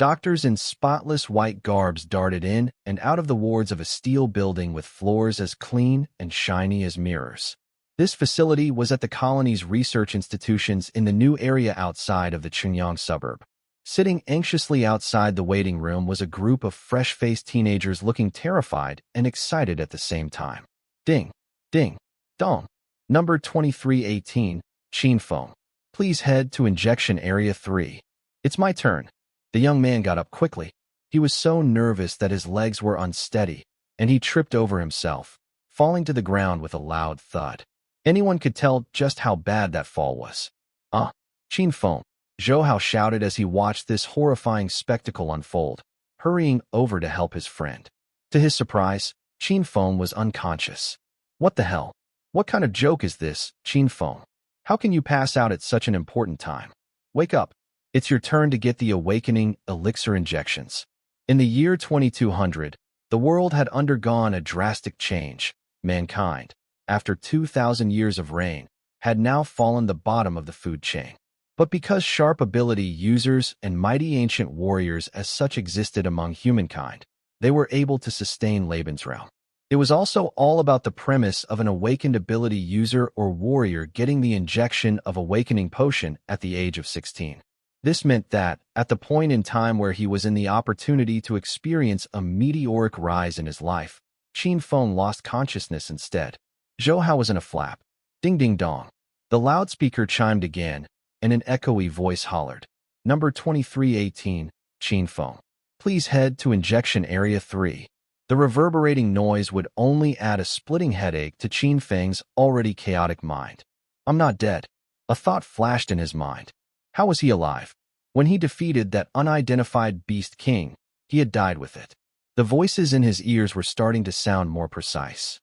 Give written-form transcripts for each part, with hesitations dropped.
Doctors in spotless white garbs darted in and out of the wards of a steel building with floors as clean and shiny as mirrors. This facility was at the colony's research institutions in the new area outside of the Chunyang suburb. Sitting anxiously outside the waiting room was a group of fresh-faced teenagers looking terrified and excited at the same time. Ding, ding, dong. Number 2318, Qin Feng. Please head to injection area 3. It's my turn. The young man got up quickly. He was so nervous that his legs were unsteady, and he tripped over himself, falling to the ground with a loud thud. Anyone could tell just how bad that fall was. Qin Feng, Zhou Hao shouted as he watched this horrifying spectacle unfold, hurrying over to help his friend. To his surprise, Qin Feng was unconscious. What the hell? What kind of joke is this, Qin Feng? How can you pass out at such an important time? Wake up. It's your turn to get the awakening elixir injections. In the year 2200, the world had undergone a drastic change. Mankind, after 2,000 years of reign, had now fallen the bottom of the food chain. But because sharp ability users and mighty ancient warriors as such existed among humankind, they were able to sustain Lebensraum. It was also all about the premise of an awakened ability user or warrior getting the injection of awakening potion at the age of 16. This meant that, at the point in time where he was in the opportunity to experience a meteoric rise in his life, Qin Feng lost consciousness instead. Zhou Hao was in a flap. Ding ding dong. The loudspeaker chimed again, and an echoey voice hollered. Number 2318, Qin Feng. Please head to injection area 3. The reverberating noise would only add a splitting headache to Qin Feng's already chaotic mind. I'm not dead. A thought flashed in his mind. How was he alive? When he defeated that unidentified beast king, he had died with it. The voices in his ears were starting to sound more precise.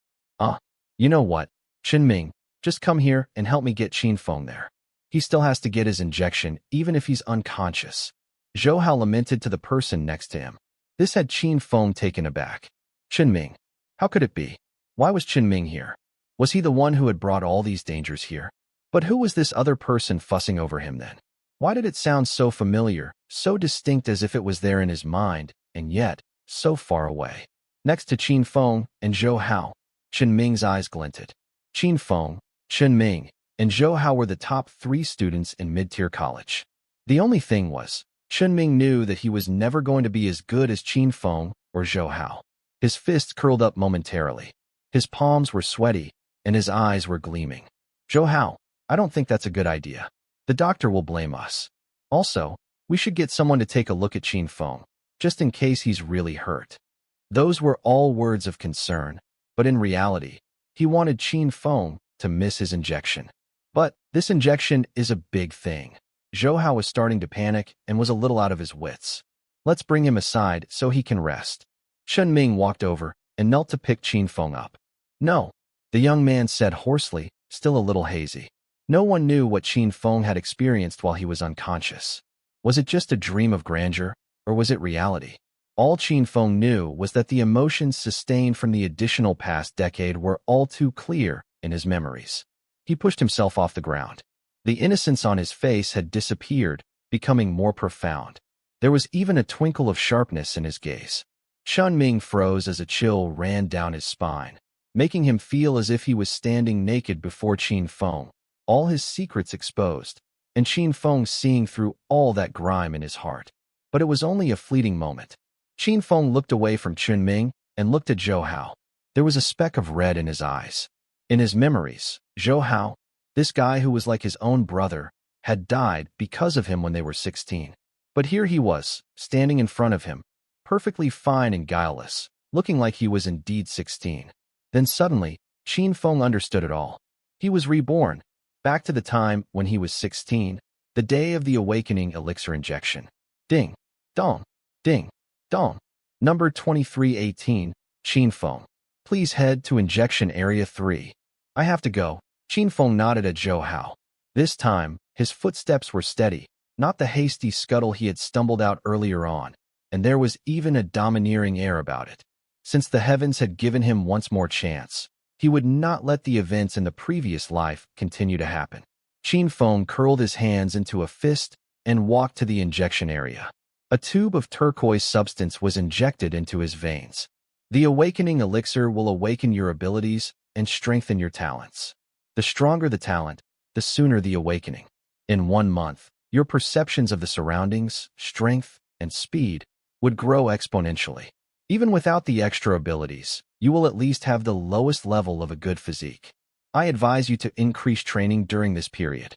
You know what, Ming, just come here and help me get Qin Feng there. He still has to get his injection, even if he's unconscious. Zhou Hao lamented to the person next to him. This had Qin Feng taken aback. Ming, how could it be? Why was Ming here? Was he the one who had brought all these dangers here? But who was this other person fussing over him then? Why did it sound so familiar, so distinct as if it was there in his mind, and yet so far away? Next to Qin Feng and Zhou Hao, Ming's eyes glinted. Qin Feng, Ming, and Zhou Hao were the top 3 students in mid-tier college. The only thing was, Ming knew that he was never going to be as good as Qin Feng or Zhou Hao. His fists curled up momentarily. His palms were sweaty, and his eyes were gleaming. Zhou Hao, I don't think that's a good idea. The doctor will blame us. Also, we should get someone to take a look at Qin Feng, just in case he's really hurt. Those were all words of concern, but in reality, he wanted Qin Feng to miss his injection. But this injection is a big thing. Zhou Hao was starting to panic and was a little out of his wits. Let's bring him aside so he can rest. Ming walked over and knelt to pick Qin Feng up. No, the young man said hoarsely, still a little hazy. No one knew what Qin Feng had experienced while he was unconscious. Was it just a dream of grandeur, or was it reality? All Qin Feng knew was that the emotions sustained from the additional past decade were all too clear in his memories. He pushed himself off the ground. The innocence on his face had disappeared, becoming more profound. There was even a twinkle of sharpness in his gaze. Ming froze as a chill ran down his spine, making him feel as if he was standing naked before Qin Feng, all his secrets exposed, and Qin Feng seeing through all that grime in his heart. But it was only a fleeting moment. Qin Feng looked away from Ming and looked at Zhou Hao. There was a speck of red in his eyes. In his memories, Zhou Hao, this guy who was like his own brother, had died because of him when they were 16. But here he was, standing in front of him, perfectly fine and guileless, looking like he was indeed 16. Then suddenly, Qin Feng understood it all. He was reborn, back to the time when he was 16, the day of the awakening elixir injection. Ding, dong, ding, dong. Number 2318, Qin Feng. Please head to injection area 3. I have to go. Qin Feng nodded at Zhou Hao. This time, his footsteps were steady, not the hasty scuttle he had stumbled out earlier on, and there was even a domineering air about it. Since the heavens had given him once more chance, he would not let the events in the previous life continue to happen. Qin Feng curled his hands into a fist and walked to the injection area. A tube of turquoise substance was injected into his veins. The awakening elixir will awaken your abilities and strengthen your talents. The stronger the talent, the sooner the awakening. In 1 month, your perceptions of the surroundings, strength, and speed would grow exponentially. Even without the extra abilities, you will at least have the lowest level of a good physique. I advise you to increase training during this period.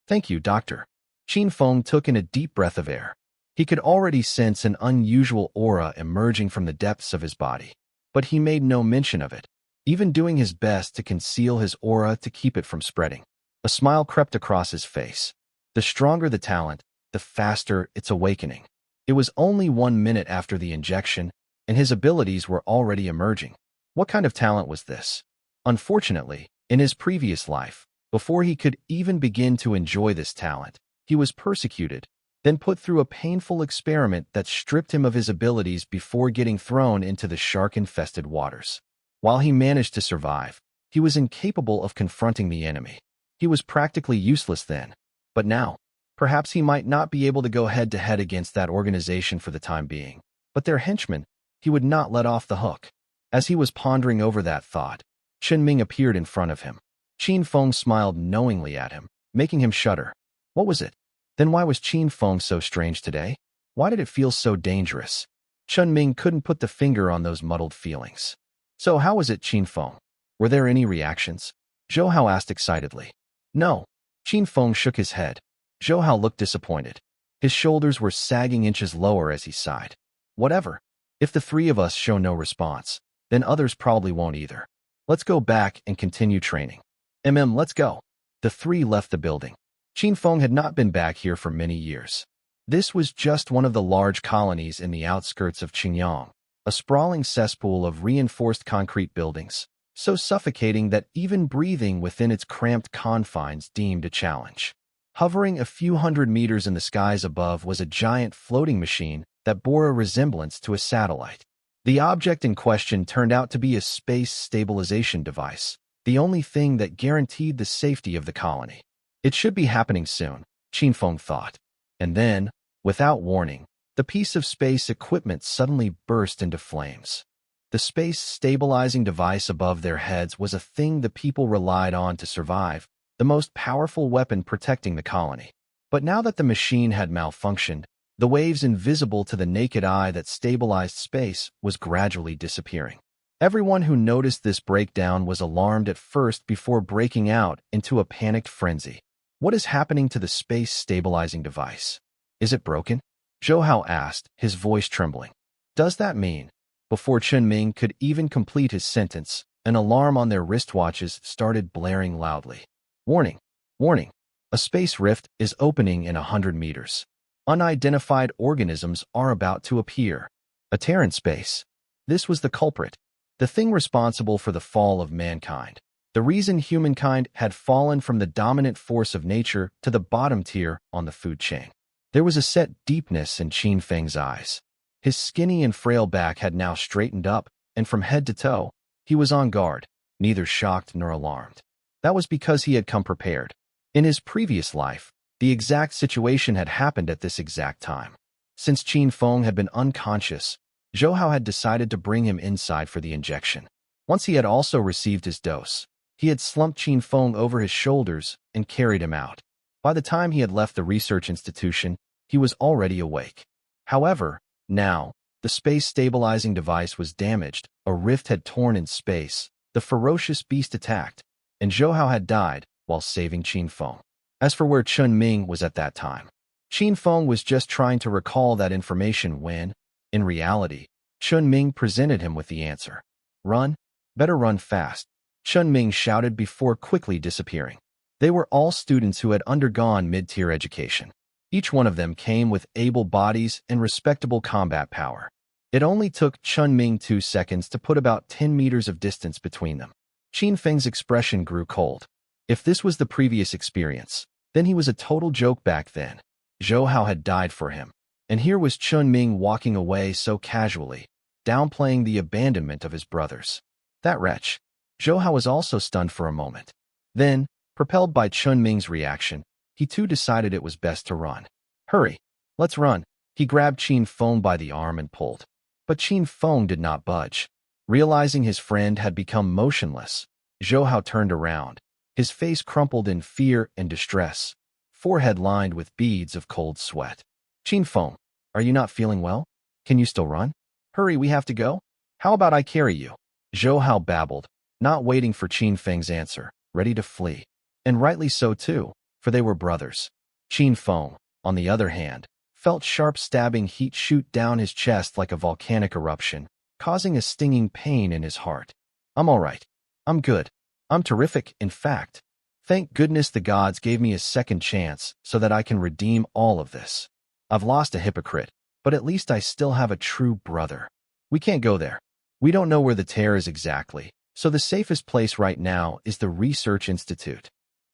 Thank you, Doctor. Qin Feng took in a deep breath of air. He could already sense an unusual aura emerging from the depths of his body, but he made no mention of it, even doing his best to conceal his aura to keep it from spreading. A smile crept across his face. The stronger the talent, the faster its awakening. It was only 1 minute after the injection, and his abilities were already emerging. What kind of talent was this? Unfortunately, in his previous life, before he could even begin to enjoy this talent, he was persecuted, then put through a painful experiment that stripped him of his abilities before getting thrown into the shark-infested waters. While he managed to survive, he was incapable of confronting the enemy. He was practically useless then, but now, perhaps he might not be able to go head-to-head against that organization for the time being, but their henchmen, he would not let off the hook. As he was pondering over that thought, Chen Ming appeared in front of him. Qin Feng smiled knowingly at him, making him shudder. What was it? Then why was Qin Feng so strange today? Why did it feel so dangerous? Chen Ming couldn't put the finger on those muddled feelings. So how was it, Qin Feng? Were there any reactions? Zhou Hao asked excitedly. No. Qin Feng shook his head. Zhou Hao looked disappointed. His shoulders were sagging inches lower as he sighed. Whatever. If the 3 of us show no response, then others probably won't either. Let's go back and continue training. Let's go. The 3 left the building. Qin Feng had not been back here for many years. This was just one of the large colonies in the outskirts of Qingyang, a sprawling cesspool of reinforced concrete buildings, so suffocating that even breathing within its cramped confines deemed a challenge. Hovering a few hundred meters in the skies above was a giant floating machine that bore a resemblance to a satellite. The object in question turned out to be a space stabilization device, the only thing that guaranteed the safety of the colony. It should be happening soon, Qin Feng thought. And then, without warning, the piece of space equipment suddenly burst into flames. The space stabilizing device above their heads was a thing the people relied on to survive, the most powerful weapon protecting the colony. But now that the machine had malfunctioned, the waves invisible to the naked eye that stabilized space was gradually disappearing. Everyone who noticed this breakdown was alarmed at first before breaking out into a panicked frenzy. What is happening to the space stabilizing device? Is it broken? Zhou Hao asked, his voice trembling. Does that mean? Before Chen Ming could even complete his sentence, an alarm on their wristwatches started blaring loudly. Warning! Warning! A space rift is opening in 100 meters. Unidentified organisms are about to appear. A tear in space. This was the culprit. The thing responsible for the fall of mankind. The reason humankind had fallen from the dominant force of nature to the bottom tier on the food chain. There was a set deepness in Qin Feng's eyes. His skinny and frail back had now straightened up, and from head to toe, he was on guard, neither shocked nor alarmed. That was because he had come prepared. In his previous life, the exact situation had happened at this exact time. Since Qin Feng had been unconscious, Zhou Hao had decided to bring him inside for the injection. Once he had also received his dose, he had slumped Qin Feng over his shoulders and carried him out. By the time he had left the research institution, he was already awake. However, now, the space-stabilizing device was damaged, a rift had torn in space, the ferocious beast attacked, and Zhou Hao had died while saving Qin Feng. As for where Chen Ming was at that time, Qin Feng was just trying to recall that information when, in reality, Chen Ming presented him with the answer. Run? Better run fast, Chen Ming shouted before quickly disappearing. They were all students who had undergone mid-tier education. Each one of them came with able bodies and respectable combat power. It only took Chen Ming 2 seconds to put about 10 meters of distance between them. Qin Feng's expression grew cold. If this was the previous experience, then he was a total joke back then. Zhou Hao had died for him, and here was Chen Ming walking away so casually, downplaying the abandonment of his brothers. That wretch. Zhou Hao was also stunned for a moment. Then, propelled by Chen Ming's reaction, he too decided it was best to run. Hurry! Let's run! He grabbed Qin Feng by the arm and pulled. But Qin Feng did not budge. Realizing his friend had become motionless, Zhou Hao turned around, his face crumpled in fear and distress, forehead lined with beads of cold sweat. Qin Feng, are you not feeling well? Can you still run? Hurry, we have to go. How about I carry you? Zhou Hao babbled, not waiting for Qin Feng's answer, ready to flee. And rightly so too, for they were brothers. Qin Feng, on the other hand, felt sharp stabbing heat shoot down his chest like a volcanic eruption, causing a stinging pain in his heart. I'm all right. I'm good. I'm terrific, in fact. Thank goodness the gods gave me a second chance so that I can redeem all of this. I've lost a hypocrite, but at least I still have a true brother. We can't go there. We don't know where the tear is exactly, so the safest place right now is the Research Institute.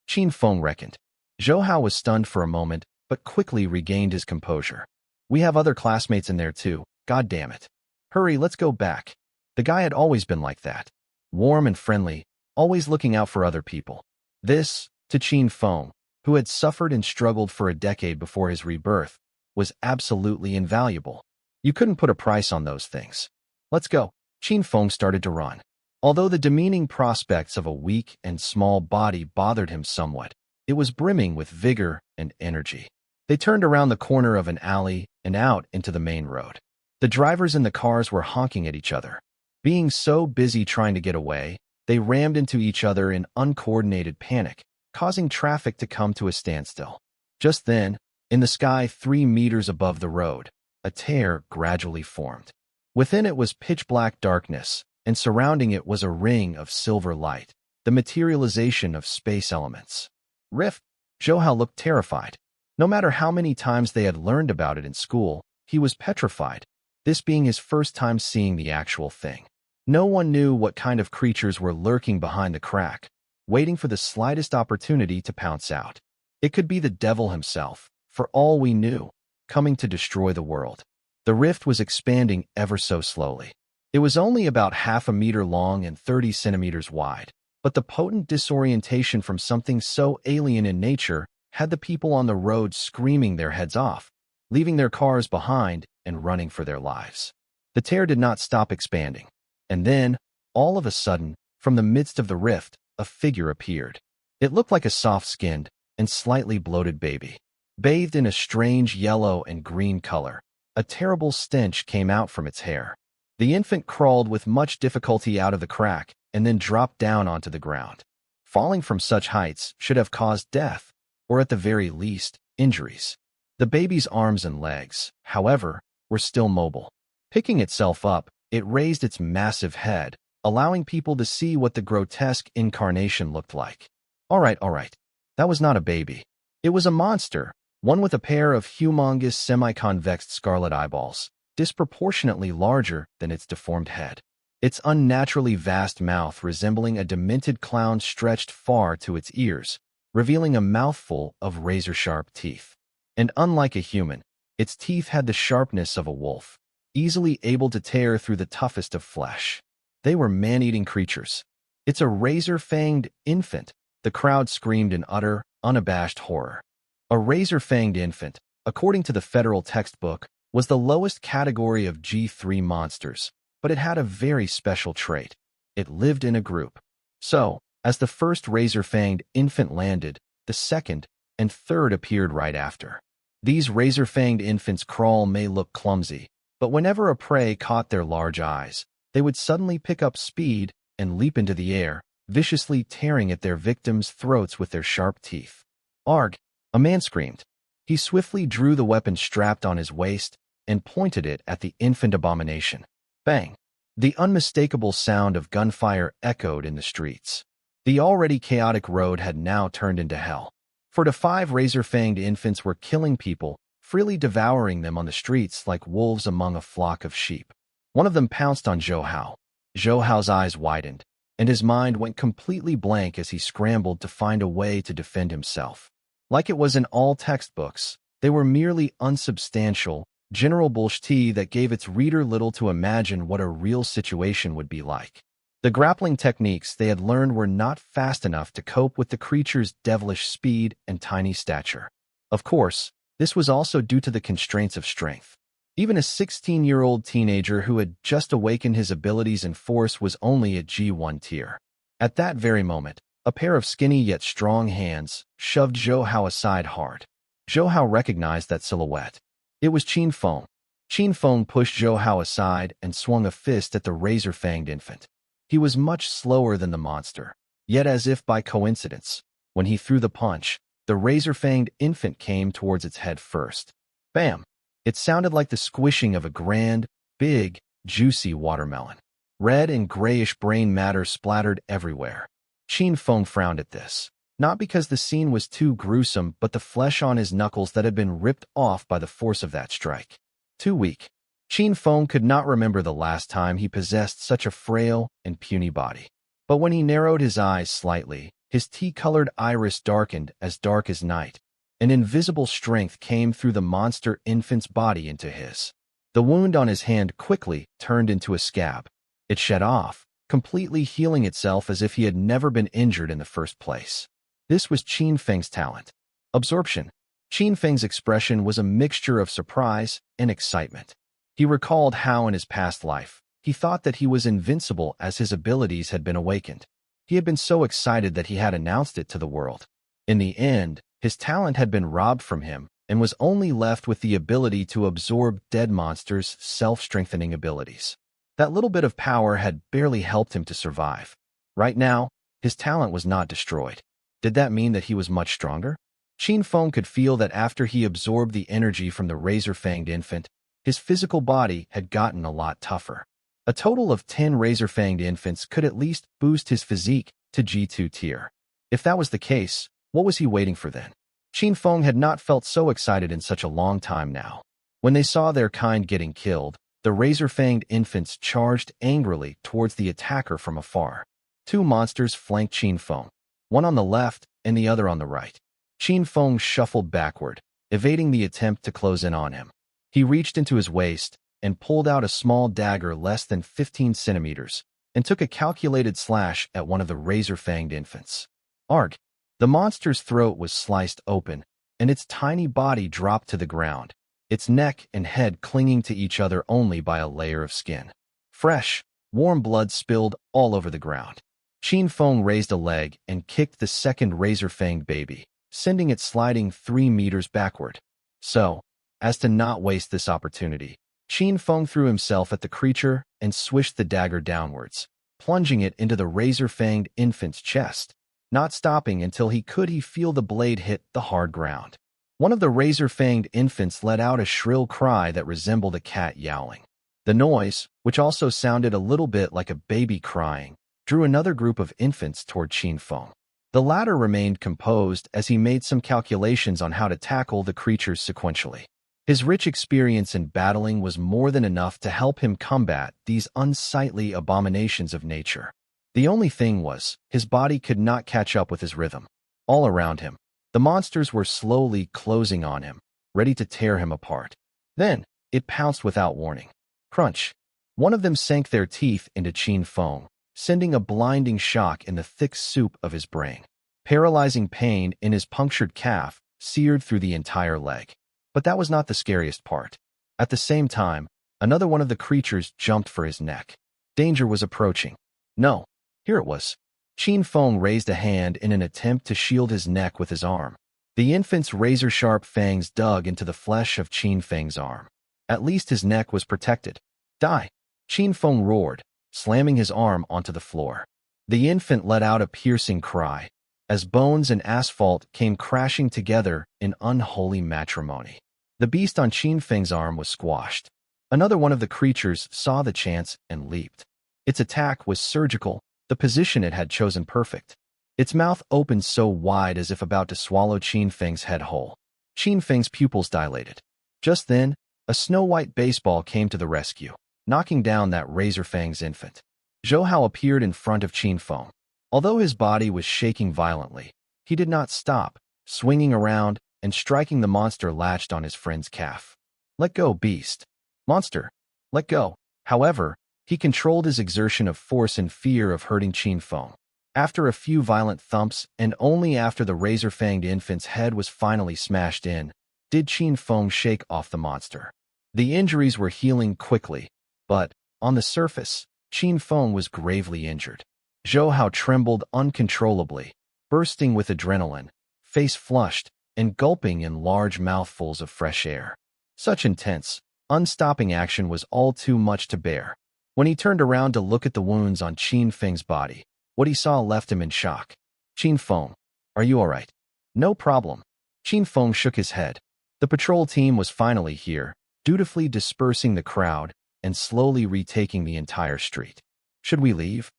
Qin Feng reckoned. Zhou Hao was stunned for a moment, but quickly regained his composure. We have other classmates in there too, god damn it. Hurry, let's go back. The guy had always been like that. Warm and friendly, always looking out for other people. This, to Qin Feng, who had suffered and struggled for a decade before his rebirth, was absolutely invaluable. You couldn't put a price on those things. Let's go. Qin Feng started to run. Although the demeaning prospects of a weak and small body bothered him somewhat, it was brimming with vigor and energy. They turned around the corner of an alley and out into the main road. The drivers in the cars were honking at each other. Being so busy trying to get away, they rammed into each other in uncoordinated panic, causing traffic to come to a standstill. Just then, in the sky 3 meters above the road, a tear gradually formed. Within it was pitch-black darkness, and surrounding it was a ring of silver light, the materialization of space elements. Rift. Zhou Hao looked terrified. No matter how many times they had learned about it in school, he was petrified, this being his first time seeing the actual thing. No one knew what kind of creatures were lurking behind the crack, waiting for the slightest opportunity to pounce out. It could be the devil himself, for all we knew, coming to destroy the world. The rift was expanding ever so slowly. It was only about half a meter long and 30 centimeters wide, but the potent disorientation from something so alien in nature had the people on the road screaming their heads off, leaving their cars behind and running for their lives. The tear did not stop expanding, and then, all of a sudden, from the midst of the rift, a figure appeared. It looked like a soft-skinned and slightly bloated baby. Bathed in a strange yellow and green color, a terrible stench came out from its hair. The infant crawled with much difficulty out of the crack and then dropped down onto the ground. Falling from such heights should have caused death, or at the very least, injuries. The baby's arms and legs, however, were still mobile. Picking itself up, it raised its massive head, allowing people to see what the grotesque incarnation looked like. All right. That was not a baby. It was a monster, one with a pair of humongous semi-convex scarlet eyeballs, disproportionately larger than its deformed head. Its unnaturally vast mouth resembling a demented clown stretched far to its ears, revealing a mouthful of razor-sharp teeth. And unlike a human, its teeth had the sharpness of a wolf, easily able to tear through the toughest of flesh. They were man-eating creatures. It's a razor-fanged infant, the crowd screamed in utter, unabashed horror. A razor-fanged infant, according to the federal textbook, was the lowest category of G3 monsters, but it had a very special trait. It lived in a group. So, as the first razor-fanged infant landed, the second and third appeared right after. These razor-fanged infants' crawl may look clumsy, but whenever a prey caught their large eyes, they would suddenly pick up speed and leap into the air, viciously tearing at their victims' throats with their sharp teeth. Arg! A man screamed. He swiftly drew the weapon strapped on his waist and pointed it at the infant abomination. Bang! The unmistakable sound of gunfire echoed in the streets. The already chaotic road had now turned into hell. 4 to 5 razor-fanged infants were killing people, freely devouring them on the streets like wolves among a flock of sheep. One of them pounced on Zhou Hao. Zhou Hao's eyes widened, and his mind went completely blank as he scrambled to find a way to defend himself. Like it was in all textbooks, they were merely unsubstantial, general bullshit that gave its reader little to imagine what a real situation would be like. The grappling techniques they had learned were not fast enough to cope with the creature's devilish speed and tiny stature. Of course, This was also due to the constraints of strength. Even a 16-year-old teenager who had just awakened his abilities and force was only at G1 tier. At that very moment, a pair of skinny yet strong hands shoved Zhou Hao aside hard. Zhou Hao recognized that silhouette. It was Qin Feng. Qin Feng pushed Zhou Hao aside and swung a fist at the razor-fanged infant. He was much slower than the monster, yet as if by coincidence, when he threw the punch, the razor-fanged infant came towards its head first. Bam! It sounded like the squishing of a grand, big, juicy watermelon. Red and grayish brain matter splattered everywhere. Qin Feng frowned at this, not because the scene was too gruesome, but the flesh on his knuckles that had been ripped off by the force of that strike. Too weak. Qin Feng could not remember the last time he possessed such a frail and puny body. But when he narrowed his eyes slightly, his tea-colored iris darkened as dark as night. An invisible strength came through the monster infant's body into his. The wound on his hand quickly turned into a scab. It shed off, completely healing itself as if he had never been injured in the first place. This was Qin Feng's talent. Absorption. Qin Feng's expression was a mixture of surprise and excitement. He recalled how in his past life, he thought that he was invincible as his abilities had been awakened. He had been so excited that he had announced it to the world. In the end, his talent had been robbed from him and was only left with the ability to absorb dead monsters' self-strengthening abilities. That little bit of power had barely helped him to survive. Right now, his talent was not destroyed. Did that mean that he was much stronger? Qin Feng could feel that after he absorbed the energy from the razor-fanged infant, his physical body had gotten a lot tougher. A total of 10 razor-fanged infants could at least boost his physique to G2 tier. If that was the case, what was he waiting for then? Qin Feng had not felt so excited in such a long time now. When they saw their kind getting killed, the razor-fanged infants charged angrily towards the attacker from afar. Two monsters flanked Qin Feng, one on the left and the other on the right. Qin Feng shuffled backward, evading the attempt to close in on him. He reached into his waist and pulled out a small dagger less than 15 centimeters and took a calculated slash at one of the razor-fanged infants. Arg! The monster's throat was sliced open, and its tiny body dropped to the ground, its neck and head clinging to each other only by a layer of skin. Fresh, warm blood spilled all over the ground. Qin Feng raised a leg and kicked the second razor-fanged baby, sending it sliding 3 meters backward. So, as to not waste this opportunity, Qin Feng threw himself at the creature and swished the dagger downwards, plunging it into the razor-fanged infant's chest, not stopping until he could feel the blade hit the hard ground. One of the razor-fanged infants let out a shrill cry that resembled a cat yowling. The noise, which also sounded a little bit like a baby crying, drew another group of infants toward Qin Feng. The latter remained composed as he made some calculations on how to tackle the creatures sequentially. His rich experience in battling was more than enough to help him combat these unsightly abominations of nature. The only thing was, his body could not catch up with his rhythm. All around him, the monsters were slowly closing on him, ready to tear him apart. Then, it pounced without warning. Crunch! One of them sank their teeth into Qin Feng, sending a blinding shock in the thick soup of his brain. Paralyzing pain in his punctured calf seared through the entire leg. But that was not the scariest part. At the same time, another one of the creatures jumped for his neck. Danger was approaching. No, here it was. Qin Feng raised a hand in an attempt to shield his neck with his arm. The infant's razor-sharp fangs dug into the flesh of Qin Feng's arm. At least his neck was protected. Die! Qin Feng roared, slamming his arm onto the floor. The infant let out a piercing cry, as bones and asphalt came crashing together in unholy matrimony. The beast on Qin Feng's arm was squashed. Another one of the creatures saw the chance and leaped. Its attack was surgical, the position it had chosen perfect. Its mouth opened so wide as if about to swallow Qin Feng's head whole. Qin Feng's pupils dilated. Just then, a snow-white baseball came to the rescue, knocking down that razor-fang's infant. Zhou Hao appeared in front of Qin Feng. Although his body was shaking violently, he did not stop, swinging around and striking the monster latched on his friend's calf. Let go, beast. Monster, let go. However, he controlled his exertion of force in fear of hurting Qin Feng. After a few violent thumps, and only after the razor-fanged infant's head was finally smashed in, did Qin Feng shake off the monster. The injuries were healing quickly, but, on the surface, Qin Feng was gravely injured. Zhou Hao trembled uncontrollably, bursting with adrenaline, face flushed, and gulping in large mouthfuls of fresh air. Such intense, unstopping action was all too much to bear. When he turned around to look at the wounds on Qin Feng's body, what he saw left him in shock. "Qin Feng, are you all right?" "No problem." Qin Feng shook his head. The patrol team was finally here, dutifully dispersing the crowd and slowly retaking the entire street. "Should we leave?"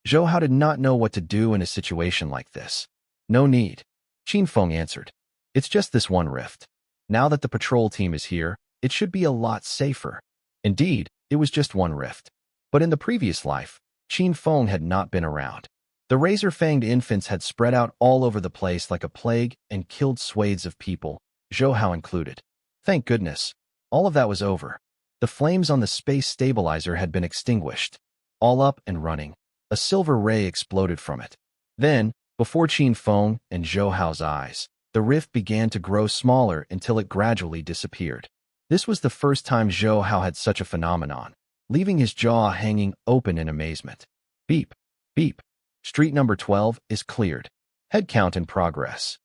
Zhou Hao did not know what to do in a situation like this. "No need," Qin Feng answered. "It's just this one rift. Now that the patrol team is here, it should be a lot safer." Indeed, it was just one rift. But in the previous life, Qin Feng had not been around. The razor-fanged infants had spread out all over the place like a plague and killed swathes of people, Zhou Hao included. Thank goodness, all of that was over. The flames on the space stabilizer had been extinguished. All up and running, a silver ray exploded from it. Then, before Qin Feng and Zhou Hao's eyes, the rift began to grow smaller until it gradually disappeared. This was the first time Zhou Hao had such a phenomenon, leaving his jaw hanging open in amazement. Beep, beep. Street number 12 is cleared. Head count in progress.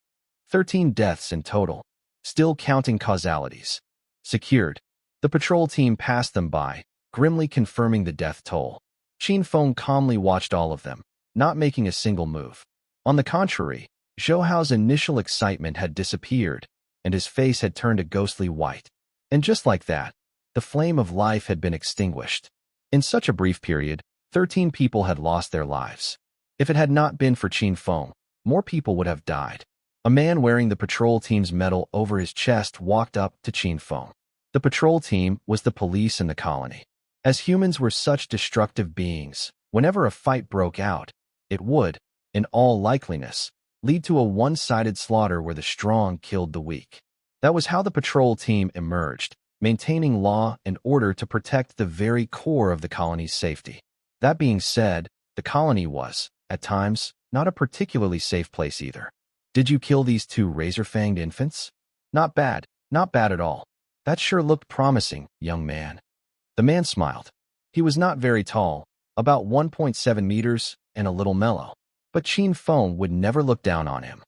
13 deaths in total. Still counting causalities. Secured. The patrol team passed them by, grimly confirming the death toll. Qin Feng calmly watched all of them, not making a single move. On the contrary, Zhou Hao's initial excitement had disappeared, and his face had turned a ghostly white. And just like that, the flame of life had been extinguished. In such a brief period, 13 people had lost their lives. If it had not been for Qin Feng, more people would have died. A man wearing the patrol team's medal over his chest walked up to Qin Feng. The patrol team was the police in the colony. As humans were such destructive beings, whenever a fight broke out, it would, in all likeliness, lead to a one-sided slaughter where the strong killed the weak. That was how the patrol team emerged, maintaining law and order to protect the very core of the colony's safety. That being said, the colony was, at times, not a particularly safe place either. "Did you kill these two razor-fanged infants?" Not bad at all. That sure looked promising, young man." The man smiled. He was not very tall, about 1.7 meters, and a little mellow. But Qin Feng would never look down on him.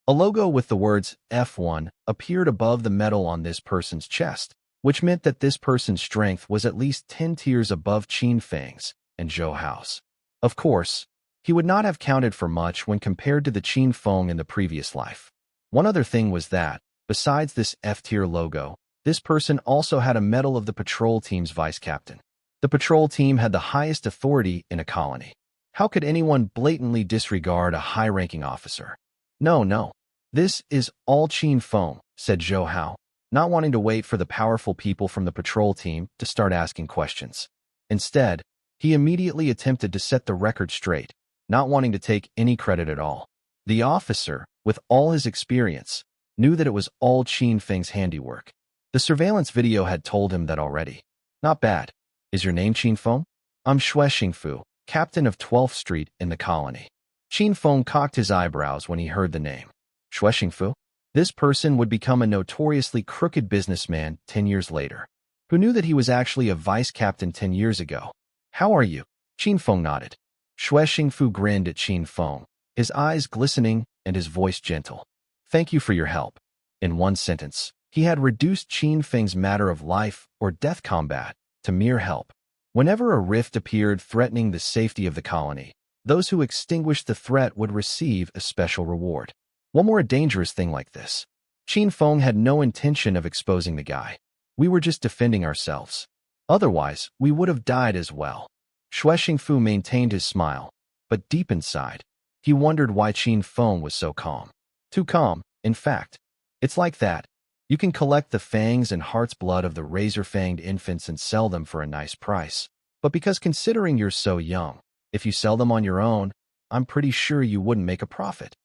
A logo with the words F1 appeared above the medal on this person's chest, which meant that this person's strength was at least 10 tiers above Qin Feng's and Zhou Hao's. Of course, he would not have counted for much when compared to the Qin Feng in the previous life. One other thing was that, besides this F-tier logo, this person also had a medal of the patrol team's vice captain. The patrol team had the highest authority in a colony. How could anyone blatantly disregard a high-ranking officer? No. "This is all Qin Feng," said Zhou Hao, not wanting to wait for the powerful people from the patrol team to start asking questions. Instead, he immediately attempted to set the record straight, not wanting to take any credit at all. The officer, with all his experience, knew that it was all Qin Feng's handiwork. The surveillance video had told him that already. "Not bad. Is your name Qin Feng?" "I'm Xue Xingfu, captain of 12th Street in the colony." Qin Feng cocked his eyebrows when he heard the name. Xue Xingfu? This person would become a notoriously crooked businessman 10 years later. Who knew that he was actually a vice captain 10 years ago? "How are you?" Qin Feng nodded. Xue Xingfu grinned at Qin Feng, his eyes glistening and his voice gentle. "Thank you for your help." In one sentence, he had reduced Qin Feng's matter of life or death combat to mere help. Whenever a rift appeared threatening the safety of the colony, those who extinguished the threat would receive a special reward. What more a dangerous thing like this? Qin Feng had no intention of exposing the guy. "We were just defending ourselves. Otherwise, we would have died as well." Xue Xingfu maintained his smile, but deep inside, he wondered why Qin Feng was so calm. Too calm, in fact. It's like that. You can collect the fangs and heart's blood of the razor-fanged infants and sell them for a nice price. But because considering you're so young, if you sell them on your own, I'm pretty sure you wouldn't make a profit.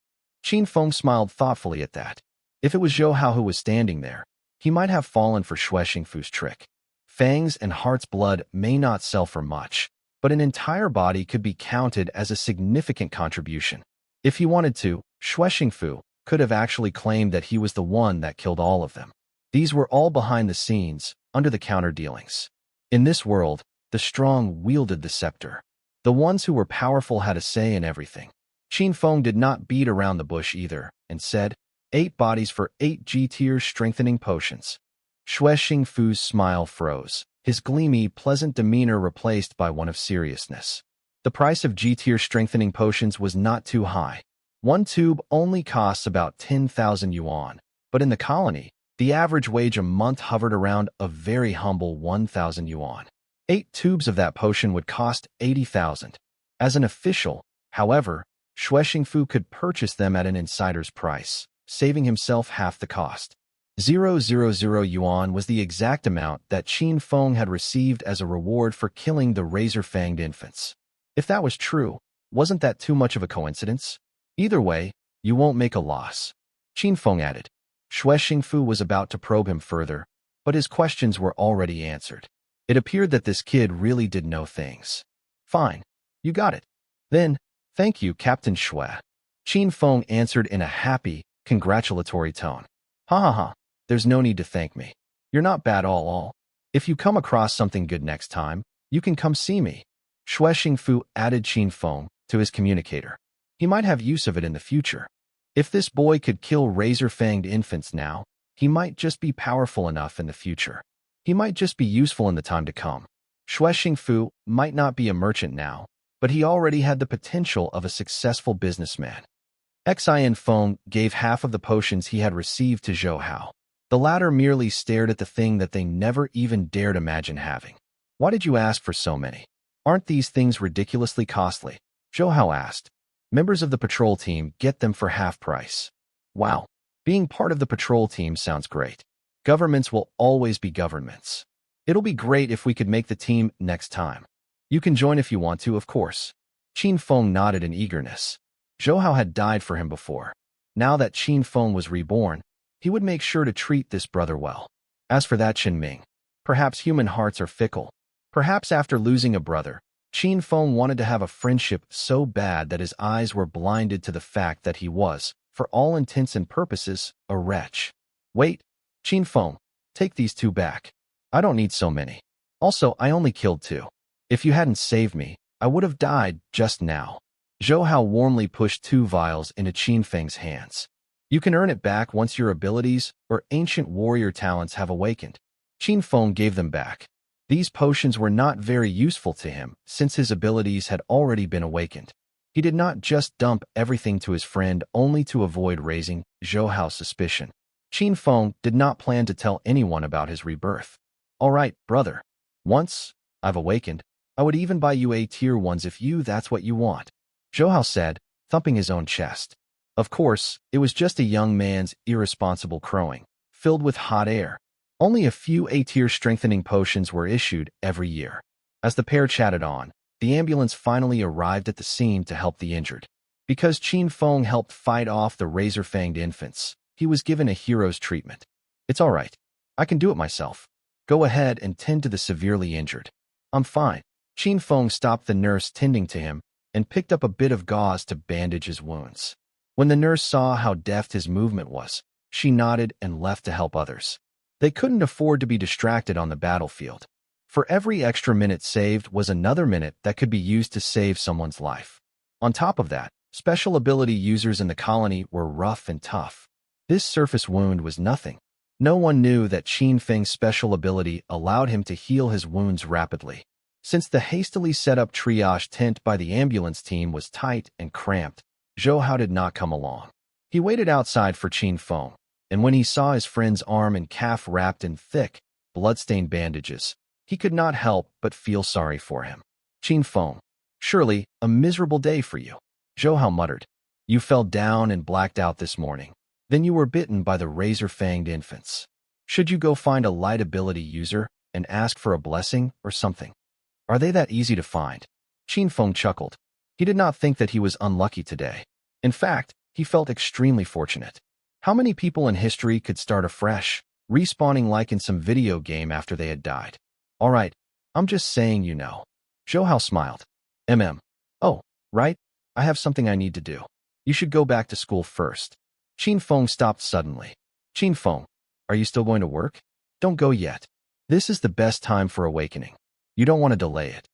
Qin Feng smiled thoughtfully at that. If it was Zhou Hao who was standing there, he might have fallen for Xue Xingfu's trick. Fangs and heart's blood may not sell for much, but an entire body could be counted as a significant contribution. If he wanted to, Xue Xingfu could have actually claimed that he was the one that killed all of them. These were all behind the scenes, under the counter dealings. In this world, the strong wielded the scepter. The ones who were powerful had a say in everything. Qin Feng did not beat around the bush either, and said, 8 bodies for 8 G-tier strengthening potions. Xue Xingfu's smile froze, his gleamy, pleasant demeanor replaced by one of seriousness. The price of G-tier strengthening potions was not too high. One tube only costs about 10,000 yuan, but in the colony, the average wage a month hovered around a very humble 1,000 yuan. 8 tubes of that potion would cost 80,000. As an official, however, Xue Xingfu could purchase them at an insider's price, saving himself half the cost. 000 yuan was the exact amount that Qin Feng had received as a reward for killing the razor-fanged infants. If that was true, wasn't that too much of a coincidence? Either way, you won't make a loss, Qin Feng added. Xue Xingfu was about to probe him further, but his questions were already answered. It appeared that this kid really did know things. Fine, you got it. Then, thank you, Captain Xue. Qin Feng answered in a happy, congratulatory tone. Ha ha ha, there's no need to thank me. You're not bad all. If you come across something good next time, you can come see me. Xue Xingfu added Qin Feng to his communicator. He might have use of it in the future. If this boy could kill razor-fanged infants now, he might just be powerful enough in the future. He might just be useful in the time to come. Xue Xingfu might not be a merchant now, but he already had the potential of a successful businessman. Xin Feng gave half of the potions he had received to Zhou Hao. The latter merely stared at the thing that they never even dared imagine having. Why did you ask for so many? Aren't these things ridiculously costly? Zhou Hao asked. Members of the patrol team get them for half price. Wow, being part of the patrol team sounds great. Governments will always be governments. It'll be great if we could make the team next time. You can join if you want to, of course. Qin Feng nodded in eagerness. Zhou Hao had died for him before. Now that Qin Feng was reborn, he would make sure to treat this brother well. As for that Qin Ming, perhaps human hearts are fickle. Perhaps after losing a brother, Qin Feng wanted to have a friendship so bad that his eyes were blinded to the fact that he was, for all intents and purposes, a wretch. Wait, Qin Feng, take these 2 back. I don't need so many. Also, I only killed 2. If you hadn't saved me, I would have died just now. Zhou Hao warmly pushed 2 vials into Qin Feng's hands. You can earn it back once your abilities or ancient warrior talents have awakened. Qin Feng gave them back. These potions were not very useful to him since his abilities had already been awakened. He did not just dump everything to his friend only to avoid raising Zhou Hao's suspicion. Qin Feng did not plan to tell anyone about his rebirth. All right, brother. Once I've awakened, I would even buy you A-tier ones if that's what you want, Zhou Hao said, thumping his own chest. Of course, it was just a young man's irresponsible crowing, filled with hot air. Only a few A-tier strengthening potions were issued every year. As the pair chatted on, the ambulance finally arrived at the scene to help the injured. Because Qin Feng helped fight off the razor-fanged infants, he was given a hero's treatment. It's all right. I can do it myself. Go ahead and tend to the severely injured. I'm fine. Qin Feng stopped the nurse tending to him and picked up a bit of gauze to bandage his wounds. When the nurse saw how deft his movement was, she nodded and left to help others. They couldn't afford to be distracted on the battlefield. For every extra minute saved was another minute that could be used to save someone's life. On top of that, special ability users in the colony were rough and tough. This surface wound was nothing. No one knew that Qin Feng's special ability allowed him to heal his wounds rapidly. Since the hastily set up triage tent by the ambulance team was tight and cramped, Zhou Hao did not come along. He waited outside for Qin Feng, and when he saw his friend's arm and calf wrapped in thick, blood-stained bandages, he could not help but feel sorry for him. Qin Feng, surely a miserable day for you, Zhou Hao muttered. You fell down and blacked out this morning. Then you were bitten by the razor-fanged infants. Should you go find a light ability user and ask for a blessing or something? Are they that easy to find? Qin Feng chuckled. He did not think that he was unlucky today. In fact, he felt extremely fortunate. How many people in history could start afresh, respawning like in some video game after they had died? All right, I'm just saying you know. Zhou Hao smiled. Oh, right, I have something I need to do. You should go back to school first. Qin Feng stopped suddenly. Qin Feng, Are you still going to work? Don't go yet. This is the best time for awakening. You don't want to delay it.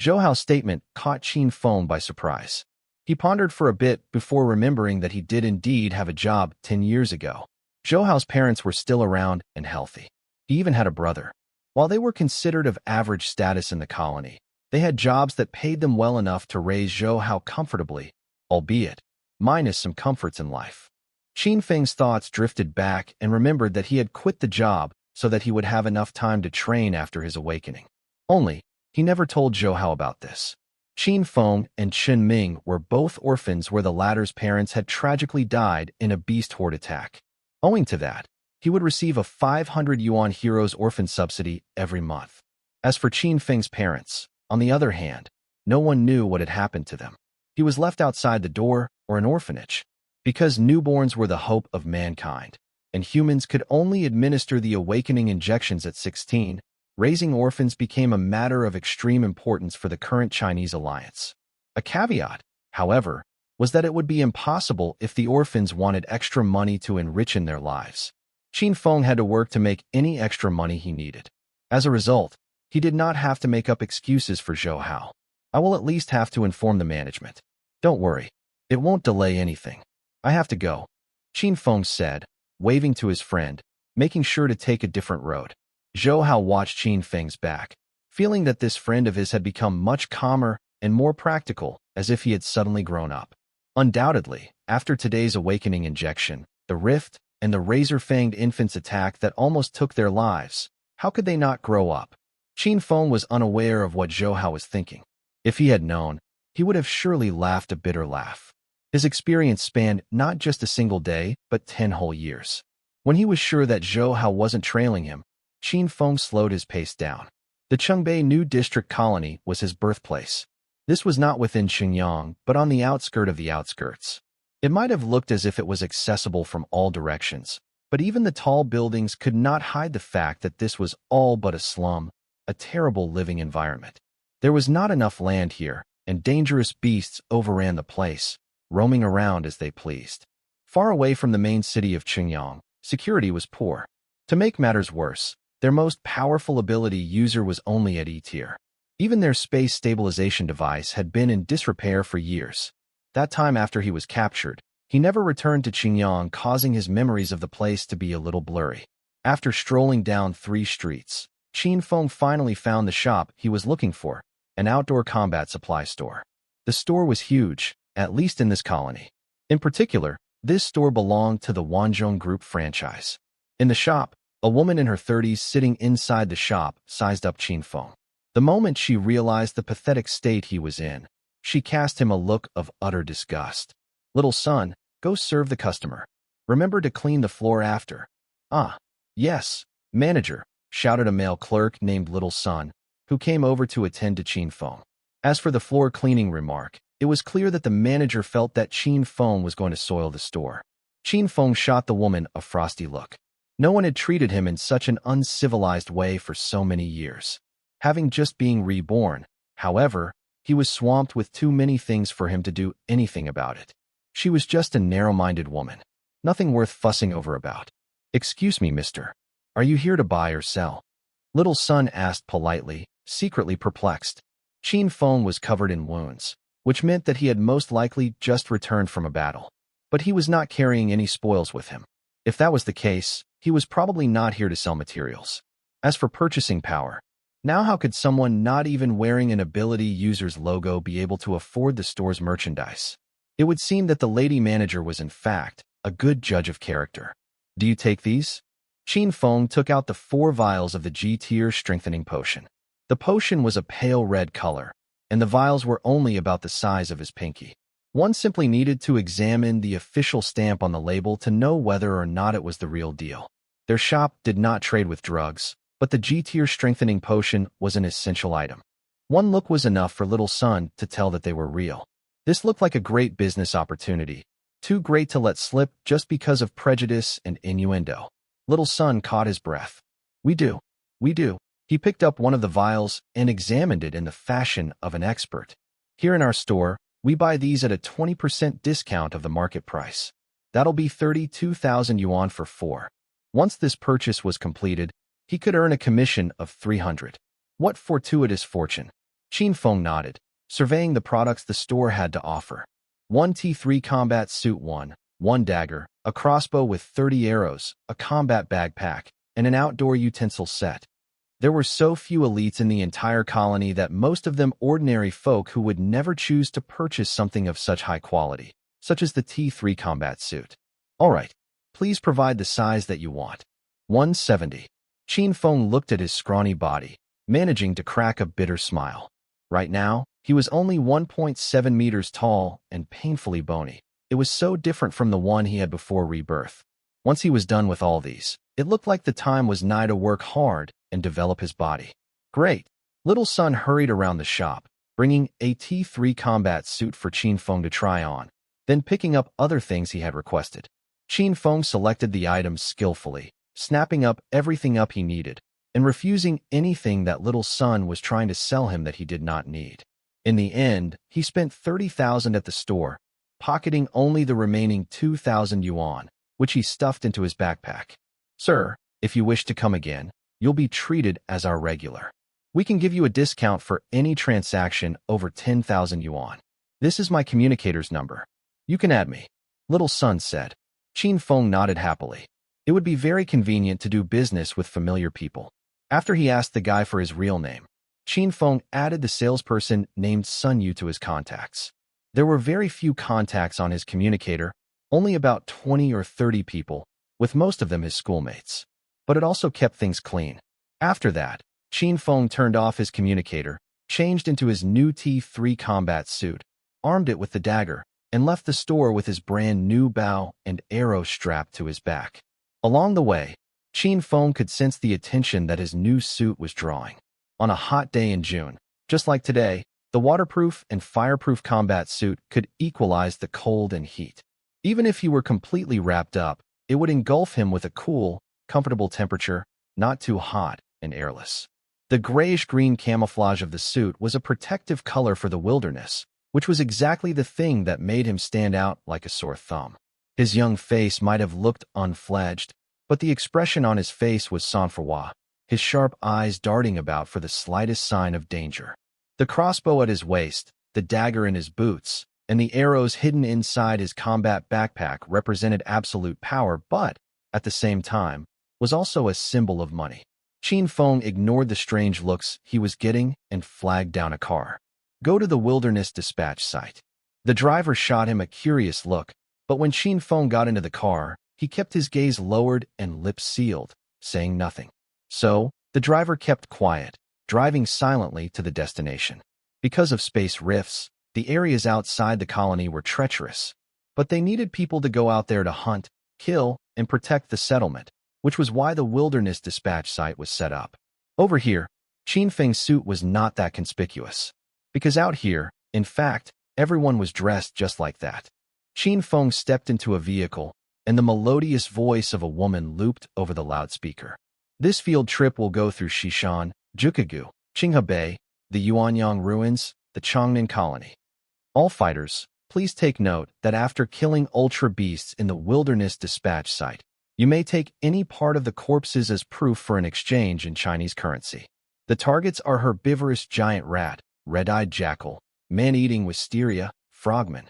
Zhou Hao's statement caught Qin Feng by surprise. He pondered for a bit before remembering that he did indeed have a job 10 years ago. Zhou Hao's parents were still around and healthy. He even had a brother. While they were considered of average status in the colony, they had jobs that paid them well enough to raise Zhou Hao comfortably, albeit minus some comforts in life. Qin Feng's thoughts drifted back and remembered that he had quit the job so that he would have enough time to train after his awakening. Only, he never told Zhou Hao about this. Qin Feng and Chen Ming were both orphans where the latter's parents had tragically died in a beast horde attack. Owing to that, he would receive a 500 yuan hero's orphan subsidy every month. As for Qin Feng's parents, on the other hand, no one knew what had happened to them. He was left outside the door or an orphanage. Because newborns were the hope of mankind, and humans could only administer the awakening injections at 16, raising orphans became a matter of extreme importance for the current Chinese alliance. A caveat, however, was that it would be impossible if the orphans wanted extra money to enrich in their lives. Qin Feng had to work to make any extra money he needed. As a result, he did not have to make up excuses for Zhou Hao. I will at least have to inform the management. Don't worry, it won't delay anything. I have to go, Qin Feng said, waving to his friend, making sure to take a different road. Zhou Hao watched Qin Feng's back, feeling that this friend of his had become much calmer and more practical, as if he had suddenly grown up. Undoubtedly, after today's awakening injection, the rift, and the razor-fanged infant's attack that almost took their lives, how could they not grow up? Qin Feng was unaware of what Zhou Hao was thinking. If he had known, he would have surely laughed a bitter laugh. His experience spanned not just a single day, but 10 whole years. When he was sure that Zhou Hao wasn't trailing him, Qin Feng slowed his pace down. The Chongbei New District Colony was his birthplace. This was not within Xinjiang, but on the outskirts of the outskirts. It might have looked as if it was accessible from all directions, but even the tall buildings could not hide the fact that this was all but a slum, a terrible living environment. There was not enough land here, and dangerous beasts overran the place, roaming around as they pleased. Far away from the main city of Xinjiang, security was poor. To make matters worse, their most powerful ability user was only at E tier. Even their space stabilization device had been in disrepair for years. That time after he was captured, he never returned to Xinjiang, causing his memories of the place to be a little blurry. After strolling down 3 streets, Qin Feng finally found the shop he was looking for, an outdoor combat supply store. The store was huge, at least in this colony. In particular, this store belonged to the Wanzhong Group franchise. In the shop, a woman in her 30s sitting inside the shop sized up Qin Feng. The moment she realized the pathetic state he was in, she cast him a look of utter disgust. "Little son, go serve the customer. Remember to clean the floor after." "Ah, yes, manager," shouted a male clerk named Little Son, who came over to attend to Qin Feng. As for the floor cleaning remark, it was clear that the manager felt that Qin Feng was going to soil the store. Qin Feng shot the woman a frosty look. No one had treated him in such an uncivilized way for so many years. Having just been reborn, however, he was swamped with too many things for him to do anything about it. She was just a narrow-minded woman. Nothing worth fussing over about. "Excuse me, mister. Are you here to buy or sell?" Little Son asked politely, secretly perplexed. Qin Feng was covered in wounds, which meant that he had most likely just returned from a battle. But he was not carrying any spoils with him. If that was the case, he was probably not here to sell materials. As for purchasing power, now how could someone not even wearing an ability user's logo be able to afford the store's merchandise? It would seem that the lady manager was in fact a good judge of character. "Do you take these?" Qin Feng took out the 4 vials of the G-tier strengthening potion. The potion was a pale red color, and the vials were only about the size of his pinky. One simply needed to examine the official stamp on the label to know whether or not it was the real deal. Their shop did not trade with drugs, but the G-tier strengthening potion was an essential item. One look was enough for Little Son to tell that they were real. This looked like a great business opportunity, too great to let slip just because of prejudice and innuendo. Little Son caught his breath. We do. He picked up one of the vials and examined it in the fashion of an expert. "Here in our store, we buy these at a 20% discount of the market price. That'll be 32,000 yuan for 4. Once this purchase was completed, he could earn a commission of 300. What fortuitous fortune! Qin Feng nodded, surveying the products the store had to offer. 1 T3 combat suit 1 dagger, a crossbow with 30 arrows, a combat backpack, and an outdoor utensil set. There were so few elites in the entire colony that most of them ordinary folk who would never choose to purchase something of such high quality, such as the T3 combat suit. All right, please provide the size that you want. 170. Qin Feng looked at his scrawny body, managing to crack a bitter smile. Right now, he was only 1.7 meters tall and painfully bony. It was so different from the one he had before rebirth. Once he was done with all these, it looked like the time was nigh to work hard and develop his body. Great. Little Sun hurried around the shop, bringing a T3 combat suit for Qin Feng to try on, then picking up other things he had requested. Qin Feng selected the items skillfully, snapping up everything up he needed, and refusing anything that Little Sun was trying to sell him that he did not need. In the end, he spent 30,000 at the store, pocketing only the remaining 2,000 yuan, which he stuffed into his backpack. Sir, if you wish to come again, you'll be treated as our regular. We can give you a discount for any transaction over 10,000 yuan. This is my communicator's number. You can add me. Little Sun said. Qin Feng nodded happily. It would be very convenient to do business with familiar people. After he asked the guy for his real name, Qin Feng added the salesperson named Sun Yu to his contacts. There were very few contacts on his communicator, only about 20 or 30 people, with most of them his schoolmates. But it also kept things clean. After that, Qin Feng turned off his communicator, changed into his new T3 combat suit, armed it with the dagger, and left the store with his brand new bow and arrow strapped to his back. Along the way, Qin Feng could sense the attention that his new suit was drawing. On a hot day in June, just like today, the waterproof and fireproof combat suit could equalize the cold and heat. Even if he were completely wrapped up, it would engulf him with a cool, comfortable temperature, not too hot and airless. The grayish-green camouflage of the suit was a protective color for the wilderness, which was exactly the thing that made him stand out like a sore thumb. His young face might have looked unfledged, but the expression on his face was sang-froid, his sharp eyes darting about for the slightest sign of danger. The crossbow at his waist, the dagger in his boots, and the arrows hidden inside his combat backpack represented absolute power, but, at the same time, was also a symbol of money. Qin Feng ignored the strange looks he was getting and flagged down a car. Go to the wilderness dispatch site. The driver shot him a curious look, but when Qin Feng got into the car, he kept his gaze lowered and lips sealed, saying nothing. So, the driver kept quiet, driving silently to the destination. Because of space rifts, the areas outside the colony were treacherous, but they needed people to go out there to hunt, kill, and protect the settlement, which was why the wilderness dispatch site was set up. Over here, Qin Feng's suit was not that conspicuous, because out here, in fact, everyone was dressed just like that. Qin Feng stepped into a vehicle, and the melodious voice of a woman looped over the loudspeaker. This field trip will go through Xishan, Jukagu, Qinghebei, the Yuanyang ruins, the Changnan colony. All fighters, please take note that after killing ultra beasts in the wilderness dispatch site, you may take any part of the corpses as proof for an exchange in Chinese currency. The targets are herbivorous giant rat, red-eyed jackal, man-eating wisteria, frogman.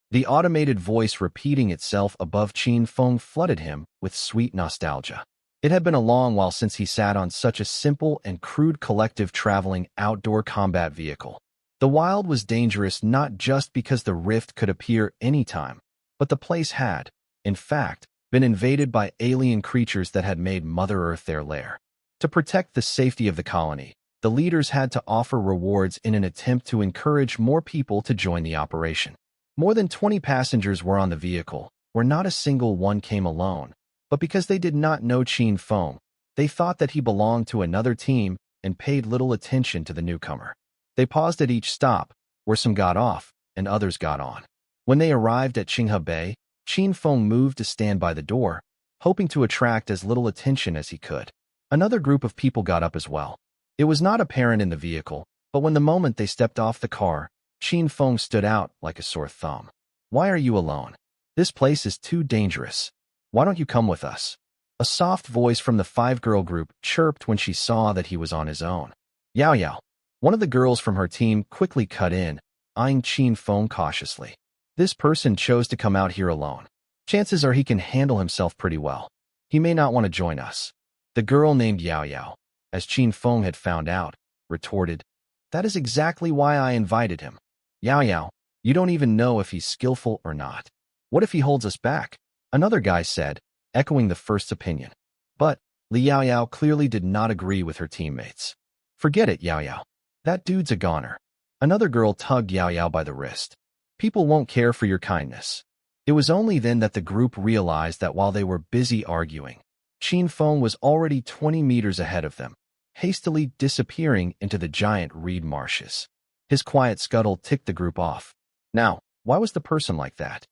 The automated voice repeating itself above Qin Feng flooded him with sweet nostalgia. It had been a long while since he sat on such a simple and crude collective traveling outdoor combat vehicle. The wild was dangerous not just because the rift could appear anytime, but the place had, in fact, been invaded by alien creatures that had made Mother Earth their lair. To protect the safety of the colony, the leaders had to offer rewards in an attempt to encourage more people to join the operation. More than 20 passengers were on the vehicle, where not a single one came alone, but because they did not know Qin Feng, they thought that he belonged to another team and paid little attention to the newcomer. They paused at each stop, where some got off and others got on. When they arrived at Qinghebei, Qin Feng moved to stand by the door, hoping to attract as little attention as he could. Another group of people got up as well. It was not apparent in the vehicle, but when the moment they stepped off the car, Qin Feng stood out like a sore thumb. Why are you alone? This place is too dangerous. Why don't you come with us? A soft voice from the five-girl group chirped when she saw that he was on his own. Yao Yao. One of the girls from her team quickly cut in, eyeing Qin Feng cautiously. This person chose to come out here alone. Chances are he can handle himself pretty well. He may not want to join us. The girl named Yao Yao, as Qin Feng had found out, retorted, "That is exactly why I invited him. Yao Yao, you don't even know if he's skillful or not. What if he holds us back?" Another guy said, echoing the first's opinion. But Li Yao Yao clearly did not agree with her teammates. "Forget it, Yao Yao. That dude's a goner." Another girl tugged Yao Yao by the wrist. "People won't care for your kindness." It was only then that the group realized that while they were busy arguing, Qin Feng was already 20 meters ahead of them, hastily disappearing into the giant reed marshes. His quiet scuttle ticked the group off. Now, why was the person like that?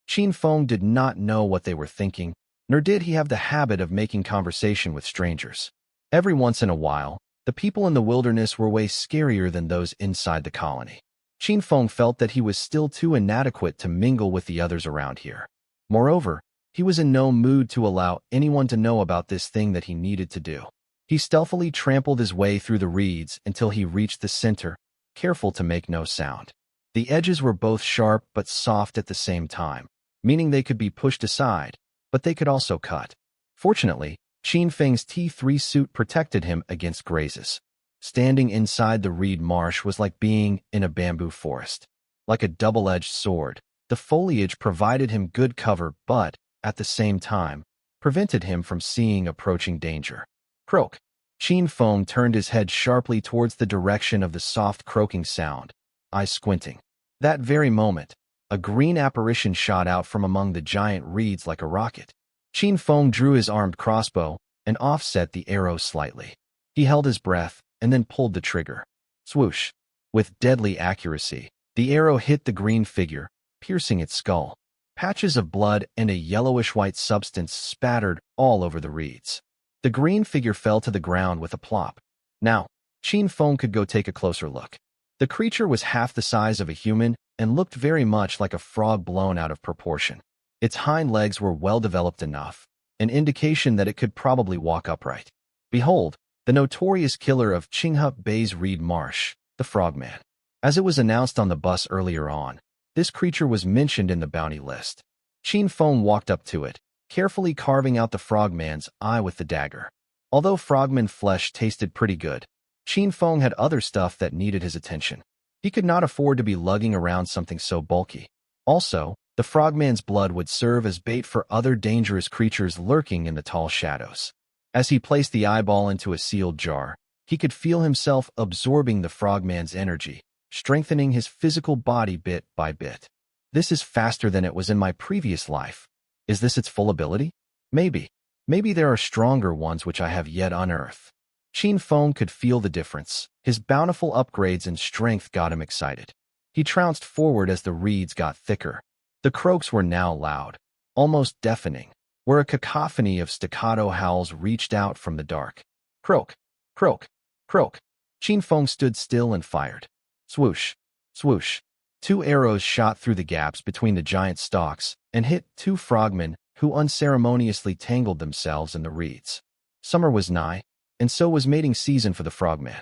Qin Feng did not know what they were thinking, nor did he have the habit of making conversation with strangers. Every once in a while, the people in the wilderness were way scarier than those inside the colony. Qin Feng felt that he was still too inadequate to mingle with the others around here. Moreover, he was in no mood to allow anyone to know about this thing that he needed to do. He stealthily trampled his way through the reeds until he reached the center, careful to make no sound. The edges were both sharp but soft at the same time, meaning they could be pushed aside, but they could also cut. Fortunately, Qin Feng's T3 suit protected him against grazes. Standing inside the reed marsh was like being in a bamboo forest. Like a double-edged sword, the foliage provided him good cover but, at the same time, prevented him from seeing approaching danger. Croak. Qin Feng turned his head sharply towards the direction of the soft croaking sound, eyes squinting. That very moment, a green apparition shot out from among the giant reeds like a rocket. Qin Feng drew his armed crossbow and offset the arrow slightly. He held his breath and then pulled the trigger. Swoosh. With deadly accuracy, the arrow hit the green figure, piercing its skull. Patches of blood and a yellowish-white substance spattered all over the reeds. The green figure fell to the ground with a plop. Now, Qin Feng could go take a closer look. The creature was half the size of a human and looked very much like a frog blown out of proportion. Its hind legs were well-developed enough, an indication that it could probably walk upright. Behold, the notorious killer of Qinghup Bay's Reed Marsh, the Frogman. As it was announced on the bus earlier on, this creature was mentioned in the bounty list. Qin Feng walked up to it, carefully carving out the frogman's eye with the dagger. Although frogman flesh tasted pretty good, Qin Feng had other stuff that needed his attention. He could not afford to be lugging around something so bulky. Also, the frogman's blood would serve as bait for other dangerous creatures lurking in the tall shadows. As he placed the eyeball into a sealed jar, he could feel himself absorbing the frogman's energy, strengthening his physical body bit by bit. This is faster than it was in my previous life. Is this its full ability? Maybe. Maybe there are stronger ones which I have yet unearthed. Qin Feng could feel the difference. His bountiful upgrades in strength got him excited. He trounced forward as the reeds got thicker. The croaks were now loud, almost deafening, where a cacophony of staccato howls reached out from the dark. Croak, croak, croak. Qin Feng stood still and fired. Swoosh, swoosh. 2 arrows shot through the gaps between the giant stalks and hit 2 frogmen who unceremoniously tangled themselves in the reeds. Summer was nigh, and so was mating season for the frogman.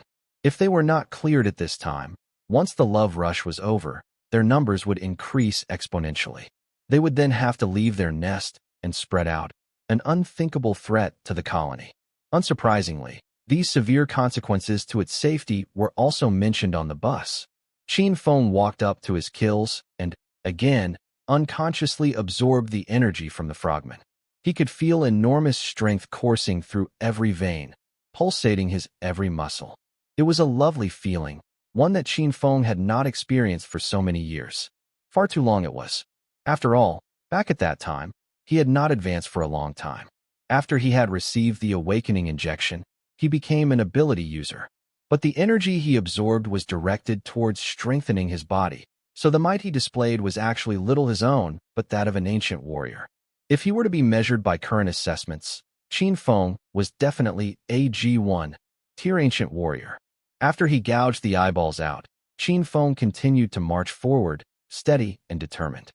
If they were not cleared at this time, once the love rush was over, their numbers would increase exponentially. They would then have to leave their nest and spread out, an unthinkable threat to the colony. Unsurprisingly, these severe consequences to its safety were also mentioned on the bus. Qin Feng walked up to his kills and, again, unconsciously absorbed the energy from the frogman. He could feel enormous strength coursing through every vein, pulsating his every muscle. It was a lovely feeling, one that Qin Feng had not experienced for so many years. Far too long it was. After all, back at that time, he had not advanced for a long time. After he had received the awakening injection, he became an ability user. But the energy he absorbed was directed towards strengthening his body, so the might he displayed was actually little his own, but that of an ancient warrior. If he were to be measured by current assessments, Qin Feng was definitely AG1, tier ancient warrior. After he gouged the eyeballs out, Qin Feng continued to march forward, steady and determined.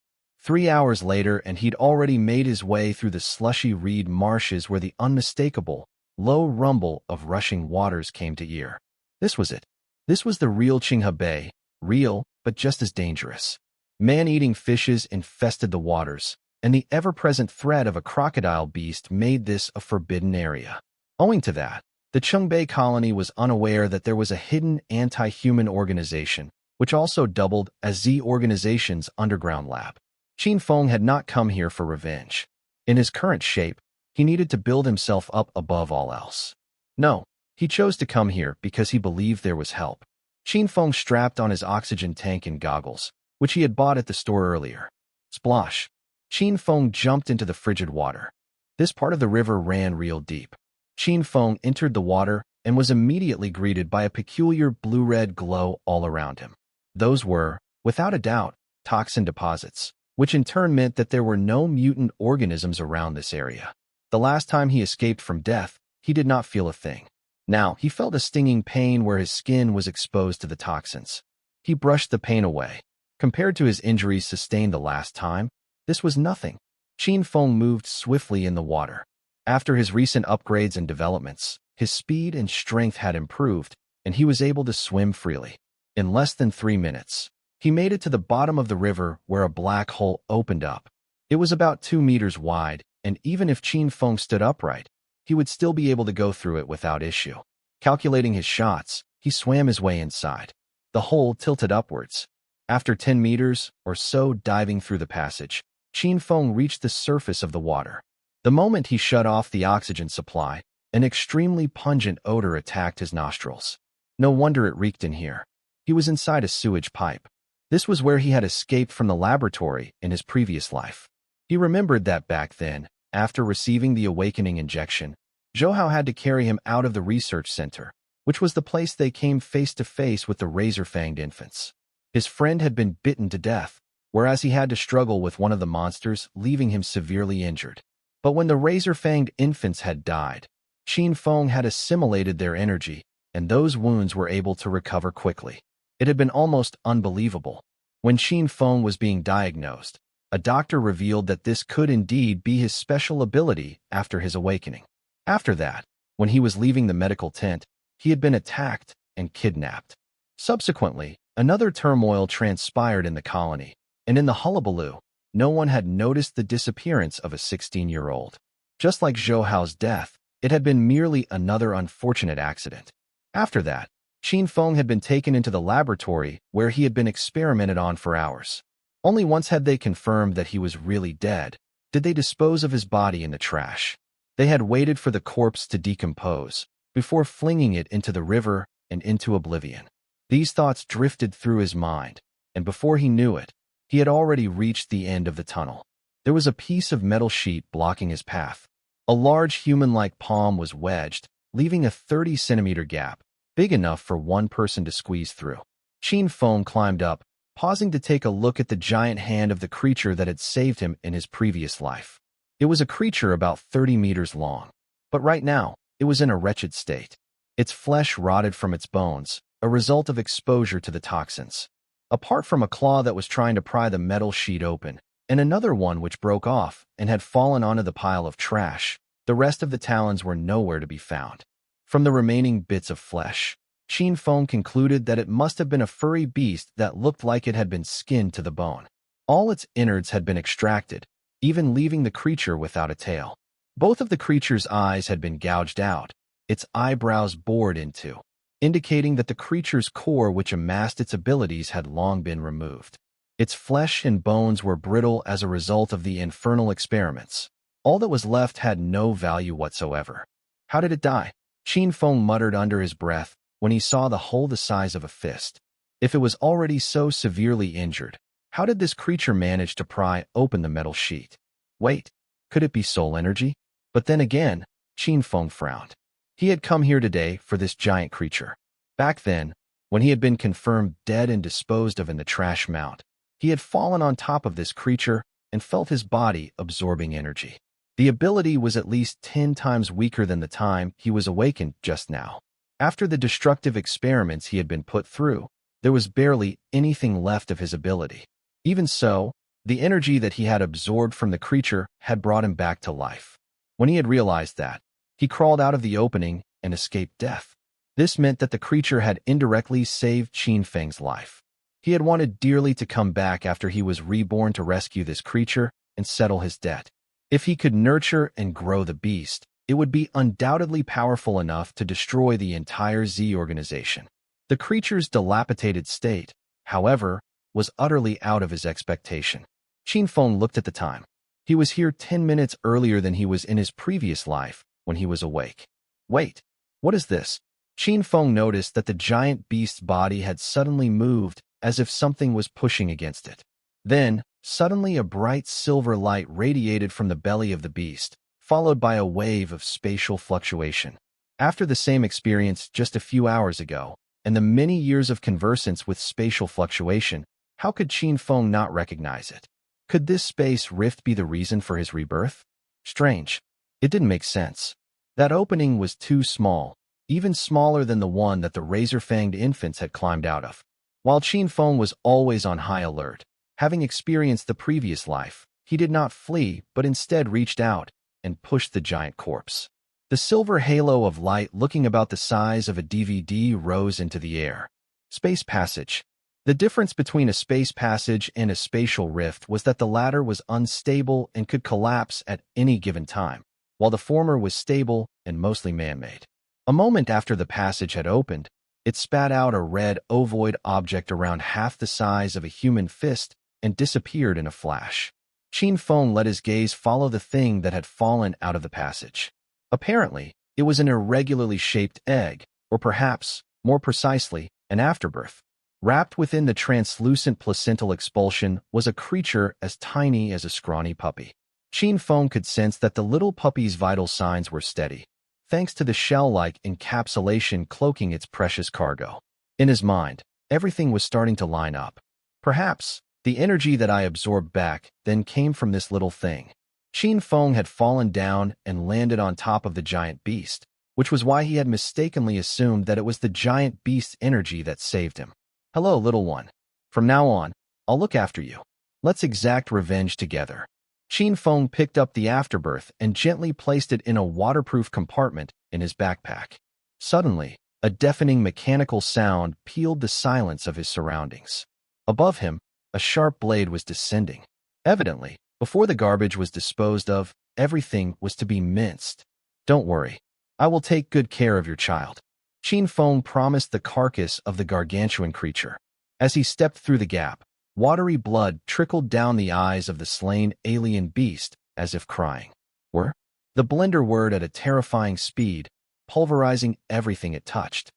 3 hours later, and he'd already made his way through the slushy reed marshes where the unmistakable, low rumble of rushing waters came to ear. This was it. This was the real Qinghe Bay, real, but just as dangerous. Man-eating fishes infested the waters, and the ever-present threat of a crocodile beast made this a forbidden area. Owing to that, the Qingbei colony was unaware that there was a hidden anti-human organization, which also doubled as Z Organization's underground lab. Qin Feng had not come here for revenge. In his current shape, he needed to build himself up above all else. No, he chose to come here because he believed there was help. Qin Feng strapped on his oxygen tank and goggles, which he had bought at the store earlier. Splosh! Qin Feng jumped into the frigid water. This part of the river ran real deep. Qin Feng entered the water and was immediately greeted by a peculiar blue-red glow all around him. Those were, without a doubt, toxin deposits, which in turn meant that there were no mutant organisms around this area. The last time he escaped from death, he did not feel a thing. Now, he felt a stinging pain where his skin was exposed to the toxins. He brushed the pain away. Compared to his injuries sustained the last time, this was nothing. Qin Feng moved swiftly in the water. After his recent upgrades and developments, his speed and strength had improved, and he was able to swim freely. In less than 3 minutes, he made it to the bottom of the river where a black hole opened up. It was about 2 meters wide, and even if Qin Feng stood upright, he would still be able to go through it without issue. Calculating his shots, he swam his way inside. The hole tilted upwards. After 10 meters or so diving through the passage, Qin Feng reached the surface of the water. The moment he shut off the oxygen supply, an extremely pungent odor attacked his nostrils. No wonder it reeked in here. He was inside a sewage pipe. This was where he had escaped from the laboratory in his previous life. He remembered that back then, after receiving the awakening injection, Zhou had to carry him out of the research center, which was the place they came face to face with the razor-fanged infants. His friend had been bitten to death, whereas he had to struggle with one of the monsters, leaving him severely injured. But when the razor-fanged infants had died, Qin Feng had assimilated their energy, and those wounds were able to recover quickly. It had been almost unbelievable. When Qin Feng was being diagnosed, a doctor revealed that this could indeed be his special ability after his awakening. After that, when he was leaving the medical tent, he had been attacked and kidnapped. Subsequently, another turmoil transpired in the colony, and in the hullabaloo, no one had noticed the disappearance of a 16-year-old. Just like Zhou Hao's death, it had been merely another unfortunate accident. After that, Qin Feng had been taken into the laboratory where he had been experimented on for hours. Only once had they confirmed that he was really dead, did they dispose of his body in the trash. They had waited for the corpse to decompose, before flinging it into the river and into oblivion. These thoughts drifted through his mind, and before he knew it, he had already reached the end of the tunnel. There was a piece of metal sheet blocking his path. A large human-like palm was wedged, leaving a 30-centimeter gap, big enough for one person to squeeze through. Qin Feng climbed up, pausing to take a look at the giant hand of the creature that had saved him in his previous life. It was a creature about 30 meters long, but right now, it was in a wretched state. Its flesh rotted from its bones, a result of exposure to the toxins. Apart from a claw that was trying to pry the metal sheet open, and another one which broke off and had fallen onto the pile of trash, the rest of the talons were nowhere to be found. From the remaining bits of flesh, Qin Feng concluded that it must have been a furry beast that looked like it had been skinned to the bone. All its innards had been extracted, even leaving the creature without a tail. Both of the creature's eyes had been gouged out, its eyebrows bored into, indicating that the creature's core which amassed its abilities had long been removed. Its flesh and bones were brittle as a result of the infernal experiments. All that was left had no value whatsoever. How did it die? Qin Feng muttered under his breath when he saw the hole the size of a fist. If it was already so severely injured, how did this creature manage to pry open the metal sheet? Wait, could it be soul energy? But then again, Qin Feng frowned. He had come here today for this giant creature. Back then, when he had been confirmed dead and disposed of in the trash mound, he had fallen on top of this creature and felt his body absorbing energy. The ability was at least 10 times weaker than the time he was awakened just now. After the destructive experiments he had been put through, there was barely anything left of his ability. Even so, The energy that he had absorbed from the creature had brought him back to life. When he had realized that, he crawled out of the opening and escaped death. This meant that the creature had indirectly saved Qin Feng's life. He had wanted dearly to come back after he was reborn to rescue this creature and settle his debt. If he could nurture and grow the beast, it would be undoubtedly powerful enough to destroy the entire Z organization. The creature's dilapidated state, however, was utterly out of his expectation. Qin Feng looked at the time. He was here 10 minutes earlier than he was in his previous life when he was awake. Wait, what is this? Qin Feng noticed that the giant beast's body had suddenly moved as if something was pushing against it. Then, suddenly a bright silver light radiated from the belly of the beast, followed by a wave of spatial fluctuation. After the same experience just a few hours ago, and the many years of conversance with spatial fluctuation, how could Qin Feng not recognize it? Could this space rift be the reason for his rebirth? Strange. It didn't make sense. That opening was too small, even smaller than the one that the razor-fanged infants had climbed out of. While Qin Feng was always on high alert, having experienced the previous life, he did not flee but instead reached out and pushed the giant corpse. The silver halo of light looking about the size of a DVD rose into the air. Space passage. The difference between a space passage and a spatial rift was that the latter was unstable and could collapse at any given time, while the former was stable and mostly man-made. A moment after the passage had opened, it spat out a red ovoid object around half the size of a human fist and disappeared in a flash. Qin Feng let his gaze follow the thing that had fallen out of the passage. Apparently, it was an irregularly shaped egg, or perhaps, more precisely, an afterbirth. Wrapped within the translucent placental expulsion was a creature as tiny as a scrawny puppy. Qin Feng could sense that the little puppy's vital signs were steady, thanks to the shell-like encapsulation cloaking its precious cargo. In his mind, everything was starting to line up. Perhaps, the energy that I absorbed back then came from this little thing. Qin Feng had fallen down and landed on top of the giant beast, which was why he had mistakenly assumed that it was the giant beast's energy that saved him. Hello, little one. From now on, I'll look after you. Let's exact revenge together. Qin Feng picked up the afterbirth and gently placed it in a waterproof compartment in his backpack. Suddenly, a deafening mechanical sound peeled the silence of his surroundings. Above him, a sharp blade was descending. Evidently, before the garbage was disposed of, everything was to be minced. Don't worry. I will take good care of your child. Qin Feng promised the carcass of the gargantuan creature. As he stepped through the gap, watery blood trickled down the eyes of the slain alien beast, as if crying. Were? The blender whirred at a terrifying speed, pulverizing everything it touched.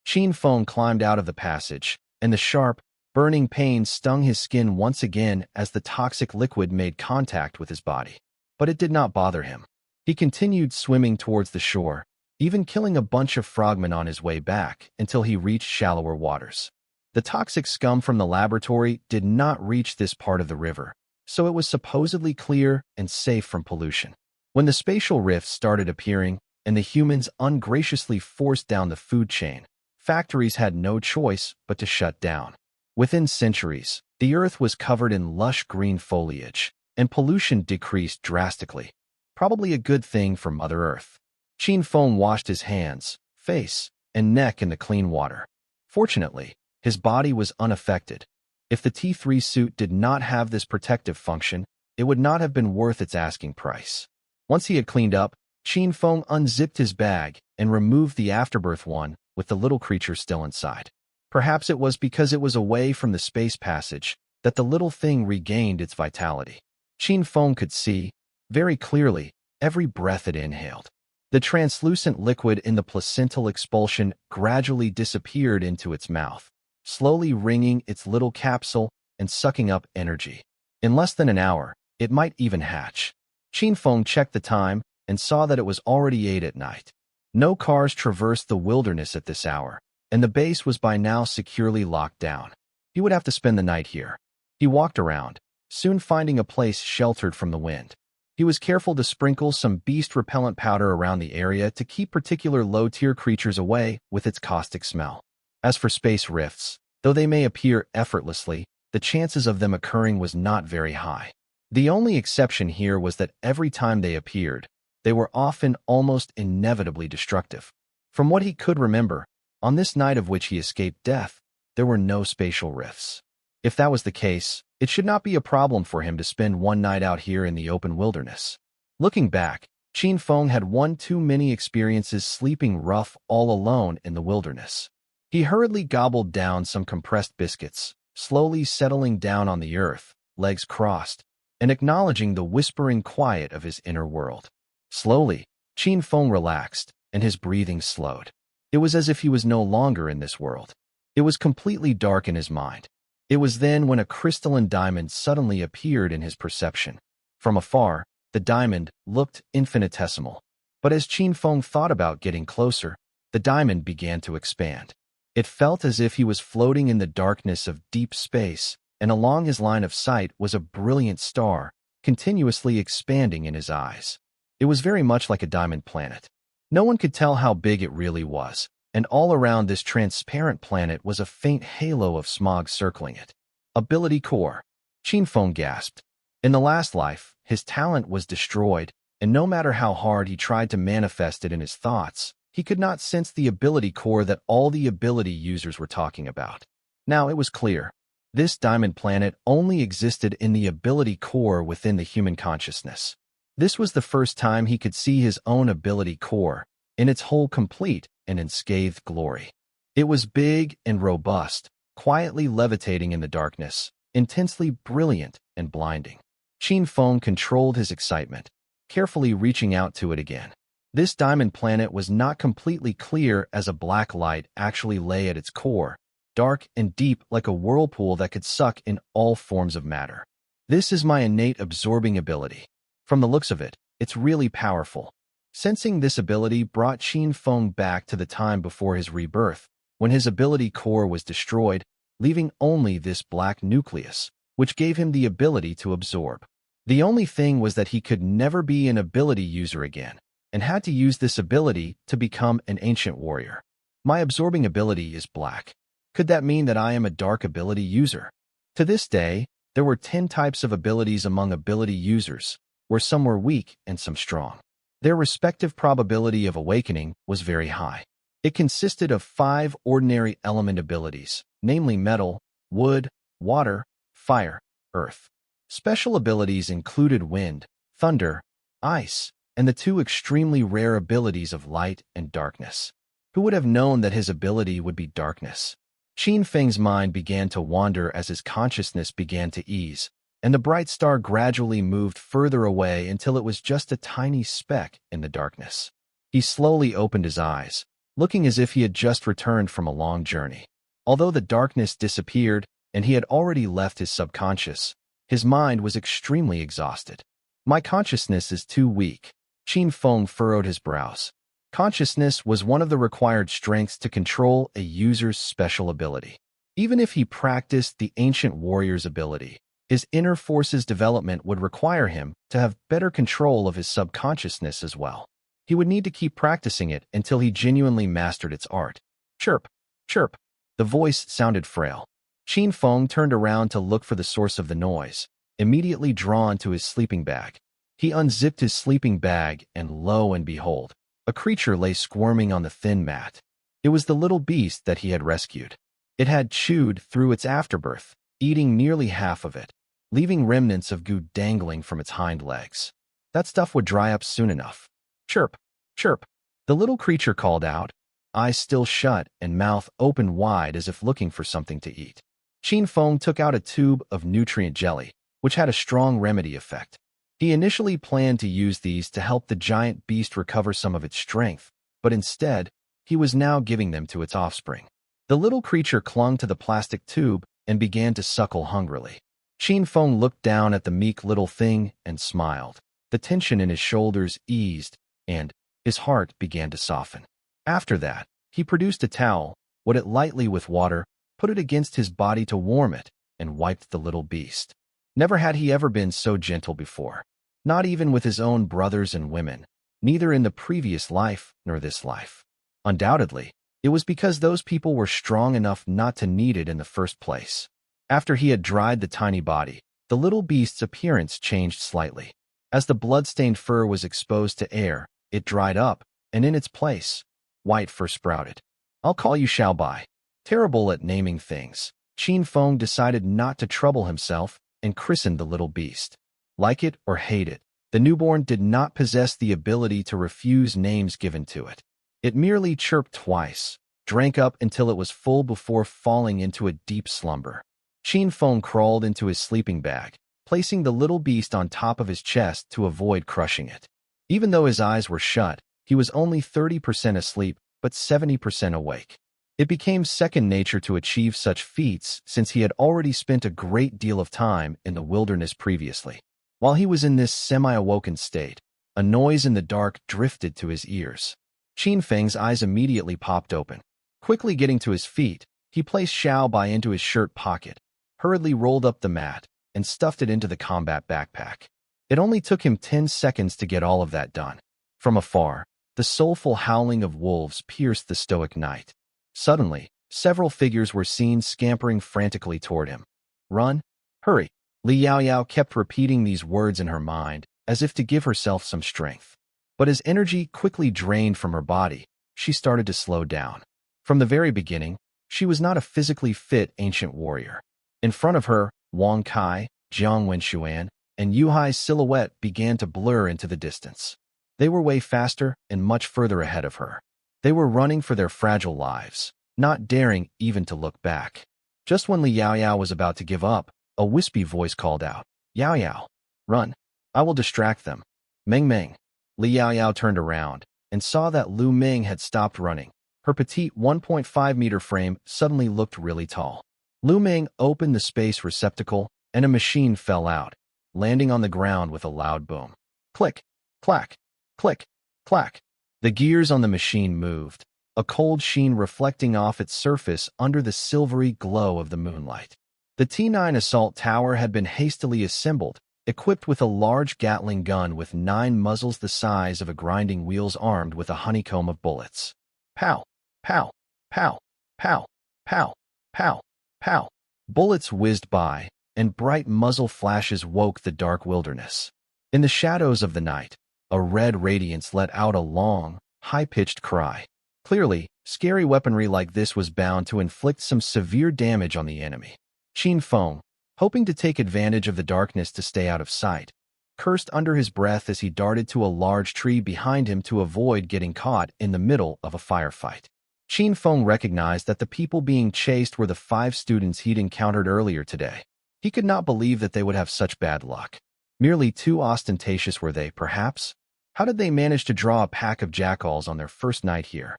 Qin Feng climbed out of the passage, and the sharp, burning pain stung his skin once again as the toxic liquid made contact with his body. But it did not bother him. He continued swimming towards the shore, even killing a bunch of frogmen on his way back until he reached shallower waters. The toxic scum from the laboratory did not reach this part of the river, so it was supposedly clear and safe from pollution. When the spatial rifts started appearing and the humans ungraciously forced down the food chain, factories had no choice but to shut down. Within centuries, the earth was covered in lush green foliage, and pollution decreased drastically. Probably a good thing for Mother Earth. Qin Feng washed his hands, face, and neck in the clean water. Fortunately, his body was unaffected. If the T3 suit did not have this protective function, it would not have been worth its asking price. Once he had cleaned up, Qin Feng unzipped his bag and removed the afterbirth one with the little creature still inside. Perhaps it was because it was away from the space passage that the little thing regained its vitality. Qin Feng could see, very clearly, every breath it inhaled. The translucent liquid in the placental expulsion gradually disappeared into its mouth, slowly wringing its little capsule and sucking up energy. In less than an hour, it might even hatch. Qin Feng checked the time and saw that it was already 8 at night. No cars traversed the wilderness at this hour, and the base was by now securely locked down. He would have to spend the night here. He walked around, soon finding a place sheltered from the wind. He was careful to sprinkle some beast-repellent powder around the area to keep particular low-tier creatures away with its caustic smell. As for space rifts, though they may appear effortlessly, the chances of them occurring was not very high. The only exception here was that every time they appeared, they were often almost inevitably destructive. From what he could remember, on this night of which he escaped death, there were no spatial rifts. If that was the case, it should not be a problem for him to spend one night out here in the open wilderness. Looking back, Qin Feng had one too many experiences sleeping rough all alone in the wilderness. He hurriedly gobbled down some compressed biscuits, slowly settling down on the earth, legs crossed, and acknowledging the whispering quiet of his inner world. Slowly, Qin Feng relaxed, and his breathing slowed. It was as if he was no longer in this world. It was completely dark in his mind. It was then when a crystalline diamond suddenly appeared in his perception. From afar, the diamond looked infinitesimal. But as Qin Feng thought about getting closer, the diamond began to expand. It felt as if he was floating in the darkness of deep space, and along his line of sight was a brilliant star, continuously expanding in his eyes. It was very much like a diamond planet. No one could tell how big it really was, and all around this transparent planet was a faint halo of smog circling it. Ability core. Qin Feng gasped. In the last life, his talent was destroyed, and no matter how hard he tried to manifest it in his thoughts, he could not sense the ability core that all the ability users were talking about. Now it was clear. This diamond planet only existed in the ability core within the human consciousness. This was the first time he could see his own ability core, in its whole complete and unscathed glory. It was big and robust, quietly levitating in the darkness, intensely brilliant and blinding. Qin Feng controlled his excitement, carefully reaching out to it again. This diamond planet was not completely clear as a black light actually lay at its core, dark and deep like a whirlpool that could suck in all forms of matter. This is my innate absorbing ability. From the looks of it, it's really powerful. Sensing this ability brought Qin Feng back to the time before his rebirth, when his ability core was destroyed, leaving only this black nucleus, which gave him the ability to absorb. The only thing was that he could never be an ability user again, and had to use this ability to become an ancient warrior. My absorbing ability is black. Could that mean that I am a dark ability user? To this day, there were 10 types of abilities among ability users, where some were weak and some strong. Their respective probability of awakening was very high. It consisted of 5 ordinary element abilities, namely metal, wood, water, fire, earth. Special abilities included wind, thunder, ice, and the 2 extremely rare abilities of light and darkness. Who would have known that his ability would be darkness? Qin Feng's mind began to wander as his consciousness began to ease, and the bright star gradually moved further away until it was just a tiny speck in the darkness. He slowly opened his eyes, looking as if he had just returned from a long journey. Although the darkness disappeared and he had already left his subconscious, his mind was extremely exhausted. My consciousness is too weak. Qin Feng furrowed his brows. Consciousness was one of the required strengths to control a user's special ability. Even if he practiced the ancient warrior's ability, his inner force's development would require him to have better control of his subconsciousness as well. He would need to keep practicing it until he genuinely mastered its art. Chirp, chirp. The voice sounded frail. Qin Feng turned around to look for the source of the noise, immediately drawn to his sleeping bag. He unzipped his sleeping bag, and lo and behold, a creature lay squirming on the thin mat. It was the little beast that he had rescued. It had chewed through its afterbirth, eating nearly half of it, leaving remnants of goo dangling from its hind legs. That stuff would dry up soon enough. Chirp, chirp. The little creature called out, eyes still shut and mouth open wide as if looking for something to eat. Qin Feng took out a tube of nutrient jelly, which had a strong remedy effect. He initially planned to use these to help the giant beast recover some of its strength, but instead, he was now giving them to its offspring. The little creature clung to the plastic tube and began to suckle hungrily. Qin Feng looked down at the meek little thing and smiled. The tension in his shoulders eased, and his heart began to soften. After that, he produced a towel, wet it lightly with water, put it against his body to warm it, and wiped the little beast. Never had he ever been so gentle before. Not even with his own brothers and women, neither in the previous life nor this life. Undoubtedly, it was because those people were strong enough not to need it in the first place. After he had dried the tiny body, the little beast's appearance changed slightly. As the blood-stained fur was exposed to air, it dried up, and in its place, white fur sprouted. "I'll call you Xiaobai." Terrible at naming things, Qin Feng decided not to trouble himself and christened the little beast. Like it or hate it, the newborn did not possess the ability to refuse names given to it. It merely chirped twice, drank up until it was full before falling into a deep slumber. Qin Feng crawled into his sleeping bag, placing the little beast on top of his chest to avoid crushing it. Even though his eyes were shut, he was only 30% asleep but 70% awake. It became second nature to achieve such feats since he had already spent a great deal of time in the wilderness previously. While he was in this semi-awoken state, a noise in the dark drifted to his ears. Qin Feng's eyes immediately popped open. Quickly getting to his feet, he placed Xiaobai into his shirt pocket, hurriedly rolled up the mat, and stuffed it into the combat backpack. It only took him 10 seconds to get all of that done. From afar, the soulful howling of wolves pierced the stoic night. Suddenly, several figures were seen scampering frantically toward him. "Run! Hurry!" Li Yaoyao kept repeating these words in her mind, as if to give herself some strength. But as energy quickly drained from her body, she started to slow down. From the very beginning, she was not a physically fit ancient warrior. In front of her, Wang Kai, Jiang Wenxuan, and Yu Hai's silhouette began to blur into the distance. They were way faster and much further ahead of her. They were running for their fragile lives, not daring even to look back. Just when Li Yaoyao was about to give up, a wispy voice called out, "Yaoyao, run! I will distract them." "Meng Meng." Li Yaoyao turned around and saw that Lu Meng had stopped running. Her petite 1.5-meter frame suddenly looked really tall. Lu Meng opened the space receptacle, and a machine fell out, landing on the ground with a loud boom. Click, clack, click, clack. The gears on the machine moved, a cold sheen reflecting off its surface under the silvery glow of the moonlight. The T9 assault tower had been hastily assembled, equipped with a large Gatling gun with 9 muzzles the size of a grinding wheels armed with a honeycomb of bullets. Pow, pow, pow, pow, pow, pow, pow. Bullets whizzed by, and bright muzzle flashes woke the dark wilderness. In the shadows of the night, a red radiance let out a long, high-pitched cry. Clearly, scary weaponry like this was bound to inflict some severe damage on the enemy. Qin Feng, hoping to take advantage of the darkness to stay out of sight, cursed under his breath as he darted to a large tree behind him to avoid getting caught in the middle of a firefight. Qin Feng recognized that the people being chased were the 5 students he'd encountered earlier today. He could not believe that they would have such bad luck. Merely too ostentatious were they, perhaps? How did they manage to draw a pack of jackals on their first night here?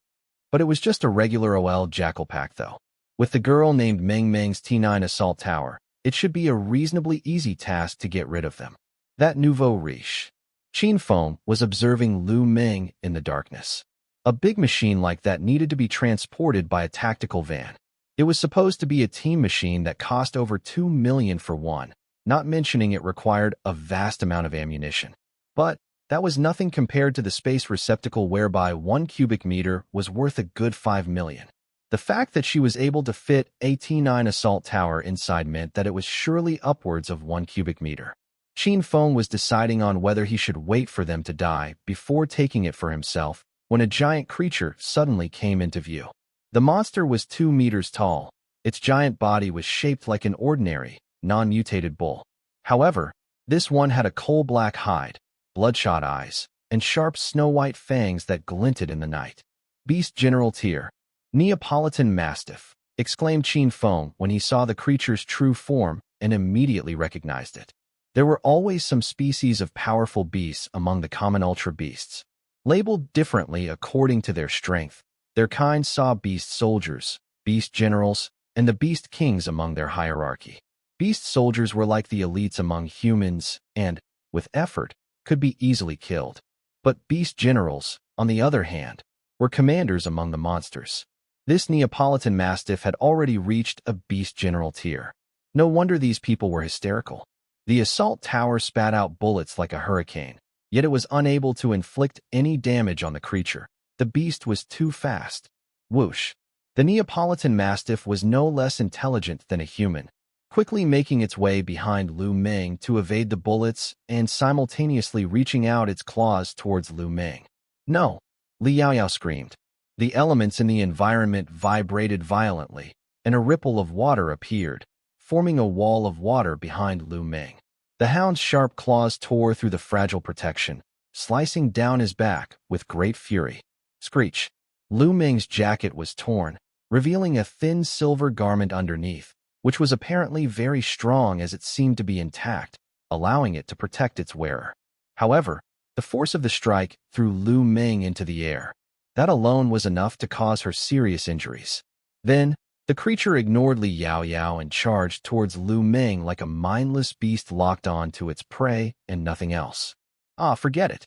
But it was just a regular OL jackal pack, though. With the girl named Meng Meng's T9 assault tower, it should be a reasonably easy task to get rid of them. That nouveau riche. Qin Feng was observing Lu Meng in the darkness. A big machine like that needed to be transported by a tactical van. It was supposed to be a team machine that cost over 2 million for one, not mentioning it required a vast amount of ammunition. But that was nothing compared to the space receptacle whereby 1 cubic meter was worth a good 5 million. The fact that she was able to fit a T9 assault tower inside meant that it was surely upwards of 1 cubic meter. Qin Feng was deciding on whether he should wait for them to die before taking it for himself when a giant creature suddenly came into view. The monster was 2 meters tall. Its giant body was shaped like an ordinary, non-mutated bull. However, this one had a coal-black hide, bloodshot eyes, and sharp snow-white fangs that glinted in the night. "Beast General Tier, Neapolitan Mastiff," exclaimed Qin Feng when he saw the creature's true form and immediately recognized it. There were always some species of powerful beasts among the common ultra beasts. Labeled differently according to their strength, their kind saw beast soldiers, beast generals, and the beast kings among their hierarchy. Beast soldiers were like the elites among humans and, with effort, could be easily killed. But beast generals, on the other hand, were commanders among the monsters. This Neapolitan Mastiff had already reached a beast general tier. No wonder these people were hysterical. The assault tower spat out bullets like a hurricane, yet it was unable to inflict any damage on the creature. The beast was too fast. Whoosh. The Neapolitan Mastiff was no less intelligent than a human. quickly making its way behind Lu Meng to evade the bullets and simultaneously reaching out its claws towards Lu Meng. No! Li Yaoyao screamed. The elements in the environment vibrated violently, and a ripple of water appeared, forming a wall of water behind Lu Meng. The hound's sharp claws tore through the fragile protection, slicing down his back with great fury. Screech! Lu Meng's jacket was torn, revealing a thin silver garment underneath, which was apparently very strong as it seemed to be intact, allowing it to protect its wearer. However, the force of the strike threw Lu Meng into the air. That alone was enough to cause her serious injuries. Then, the creature ignored Li Yaoyao and charged towards Lu Meng like a mindless beast locked on to its prey and nothing else. Ah, forget it.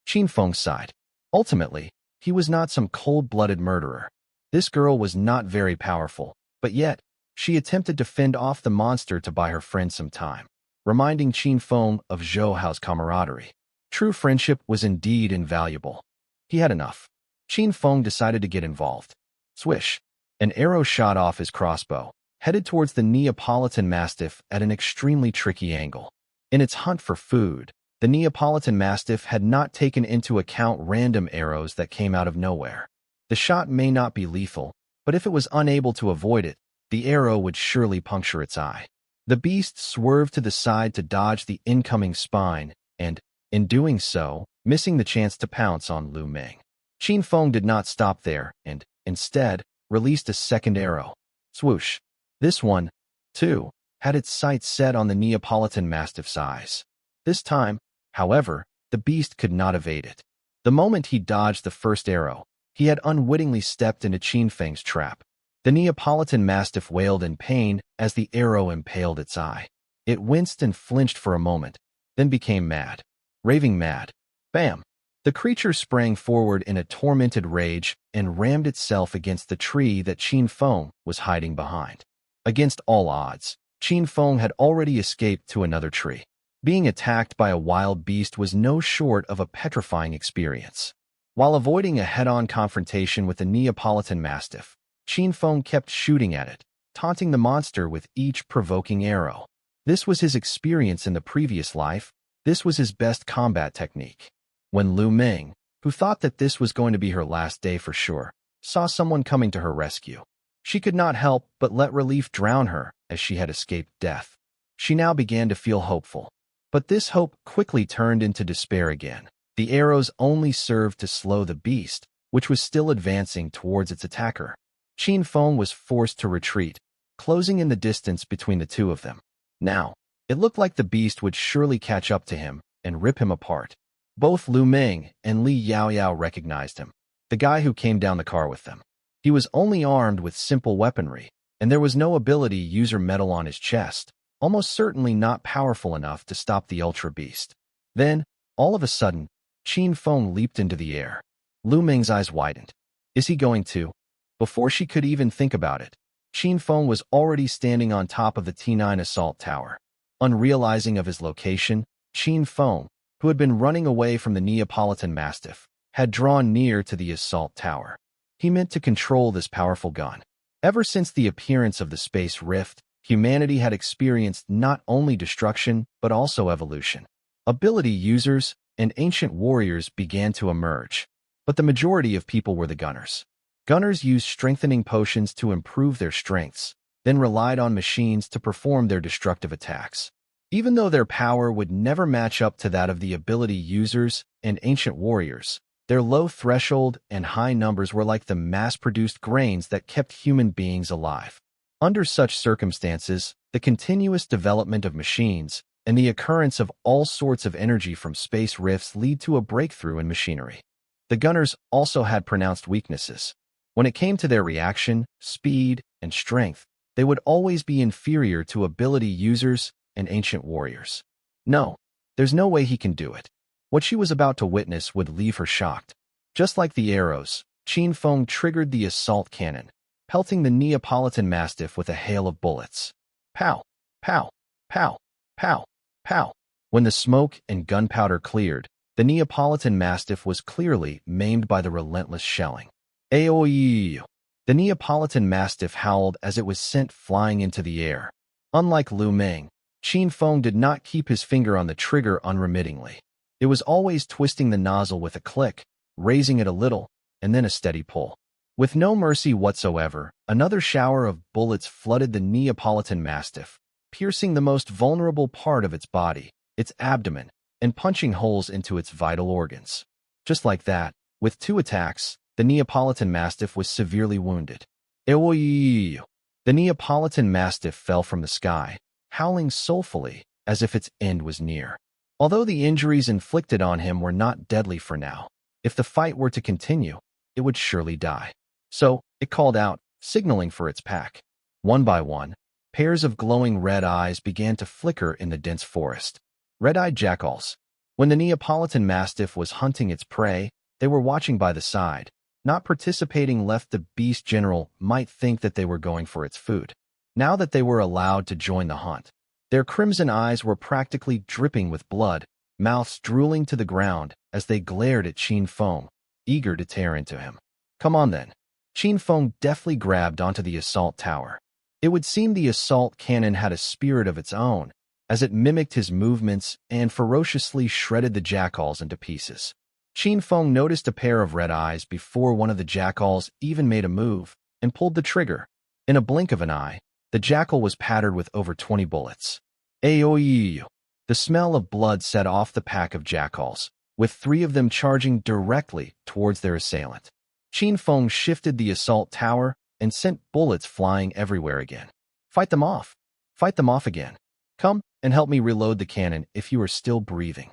Qin Feng sighed. Ultimately, he was not some cold-blooded murderer. This girl was not very powerful, but yet, she attempted to fend off the monster to buy her friend some time, reminding Qin Feng of Zhou Hao's camaraderie. True friendship was indeed invaluable. He had enough. Qin Feng decided to get involved. Swish! An arrow shot off his crossbow, headed towards the Neapolitan Mastiff at an extremely tricky angle. In its hunt for food, the Neapolitan Mastiff had not taken into account random arrows that came out of nowhere. The shot may not be lethal, but if it was unable to avoid it, the arrow would surely puncture its eye. The beast swerved to the side to dodge the incoming spine, and, in doing so, missing the chance to pounce on Lu Meng. Qin Feng did not stop there and, instead, released a second arrow. Swoosh! This one, too, had its sights set on the Neapolitan Mastiff's eyes. This time, however, the beast could not evade it. The moment he dodged the first arrow, he had unwittingly stepped into Qin Feng's trap. The Neapolitan Mastiff wailed in pain as the arrow impaled its eye. It winced and flinched for a moment, then became mad. Raving mad. Bam! The creature sprang forward in a tormented rage and rammed itself against the tree that Qin Feng was hiding behind. Against all odds, Qin Feng had already escaped to another tree. Being attacked by a wild beast was no short of a petrifying experience. While avoiding a head-on confrontation with the Neapolitan Mastiff, Qin Feng kept shooting at it, taunting the monster with each provoking arrow. This was his experience in the previous life. This was his best combat technique. When Lu Meng, who thought that this was going to be her last day for sure, saw someone coming to her rescue, she could not help but let relief drown her as she had escaped death. She now began to feel hopeful. But this hope quickly turned into despair again. The arrows only served to slow the beast, which was still advancing towards its attacker. Qin Feng was forced to retreat, closing in the distance between the two of them. Now, it looked like the beast would surely catch up to him and rip him apart. Both Lu Meng and Li Yaoyao recognized him, the guy who came down the car with them. He was only armed with simple weaponry, and there was no ability user medal on his chest, almost certainly not powerful enough to stop the Ultra Beast. Then, all of a sudden, Qin Feng leaped into the air. Lu Meng's eyes widened. Is he going to? Before she could even think about it, Qin Feng was already standing on top of the T9 assault tower. Unrealizing of his location, Qin Feng, who had been running away from the Neapolitan Mastiff, had drawn near to the assault tower. He meant to control this powerful gun. Ever since the appearance of the space rift, humanity had experienced not only destruction but also evolution. Ability users and ancient warriors began to emerge, but the majority of people were the gunners. Gunners used strengthening potions to improve their strengths, then relied on machines to perform their destructive attacks. Even though their power would never match up to that of the ability users and ancient warriors, their low threshold and high numbers were like the mass-produced grains that kept human beings alive. Under such circumstances, the continuous development of machines and the occurrence of all sorts of energy from space rifts lead to a breakthrough in machinery. The gunners also had pronounced weaknesses. When it came to their reaction, speed, and strength, they would always be inferior to ability users and ancient warriors. No, there's no way he can do it. What she was about to witness would leave her shocked. Just like the arrows, Qin Feng triggered the assault cannon, pelting the Neapolitan Mastiff with a hail of bullets. Pow! Pow! Pow! Pow! Pow! When the smoke and gunpowder cleared, the Neapolitan Mastiff was clearly maimed by the relentless shelling. Aoy! The Neapolitan Mastiff howled as it was sent flying into the air. Unlike Lu Meng, Qin Feng did not keep his finger on the trigger unremittingly. It was always twisting the nozzle with a click, raising it a little, and then a steady pull. With no mercy whatsoever, another shower of bullets flooded the Neapolitan Mastiff, piercing the most vulnerable part of its body, its abdomen, and punching holes into its vital organs. Just like that, with 2 attacks, the Neapolitan Mastiff was severely wounded. Eoy! The Neapolitan Mastiff fell from the sky, howling soulfully, as if its end was near. Although the injuries inflicted on him were not deadly for now, if the fight were to continue, it would surely die. So, it called out, signaling for its pack. One by one, pairs of glowing red eyes began to flicker in the dense forest. Red-eyed jackals. When the Neapolitan Mastiff was hunting its prey, they were watching by the side, not participating lest the beast general might think that they were going for its food. Now that they were allowed to join the hunt, their crimson eyes were practically dripping with blood, mouths drooling to the ground as they glared at Qin Feng, eager to tear into him. Come on then. Qin Feng deftly grabbed onto the assault tower. It would seem the assault cannon had a spirit of its own, as it mimicked his movements and ferociously shredded the jackals into pieces. Qin Feng noticed a pair of red eyes before one of the jackals even made a move, and pulled the trigger. In a blink of an eye, the jackal was pattered with over 20 bullets. Aoy! The smell of blood set off the pack of jackals, with 3 of them charging directly towards their assailant. Qin Feng shifted the assault tower and sent bullets flying everywhere again. Fight them off! Fight them off again. Come and help me reload the cannon if you are still breathing.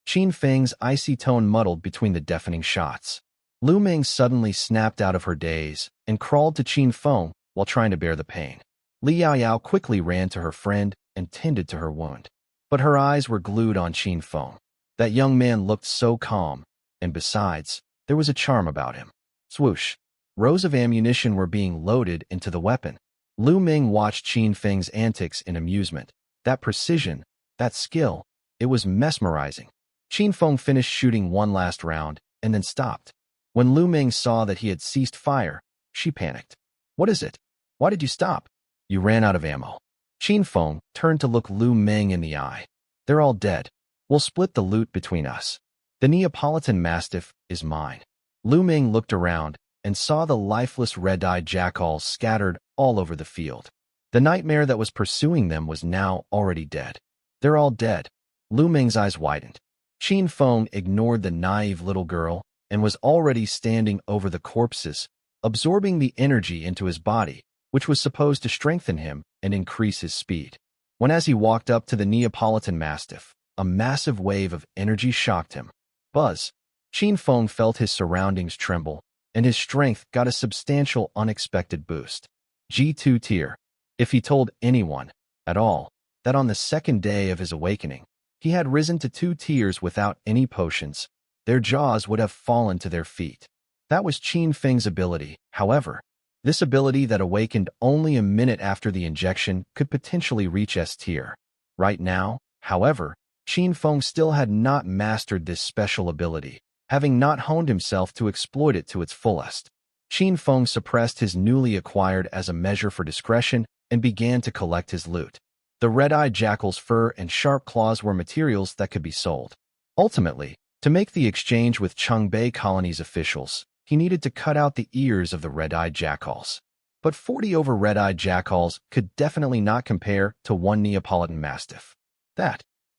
Qin Feng's icy tone muddled between the deafening shots. Lu Meng suddenly snapped out of her daze and crawled to Qin Feng while trying to bear the pain. Li Yaoyao quickly ran to her friend and tended to her wound. But her eyes were glued on Qin Feng. That young man looked so calm, and besides, there was a charm about him. Swoosh! Rows of ammunition were being loaded into the weapon. Lu Meng watched Qin Feng's antics in amusement. That precision, that skill, it was mesmerizing. Qin Feng finished shooting one last round and then stopped. When Lu Meng saw that he had ceased fire, she panicked. What is it? Why did you stop? You ran out of ammo. Qin Feng turned to look Lu Meng in the eye. They're all dead. We'll split the loot between us. The Neapolitan Mastiff is mine. Lu Meng looked around and saw the lifeless red-eyed jackals scattered all over the field. The nightmare that was pursuing them was now already dead. They're all dead. Lu Meng's eyes widened. Qin Feng ignored the naive little girl and was already standing over the corpses, absorbing the energy into his body, which was supposed to strengthen him and increase his speed. When as he walked up to the Neapolitan Mastiff, a massive wave of energy shocked him. Buzz! Qin Feng felt his surroundings tremble, and his strength got a substantial unexpected boost. G2 tier. If he told anyone, at all, that on the second day of his awakening, he had risen to 2 tiers without any potions, their jaws would have fallen to their feet. That was Qin Feng's ability, however. This ability that awakened only a minute after the injection could potentially reach S tier. Right now, however, Qin Feng still had not mastered this special ability, having not honed himself to exploit it to its fullest. Qin Feng suppressed his newly acquired as a measure for discretion and began to collect his loot. The red-eyed jackal's fur and sharp claws were materials that could be sold. Ultimately, to make the exchange with Chongbei colony's officials, he needed to cut out the ears of the red-eyed jackals. But 40 over red-eyed jackals could definitely not compare to 1 Neapolitan Mastiff.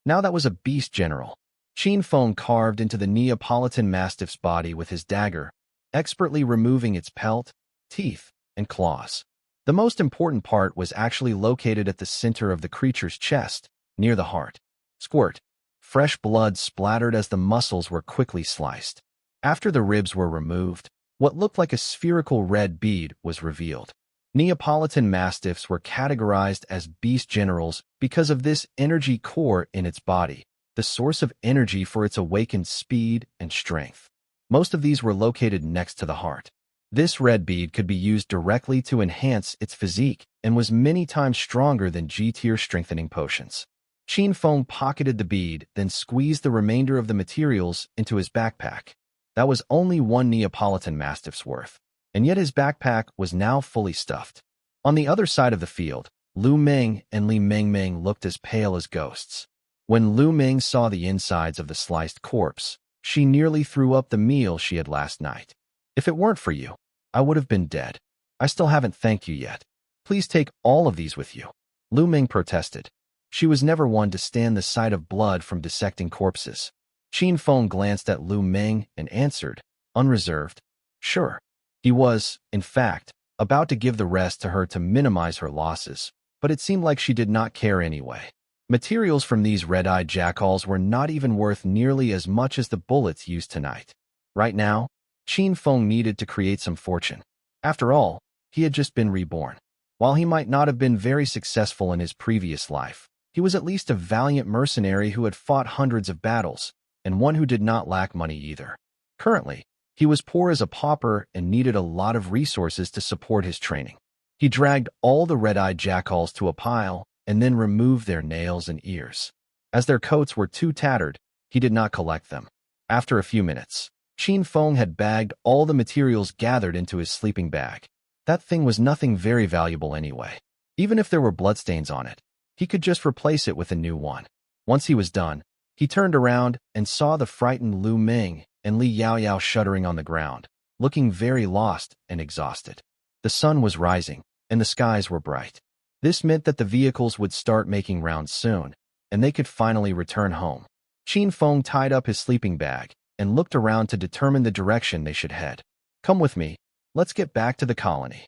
Now that was a beast general. Qin Feng carved into the Neapolitan Mastiff's body with his dagger, expertly removing its pelt, teeth, and claws. The most important part was actually located at the center of the creature's chest, near the heart. Squirt. Fresh blood splattered as the muscles were quickly sliced. After the ribs were removed, what looked like a spherical red bead was revealed. Neapolitan Mastiffs were categorized as beast generals because of this energy core in its body, the source of energy for its awakened speed and strength. Most of these were located next to the heart. This red bead could be used directly to enhance its physique and was many times stronger than G-tier strengthening potions. Qin Feng pocketed the bead, then squeezed the remainder of the materials into his backpack. That was only 1 Neapolitan Mastiff's worth, and yet his backpack was now fully stuffed. On the other side of the field, Lu Ming and Li Mingming looked as pale as ghosts. When Lu Ming saw the insides of the sliced corpse, she nearly threw up the meal she had last night. If it weren't for you, I would have been dead. I still haven't thanked you yet. Please take all of these with you. Lu Ming protested. She was never one to stand the sight of blood from dissecting corpses. Qin Feng glanced at Lu Ming and answered, unreserved, sure. He was, in fact, about to give the rest to her to minimize her losses, but it seemed like she did not care anyway. Materials from these red-eyed jackals were not even worth nearly as much as the bullets used tonight. Right now, Qin Feng needed to create some fortune. After all, he had just been reborn. While he might not have been very successful in his previous life, he was at least a valiant mercenary who had fought hundreds of battles, and one who did not lack money either. Currently, he was poor as a pauper and needed a lot of resources to support his training. He dragged all the red-eyed jackals to a pile and then removed their nails and ears. As their coats were too tattered, he did not collect them. After a few minutes, Qin Feng had bagged all the materials gathered into his sleeping bag. That thing was nothing very valuable anyway. Even if there were bloodstains on it, he could just replace it with a new one. Once he was done, he turned around and saw the frightened Lu Ming and Li Yaoyao shuddering on the ground, looking very lost and exhausted. The sun was rising, and the skies were bright. This meant that the vehicles would start making rounds soon, and they could finally return home. Qin Feng tied up his sleeping bag and looked around to determine the direction they should head. Come with me, let's get back to the colony,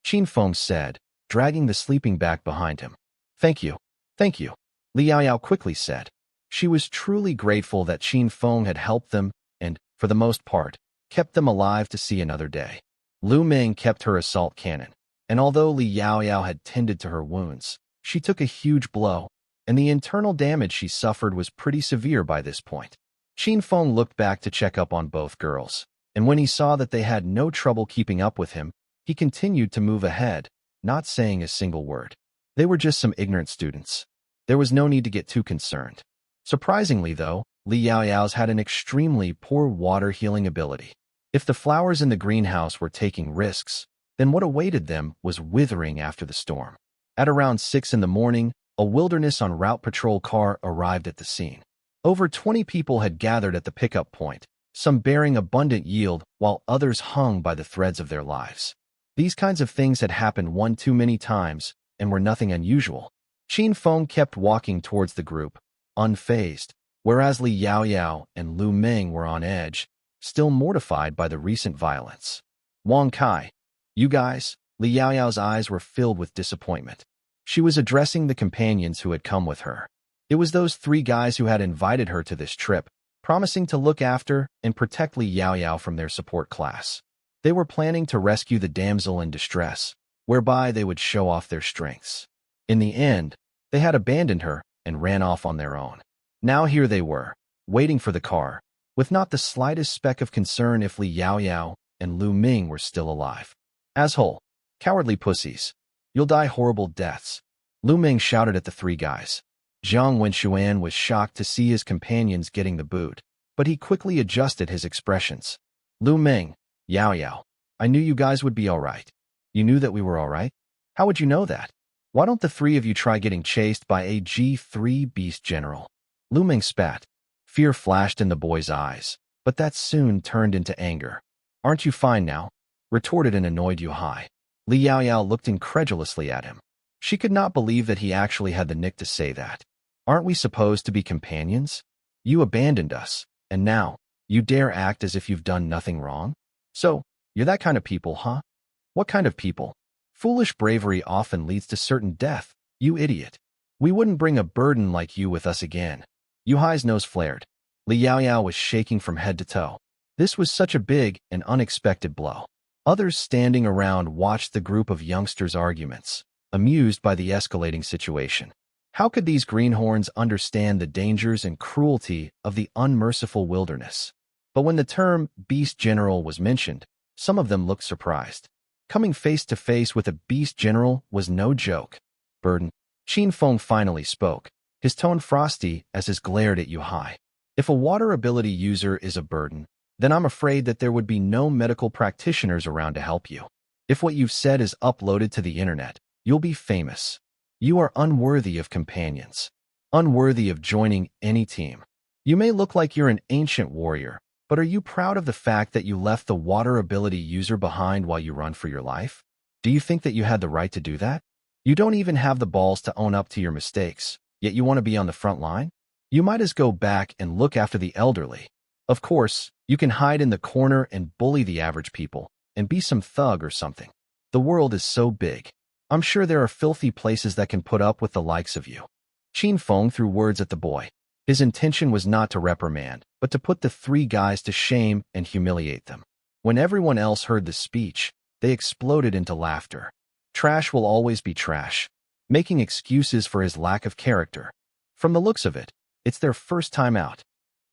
Qin Feng said, dragging the sleeping bag behind him. Thank you, Li Yaoyao quickly said. She was truly grateful that Qin Feng had helped them and, for the most part, kept them alive to see another day. Lu Ming kept her assault cannon, and although Li Yaoyao had tended to her wounds, she took a huge blow, and the internal damage she suffered was pretty severe by this point. Qin Feng looked back to check up on both girls, and when he saw that they had no trouble keeping up with him, he continued to move ahead, not saying a single word. They were just some ignorant students. There was no need to get too concerned. Surprisingly, though, Li Yaoyao's had an extremely poor water healing ability. If the flowers in the greenhouse were taking risks, then what awaited them was withering after the storm. At around 6 in the morning, a wilderness on route patrol car arrived at the scene. Over 20 people had gathered at the pickup point, some bearing abundant yield while others hung by the threads of their lives. These kinds of things had happened one too many times and were nothing unusual. Qin Feng kept walking towards the group, unfazed, whereas Li Yaoyao and Lu Ming were on edge, still mortified by the recent violence. Wang Kai, you guys? Li Yaoyao's eyes were filled with disappointment. She was addressing the companions who had come with her. It was those 3 guys who had invited her to this trip, promising to look after and protect Li Yaoyao from their support class. They were planning to rescue the damsel in distress, whereby they would show off their strengths. In the end, they had abandoned her and ran off on their own. Now here they were, waiting for the car, with not the slightest speck of concern if Li Yaoyao and Lu Ming were still alive. Asshole, cowardly pussies, you'll die horrible deaths, Lu Ming shouted at the 3 guys. Zhang Wenxuan was shocked to see his companions getting the boot, but he quickly adjusted his expressions. Lu Ming, Yaoyao, I knew you guys would be all right. You knew that we were all right? How would you know that? Why don't the 3 of you try getting chased by a G3 beast general? Lu Ming spat. Fear flashed in the boy's eyes, but that soon turned into anger. Aren't you fine now? Retorted an annoyed Yuhai. Li Yaoyao looked incredulously at him. She could not believe that he actually had the nick to say that. Aren't we supposed to be companions? You abandoned us, and now, you dare act as if you've done nothing wrong? So, you're that kind of people, huh? What kind of people? Foolish bravery often leads to certain death, you idiot. We wouldn't bring a burden like you with us again. Yuhai's nose flared. Li Yaoyao was shaking from head to toe. This was such a big and unexpected blow. Others standing around watched the group of youngsters' arguments, amused by the escalating situation. How could these greenhorns understand the dangers and cruelty of the unmerciful wilderness? But when the term beast general was mentioned, some of them looked surprised. Coming face to face with a beast general was no joke. Burden. Qin Feng finally spoke, his tone frosty as he glared at Yuhai. If a water ability user is a burden, then I'm afraid that there would be no medical practitioners around to help you. If what you've said is uploaded to the internet, you'll be famous. You are unworthy of companions, unworthy of joining any team. You may look like you're an ancient warrior, but are you proud of the fact that you left the water ability user behind while you run for your life? Do you think that you had the right to do that? You don't even have the balls to own up to your mistakes, yet you want to be on the front line? You might as go back and look after the elderly. Of course, you can hide in the corner and bully the average people, and be some thug or something. The world is so big. I'm sure there are filthy places that can put up with the likes of you. Qin Feng threw words at the boy. His intention was not to reprimand, but to put the three guys to shame and humiliate them. When everyone else heard the speech, they exploded into laughter. Trash will always be trash, making excuses for his lack of character. From the looks of it, it's their first time out.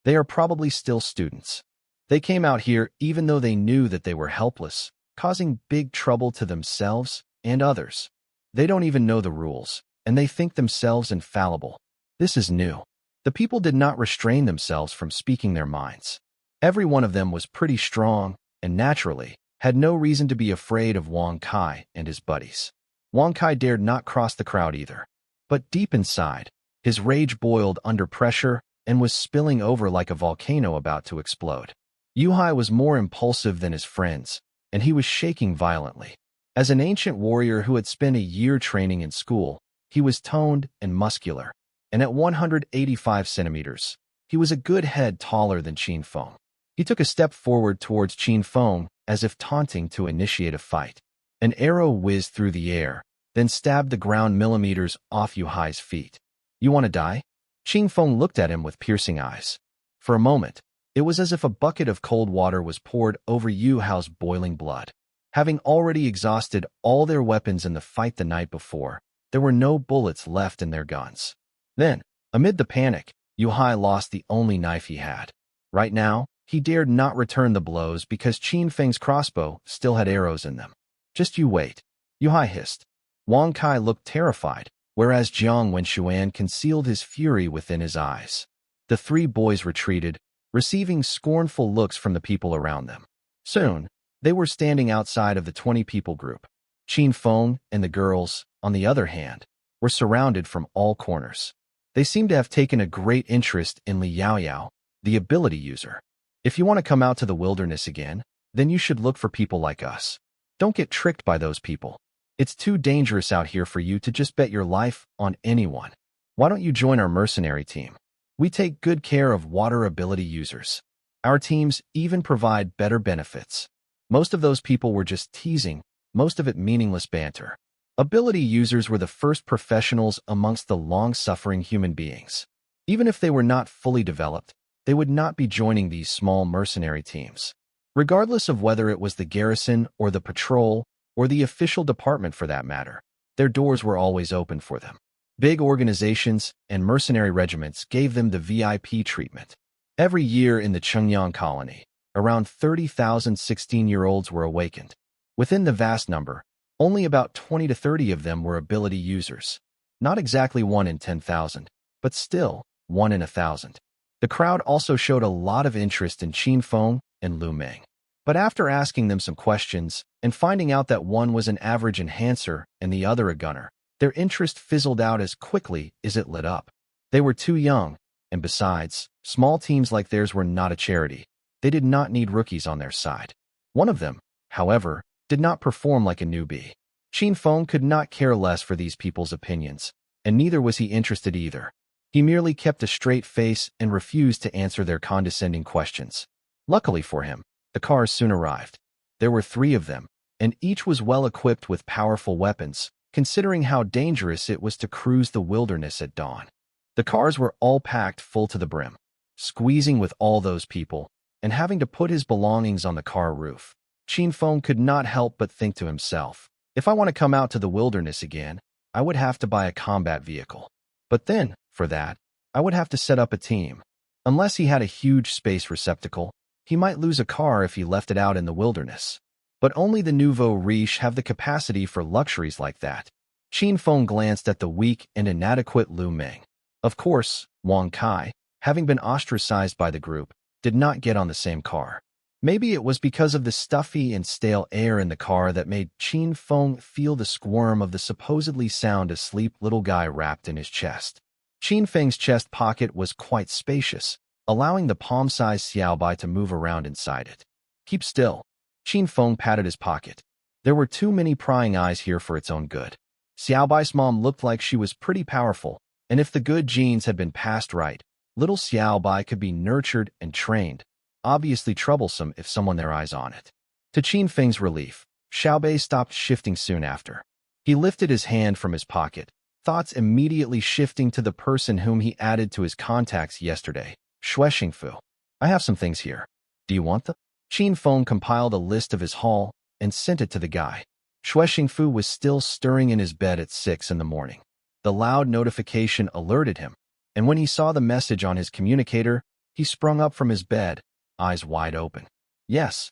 They are probably still students. They came out here even though they knew that they were helpless, causing big trouble to themselves and others. They don't even know the rules, and they think themselves infallible. This is new. The people did not restrain themselves from speaking their minds. Every one of them was pretty strong, and naturally, had no reason to be afraid of Wang Kai and his buddies. Wang Kai dared not cross the crowd either. But deep inside, his rage boiled under pressure and was spilling over like a volcano about to explode. Yuhai was more impulsive than his friends, and he was shaking violently. As an ancient warrior who had spent a year training in school, he was toned and muscular, and at 185 centimeters, he was a good head taller than Qin Feng. He took a step forward towards Qin Feng as if taunting to initiate a fight. An arrow whizzed through the air, then stabbed the ground millimeters off Yuhai's feet. You want to die? Qin Feng looked at him with piercing eyes. For a moment, it was as if a bucket of cold water was poured over Yuhai's boiling blood. Having already exhausted all their weapons in the fight the night before, there were no bullets left in their guns. Then, amid the panic, Yuhai lost the only knife he had. Right now, he dared not return the blows because Qin Feng's crossbow still had arrows in them. Just you wait, Yuhai hissed. Wang Kai looked terrified, whereas Jiang Wenshuan concealed his fury within his eyes. The three boys retreated, receiving scornful looks from the people around them. Soon, they were standing outside of the 20-people group. Qin Feng and the girls, on the other hand, were surrounded from all corners. They seemed to have taken a great interest in Li Yaoyao, the ability user. If you want to come out to the wilderness again, then you should look for people like us. Don't get tricked by those people. It's too dangerous out here for you to just bet your life on anyone. Why don't you join our mercenary team? We take good care of water ability users. Our teams even provide better benefits. Most of those people were just teasing, most of it meaningless banter. Ability users were the first professionals amongst the long-suffering human beings. Even if they were not fully developed, they would not be joining these small mercenary teams. Regardless of whether it was the garrison or the patrol or the official department for that matter, their doors were always open for them. Big organizations and mercenary regiments gave them the VIP treatment. Every year in the Chengyang colony, around 30,000 16-year-olds were awakened. Within the vast number, only about 20 to 30 of them were ability users. Not exactly 1 in 10,000, but still 1 in 1,000. The crowd also showed a lot of interest in Qin Feng and Lu Meng. But after asking them some questions and finding out that one was an average enhancer and the other a gunner, their interest fizzled out as quickly as it lit up. They were too young, and besides, small teams like theirs were not a charity. They did not need rookies on their side. One of them, however, did not perform like a newbie. Qin Feng could not care less for these people's opinions, and neither was he interested either. He merely kept a straight face and refused to answer their condescending questions. Luckily for him, the cars soon arrived. There were 3 of them, and each was well equipped with powerful weapons, considering how dangerous it was to cruise the wilderness at dawn. The cars were all packed full to the brim. Squeezing with all those people, and having to put his belongings on the car roof, Qin Feng could not help but think to himself, if I want to come out to the wilderness again, I would have to buy a combat vehicle. But then, for that, I would have to set up a team. Unless he had a huge space receptacle, he might lose a car if he left it out in the wilderness. But only the nouveau riche have the capacity for luxuries like that. Qin Feng glanced at the weak and inadequate Lu Meng. Of course, Wang Kai, having been ostracized by the group, did not get on the same car. Maybe it was because of the stuffy and stale air in the car that made Qin Feng feel the squirm of the supposedly sound asleep little guy wrapped in his chest. Qin Feng's chest pocket was quite spacious, allowing the palm-sized Xiaobai to move around inside it. Keep still. Qin Feng patted his pocket. There were too many prying eyes here for its own good. Xiaobai's mom looked like she was pretty powerful, and if the good genes had been passed right, little Xiaobai could be nurtured and trained, obviously troublesome if someone their eyes on it. To Qin Feng's relief, Xiaobei stopped shifting soon after. He lifted his hand from his pocket, thoughts immediately shifting to the person whom he added to his contacts yesterday, Xingfu. I have some things here. Do you want them? Qin Feng compiled a list of his haul and sent it to the guy. Xingfu was still stirring in his bed at 6 in the morning. The loud notification alerted him, and when he saw the message on his communicator, he sprung up from his bed, eyes wide open. Yes.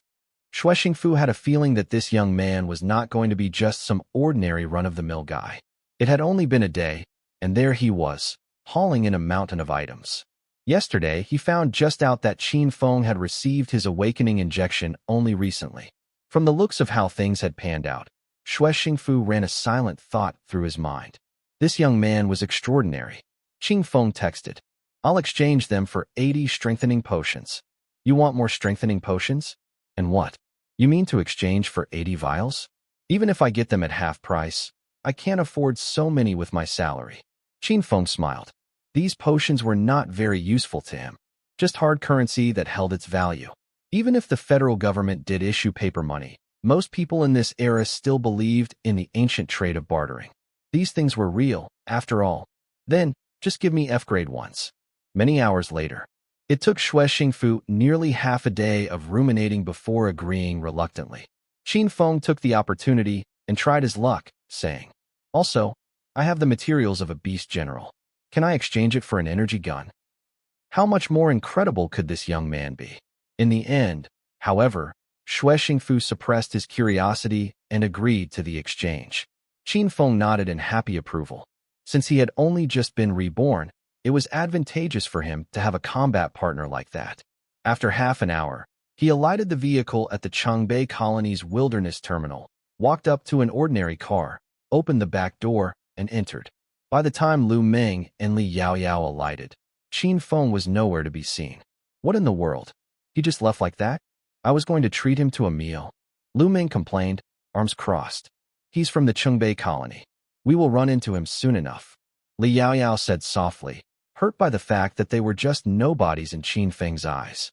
Xingfu had a feeling that this young man was not going to be just some ordinary run-of-the-mill guy. It had only been a day, and there he was, hauling in a mountain of items. Yesterday, he found just out that Qin Feng had received his awakening injection only recently. From the looks of how things had panned out, Xingfu ran a silent thought through his mind. This young man was extraordinary. Qin Feng texted, I'll exchange them for 80 strengthening potions. You want more strengthening potions? And what? You mean to exchange for 80 vials? Even if I get them at half price, I can't afford so many with my salary. Qin Feng smiled. These potions were not very useful to him, just hard currency that held its value. Even if the federal government did issue paper money, most people in this era still believed in the ancient trade of bartering. These things were real, after all. Then, just give me F-grade ones. Many hours later, it took Xingfu nearly half a day of ruminating before agreeing reluctantly. Qin Feng took the opportunity and tried his luck, saying, Also, I have the materials of a beast general. Can I exchange it for an energy gun? How much more incredible could this young man be? In the end, however, Xingfu suppressed his curiosity and agreed to the exchange. Qin Feng nodded in happy approval. Since he had only just been reborn, it was advantageous for him to have a combat partner like that. After half an hour, he alighted the vehicle at the Chongbei colony's wilderness terminal, walked up to an ordinary car, opened the back door, and entered. By the time Lu Meng and Li Yaoyao alighted, Qin Feng was nowhere to be seen. What in the world? He just left like that? I was going to treat him to a meal. Lu Meng complained, arms crossed. He's from the Chongbei colony. We will run into him soon enough. Li Yaoyao said softly, hurt by the fact that they were just nobodies in Qin Feng's eyes.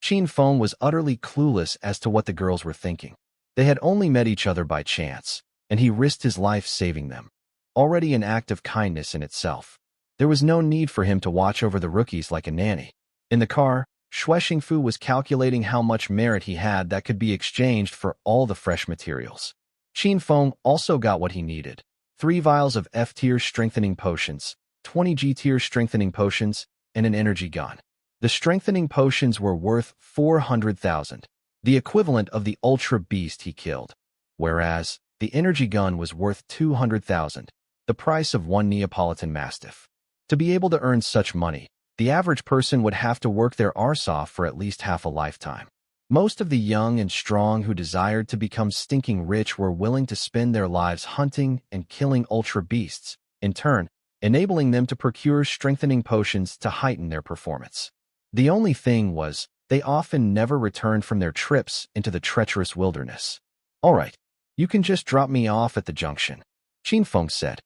Qin Feng was utterly clueless as to what the girls were thinking. They had only met each other by chance, and he risked his life saving them. Already an act of kindness in itself. There was no need for him to watch over the rookies like a nanny. In the car, Xingfu was calculating how much merit he had that could be exchanged for all the fresh materials. Qin Feng also got what he needed. 3 vials of F-tier strengthening potions, 20 G-tier strengthening potions, and an energy gun. The strengthening potions were worth 400,000, the equivalent of the ultra beast he killed, whereas the energy gun was worth 200,000, the price of 1 Neapolitan Mastiff. To be able to earn such money, the average person would have to work their arse off for at least half a lifetime. Most of the young and strong who desired to become stinking rich were willing to spend their lives hunting and killing ultra beasts, in turn, enabling them to procure strengthening potions to heighten their performance. The only thing was, they often never returned from their trips into the treacherous wilderness. All right, you can just drop me off at the junction, Qin Feng said.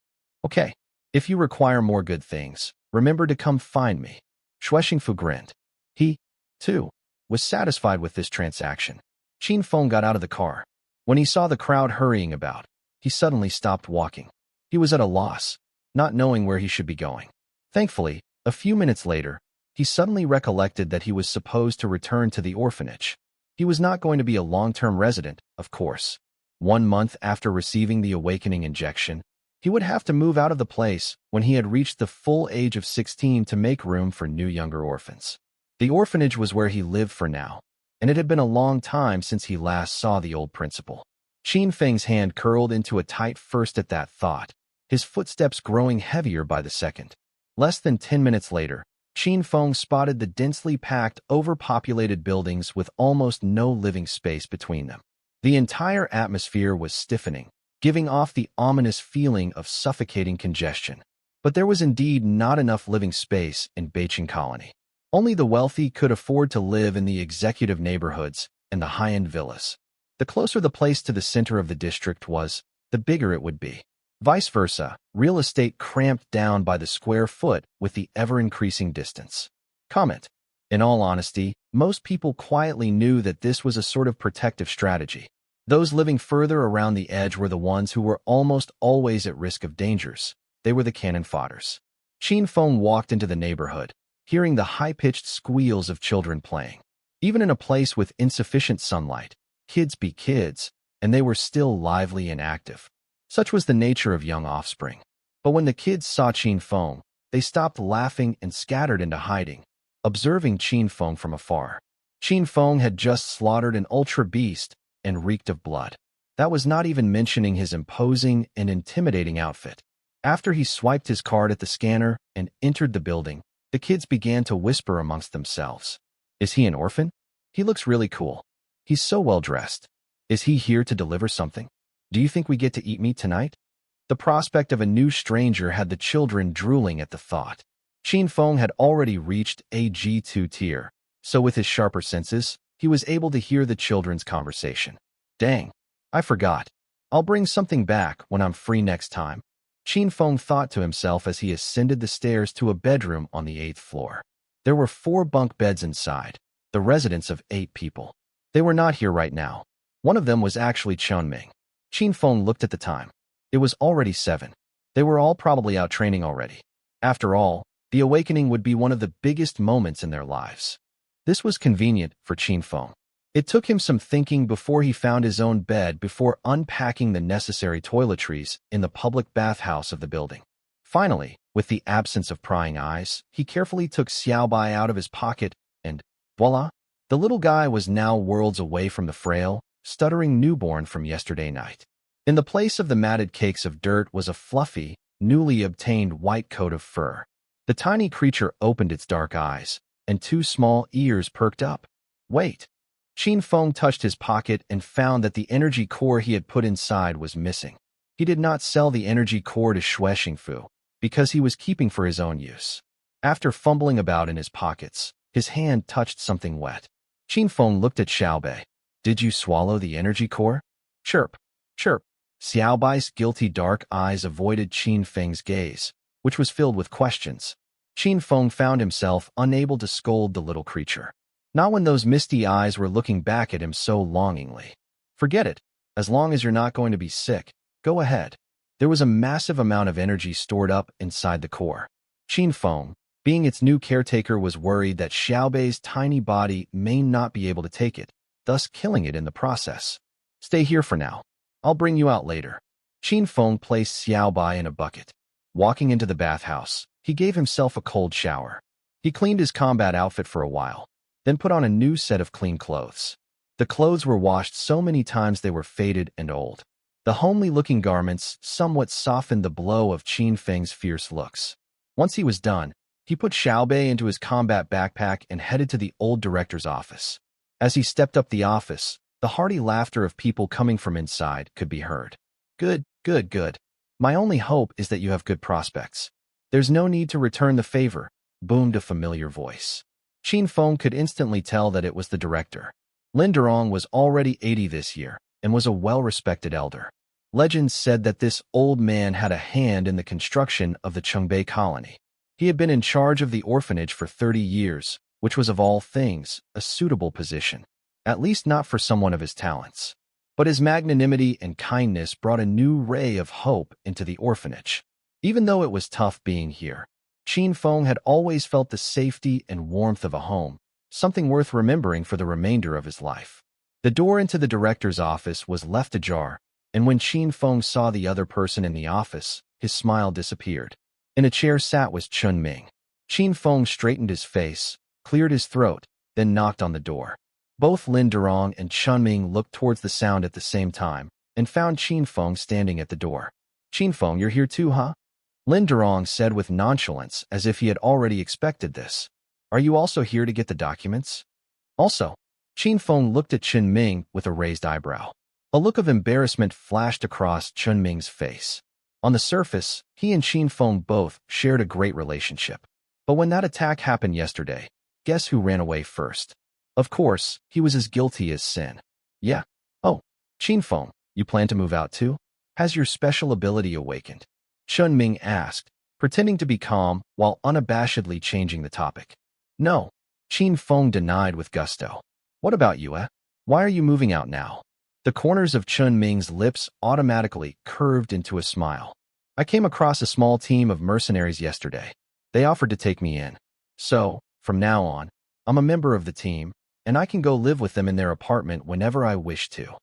Okay, if you require more good things, remember to come find me. Xingfu grinned. He, too, was satisfied with this transaction. Qin Feng got out of the car. When he saw the crowd hurrying about, he suddenly stopped walking. He was at a loss, not knowing where he should be going. Thankfully, a few minutes later, he suddenly recollected that he was supposed to return to the orphanage. He was not going to be a long-term resident, of course. 1 month after receiving the awakening injection, he would have to move out of the place when he had reached the full age of 16 to make room for new younger orphans. The orphanage was where he lived for now, and it had been a long time since he last saw the old principal. Qin Feng's hand curled into a tight fist at that thought, his footsteps growing heavier by the second. Less than 10 minutes later, Qin Feng spotted the densely packed, overpopulated buildings with almost no living space between them. The entire atmosphere was stiffening, giving off the ominous feeling of suffocating congestion. But there was indeed not enough living space in Beijing Colony. Only the wealthy could afford to live in the executive neighborhoods and the high-end villas. The closer the place to the center of the district was, the bigger it would be. Vice versa, real estate cramped down by the square foot with the ever-increasing distance. Comment. In all honesty, most people quietly knew that this was a sort of protective strategy. Those living further around the edge were the ones who were almost always at risk of dangers. They were the cannon fodders. Qin Feng walked into the neighborhood, hearing the high-pitched squeals of children playing. Even in a place with insufficient sunlight, kids be kids, and they were still lively and active. Such was the nature of young offspring. But when the kids saw Qin Feng, they stopped laughing and scattered into hiding, observing Qin Feng from afar. Qin Feng had just slaughtered an ultra beast and reeked of blood. That was not even mentioning his imposing and intimidating outfit. After he swiped his card at the scanner and entered the building, the kids began to whisper amongst themselves. Is he an orphan? He looks really cool. He's so well dressed. Is he here to deliver something? Do you think we get to eat meat tonight? The prospect of a new stranger had the children drooling at the thought. Qin Feng had already reached a G2 tier, so with his sharper senses, he was able to hear the children's conversation. Dang, I forgot. I'll bring something back when I'm free next time. Qin Feng thought to himself as he ascended the stairs to a bedroom on the 8th floor. There were 4 bunk beds inside, the residence of 8 people. They were not here right now. One of them was actually Chunming. Qin Feng looked at the time. It was already 7. They were all probably out training already. After all, the awakening would be one of the biggest moments in their lives. This was convenient for Qin Feng. It took him some thinking before he found his own bed before unpacking the necessary toiletries in the public bathhouse of the building. Finally, with the absence of prying eyes, he carefully took Xiaobai out of his pocket and, voila! The little guy was now worlds away from the frail, stuttering newborn from yesterday night. In the place of the matted cakes of dirt was a fluffy, newly obtained white coat of fur. The tiny creature opened its dark eyes, and 2 small ears perked up. Wait! Qin Feng touched his pocket and found that the energy core he had put inside was missing. He did not sell the energy core to Shui Xingfu, because he was keeping for his own use. After fumbling about in his pockets, his hand touched something wet. Qin Feng looked at Xiaobei. Did you swallow the energy core? Chirp, chirp. Xiaobai's guilty dark eyes avoided Qin Feng's gaze, which was filled with questions. Qin Feng found himself unable to scold the little creature. Not when those misty eyes were looking back at him so longingly. Forget it. As long as you're not going to be sick, go ahead. There was a massive amount of energy stored up inside the core. Qin Feng, being its new caretaker, was worried that Xiaobei's tiny body may not be able to take it, thus killing it in the process. Stay here for now. I'll bring you out later. Qin Feng placed Xiaobai in a bucket. Walking into the bathhouse, he gave himself a cold shower. He cleaned his combat outfit for a while, then put on a new set of clean clothes. The clothes were washed so many times they were faded and old. The homely-looking garments somewhat softened the blow of Qin Feng's fierce looks. Once he was done, he put Xiaobei into his combat backpack and headed to the old director's office. As he stepped up the office, the hearty laughter of people coming from inside could be heard. Good, good, good. My only hope is that you have good prospects. There's no need to return the favor, boomed a familiar voice. Qin Feng could instantly tell that it was the director. Lin Durong was already 80 this year and was a well-respected elder. Legends said that this old man had a hand in the construction of the Chongbei colony. He had been in charge of the orphanage for 30 years, which was of all things a suitable position, at least not for someone of his talents. But his magnanimity and kindness brought a new ray of hope into the orphanage. Even though it was tough being here, Qin Feng had always felt the safety and warmth of a home, something worth remembering for the remainder of his life. The door into the director's office was left ajar, and when Qin Feng saw the other person in the office, his smile disappeared. In a chair sat was Chun Ming. Qin Feng straightened his face, cleared his throat, then knocked on the door. Both Lin Durong and Chun Ming looked towards the sound at the same time, and found Qin Feng standing at the door. Qin Feng, you're here too, huh? Lin Durong said with nonchalance, as if he had already expected this. Are you also here to get the documents? Also, Qin Feng looked at Chen Ming with a raised eyebrow. A look of embarrassment flashed across Chen Ming's face. On the surface, he and Qin Feng both shared a great relationship. But when that attack happened yesterday, guess who ran away first? Of course, he was as guilty as sin. Yeah. Oh, Qin Feng, you plan to move out too? Has your special ability awakened? Chen Ming asked, pretending to be calm while unabashedly changing the topic. No, Qin Feng denied with gusto. What about you, eh? Why are you moving out now? The corners of Chen Ming's lips automatically curved into a smile. I came across a small team of mercenaries yesterday. They offered to take me in. So, from now on, I'm a member of the team, and I can go live with them in their apartment whenever I wish to.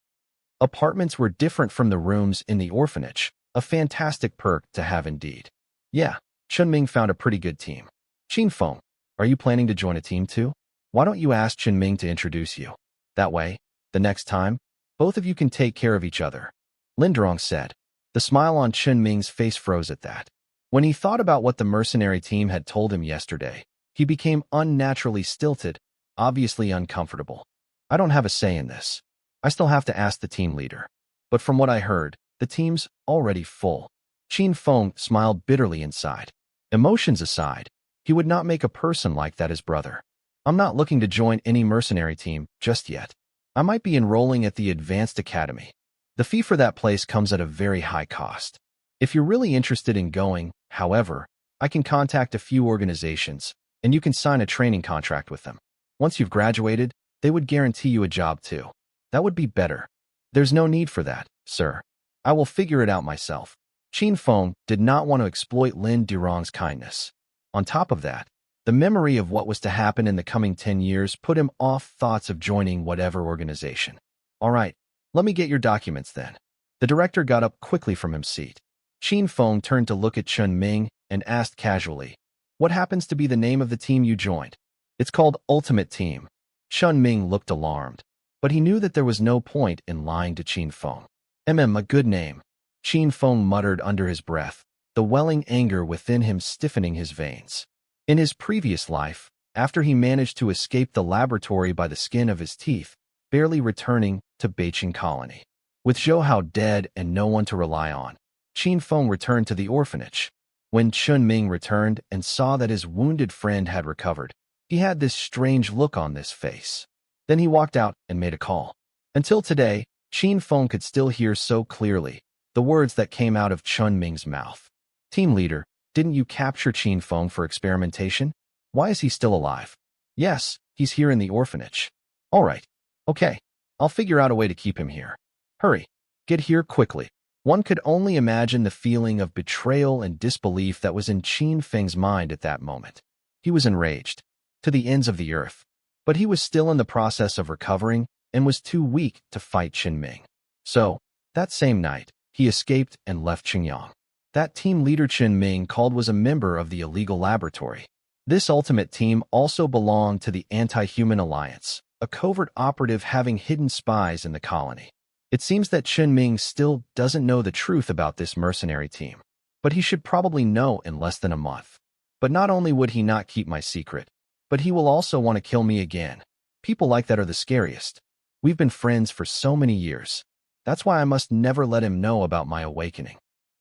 Apartments were different from the rooms in the orphanage, a fantastic perk to have indeed. Yeah, Chen Ming found a pretty good team. Qin Feng, are you planning to join a team too? Why don't you ask Chen Ming to introduce you? That way, the next time, both of you can take care of each other. Lin Durong said. The smile on Chen Ming's face froze at that. When he thought about what the mercenary team had told him yesterday, he became unnaturally stilted, obviously uncomfortable. I don't have a say in this. I still have to ask the team leader. But from what I heard, the team's already full. Qin Feng smiled bitterly inside. Emotions aside, he would not make a person like that his brother. I'm not looking to join any mercenary team just yet. I might be enrolling at the Advanced Academy. The fee for that place comes at a very high cost. If you're really interested in going, however, I can contact a few organizations, and you can sign a training contract with them. Once you've graduated, they would guarantee you a job too. That would be better. There's no need for that, sir. I will figure it out myself. Qin Feng did not want to exploit Lin Durong's kindness. On top of that, the memory of what was to happen in the coming 10 years put him off thoughts of joining whatever organization. All right, let me get your documents then. The director got up quickly from his seat. Qin Feng turned to look at Chen Ming and asked casually, what happens to be the name of the team you joined? It's called Ultimate Team. Chen Ming looked alarmed, but he knew that there was no point in lying to Qin Feng. A good name. Qin Feng muttered under his breath, the welling anger within him stiffening his veins. In his previous life, after he managed to escape the laboratory by the skin of his teeth, barely returning to Beijing Colony. With Zhou Hao dead and no one to rely on, Qin Feng returned to the orphanage. When Chen Ming returned and saw that his wounded friend had recovered, he had this strange look on his face. Then he walked out and made a call. Until today, Qin Feng could still hear so clearly the words that came out of Chen Ming's mouth. Team leader, didn't you capture Qin Feng for experimentation? Why is he still alive? Yes, he's here in the orphanage. All right. Okay. I'll figure out a way to keep him here. Hurry. Get here quickly. One could only imagine the feeling of betrayal and disbelief that was in Qin Feng's mind at that moment. He was enraged, to the ends of the earth. But he was still in the process of recovering and was too weak to fight Chen Ming. So, that same night, he escaped and left Qingyang. That team leader Chen Ming called was a member of the illegal laboratory. This ultimate team also belonged to the Anti-Human Alliance, a covert operative having hidden spies in the colony. It seems that Chen Ming still doesn't know the truth about this mercenary team, but he should probably know in less than a month. But not only would he not keep my secret, but he will also want to kill me again. People like that are the scariest. We've been friends for so many years. That's why I must never let him know about my awakening.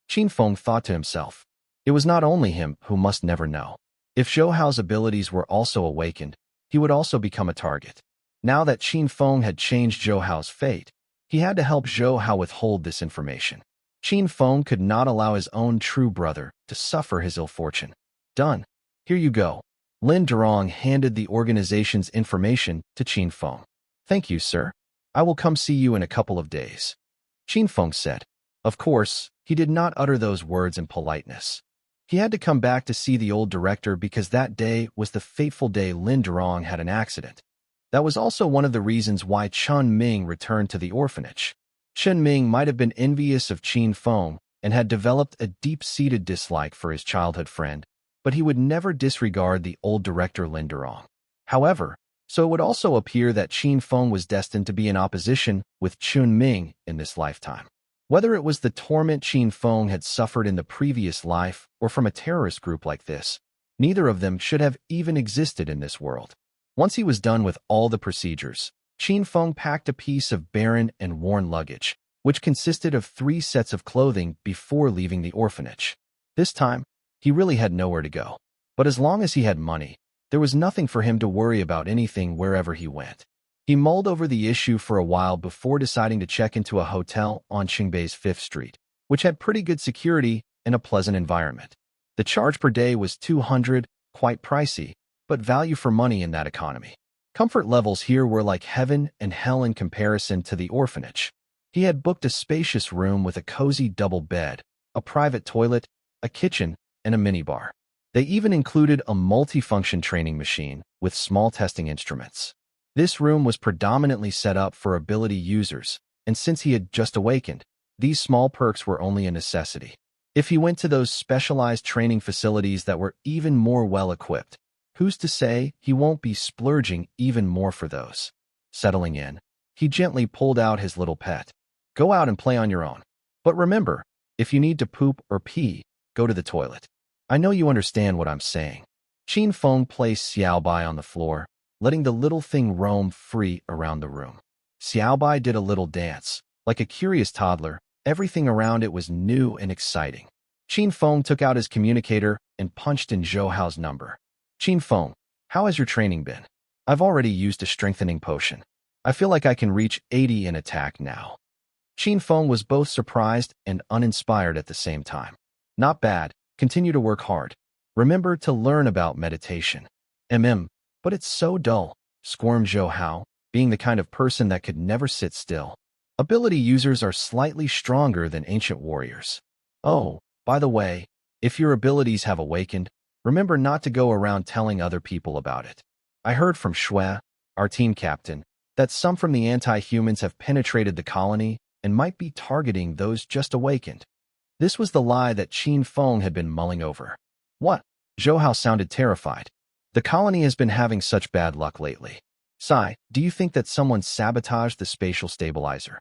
Qin Feng thought to himself. It was not only him who must never know. If Zhou Hao's abilities were also awakened, he would also become a target. Now that Qin Feng had changed Zhou Hao's fate, he had to help Zhou Hao withhold this information. Qin Feng could not allow his own true brother to suffer his ill fortune. Done. Here you go. Lin Durong handed the organization's information to Qin Feng. Thank you, sir. I will come see you in a couple of days. Qin Feng said. Of course, he did not utter those words in politeness. He had to come back to see the old director because that day was the fateful day Lin Durong had an accident. That was also one of the reasons why Chen Ming returned to the orphanage. Chen Ming might have been envious of Qin Feng and had developed a deep-seated dislike for his childhood friend, but he would never disregard the old director Lin Durong. However, so it would also appear that Qin Feng was destined to be in opposition with Chen Ming in this lifetime. Whether it was the torment Qin Feng had suffered in the previous life or from a terrorist group like this, neither of them should have even existed in this world. Once he was done with all the procedures, Qin Feng packed a piece of barren and worn luggage, which consisted of 3 sets of clothing before leaving the orphanage. This time, he really had nowhere to go. But as long as he had money, there was nothing for him to worry about anything wherever he went. He mulled over the issue for a while before deciding to check into a hotel on Qingbei's 5th Street, which had pretty good security and a pleasant environment. The charge per day was 200, quite pricey, but value for money in that economy. Comfort levels here were like heaven and hell in comparison to the orphanage. He had booked a spacious room with a cozy double bed, a private toilet, a kitchen, and a minibar. They even included a multifunction training machine with small testing instruments. This room was predominantly set up for ability users, and since he had just awakened, these small perks were only a necessity. If he went to those specialized training facilities that were even more well-equipped, who's to say he won't be splurging even more for those? Settling in, he gently pulled out his little pet. Go out and play on your own. But remember, if you need to poop or pee, go to the toilet. I know you understand what I'm saying. Qin Feng placed Xiaobai on the floor, letting the little thing roam free around the room. Xiaobai did a little dance. Like a curious toddler, everything around it was new and exciting. Qin Feng took out his communicator and punched in Zhou Hao's number. Qin Feng, how has your training been? I've already used a strengthening potion. I feel like I can reach 80 in attack now. Qin Feng was both surprised and uninspired at the same time. Not bad. Continue to work hard. Remember to learn about meditation. But it's so dull, squirmed Zhou Hao, being the kind of person that could never sit still. Ability users are slightly stronger than ancient warriors. Oh, by the way, if your abilities have awakened, remember not to go around telling other people about it. I heard from Shui, our team captain, that some from the anti-humans have penetrated the colony and might be targeting those just awakened. This was the lie that Qin Feng had been mulling over. What? Zhou Hao sounded terrified. The colony has been having such bad luck lately. Sai, do you think that someone sabotaged the spatial stabilizer?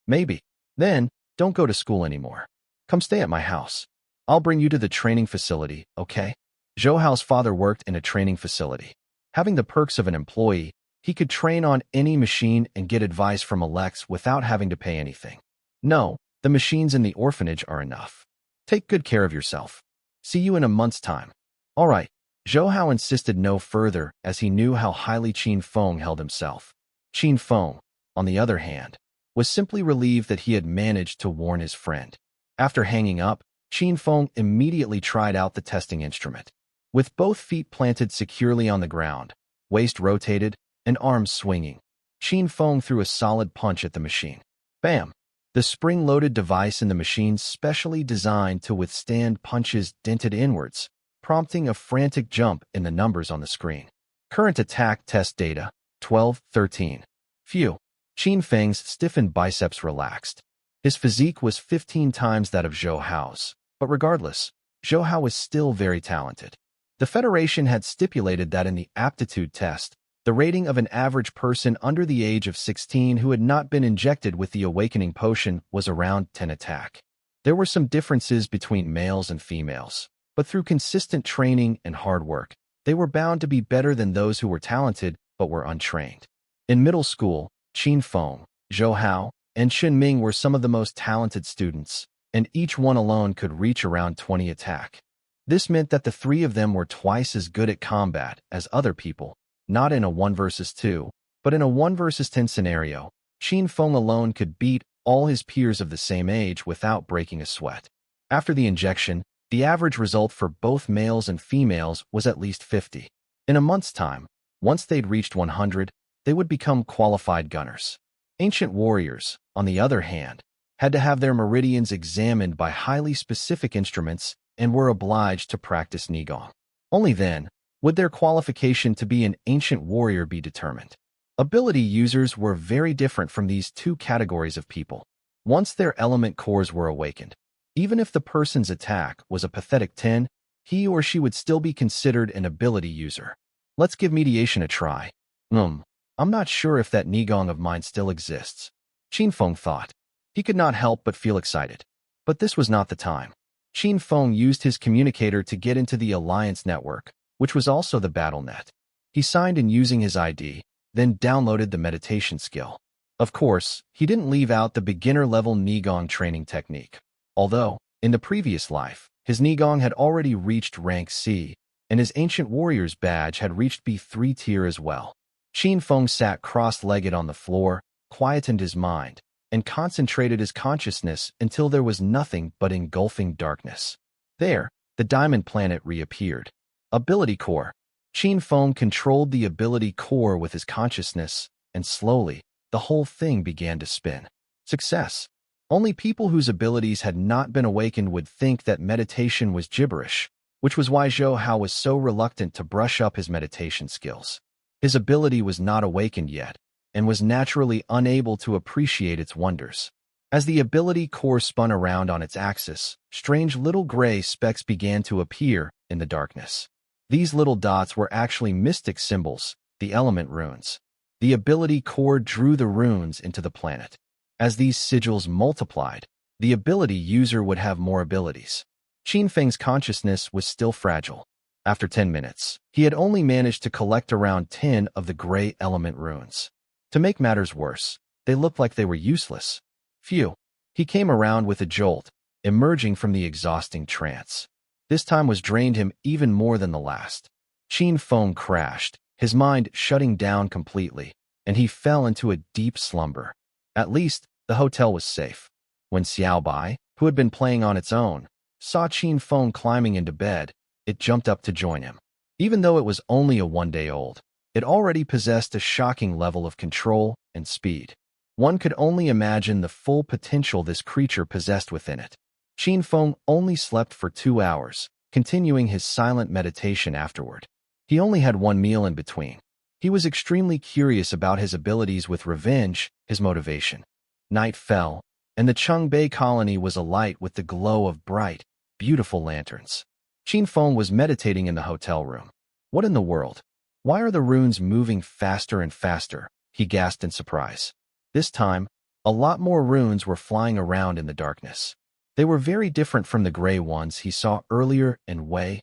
Maybe. Then, don't go to school anymore. Come stay at my house. I'll bring you to the training facility, okay? Zhou Hao's father worked in a training facility. Having the perks of an employee, he could train on any machine and get advice from Alex without having to pay anything. No, the machines in the orphanage are enough. Take good care of yourself. See you in a month's time. All right. Zhou Hao insisted no further as he knew how highly Qin Feng held himself. Qin Feng, on the other hand, was simply relieved that he had managed to warn his friend. After hanging up, Qin Feng immediately tried out the testing instrument. With both feet planted securely on the ground, waist rotated, and arms swinging, Qin Feng threw a solid punch at the machine. Bam! The spring-loaded device in the machine specially designed to withstand punches dented inwards, prompting a frantic jump in the numbers on the screen. Current attack test data, 12-13. Phew. Qin Feng's stiffened biceps relaxed. His physique was 15 times that of Zhou Hao's, but regardless, Zhou Hao was still very talented. The Federation had stipulated that in the aptitude test, the rating of an average person under the age of 16 who had not been injected with the awakening potion was around 10 attack. There were some differences between males and females, but through consistent training and hard work, they were bound to be better than those who were talented but were untrained. In middle school, Qin Feng, Zhou Hao, and Shen Ming were some of the most talented students, and each one alone could reach around 20 attack. This meant that the 3 of them were twice as good at combat as other people, not in a 1 versus 2, but in a 1 versus 10 scenario. Qin Feng alone could beat all his peers of the same age without breaking a sweat. After the injection, the average result for both males and females was at least 50. In a month's time, once they'd reached 100, they would become qualified gunners. Ancient warriors, on the other hand, had to have their meridians examined by highly specific instruments and were obliged to practice Nigong. Only then would their qualification to be an ancient warrior be determined. Ability users were very different from these 2 categories of people. Once their element cores were awakened, even if the person's attack was a pathetic 10, he or she would still be considered an ability user. Let's give mediation a try. I'm not sure if that Nigong of mine still exists. Qin Feng thought. He could not help but feel excited. But this was not the time. Qin Feng used his communicator to get into the Alliance network, which was also the BattleNet. He signed in using his ID, then downloaded the meditation skill. Of course, he didn't leave out the beginner-level Nigong training technique. Although, in the previous life, his Nigong had already reached rank C, and his Ancient Warrior's badge had reached B3 tier as well. Qin Feng sat cross-legged on the floor, quietened his mind, and concentrated his consciousness until there was nothing but engulfing darkness. There, the diamond planet reappeared. Ability Core. Qin Feng controlled the ability core with his consciousness, and slowly, the whole thing began to spin. Success. Only people whose abilities had not been awakened would think that meditation was gibberish, which was why Zhou Hao was so reluctant to brush up his meditation skills. His ability was not awakened yet, and was naturally unable to appreciate its wonders. As the ability core spun around on its axis, strange little gray specks began to appear in the darkness. These little dots were actually mystic symbols, the element runes. The ability core drew the runes into the planet. As these sigils multiplied, the ability user would have more abilities. Qin Feng's consciousness was still fragile. After 10 minutes, he had only managed to collect around 10 of the gray element runes. To make matters worse, they looked like they were useless. Phew. He came around with a jolt, emerging from the exhausting trance. This time was drained him even more than the last. Qin Feng crashed, his mind shutting down completely, and he fell into a deep slumber. At least, the hotel was safe. When Xiao Bai, who had been playing on its own, saw Qin Feng climbing into bed, it jumped up to join him. Even though it was only a one-day-old, it already possessed a shocking level of control and speed. One could only imagine the full potential this creature possessed within it. Qin Feng only slept for 2 hours, continuing his silent meditation afterward. He only had one meal in between. He was extremely curious about his abilities with revenge, his motivation. Night fell, and the Chongbei colony was alight with the glow of bright, beautiful lanterns. Qin Feng was meditating in the hotel room. What in the world? Why are the runes moving faster and faster? He gasped in surprise. This time, a lot more runes were flying around in the darkness. They were very different from the gray ones he saw earlier and way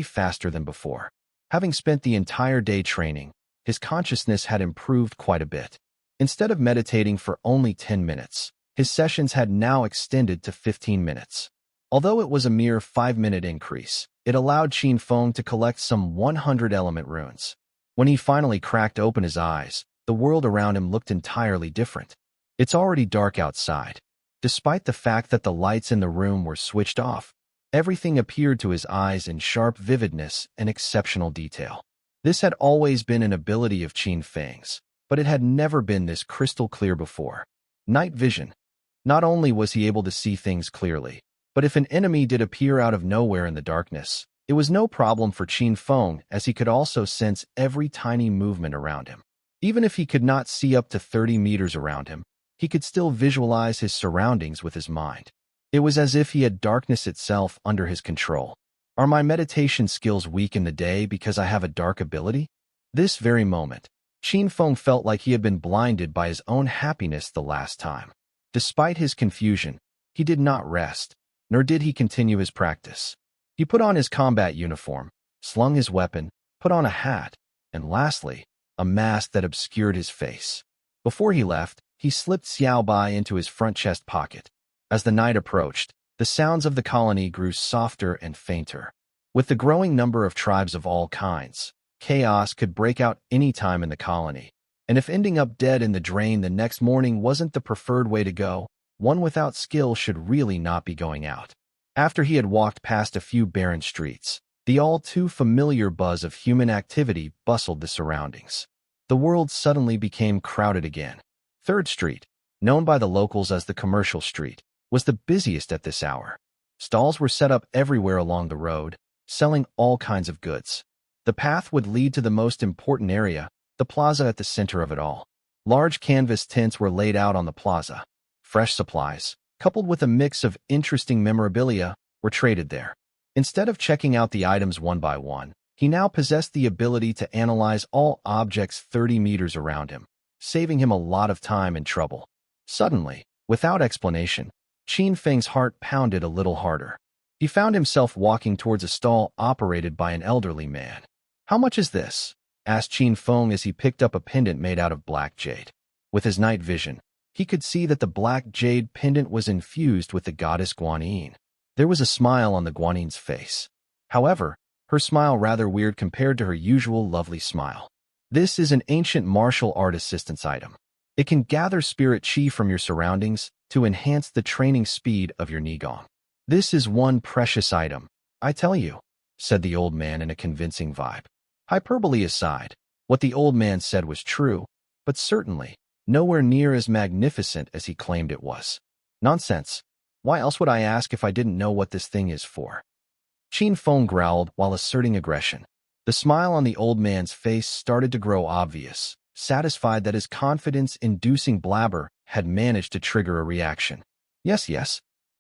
faster than before. Having spent the entire day training, his consciousness had improved quite a bit. Instead of meditating for only 10 minutes, his sessions had now extended to 15 minutes. Although it was a mere 5-minute increase, it allowed Qin Feng to collect some 100 element runes. When he finally cracked open his eyes, the world around him looked entirely different. It's already dark outside. Despite the fact that the lights in the room were switched off, everything appeared to his eyes in sharp vividness and exceptional detail. This had always been an ability of Qin Feng's, but it had never been this crystal clear before. Night vision. Not only was he able to see things clearly, but if an enemy did appear out of nowhere in the darkness, it was no problem for Qin Feng, as he could also sense every tiny movement around him. Even if he could not see up to 30 meters around him, he could still visualize his surroundings with his mind. It was as if he had darkness itself under his control. Are my meditation skills weak in the day because I have a dark ability? This very moment, Qin Feng felt like he had been blinded by his own happiness the last time. Despite his confusion, he did not rest, nor did he continue his practice. He put on his combat uniform, slung his weapon, put on a hat, and lastly, a mask that obscured his face. Before he left, he slipped Xiao Bai into his front chest pocket. As the night approached, the sounds of the colony grew softer and fainter. With the growing number of tribes of all kinds, chaos could break out any time in the colony. And if ending up dead in the drain the next morning wasn't the preferred way to go, one without skill should really not be going out. After he had walked past a few barren streets, the all-too-familiar buzz of human activity bustled the surroundings. The world suddenly became crowded again. 3rd Street, known by the locals as the Commercial Street, was the busiest at this hour. Stalls were set up everywhere along the road, selling all kinds of goods. The path would lead to the most important area, the plaza at the center of it all. Large canvas tents were laid out on the plaza. Fresh supplies, coupled with a mix of interesting memorabilia, were traded there. Instead of checking out the items one by one, he now possessed the ability to analyze all objects 30 meters around him, saving him a lot of time and trouble. Suddenly, Without explanation, Qin Feng's heart pounded a little harder. He found himself walking towards a stall operated by an elderly man. "How much is this?" asked Qin Feng as he picked up a pendant made out of black jade. With his night vision, he could see that the black jade pendant was infused with the goddess Guanyin. There was a smile on the Guanyin's face. However, her smile rather weird compared to her usual lovely smile. "This is an ancient martial art assistance item. It can gather spirit chi from your surroundings to enhance the training speed of your Nigong. This is one precious item, I tell you," said the old man in a convincing vibe. Hyperbole aside, what the old man said was true, but certainly nowhere near as magnificent as he claimed it was. "Nonsense. Why else would I ask if I didn't know what this thing is for?" Qin Feng growled while asserting aggression. The smile on the old man's face started to grow obvious, satisfied that his confidence-inducing blabber had managed to trigger a reaction. Yes,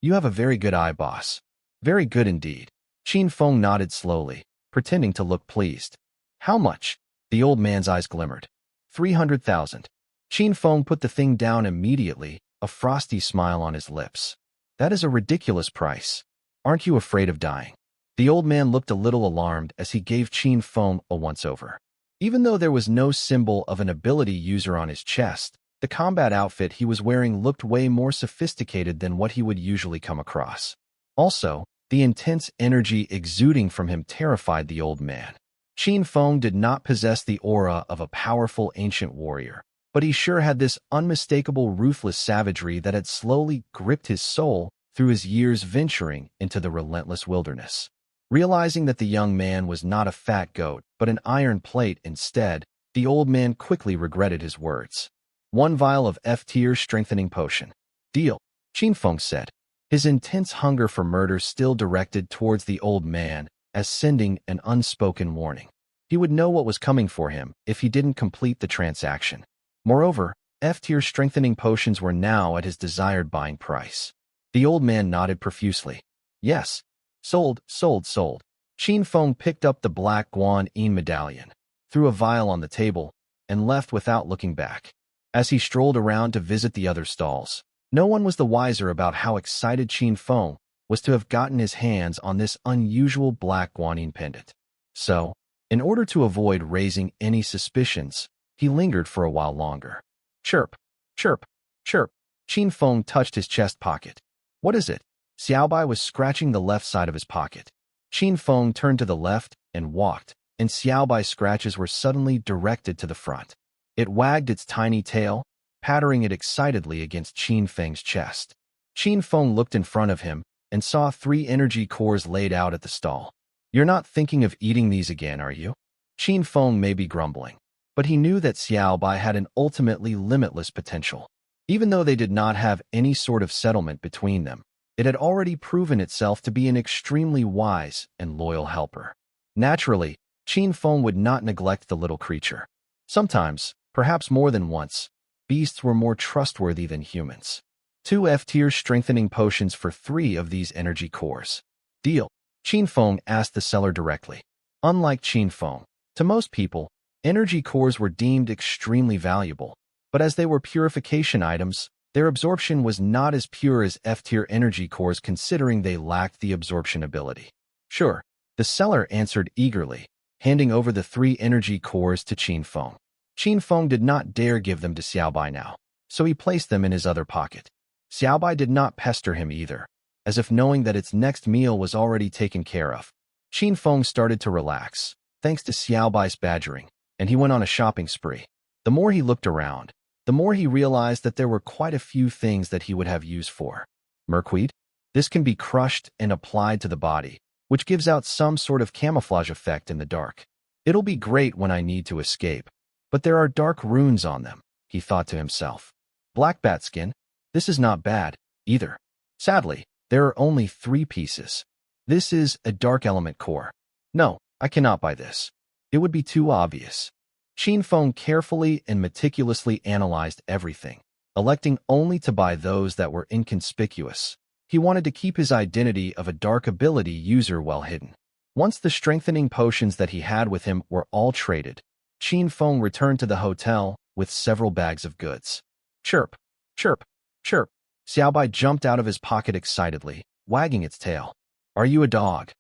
you have a very good eye, boss. Very good indeed." Qin Feng nodded slowly, pretending to look pleased. "How much?" The old man's eyes glimmered. 300,000. Qin Feng put the thing down immediately, a frosty smile on his lips. "That is a ridiculous price. Aren't you afraid of dying?" The old man looked a little alarmed as he gave Qin Feng a once-over. Even though there was no symbol of an ability user on his chest, the combat outfit he was wearing looked way more sophisticated than what he would usually come across. Also, the intense energy exuding from him terrified the old man. Qin Feng did not possess the aura of a powerful ancient warrior, but he sure had this unmistakable ruthless savagery that had slowly gripped his soul through his years venturing into the relentless wilderness. Realizing that the young man was not a fat goat, but an iron plate instead, the old man quickly regretted his words. "1 vial of F-tier strengthening potion." "Deal," Qin Feng said, his intense hunger for murder still directed towards the old man, as sending an unspoken warning. He would know what was coming for him if he didn't complete the transaction. Moreover, F-tier strengthening potions were now at his desired buying price. The old man nodded profusely. "Yes. Sold. Qin Feng picked up the black Guanyin medallion, threw a vial on the table, and left without looking back. As he strolled around to visit the other stalls, no one was the wiser about how excited Qin Feng was to have gotten his hands on this unusual black Guanyin pendant. So, in order to avoid raising any suspicions, he lingered for a while longer. Chirp, chirp, chirp. Qin Feng touched his chest pocket. "What is it?" Xiaobai was scratching the left side of his pocket. Qin Feng turned to the left and walked, and Xiaobai's scratches were suddenly directed to the front. It wagged its tiny tail, pattering it excitedly against Qin Feng's chest. Qin Feng looked in front of him and saw 3 energy cores laid out at the stall. "You're not thinking of eating these again, are you?" Qin Feng may be grumbling, but he knew that Xiaobai had an ultimately limitless potential. Even though they did not have any sort of settlement between them, it had already proven itself to be an extremely wise and loyal helper. Naturally, Qin Feng would not neglect the little creature. Sometimes, perhaps more than once, beasts were more trustworthy than humans. 2 F-tier strengthening potions for 3 of these energy cores. "Deal," Qin Feng asked the seller directly. Unlike Qin Feng, to most people, energy cores were deemed extremely valuable, but as they were purification items, their absorption was not as pure as F-tier energy cores considering they lacked the absorption ability. "Sure," the seller answered eagerly, handing over the 3 energy cores to Qin Feng. Qin Feng did not dare give them to Xiaobai now, so he placed them in his other pocket. Xiaobai did not pester him either, as if knowing that its next meal was already taken care of. Qin Feng started to relax, thanks to Xiaobai's badgering, and he went on a shopping spree. The more he looked around, the more he realized that there were quite a few things that he would have use for. Mercuid? This can be crushed and applied to the body, which gives out some sort of camouflage effect in the dark. It'll be great when I need to escape, but there are dark runes on them, he thought to himself. Black bat skin? This is not bad, either. Sadly, there are only 3 pieces. This is a dark element core. No, I cannot buy this. It would be too obvious. Qin Feng carefully and meticulously analyzed everything, electing only to buy those that were inconspicuous. He wanted to keep his identity of a dark ability user well hidden. Once the strengthening potions that he had with him were all traded, Qin Feng returned to the hotel with several bags of goods. Chirp, chirp, chirp. Xiaobai jumped out of his pocket excitedly, wagging its tail. "Are you a dog?"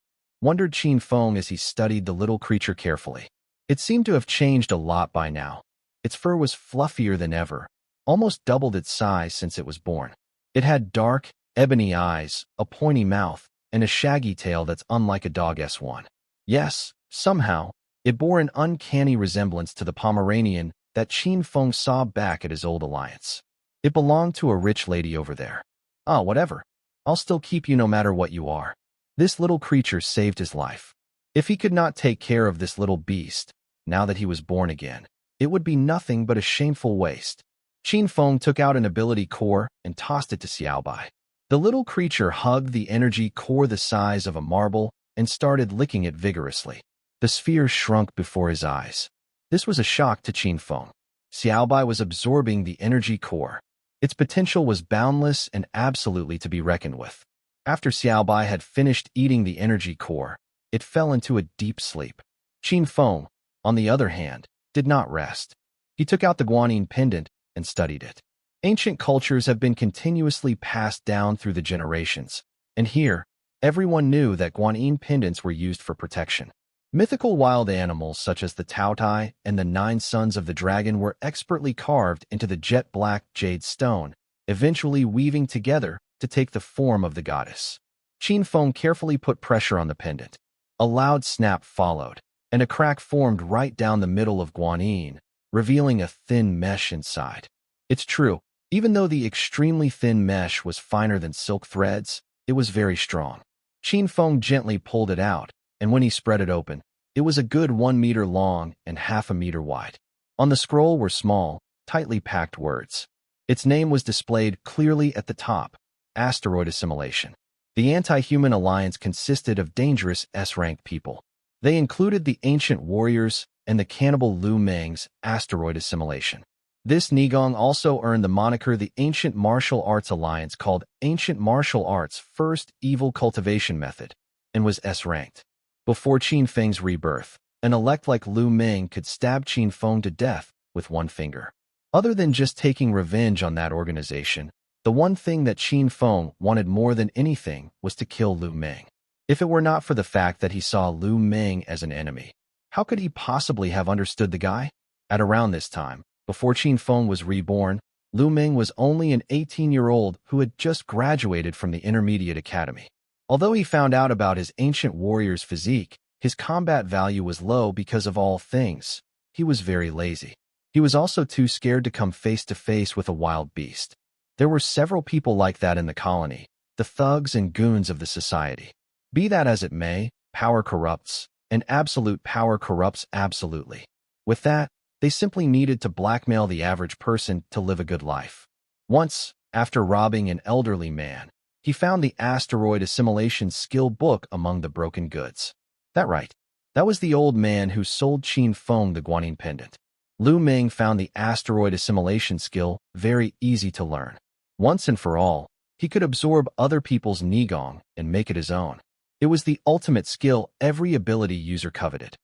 wondered Qin Feng as he studied the little creature carefully. It seemed to have changed a lot by now. Its fur was fluffier than ever, almost doubled its size since it was born. It had dark, ebony eyes, a pointy mouth, and a shaggy tail that's unlike a dog's one. Yes, somehow, it bore an uncanny resemblance to the Pomeranian that Qin Feng saw back at his old alliance. It belonged to a rich lady over there. "Ah, whatever. I'll still keep you no matter what you are." This little creature saved his life. If he could not take care of this little beast, now that he was born again, it would be nothing but a shameful waste. Qin Feng took out an ability core and tossed it to Xiaobai. The little creature hugged the energy core the size of a marble and started licking it vigorously. The sphere shrunk before his eyes. This was a shock to Qin Feng. Xiaobai was absorbing the energy core. Its potential was boundless and absolutely to be reckoned with. After Xiaobai had finished eating the energy core, it fell into a deep sleep. Qin Feng, on the other hand, did not rest. He took out the guanyin pendant and studied it. Ancient cultures have been continuously passed down through the generations, and here, everyone knew that guanyin pendants were used for protection. Mythical wild animals such as the Taotai and the 9 sons of the dragon were expertly carved into the jet-black jade stone, eventually weaving together to take the form of the goddess. Qin Feng carefully put pressure on the pendant. A loud snap followed, and a crack formed right down the middle of guanyin, revealing a thin mesh inside. It's true, even though the extremely thin mesh was finer than silk threads, it was very strong. Qin Feng gently pulled it out, and when he spread it open, it was a good 1 meter long and half a meter wide. On the scroll were small, tightly packed words. Its name was displayed clearly at the top: Asteroid Assimilation. The anti-human alliance consisted of dangerous S-rank people. They included the ancient warriors and the cannibal Lu Meng's Asteroid Assimilation. This Nigong also earned the moniker the Ancient Martial Arts Alliance, called Ancient Martial Arts' first evil cultivation method, and was S-ranked. Before Qin Feng's rebirth, an elect like Lu Meng could stab Qin Feng to death with one finger. Other than just taking revenge on that organization, the one thing that Qin Feng wanted more than anything was to kill Lu Meng. If it were not for the fact that he saw Lu Meng as an enemy, how could he possibly have understood the guy? At around this time, before Qin Feng was reborn, Lu Meng was only an 18-year-old who had just graduated from the Intermediate Academy. Although he found out about his ancient warrior's physique, his combat value was low because of all things. He was very lazy. He was also too scared to come face to face with a wild beast. There were several people like that in the colony, the thugs and goons of the society. Be that as it may, power corrupts, and absolute power corrupts absolutely. With that, they simply needed to blackmail the average person to live a good life. Once, after robbing an elderly man, he found the Asteroid Assimilation skill book among the broken goods. That right. That was the old man who sold Qin Feng the guanyin pendant. Lu Meng found the Asteroid Assimilation skill very easy to learn. Once and for all, he could absorb other people's Nigong and make it his own. It was the ultimate skill every ability user coveted.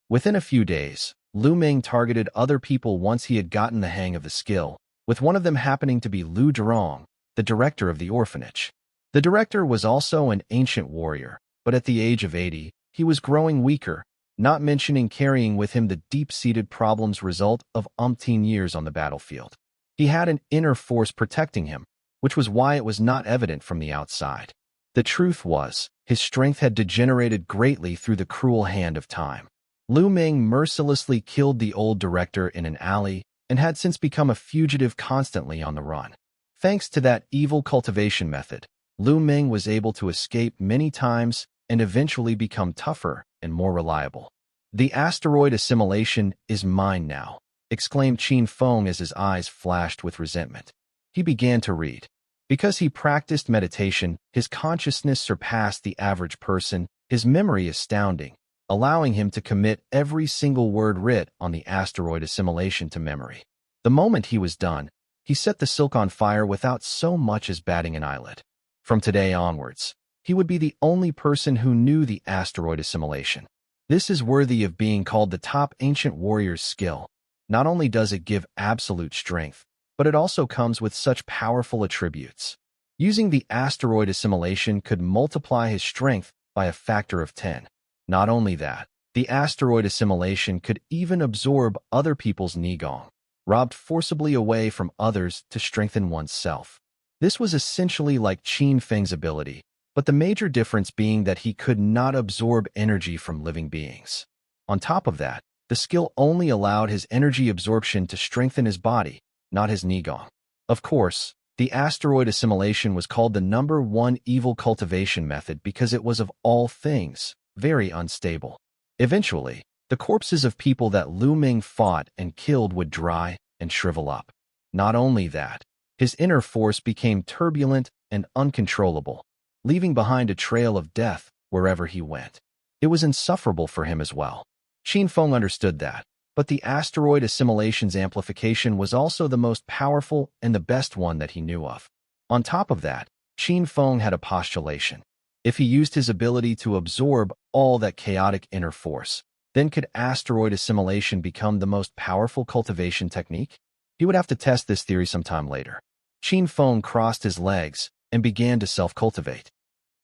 Within a few days, Lu Meng targeted other people once he had gotten the hang of the skill, with one of them happening to be Lu Durong, the director of the orphanage. The director was also an ancient warrior, but at the age of 80, he was growing weaker, not mentioning carrying with him the deep-seated problems result of umpteen years on the battlefield. He had an inner force protecting him, which was why it was not evident from the outside. The truth was, his strength had degenerated greatly through the cruel hand of time. Lu Meng mercilessly killed the old director in an alley and had since become a fugitive constantly on the run. Thanks to that evil cultivation method, Lu Meng was able to escape many times and eventually become tougher and more reliable. "The asteroid assimilation is mine now," exclaimed Qin Feng as his eyes flashed with resentment. He began to read. Because he practiced meditation, his consciousness surpassed the average person, his memory astounding, allowing him to commit every single word writ on the asteroid assimilation to memory. The moment he was done, he set the silk on fire without so much as batting an eyelid. From today onwards, he would be the only person who knew the asteroid assimilation. This is worthy of being called the top ancient warrior's skill. Not only does it give absolute strength, but it also comes with such powerful attributes. Using the asteroid assimilation could multiply his strength by a factor of 10. Not only that, the asteroid assimilation could even absorb other people's Nigong, robbed forcibly away from others to strengthen oneself. This was essentially like Qin Feng's ability, but the major difference being that he could not absorb energy from living beings. On top of that, the skill only allowed his energy absorption to strengthen his body, not his Nigong. Of course, the asteroid assimilation was called the #1 evil cultivation method because it was of all things very unstable. Eventually, the corpses of people that Lu Ming fought and killed would dry and shrivel up. Not only that, his inner force became turbulent and uncontrollable, leaving behind a trail of death wherever he went. It was insufferable for him as well. Qin Feng understood that, but the asteroid assimilation's amplification was also the most powerful and the best one that he knew of. On top of that, Qin Feng had a postulation. If he used his ability to absorb all that chaotic inner force, then could asteroid assimilation become the most powerful cultivation technique? He would have to test this theory sometime later. Qin Feng crossed his legs and began to self-cultivate.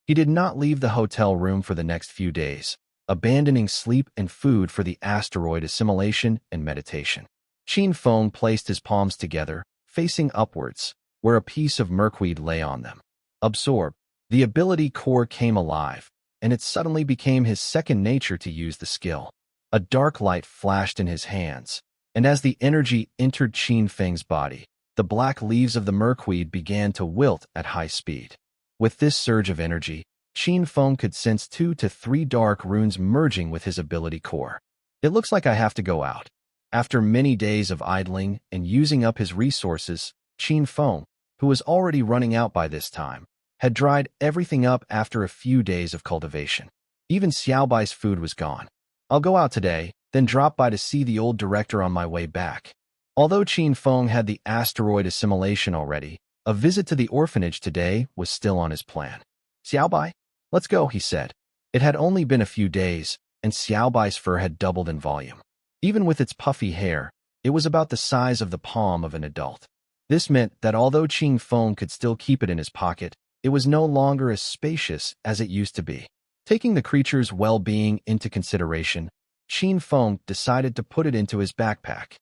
He did not leave the hotel room for the next few days, abandoning sleep and food for the asteroid assimilation and meditation. Qin Feng placed his palms together, facing upwards, where a piece of merkweed lay on them. Absorb. The ability core came alive, and it suddenly became his second nature to use the skill. A dark light flashed in his hands, and as the energy entered Qin Feng's body, the black leaves of the merkweed began to wilt at high speed. With this surge of energy, Qin Feng could sense 2 to 3 dark runes merging with his ability core. It looks like I have to go out. After many days of idling and using up his resources, Qin Feng, who was already running out by this time, had dried everything up after a few days of cultivation. Even Xiaobai's food was gone. I'll go out today, then drop by to see the old director on my way back. Although Qin Feng had the asteroid assimilation already, a visit to the orphanage today was still on his plan. Xiaobai, let's go, he said. It had only been a few days, and Xiaobai's fur had doubled in volume. Even with its puffy hair, it was about the size of the palm of an adult. This meant that although Qin Feng could still keep it in his pocket, it was no longer as spacious as it used to be. Taking the creature's well-being into consideration, Qin Feng decided to put it into his backpack.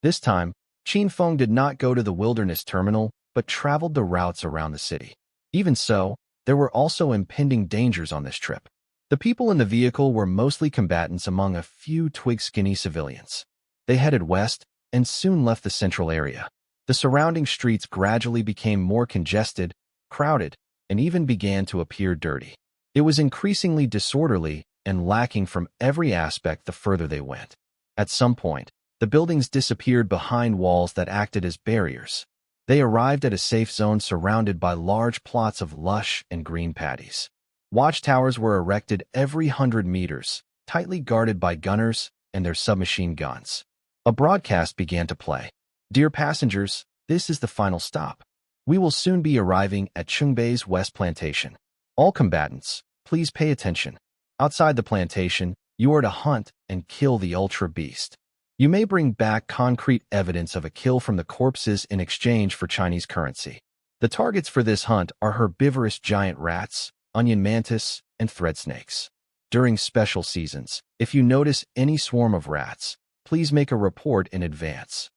This time, Qin Feng did not go to the wilderness terminal, but traveled the routes around the city. Even so, there were also impending dangers on this trip. The people in the vehicle were mostly combatants among a few twig-skinny civilians. They headed west and soon left the central area. The surrounding streets gradually became more congested, crowded, and even began to appear dirty. It was increasingly disorderly and lacking from every aspect the further they went. At some point, the buildings disappeared behind walls that acted as barriers. They arrived at a safe zone surrounded by large plots of lush and green paddies. Watchtowers were erected every 100 meters, tightly guarded by gunners and their submachine guns. A broadcast began to play. Dear passengers, this is the final stop. We will soon be arriving at Chungbei's West Plantation. All combatants, please pay attention. Outside the plantation, you are to hunt and kill the Ultra Beast. You may bring back concrete evidence of a kill from the corpses in exchange for Chinese currency. The targets for this hunt are herbivorous giant rats, onion mantis, and thread snakes. During special seasons, if you notice any swarm of rats, please make a report in advance.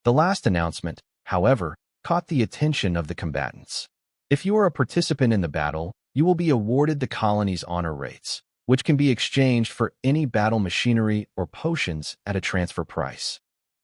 The last announcement, however, caught the attention of the combatants. If you are a participant in the battle, you will be awarded the colony's honor rates, which can be exchanged for any battle machinery or potions at a transfer price.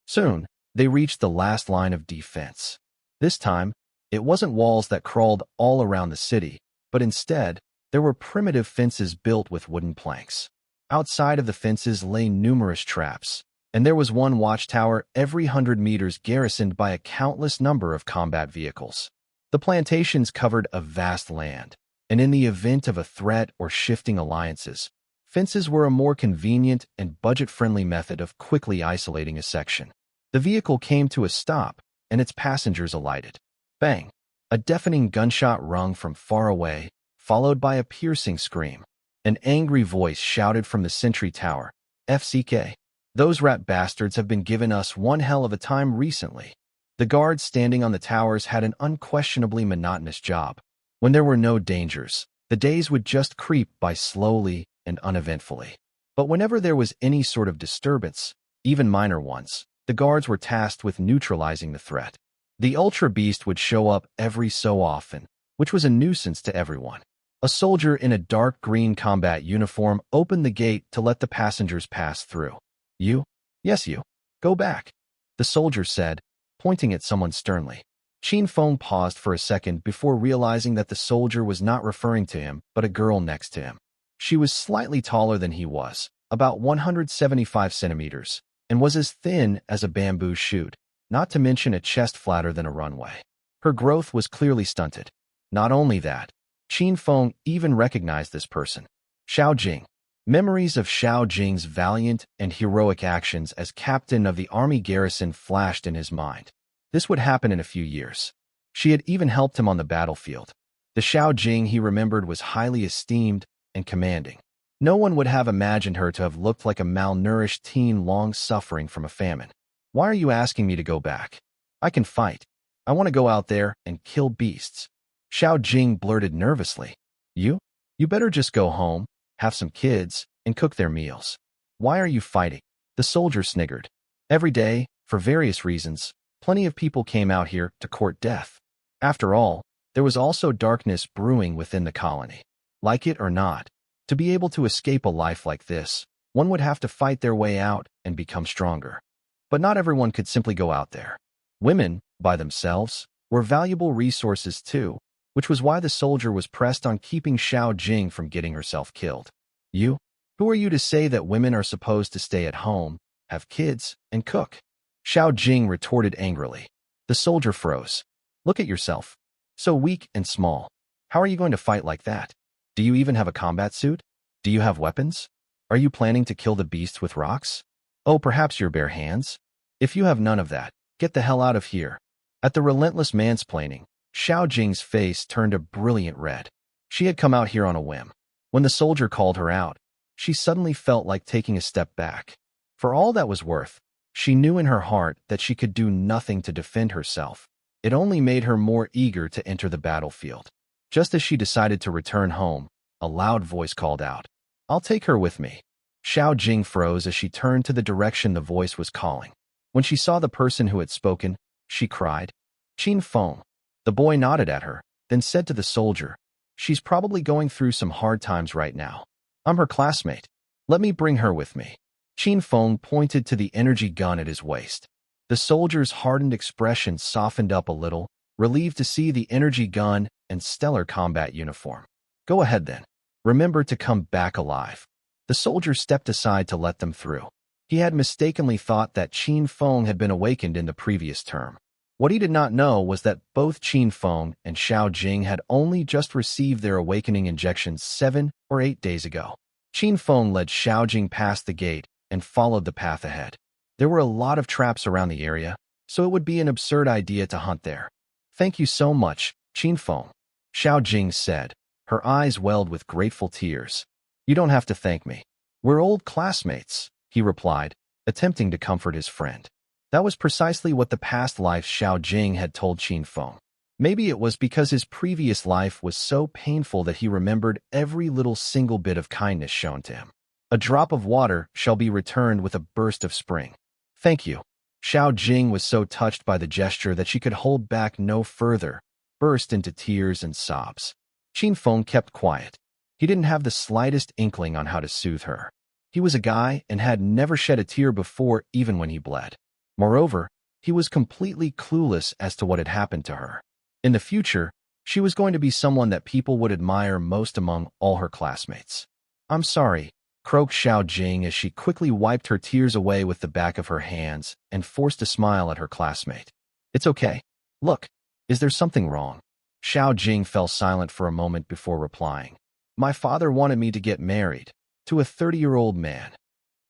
Soon, they reached the last line of defense. This time, it wasn't walls that crawled all around the city, but instead, there were primitive fences built with wooden planks. Outside of the fences lay numerous traps, and there was one watchtower every 100 meters garrisoned by a countless number of combat vehicles. The plantations covered a vast land, and in the event of a threat or shifting alliances, fences were a more convenient and budget-friendly method of quickly isolating a section. The vehicle came to a stop, and its passengers alighted. Bang! A deafening gunshot rung from far away, followed by a piercing scream. An angry voice shouted from the sentry tower, "FCK! Those rat bastards have been giving us one hell of a time recently." The guards standing on the towers had an unquestionably monotonous job. When there were no dangers, the days would just creep by slowly and uneventfully. But whenever there was any sort of disturbance, even minor ones, the guards were tasked with neutralizing the threat. The Ultra Beast would show up every so often, which was a nuisance to everyone. A soldier in a dark green combat uniform opened the gate to let the passengers pass through. You? Yes, you. Go back, the soldier said, pointing at someone sternly. Qin Feng paused for a second before realizing that the soldier was not referring to him, but a girl next to him. She was slightly taller than he was, about 175 centimeters, and was as thin as a bamboo shoot, not to mention a chest flatter than a runway. Her growth was clearly stunted. Not only that, Qin Feng even recognized this person. Xiao Jing. Memories of Xiao Jing's valiant and heroic actions as captain of the army garrison flashed in his mind. This would happen in a few years. She had even helped him on the battlefield. The Xiao Jing he remembered was highly esteemed and commanding. No one would have imagined her to have looked like a malnourished teen long suffering from a famine. Why are you asking me to go back? I can fight. I want to go out there and kill beasts. Xiao Jing blurted nervously. You? You better just go home, have some kids, and cook their meals. Why are you fighting? The soldier sniggered. Every day, for various reasons, plenty of people came out here to court death. After all, there was also darkness brewing within the colony. Like it or not, to be able to escape a life like this, one would have to fight their way out and become stronger. But not everyone could simply go out there. Women, by themselves, were valuable resources too, which was why the soldier was pressed on keeping Xiao Jing from getting herself killed. You? Who are you to say that women are supposed to stay at home, have kids, and cook? Xiao Jing retorted angrily. The soldier froze. Look at yourself. So weak and small. How are you going to fight like that? Do you even have a combat suit? Do you have weapons? Are you planning to kill the beasts with rocks? Oh, perhaps your bare hands? If you have none of that, get the hell out of here. At the relentless mansplaining, Xiao Jing's face turned a brilliant red. She had come out here on a whim. When the soldier called her out, she suddenly felt like taking a step back. For all that was worth, she knew in her heart that she could do nothing to defend herself. It only made her more eager to enter the battlefield. Just as she decided to return home, a loud voice called out, "I'll take her with me." Xiao Jing froze as she turned to the direction the voice was calling. When she saw the person who had spoken, she cried, "Qin Feng." The boy nodded at her, then said to the soldier, "She's probably going through some hard times right now. I'm her classmate. Let me bring her with me." Qin Feng pointed to the energy gun at his waist. The soldier's hardened expression softened up a little, relieved to see the energy gun and stellar combat uniform. "Go ahead then. Remember to come back alive." The soldier stepped aside to let them through. He had mistakenly thought that Qin Feng had been awakened in the previous term. What he did not know was that both Qin Feng and Xiao Jing had only just received their awakening injections 7 or 8 days ago. Qin Feng led Xiao Jing past the gate and followed the path ahead. There were a lot of traps around the area, so it would be an absurd idea to hunt there. "Thank you so much, Qin Feng," Xiao Jing said, her eyes welled with grateful tears. "You don't have to thank me. We're old classmates," he replied, attempting to comfort his friend. That was precisely what the past life Xiao Jing had told Qin Feng. Maybe it was because his previous life was so painful that he remembered every little single bit of kindness shown to him. "A drop of water shall be returned with a burst of spring." "Thank you." Xiao Jing was so touched by the gesture that she could hold back no further, burst into tears and sobs. Qin Feng kept quiet. He didn't have the slightest inkling on how to soothe her. He was a guy and had never shed a tear before, even when he bled. Moreover, he was completely clueless as to what had happened to her. In the future, she was going to be someone that people would admire most among all her classmates. "I'm sorry," croaked Xiao Jing as she quickly wiped her tears away with the back of her hands and forced a smile at her classmate. "It's okay. Look, is there something wrong?" Xiao Jing fell silent for a moment before replying. "My father wanted me to get married to a 30-year-old man."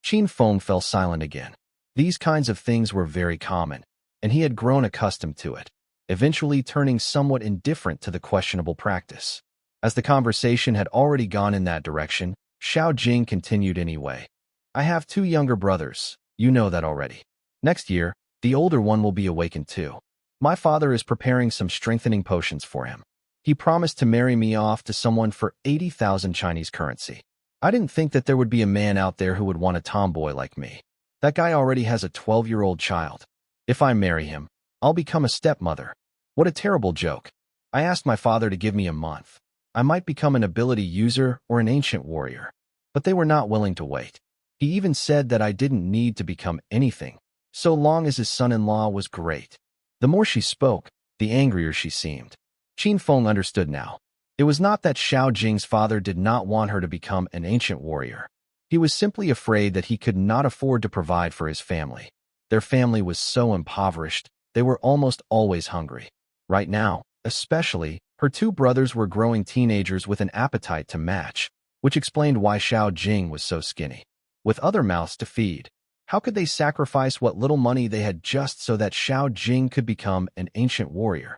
Qin Feng fell silent again. These kinds of things were very common, and he had grown accustomed to it, eventually turning somewhat indifferent to the questionable practice. As the conversation had already gone in that direction, Xiao Jing continued anyway. "I have 2 younger brothers. You know that already. Next year, the older one will be awakened too. My father is preparing some strengthening potions for him. He promised to marry me off to someone for 80,000 Chinese currency. I didn't think that there would be a man out there who would want a tomboy like me. That guy already has a 12-year-old child. If I marry him, I'll become a stepmother. What a terrible joke. I asked my father to give me a month. I might become an ability user or an ancient warrior. But they were not willing to wait. He even said that I didn't need to become anything, so long as his son-in-law was great. The more she spoke, the angrier she seemed. Qin Feng understood now. It was not that Xiao Jing's father did not want her to become an ancient warrior. He was simply afraid that he could not afford to provide for his family. Their family was so impoverished, they were almost always hungry. Right now, especially, her two brothers were growing teenagers with an appetite to match, which explained why Xiao Jing was so skinny. With other mouths to feed, how could they sacrifice what little money they had just so that Xiao Jing could become an ancient warrior?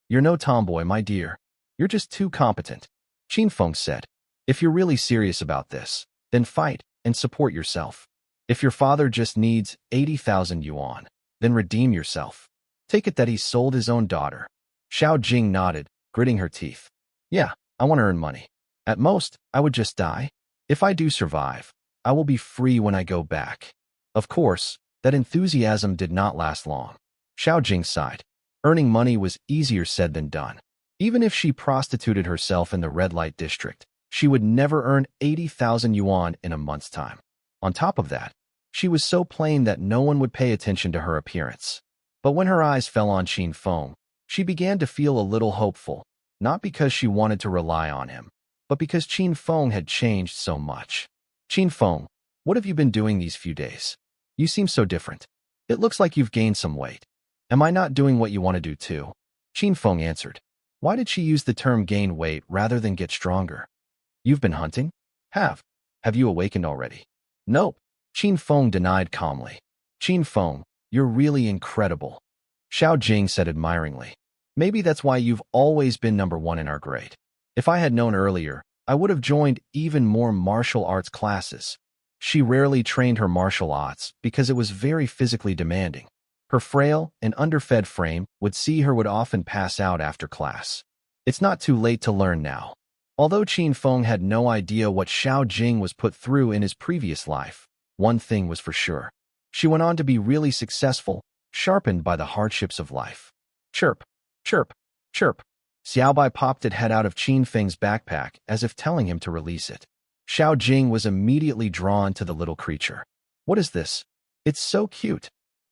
You're no tomboy, my dear. You're just too competent, Qin Feng said. If you're really serious about this, then fight and support yourself. If your father just needs 80,000 yuan, then redeem yourself. Take it that he sold his own daughter. Xiao Jing nodded, gritting her teeth. Yeah, I want to earn money. At most, I would just die. If I do survive, I will be free when I go back. Of course, that enthusiasm did not last long. Xiao Jing sighed. Earning money was easier said than done. Even if she prostituted herself in the red light district, she would never earn 80,000 yuan in a month's time. On top of that, she was so plain that no one would pay attention to her appearance. But when her eyes fell on Qin Feng, she began to feel a little hopeful, not because she wanted to rely on him, but because Qin Feng had changed so much. Qin Feng, what have you been doing these few days? You seem so different. It looks like you've gained some weight. Am I not doing what you want to do too? Qin Feng answered. Why did she use the term gain weight rather than get stronger? You've been hunting? Have you awakened already? Nope, Qin Feng denied calmly. Qin Feng, you're really incredible, Xiao Jing said admiringly. Maybe that's why you've always been number one in our grade. If I had known earlier, I would have joined even more martial arts classes. She rarely trained her martial arts because it was very physically demanding. Her frail and underfed frame would often pass out after class. It's not too late to learn now. Although Qin Feng had no idea what Xiao Jing was put through in his previous life, one thing was for sure. She went on to be really successful, sharpened by the hardships of life. Chirp, chirp, chirp. Xiaobai popped its head out of Qin Feng's backpack as if telling him to release it. Xiao Jing was immediately drawn to the little creature. What is this? It's so cute,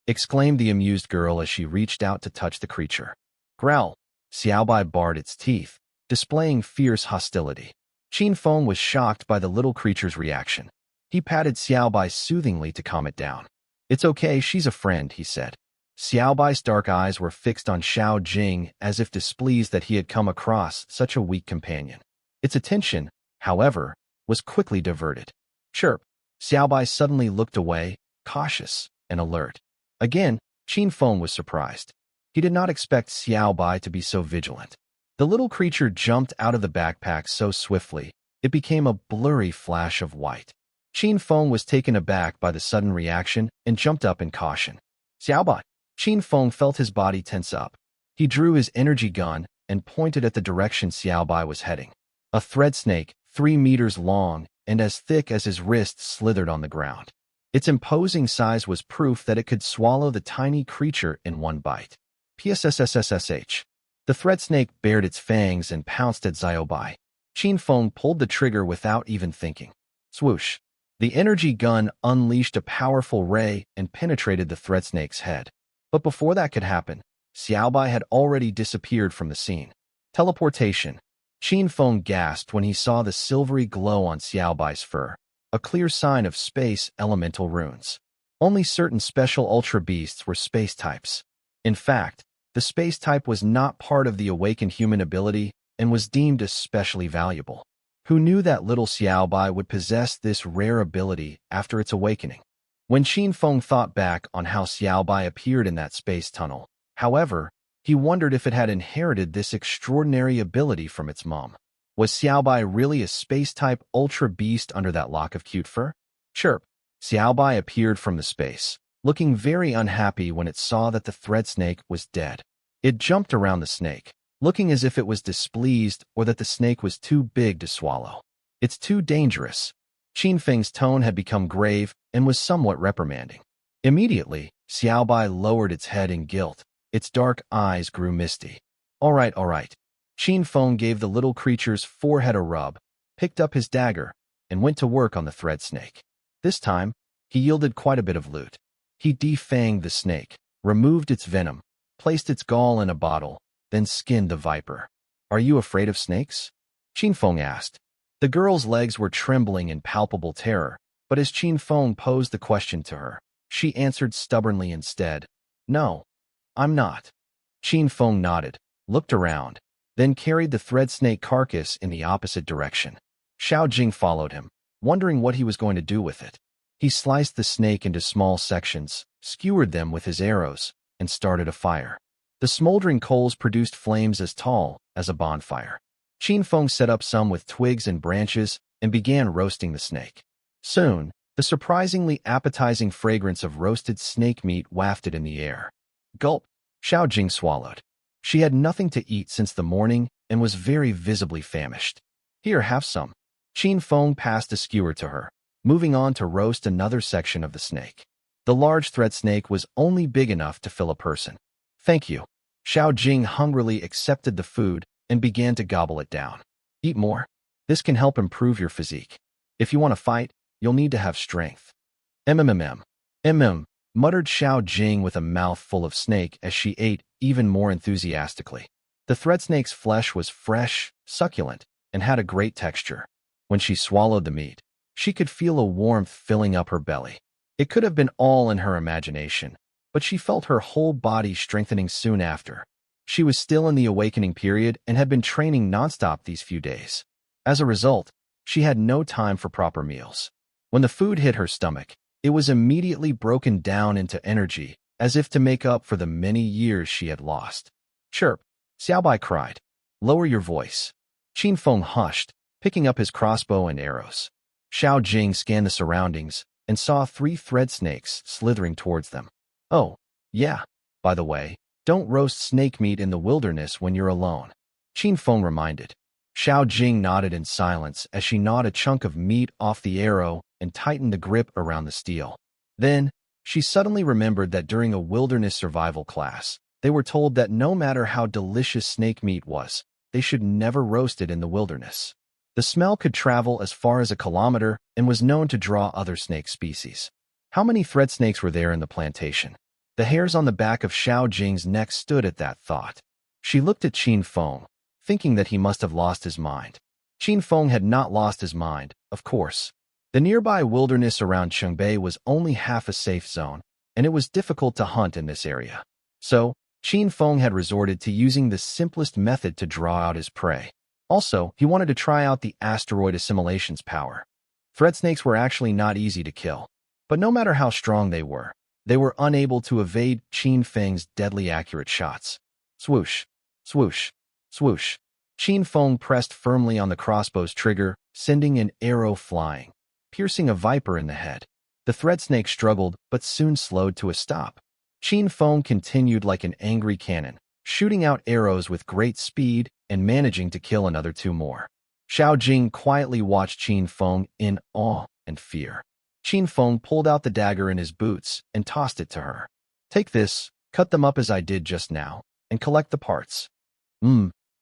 exclaimed the amused girl as she reached out to touch the creature. Growl. Xiaobai bared its teeth, displaying fierce hostility. Qin Feng was shocked by the little creature's reaction. He patted Xiaobai soothingly to calm it down. It's okay, she's a friend, he said. Xiaobai's dark eyes were fixed on Xiao Jing as if displeased that he had come across such a weak companion. Its attention, however, was quickly diverted. Chirp. Xiaobai suddenly looked away, cautious and alert. Again, Qin Feng was surprised. He did not expect Xiaobai to be so vigilant. The little creature jumped out of the backpack so swiftly, it became a blurry flash of white. Qin Feng was taken aback by the sudden reaction and jumped up in caution. Xiaobai. Qin Feng felt his body tense up. He drew his energy gun and pointed at the direction Xiaobai was heading. A thread snake, 3 meters long and as thick as his wrist, slithered on the ground. Its imposing size was proof that it could swallow the tiny creature in one bite. PSSSSSH. The thread snake bared its fangs and pounced at Xiaobai. Qin Feng pulled the trigger without even thinking. Swoosh. The energy gun unleashed a powerful ray and penetrated the thread snake's head. But before that could happen, Xiaobai had already disappeared from the scene. Teleportation. Qin Feng gasped when he saw the silvery glow on Xiaobai's fur, a clear sign of space elemental runes. Only certain special ultra beasts were space types. In fact, the space type was not part of the awakened human ability and was deemed especially valuable. Who knew that little Xiaobai would possess this rare ability after its awakening? When Qin Feng thought back on how Xiaobai appeared in that space tunnel, however, he wondered if it had inherited this extraordinary ability from its mom. Was Xiaobai really a space-type ultra beast under that lock of cute fur? Chirp. Xiaobai appeared from the space, looking very unhappy when it saw that the thread snake was dead. It jumped around the snake, looking as if it was displeased or that the snake was too big to swallow. "It's too dangerous." Qin Feng's tone had become grave and was somewhat reprimanding. Immediately, Xiaobai lowered its head in guilt. Its dark eyes grew misty. All right. Qin Feng gave the little creature's forehead a rub, picked up his dagger, and went to work on the thread snake. This time, he yielded quite a bit of loot. He defanged the snake, removed its venom, placed its gall in a bottle, then skinned the viper. "Are you afraid of snakes?" Qin Feng asked. The girl's legs were trembling in palpable terror, but as Qin Feng posed the question to her, she answered stubbornly instead, "No, I'm not." Qin Feng nodded, looked around, then carried the thread snake carcass in the opposite direction. Xiao Jing followed him, wondering what he was going to do with it. He sliced the snake into small sections, skewered them with his arrows, and started a fire. The smoldering coals produced flames as tall as a bonfire. Qin Feng set up some with twigs and branches and began roasting the snake. Soon, the surprisingly appetizing fragrance of roasted snake meat wafted in the air. Gulp! Xiao Jing swallowed. She had nothing to eat since the morning and was very visibly famished. "Here, have some." Qin Feng passed a skewer to her, moving on to roast another section of the snake. The large thread snake was only big enough to fill a person. "Thank you." Xiao Jing hungrily accepted the food and began to gobble it down. "Eat more. This can help improve your physique. If you want to fight, you'll need to have strength." Muttered Xiao Jing with a mouth full of snake as she ate even more enthusiastically. The thread snake's flesh was fresh, succulent, and had a great texture. When she swallowed the meat, she could feel a warmth filling up her belly. It could have been all in her imagination, but she felt her whole body strengthening soon after. She was still in the awakening period and had been training nonstop these few days. As a result, she had no time for proper meals. When the food hit her stomach, it was immediately broken down into energy, as if to make up for the many years she had lost. "Chirp!" Xiaobai cried. "Lower your voice." Qin Feng hushed, picking up his crossbow and arrows. Xiao Jing scanned the surroundings and saw 3 thread snakes slithering towards them. "Oh, yeah. By the way, don't roast snake meat in the wilderness when you're alone," Qin Feng reminded. Xiao Jing nodded in silence as she gnawed a chunk of meat off the arrow and tightened the grip around the steel. Then, she suddenly remembered that during a wilderness survival class, they were told that no matter how delicious snake meat was, they should never roast it in the wilderness. The smell could travel as far as a kilometer and was known to draw other snake species. How many thread snakes were there in the plantation? The hairs on the back of Xiao Jing's neck stood at that thought. She looked at Qin Feng, thinking that he must have lost his mind. Qin Feng had not lost his mind, of course. The nearby wilderness around Chengbei was only half a safe zone, and it was difficult to hunt in this area. So, Qin Feng had resorted to using the simplest method to draw out his prey. Also, he wanted to try out the asteroid assimilation's power. Thread snakes were actually not easy to kill, but no matter how strong they were unable to evade Qin Feng's deadly accurate shots. Swoosh, swoosh, swoosh. Qin Feng pressed firmly on the crossbow's trigger, sending an arrow flying, piercing a viper in the head. The thread snake struggled, but soon slowed to a stop. Qin Feng continued like an angry cannon, shooting out arrows with great speed and managing to kill another 2 more. Xiao Jing quietly watched Qin Feng in awe and fear. Qin Feng pulled out the dagger in his boots and tossed it to her. "Take this, cut them up as I did just now, and collect the parts."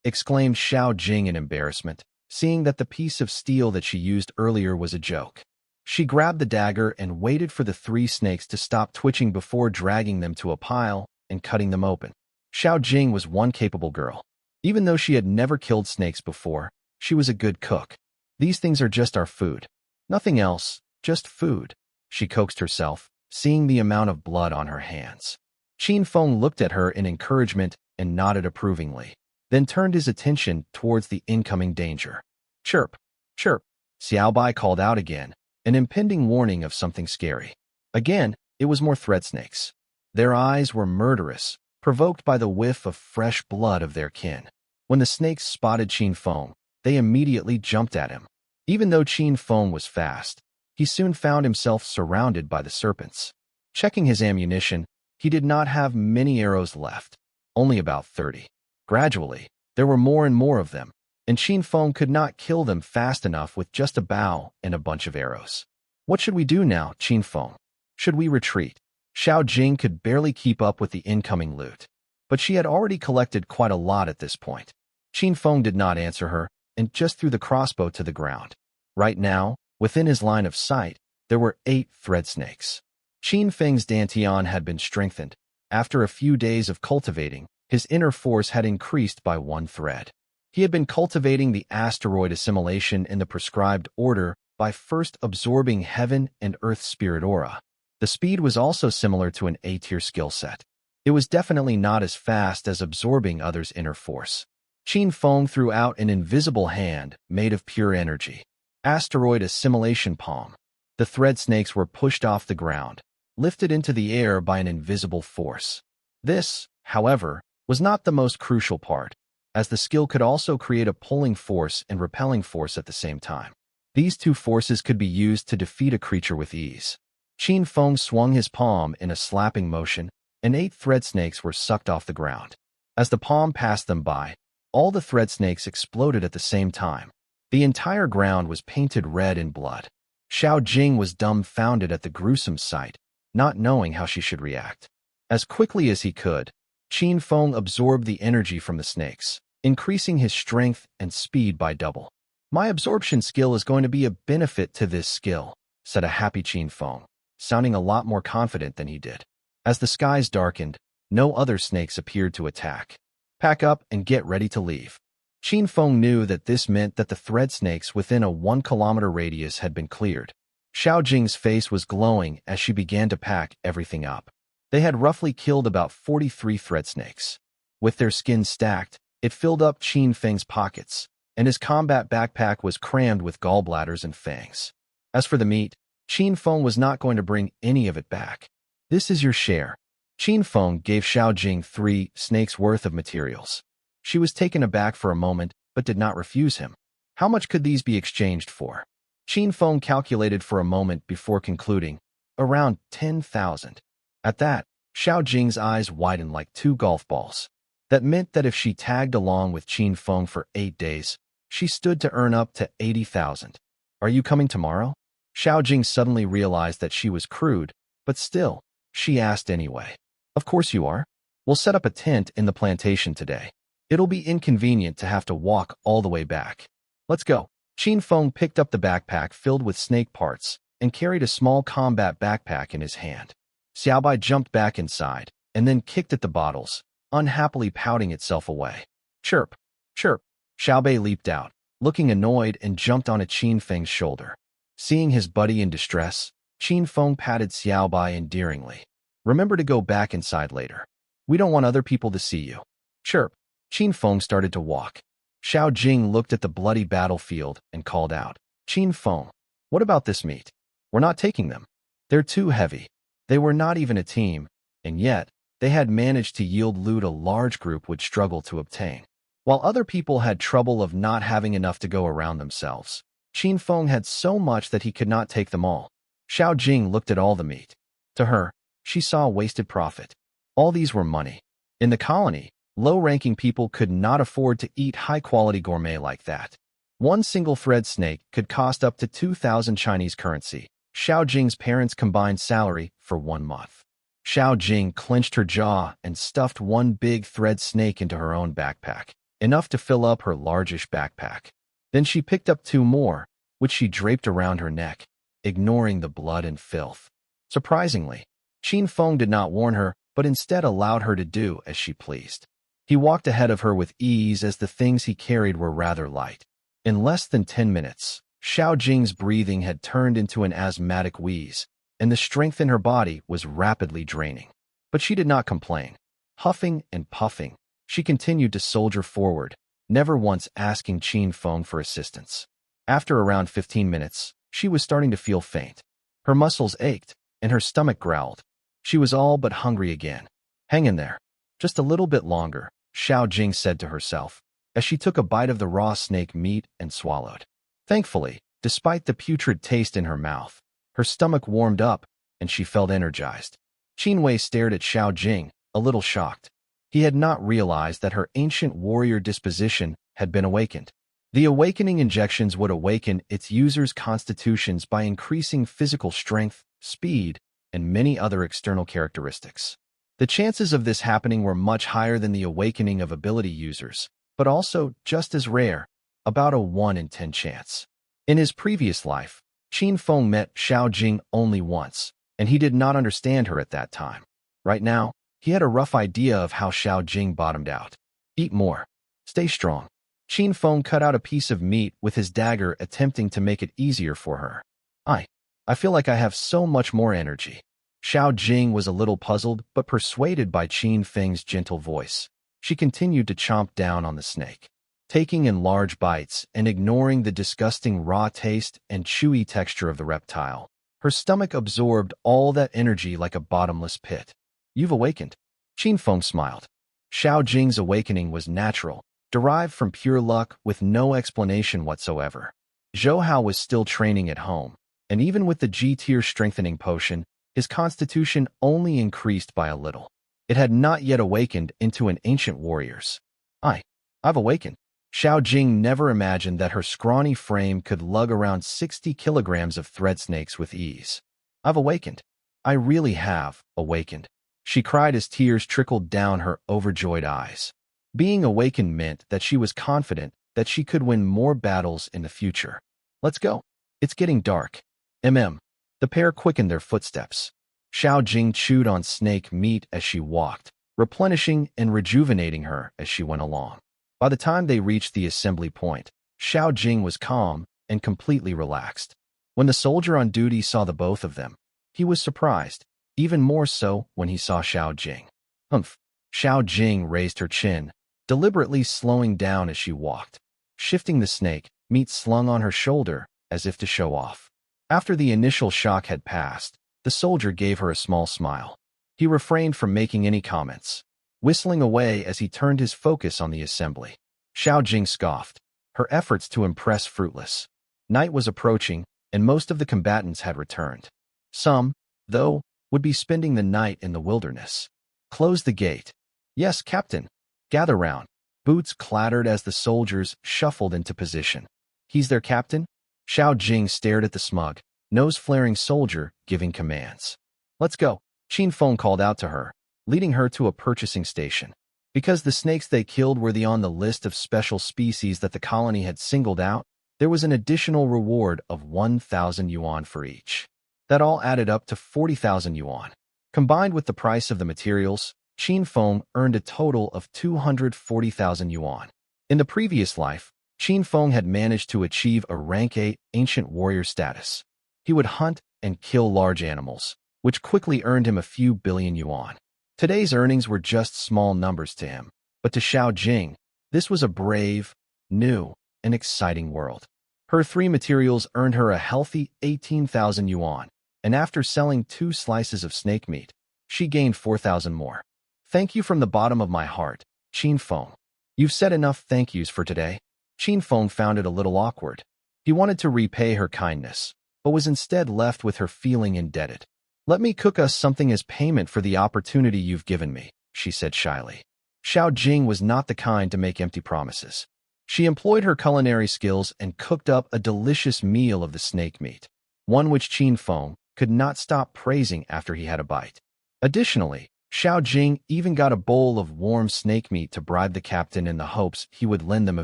Exclaimed Xiao Jing in embarrassment, seeing that the piece of steel that she used earlier was a joke. She grabbed the dagger and waited for the 3 snakes to stop twitching before dragging them to a pile and cutting them open. Xiao Jing was one capable girl. Even though she had never killed snakes before, she was a good cook. "These things are just our food. Nothing else, just food," she coaxed herself, seeing the amount of blood on her hands. Qin Feng looked at her in encouragement and nodded approvingly, then turned his attention towards the incoming danger. "Chirp, chirp," Xiaobai called out again, an impending warning of something scary. Again, it was more thread snakes. Their eyes were murderous, provoked by the whiff of fresh blood of their kin. When the snakes spotted Qin Feng, they immediately jumped at him. Even though Qin Feng was fast, he soon found himself surrounded by the serpents. Checking his ammunition, he did not have many arrows left, only about 30. Gradually, There were more and more of them, and Qin Feng could not kill them fast enough with just a bow and a bunch of arrows. What should we do now, Qin Feng? Should we retreat? Xiao Jing could barely keep up with the incoming loot, but she had already collected quite a lot at this point. Qin Feng did not answer her and just threw the crossbow to the ground. Right now, within his line of sight, there were 8 thread snakes. Qin Feng's dantian had been strengthened. After a few days of cultivating, his inner force had increased by 1 thread. He had been cultivating the asteroid assimilation in the prescribed order by first absorbing heaven and earth spirit aura. The speed was also similar to an A-tier skill set. It was definitely not as fast as absorbing others' inner force. Qin Feng threw out an invisible hand made of pure energy. Asteroid assimilation palm. The thread snakes were pushed off the ground, lifted into the air by an invisible force. This, however, was not the most crucial part, as the skill could also create a pulling force and repelling force at the same time. These 2 forces could be used to defeat a creature with ease. Qin Feng swung his palm in a slapping motion, and 8 thread snakes were sucked off the ground. As the palm passed them by, all the thread snakes exploded at the same time. The entire ground was painted red in blood. Xiao Jing was dumbfounded at the gruesome sight, not knowing how she should react. As quickly as he could, Qin Feng absorbed the energy from the snakes, increasing his strength and speed by double. My absorption skill is going to be a benefit to this skill, said a happy Qin Feng, sounding a lot more confident than he did. As the skies darkened, no other snakes appeared to attack. Pack up and get ready to leave. Qin Feng knew that this meant that the thread snakes within a 1-kilometer radius had been cleared. Xiao Jing's face was glowing as she began to pack everything up. They had roughly killed about 43 thread snakes. With their skins stacked, it filled up Qin Feng's pockets, and his combat backpack was crammed with gallbladders and fangs. As for the meat, Qin Feng was not going to bring any of it back. This is your share. Qin Feng gave Xiao Jing 3 snakes worth of materials. She was taken aback for a moment, but did not refuse him. How much could these be exchanged for? Qin Feng calculated for a moment before concluding, around 10,000. At that, Xiao Jing's eyes widened like 2 golf balls. That meant that if she tagged along with Qin Feng for 8 days, she stood to earn up to 80,000. Are you coming tomorrow? Xiao Jing suddenly realized that she was crude, but still, she asked anyway. Of course you are. We'll set up a tent in the plantation today. It'll be inconvenient to have to walk all the way back. Let's go. Qin Feng picked up the backpack filled with snake parts and carried a small combat backpack in his hand. Xiaobai jumped back inside and then kicked at the bottles, unhappily pouting itself away. Chirp, chirp. Xiaobai leaped out, looking annoyed, and jumped on a Qin Feng's shoulder. Seeing his buddy in distress, Qin Feng patted Xiaobai endearingly. Remember to go back inside later. We don't want other people to see you. Chirp. Qin Feng started to walk. Xiao Jing looked at the bloody battlefield and called out, Qin Feng, what about this meat? We're not taking them. They're too heavy. They were not even a team, and yet, they had managed to yield loot a large group would struggle to obtain. While other people had trouble of not having enough to go around themselves, Qin Feng had so much that he could not take them all. Xiao Jing looked at all the meat. To her, she saw wasted profit. All these were money. In the colony, low-ranking people could not afford to eat high-quality gourmet like that. One single thread snake could cost up to 2,000 Chinese currency, Xiao Jing's parents' combined salary for 1 month. Xiao Jing clenched her jaw and stuffed one big thread snake into her own backpack, enough to fill up her largish backpack. Then she picked up 2 more, which she draped around her neck, ignoring the blood and filth. Surprisingly, Qin Feng did not warn her, but instead allowed her to do as she pleased. He walked ahead of her with ease as the things he carried were rather light. In less than 10 minutes, Xiao Jing's breathing had turned into an asthmatic wheeze, and the strength in her body was rapidly draining. But she did not complain. Huffing and puffing, she continued to soldier forward, never once asking Qin Feng for assistance. After around 15 minutes, she was starting to feel faint. Her muscles ached, and her stomach growled. She was all but hungry again. Hang in there. Just a little bit longer, Xiao Jing said to herself, as she took a bite of the raw snake meat and swallowed. Thankfully, despite the putrid taste in her mouth, her stomach warmed up, and she felt energized. Qin Wei stared at Xiao Jing, a little shocked. He had not realized that her ancient warrior disposition had been awakened. The awakening injections would awaken its users' constitutions by increasing physical strength, speed, and many other external characteristics. The chances of this happening were much higher than the awakening of ability users, but also just as rare, about a 1 in 10 chance. In his previous life, Qin Feng met Xiao Jing only once, and he did not understand her at that time. Right now, he had a rough idea of how Xiao Jing bottomed out. Eat more. Stay strong. Qin Feng cut out a piece of meat with his dagger, attempting to make it easier for her. I feel like I have so much more energy. Xiao Jing was a little puzzled but persuaded by Qin Feng's gentle voice. She continued to chomp down on the snake, taking in large bites and ignoring the disgusting raw taste and chewy texture of the reptile. Her stomach absorbed all that energy like a bottomless pit. You've awakened. Qin Feng smiled. Xiao Jing's awakening was natural, derived from pure luck with no explanation whatsoever. Zhou Hao was still training at home, and even with the G-tier strengthening potion, his constitution only increased by a little. It had not yet awakened into an ancient warrior's. I've awakened. Xiao Jing never imagined that her scrawny frame could lug around 60 kilograms of thread snakes with ease. I've awakened. I really have awakened. She cried as tears trickled down her overjoyed eyes. Being awakened meant that she was confident that she could win more battles in the future. Let's go. It's getting dark. The pair quickened their footsteps. Xiao Jing chewed on snake meat as she walked, replenishing and rejuvenating her as she went along. By the time they reached the assembly point, Xiao Jing was calm and completely relaxed. When the soldier on duty saw the both of them, he was surprised, even more so when he saw Xiao Jing. Humph. Xiao Jing raised her chin, deliberately slowing down as she walked, shifting the snake meat slung on her shoulder as if to show off. After the initial shock had passed, the soldier gave her a small smile. He refrained from making any comments, whistling away as he turned his focus on the assembly. Xiao Jing scoffed, her efforts to impress fruitless. Night was approaching, and most of the combatants had returned. Some, though, would be spending the night in the wilderness. Close the gate. Yes, Captain. Gather round. Boots clattered as the soldiers shuffled into position. He's their captain? Xiao Jing stared at the smug, nose-flaring soldier giving commands. Let's go. Qin Feng called out to her, leading her to a purchasing station. Because the snakes they killed were on the list of special species that the colony had singled out, there was an additional reward of 1,000 yuan for each. That all added up to 40,000 yuan. Combined with the price of the materials, Qin Feng earned a total of 240,000 yuan. In the previous life, Qin Feng had managed to achieve a rank 8 ancient warrior status. He would hunt and kill large animals, which quickly earned him a few billion yuan. Today's earnings were just small numbers to him, but to Xiao Jing, this was a brave, new, and exciting world. Her 3 materials earned her a healthy 18,000 yuan, and after selling 2 slices of snake meat, she gained 4,000 more. Thank you from the bottom of my heart, Qin Feng. You've said enough thank yous for today. Qin Feng found it a little awkward. He wanted to repay her kindness, but was instead left with her feeling indebted. Let me cook us something as payment for the opportunity you've given me, she said shyly. Xiao Jing was not the kind to make empty promises. She employed her culinary skills and cooked up a delicious meal of the snake meat, one which Qin Feng could not stop praising after he had a bite. Additionally, Xiao Jing even got a bowl of warm snake meat to bribe the captain in the hopes he would lend them a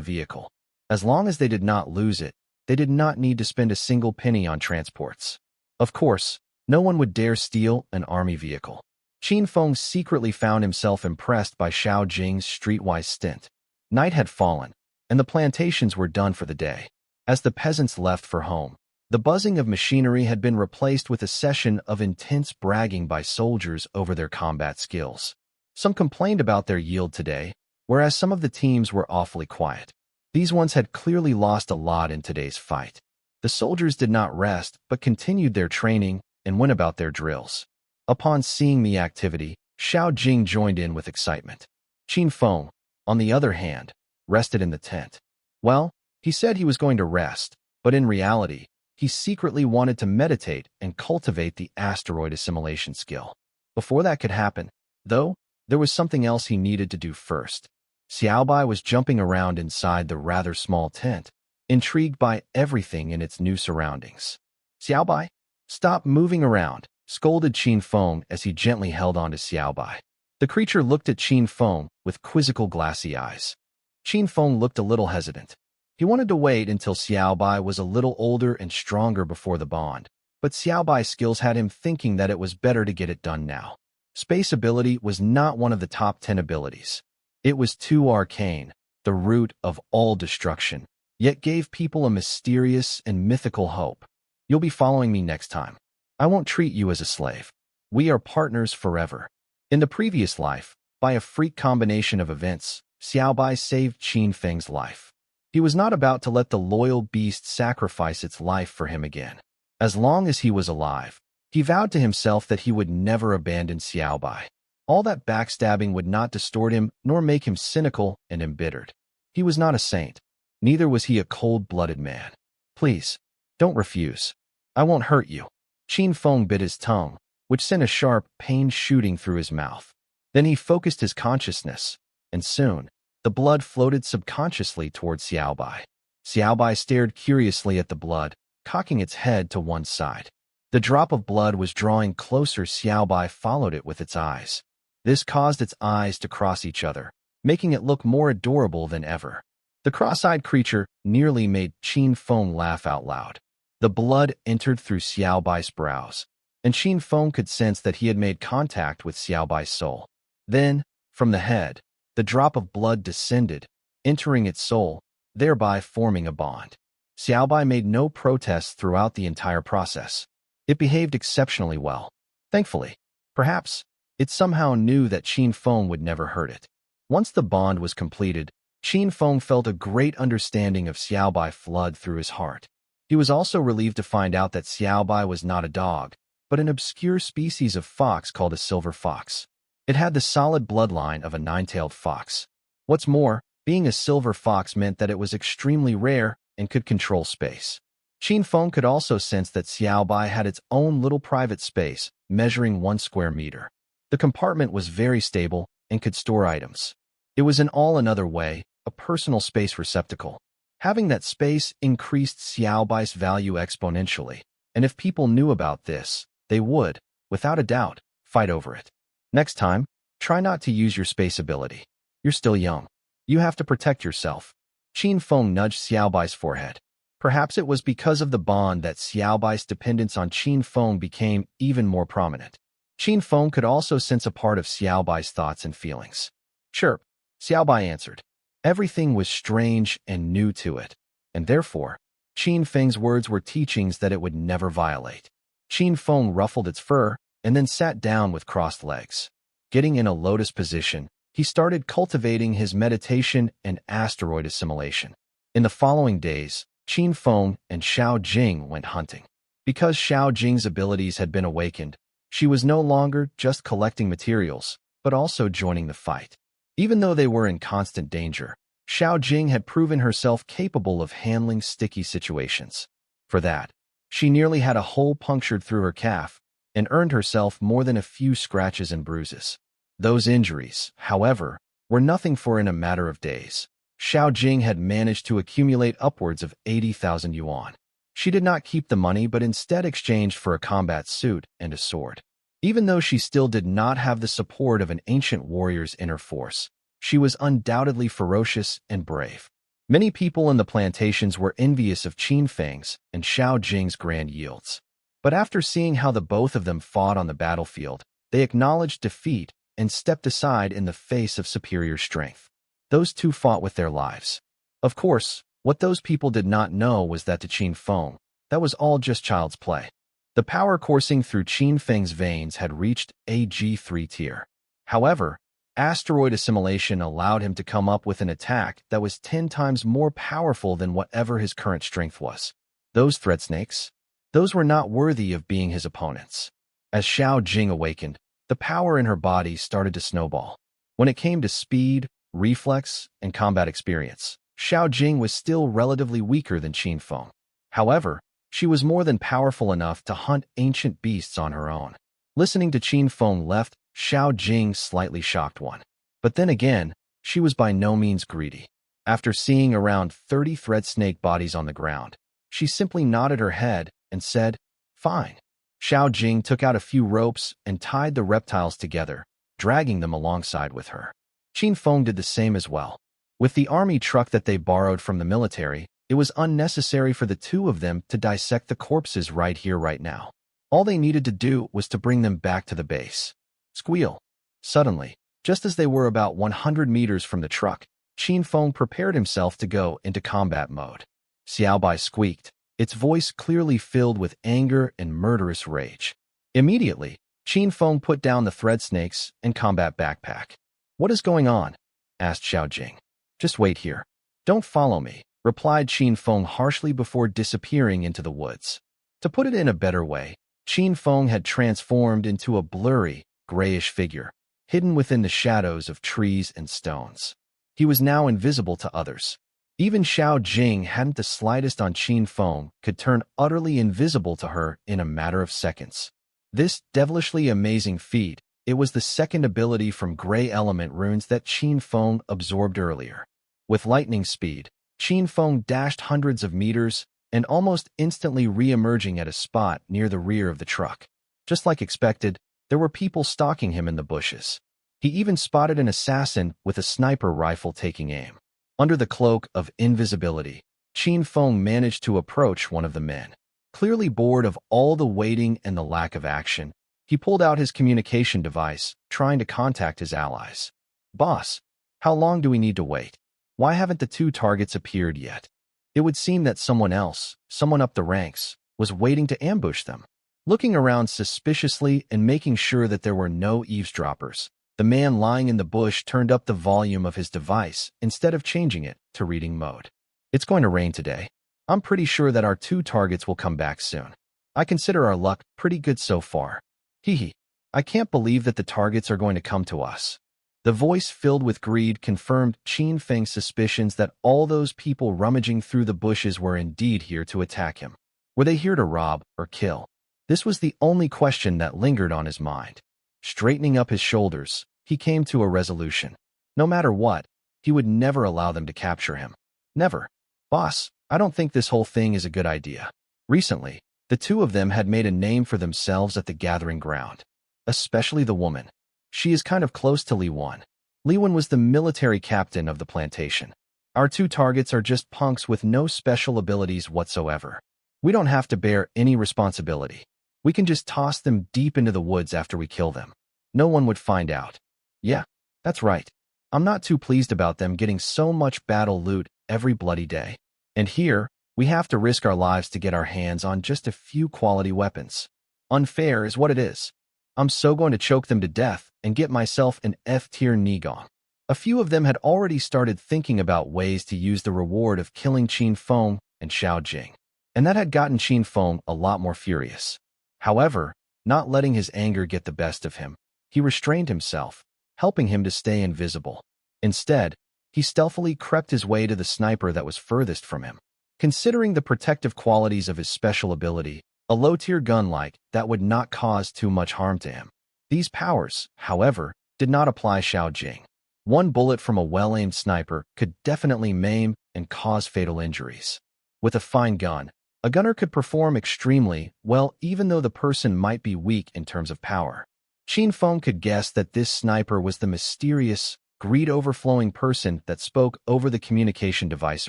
vehicle. As long as they did not lose it, they did not need to spend a single penny on transports. Of course, no one would dare steal an army vehicle. Qin Feng secretly found himself impressed by Xiao Jing's streetwise stint. Night had fallen, and the plantations were done for the day. As the peasants left for home, the buzzing of machinery had been replaced with a session of intense bragging by soldiers over their combat skills. Some complained about their yield today, whereas some of the teams were awfully quiet. These ones had clearly lost a lot in today's fight. The soldiers did not rest, but continued their training and went about their drills. Upon seeing the activity, Xiao Jing joined in with excitement. Qin Feng, on the other hand, rested in the tent. Well, he said he was going to rest, but in reality, he secretly wanted to meditate and cultivate the asteroid assimilation skill. Before that could happen, though, there was something else he needed to do first. Xiaobai was jumping around inside the rather small tent, intrigued by everything in its new surroundings. Xiaobai, stop moving around, scolded Qin Feng as he gently held on to Xiaobai. The creature looked at Qin Feng with quizzical glassy eyes. Qin Feng looked a little hesitant. He wanted to wait until Xiaobai was a little older and stronger before the bond, but Xiaobai's skills had him thinking that it was better to get it done now. Space ability was not one of the top 10 abilities. It was too arcane, the root of all destruction, yet gave people a mysterious and mythical hope. You'll be following me next time. I won't treat you as a slave. We are partners forever. In the previous life, by a freak combination of events, Xiaobai saved Qin Feng's life. He was not about to let the loyal beast sacrifice its life for him again. As long as he was alive, he vowed to himself that he would never abandon Xiaobai. All that backstabbing would not distort him nor make him cynical and embittered. He was not a saint. Neither was he a cold-blooded man. Please, don't refuse. I won't hurt you. Qin Feng bit his tongue, which sent a sharp pain shooting through his mouth. Then he focused his consciousness, and soon, the blood floated subconsciously towards Xiaobai. Xiaobai stared curiously at the blood, cocking its head to one side. The drop of blood was drawing closer. Xiaobai followed it with its eyes. This caused its eyes to cross each other, making it look more adorable than ever. The cross-eyed creature nearly made Qin Feng laugh out loud. The blood entered through Xiaobai's brows, and Qin Feng could sense that he had made contact with Xiaobai's soul. Then, from the head, the drop of blood descended, entering its soul, thereby forming a bond. Xiaobai made no protests throughout the entire process. It behaved exceptionally well. Thankfully, perhaps, it somehow knew that Qin Feng would never hurt it. Once the bond was completed, Qin Feng felt a great understanding of Xiaobai flood through his heart. He was also relieved to find out that Xiaobai was not a dog, but an obscure species of fox called a silver fox. It had the solid bloodline of a nine-tailed fox. What's more, being a silver fox meant that it was extremely rare and could control space. Qin Feng could also sense that Xiaobai had its own little private space, measuring 1 square meter. The compartment was very stable and could store items. It was in all another way, a personal space receptacle. Having that space increased Xiaobai's value exponentially, and if people knew about this, they would, without a doubt, fight over it. Next time, try not to use your space ability. You're still young. You have to protect yourself. Qin Feng nudged Xiaobai's forehead. Perhaps it was because of the bond that Xiaobai's dependence on Qin Feng became even more prominent. Qin Feng could also sense a part of Xiaobai's thoughts and feelings. Chirp, Xiaobai answered. Everything was strange and new to it, and therefore, Qin Feng's words were teachings that it would never violate. Qin Feng ruffled its fur and then sat down with crossed legs. Getting in a lotus position, he started cultivating his meditation and asteroid assimilation. In the following days, Qin Feng and Xiao Jing went hunting. Because Xiao Jing's abilities had been awakened, she was no longer just collecting materials, but also joining the fight. Even though they were in constant danger, Xiao Jing had proven herself capable of handling sticky situations. For that, she nearly had a hole punctured through her calf and earned herself more than a few scratches and bruises. Those injuries, however, were nothing, for in a matter of days, Xiao Jing had managed to accumulate upwards of 80,000 yuan. She did not keep the money but instead exchanged for a combat suit and a sword. Even though she still did not have the support of an ancient warrior's inner force, she was undoubtedly ferocious and brave. Many people in the plantations were envious of Qin Feng's and Xiao Jing's grand yields. But after seeing how the both of them fought on the battlefield, they acknowledged defeat and stepped aside in the face of superior strength. Those two fought with their lives. Of course, what those people did not know was that to Qin Feng, that was all just child's play. The power coursing through Qin Feng's veins had reached a G3 tier. However, asteroid assimilation allowed him to come up with an attack that was 10 times more powerful than whatever his current strength was. Those thread snakes? Those were not worthy of being his opponents. As Xiao Jing awakened, the power in her body started to snowball. When it came to speed, reflex, and combat experience, Xiao Jing was still relatively weaker than Qin Feng. However, she was more than powerful enough to hunt ancient beasts on her own. Listening to Qin Feng left Xiao Jing slightly shocked one. But then again, she was by no means greedy. After seeing around 30 thread snake bodies on the ground, she simply nodded her head and said, "Fine." Xiao Jing took out a few ropes and tied the reptiles together, dragging them alongside with her. Qin Feng did the same as well. With the army truck that they borrowed from the military, it was unnecessary for the two of them to dissect the corpses right here, right now. All they needed to do was to bring them back to the base. Squeal. Suddenly, just as they were about 100 meters from the truck, Qin Feng prepared himself to go into combat mode. Xiaobai squeaked, its voice clearly filled with anger and murderous rage. Immediately, Qin Feng put down the thread snakes and combat backpack. "What is going on?" asked Xiao Jing. "Just wait here. Don't follow me," replied Qin Feng harshly before disappearing into the woods. To put it in a better way, Qin Feng had transformed into a blurry, grayish figure, hidden within the shadows of trees and stones. He was now invisible to others. Even Xiao Jing hadn't the slightest on Qin Feng could turn utterly invisible to her in a matter of seconds. This devilishly amazing feat, it was the second ability from Gray Element runes that Qin Feng absorbed earlier. With lightning speed, Qin Feng dashed hundreds of meters and almost instantly re-emerging at a spot near the rear of the truck. Just like expected, there were people stalking him in the bushes. He even spotted an assassin with a sniper rifle taking aim. Under the cloak of invisibility, Qin Feng managed to approach one of the men. Clearly bored of all the waiting and the lack of action, he pulled out his communication device, trying to contact his allies. "Boss, how long do we need to wait? Why haven't the two targets appeared yet?" It would seem that someone else, someone up the ranks, was waiting to ambush them. Looking around suspiciously and making sure that there were no eavesdroppers, the man lying in the bush turned up the volume of his device instead of changing it to reading mode. "It's going to rain today. I'm pretty sure that our two targets will come back soon. I consider our luck pretty good so far. Hee. I can't believe that the targets are going to come to us." The voice filled with greed confirmed Qin Feng's suspicions that all those people rummaging through the bushes were indeed here to attack him. Were they here to rob or kill? This was the only question that lingered on his mind. Straightening up his shoulders, he came to a resolution. No matter what, he would never allow them to capture him. Never. "Boss, I don't think this whole thing is a good idea." Recently, the two of them had made a name for themselves at the gathering ground. Especially the woman. She is kind of close to Li Wan. Li Wan was the military captain of the plantation. "Our two targets are just punks with no special abilities whatsoever. We don't have to bear any responsibility. We can just toss them deep into the woods after we kill them. No one would find out." "Yeah, that's right. I'm not too pleased about them getting so much battle loot every bloody day. And here, we have to risk our lives to get our hands on just a few quality weapons. Unfair is what it is. I'm so going to choke them to death and get myself an F-tier Nigong." A few of them had already started thinking about ways to use the reward of killing Qin Feng and Xiao Jing, and that had gotten Qin Feng a lot more furious. However, not letting his anger get the best of him, he restrained himself, helping him to stay invisible. Instead, he stealthily crept his way to the sniper that was furthest from him. Considering the protective qualities of his special ability, a low-tier gun like that would not cause too much harm to him. These powers, however, did not apply Xiao Jing. One bullet from a well-aimed sniper could definitely maim and cause fatal injuries. With a fine gun, a gunner could perform extremely well even though the person might be weak in terms of power. Qin Feng could guess that this sniper was the mysterious, greed-overflowing person that spoke over the communication device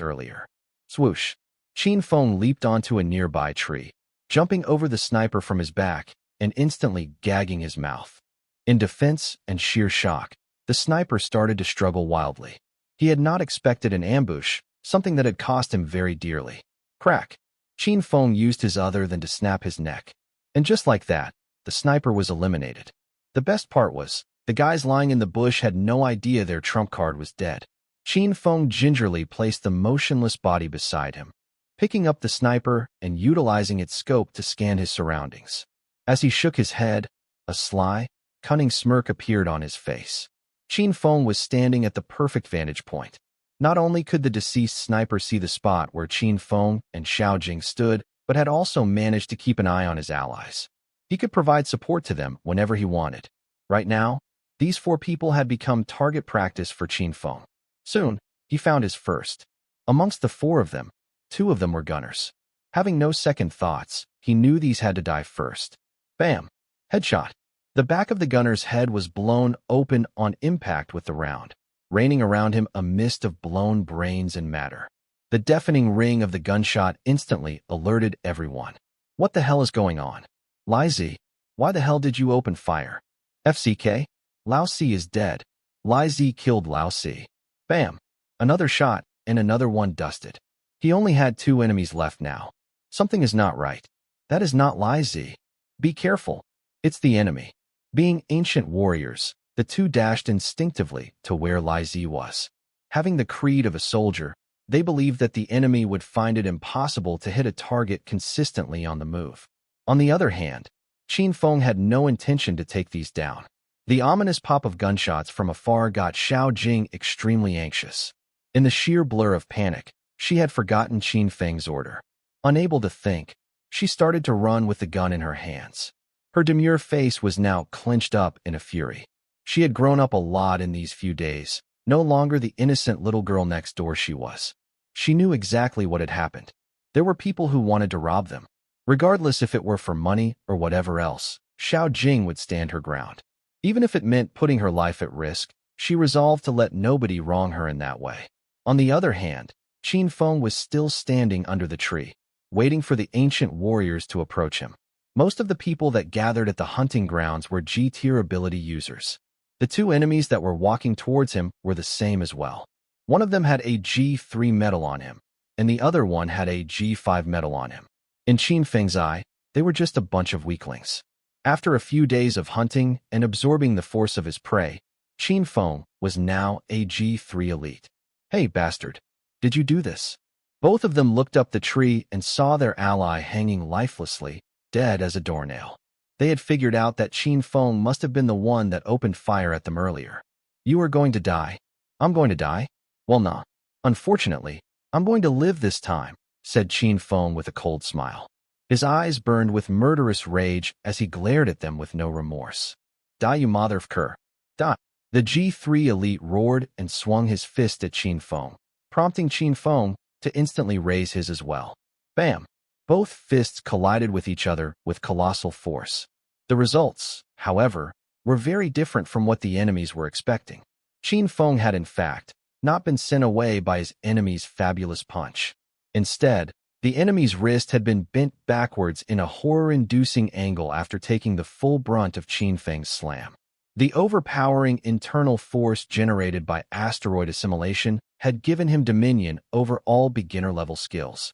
earlier. Swoosh! Qin Feng leaped onto a nearby tree, jumping over the sniper from his back and instantly gagging his mouth. In defense and sheer shock, the sniper started to struggle wildly. He had not expected an ambush, something that had cost him very dearly. Crack! Qin Feng used his other than to snap his neck. And just like that, the sniper was eliminated. The best part was, the guys lying in the bush had no idea their trump card was dead. Qin Feng gingerly placed the motionless body beside him, picking up the sniper and utilizing its scope to scan his surroundings. As he shook his head, a sly, cunning smirk appeared on his face. Qin Feng was standing at the perfect vantage point. Not only could the deceased sniper see the spot where Qin Feng and Xiao Jing stood, but had also managed to keep an eye on his allies. He could provide support to them whenever he wanted. Right now, these 4 people had become target practice for Qin Feng. Soon, he found his first. Amongst the 4 of them, 2 of them were gunners. Having no second thoughts, he knew these had to die first. Bam! Headshot. The back of the gunner's head was blown open on impact with the round, raining around him a mist of blown brains and matter. The deafening ring of the gunshot instantly alerted everyone. What the hell is going on? Lai Zi, why the hell did you open fire? FCK? Lao Si is dead. Lai Zi killed Lao Si. Bam! Another shot, and another one dusted. He only had 2 enemies left now. Something is not right. That is not Lai Zi. Be careful. It's the enemy. Being ancient warriors, the 2 dashed instinctively to where Lai Zi was. Having the creed of a soldier, they believed that the enemy would find it impossible to hit a target consistently on the move. On the other hand, Qin Feng had no intention to take these down. The ominous pop of gunshots from afar got Xiao Jing extremely anxious. In the sheer blur of panic, she had forgotten Qin Feng's order. Unable to think, she started to run with the gun in her hands. Her demure face was now clenched up in a fury. She had grown up a lot in these few days, no longer the innocent little girl next door she was. She knew exactly what had happened. There were people who wanted to rob them. Regardless if it were for money or whatever else, Xiao Jing would stand her ground. Even if it meant putting her life at risk, she resolved to let nobody wrong her in that way. On the other hand, Qin Feng was still standing under the tree, waiting for the ancient warriors to approach him. Most of the people that gathered at the hunting grounds were G-tier ability users. The 2 enemies that were walking towards him were the same as well. One of them had a G3 medal on him, and the other one had a G5 medal on him. In Qin Feng's eye, they were just a bunch of weaklings. After a few days of hunting and absorbing the force of his prey, Qin Feng was now a G3 elite. Hey, bastard. Did you do this? Both of them looked up the tree and saw their ally hanging lifelessly, dead as a doornail. They had figured out that Qin Feng must have been the one that opened fire at them earlier. You are going to die. I'm going to die? Well, nah. Unfortunately, I'm going to live this time, said Qin Feng with a cold smile. His eyes burned with murderous rage as he glared at them with no remorse. Die, you motherfucker. Die. The G3 elite roared and swung his fist at Qin Feng, prompting Qin Feng to instantly raise his as well. Bam! Both fists collided with each other with colossal force. The results, however, were very different from what the enemies were expecting. Qin Feng had in fact not been sent away by his enemy's fabulous punch. Instead, the enemy's wrist had been bent backwards in a horror-inducing angle after taking the full brunt of Qin Feng's slam. The overpowering internal force generated by asteroid assimilation had given him dominion over all beginner-level skills.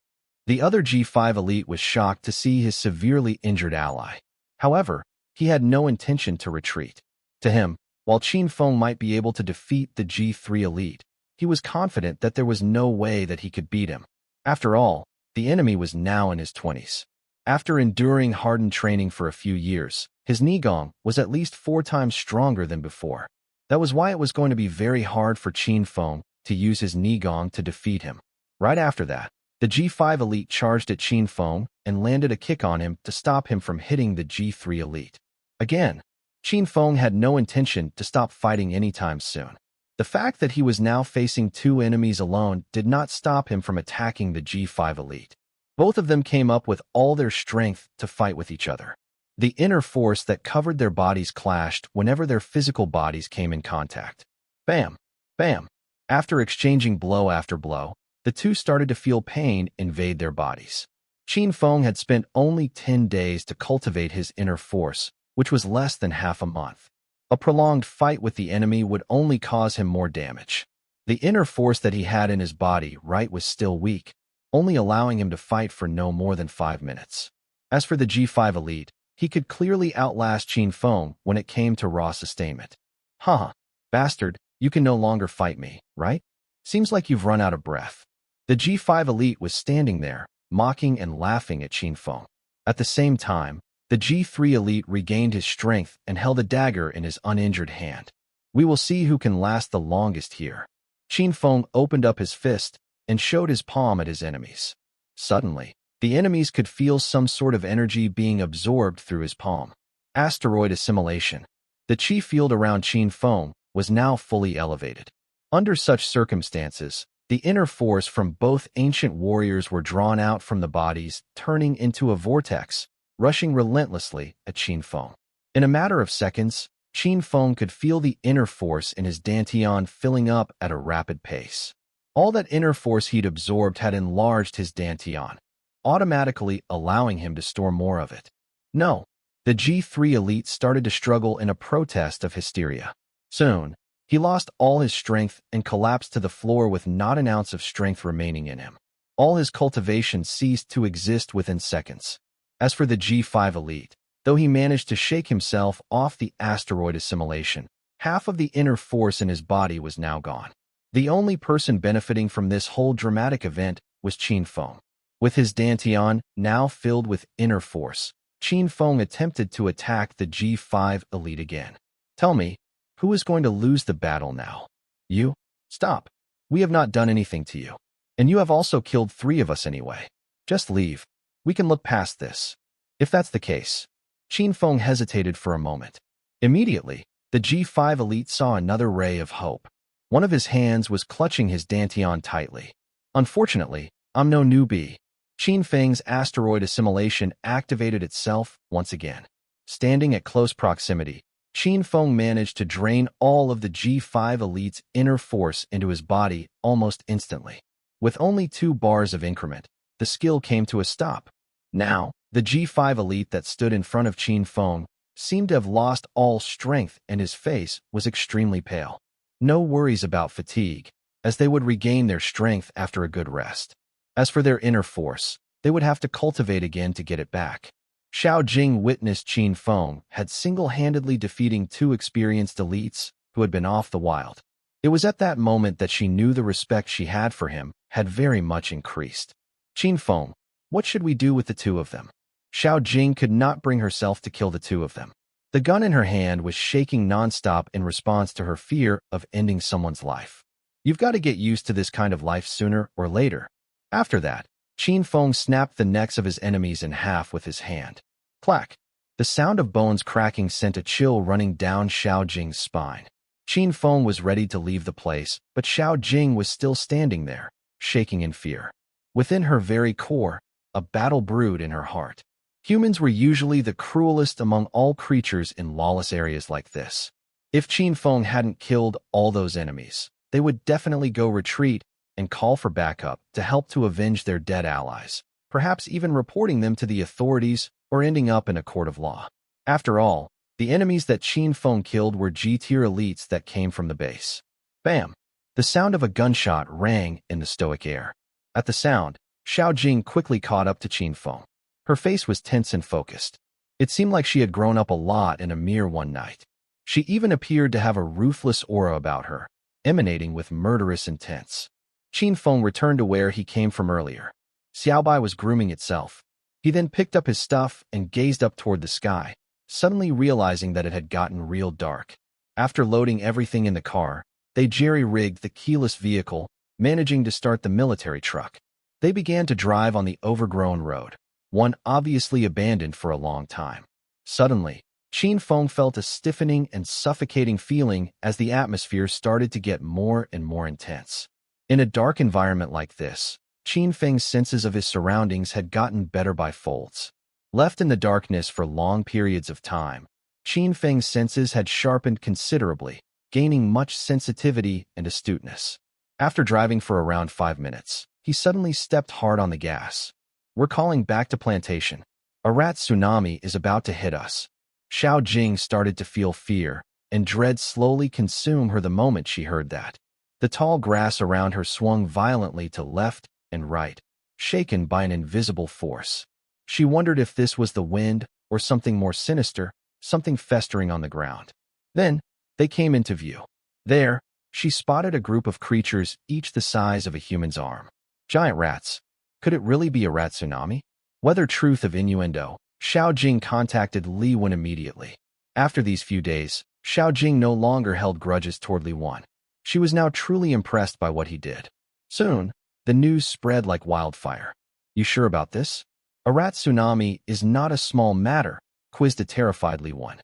The other G5 elite was shocked to see his severely injured ally. However, he had no intention to retreat. To him, while Qin Feng might be able to defeat the G3 elite, he was confident that there was no way that he could beat him. After all, the enemy was now in his 20s. After enduring hardened training for a few years, his Nigong was at least 4 times stronger than before. That was why it was going to be very hard for Qin Feng to use his Nigong to defeat him. Right after that, the G5 elite charged at Qin Feng and landed a kick on him to stop him from hitting the G3 elite. Again, Qin Feng had no intention to stop fighting anytime soon. The fact that he was now facing 2 enemies alone did not stop him from attacking the G5 elite. Both of them came up with all their strength to fight with each other. The inner force that covered their bodies clashed whenever their physical bodies came in contact. Bam! Bam! After exchanging blow after blow, the 2 started to feel pain invade their bodies. Qin Feng had spent only 10 days to cultivate his inner force, which was less than half a month. A prolonged fight with the enemy would only cause him more damage. The inner force that he had in his body was still weak, only allowing him to fight for no more than 5 minutes. As for the G5 elite, he could clearly outlast Qin Feng when it came to raw sustainment. Haha, bastard, you can no longer fight me, right? Seems like you've run out of breath. The G5 elite was standing there, mocking and laughing at Qin Feng. At the same time, the G3 elite regained his strength and held a dagger in his uninjured hand. We will see who can last the longest here. Qin Feng opened up his fist and showed his palm at his enemies. Suddenly, the enemies could feel some sort of energy being absorbed through his palm. Asteroid assimilation. The qi field around Qin Feng was now fully elevated. Under such circumstances, the inner force from both ancient warriors were drawn out from the bodies, turning into a vortex, rushing relentlessly at Qin Feng. In a matter of seconds, Qin Feng could feel the inner force in his dantian filling up at a rapid pace. All that inner force he'd absorbed had enlarged his dantian, automatically allowing him to store more of it. No, the G3 elite started to struggle in a protest of hysteria. Soon, he lost all his strength and collapsed to the floor with not an ounce of strength remaining in him. All his cultivation ceased to exist within seconds. As for the G5 elite, though he managed to shake himself off the asteroid assimilation, half of the inner force in his body was now gone. The only person benefiting from this whole dramatic event was Qin Feng. With his dantian now filled with inner force, Qin Feng attempted to attack the G5 elite again. Tell me, who is going to lose the battle now? You? Stop. We have not done anything to you. And you have also killed 3 of us anyway. Just leave. We can look past this. If that's the case. Qin Feng hesitated for a moment. Immediately, the G5 elite saw another ray of hope. One of his hands was clutching his dantian tightly. Unfortunately, I'm no newbie. Qin Feng's asteroid assimilation activated itself once again. Standing at close proximity, Qin Feng managed to drain all of the G5 elite's inner force into his body almost instantly. With only 2 bars of increment, the skill came to a stop. Now, the G5 elite that stood in front of Qin Feng seemed to have lost all strength and his face was extremely pale. No worries about fatigue, as they would regain their strength after a good rest. As for their inner force, they would have to cultivate again to get it back. Xiao Jing witnessed Qin Feng had single-handedly defeating 2 experienced elites who had been off the wild. It was at that moment that she knew the respect she had for him had very much increased. Qin Feng, what should we do with the 2 of them? Xiao Jing could not bring herself to kill the 2 of them. The gun in her hand was shaking nonstop in response to her fear of ending someone's life. You've got to get used to this kind of life sooner or later. After that, Qin Feng snapped the necks of his enemies in half with his hand. Clack! The sound of bones cracking sent a chill running down Xiao Jing's spine. Qin Feng was ready to leave the place, but Xiao Jing was still standing there, shaking in fear. Within her very core, a battle brewed in her heart. Humans were usually the cruelest among all creatures in lawless areas like this. If Qin Feng hadn't killed all those enemies, they would definitely go retreat and call for backup to help to avenge their dead allies, perhaps even reporting them to the authorities or ending up in a court of law. After all, the enemies that Qin Feng killed were G-tier elites that came from the base. Bam! The sound of a gunshot rang in the stoic air. At the sound, Xiao Jing quickly caught up to Qin Feng. Her face was tense and focused. It seemed like she had grown up a lot in a mere one night. She even appeared to have a ruthless aura about her, emanating with murderous intents. Qin Feng returned to where he came from earlier. Xiaobai was grooming itself. He then picked up his stuff and gazed up toward the sky, suddenly realizing that it had gotten real dark. After loading everything in the car, they jerry-rigged the keyless vehicle, managing to start the military truck. They began to drive on the overgrown road, one obviously abandoned for a long time. Suddenly, Qin Feng felt a stiffening and suffocating feeling as the atmosphere started to get more and more intense. In a dark environment like this, Qin Feng's senses of his surroundings had gotten better by folds. Left in the darkness for long periods of time, Qin Feng's senses had sharpened considerably, gaining much sensitivity and astuteness. After driving for around 5 minutes, he suddenly stepped hard on the gas. We're calling back to plantation. A rat tsunami is about to hit us. Xiao Jing started to feel fear, and dread slowly consume her the moment she heard that. The tall grass around her swung violently to left and right, shaken by an invisible force. She wondered if this was the wind or something more sinister, something festering on the ground. Then, they came into view. There, she spotted a group of creatures each the size of a human's arm. Giant rats. Could it really be a rat tsunami? Whether truth of innuendo, Xiao Jing contacted Li Wen immediately. After these few days, Xiao Jing no longer held grudges toward Li Wen. She was now truly impressed by what he did. Soon, the news spread like wildfire. You sure about this? A rat tsunami is not a small matter, quizzed a terrified Li Wen.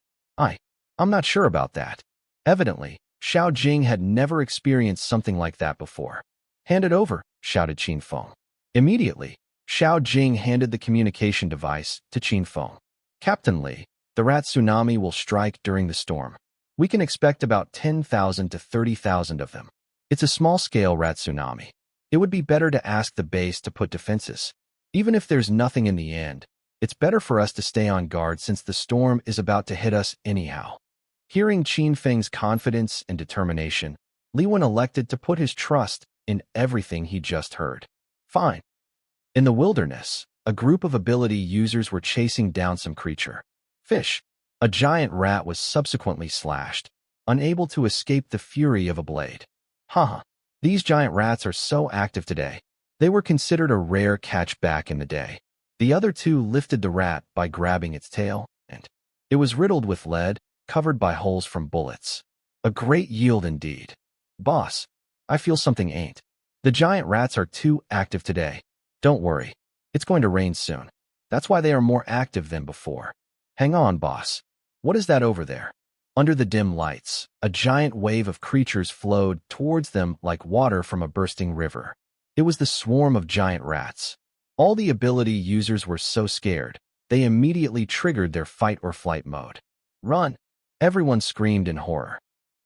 I'm not sure about that. Evidently, Xiao Jing had never experienced something like that before. Hand it over, shouted Qin Feng. Immediately, Xiao Jing handed the communication device to Qin Feng. Captain Li, the rat tsunami will strike during the storm. We can expect about 10,000 to 30,000 of them. It's a small-scale rat tsunami. It would be better to ask the base to put defenses. Even if there's nothing in the end, it's better for us to stay on guard since the storm is about to hit us anyhow. Hearing Qin Feng's confidence and determination, Li Wen elected to put his trust in everything he just heard. Fine. In the wilderness, a group of ability users were chasing down some creature. Fish. A giant rat was subsequently slashed, unable to escape the fury of a blade. Haha. These giant rats are so active today. They were considered a rare catch back in the day. The other two lifted the rat by grabbing its tail, and it was riddled with lead, covered by holes from bullets. A great yield indeed. Boss, I feel something ain't. The giant rats are too active today. Don't worry. It's going to rain soon. That's why they are more active than before. Hang on, boss. What is that over there? Under the dim lights, a giant wave of creatures flowed towards them like water from a bursting river. It was the swarm of giant rats. All the ability users were so scared, they immediately triggered their fight or flight mode. Run! Everyone screamed in horror.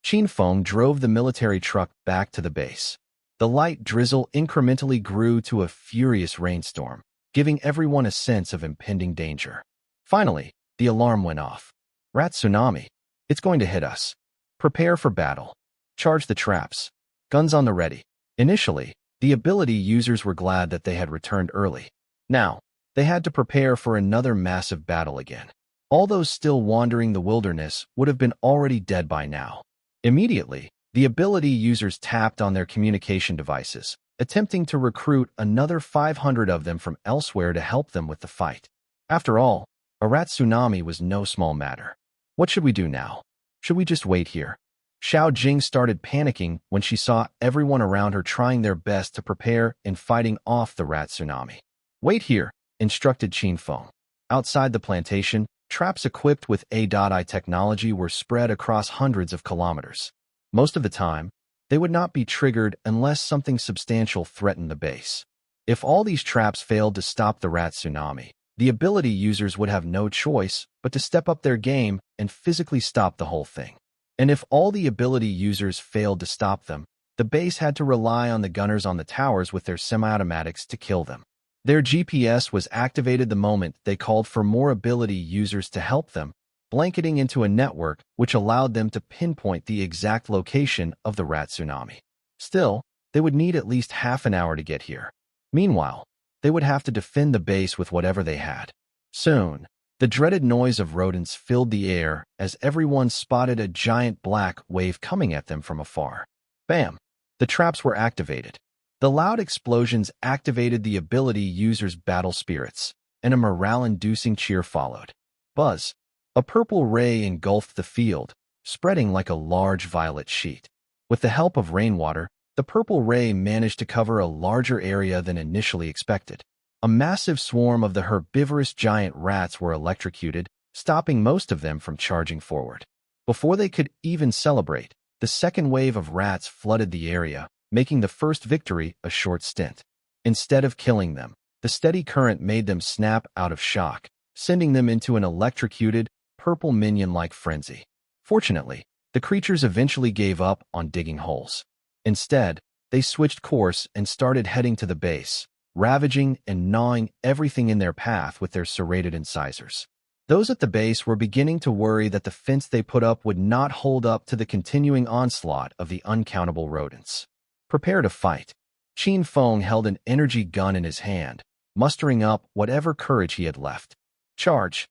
Qin Feng drove the military truck back to the base. The light drizzle incrementally grew to a furious rainstorm, giving everyone a sense of impending danger. Finally, the alarm went off. Rat tsunami. It's going to hit us. Prepare for battle. Charge the traps. Guns on the ready. Initially, the ability users were glad that they had returned early. Now, they had to prepare for another massive battle again. All those still wandering the wilderness would have been already dead by now. Immediately, the ability users tapped on their communication devices, attempting to recruit another 500 of them from elsewhere to help them with the fight. After all, a rat tsunami was no small matter. What should we do now? Should we just wait here? Xiao Jing started panicking when she saw everyone around her trying their best to prepare and fighting off the rat tsunami. Wait here, instructed Qin Feng. Outside the plantation, traps equipped with AI technology were spread across hundreds of kilometers. Most of the time, they would not be triggered unless something substantial threatened the base. If all these traps failed to stop the rat tsunami, the ability users would have no choice but to step up their game and physically stop the whole thing. And if all the ability users failed to stop them, the base had to rely on the gunners on the towers with their semi-automatics to kill them. Their GPS was activated the moment they called for more ability users to help them, blanketing into a network which allowed them to pinpoint the exact location of the rat tsunami. Still, they would need at least half an hour to get here. Meanwhile, they would have to defend the base with whatever they had. Soon, the dreaded noise of rodents filled the air as everyone spotted a giant black wave coming at them from afar. Bam! The traps were activated. The loud explosions activated the ability users' battle spirits, and a morale-inducing cheer followed. Buzz! A purple ray engulfed the field, spreading like a large violet sheet. With the help of rainwater, the purple ray managed to cover a larger area than initially expected. A massive swarm of the herbivorous giant rats were electrocuted, stopping most of them from charging forward. Before they could even celebrate, the second wave of rats flooded the area, making the first victory a short stint. Instead of killing them, the steady current made them snap out of shock, sending them into an electrocuted, purple minion-like frenzy. Fortunately, the creatures eventually gave up on digging holes. Instead, they switched course and started heading to the base, ravaging and gnawing everything in their path with their serrated incisors. Those at the base were beginning to worry that the fence they put up would not hold up to the continuing onslaught of the uncountable rodents. Prepare to fight. Qin Feng held an energy gun in his hand, mustering up whatever courage he had left. Charge!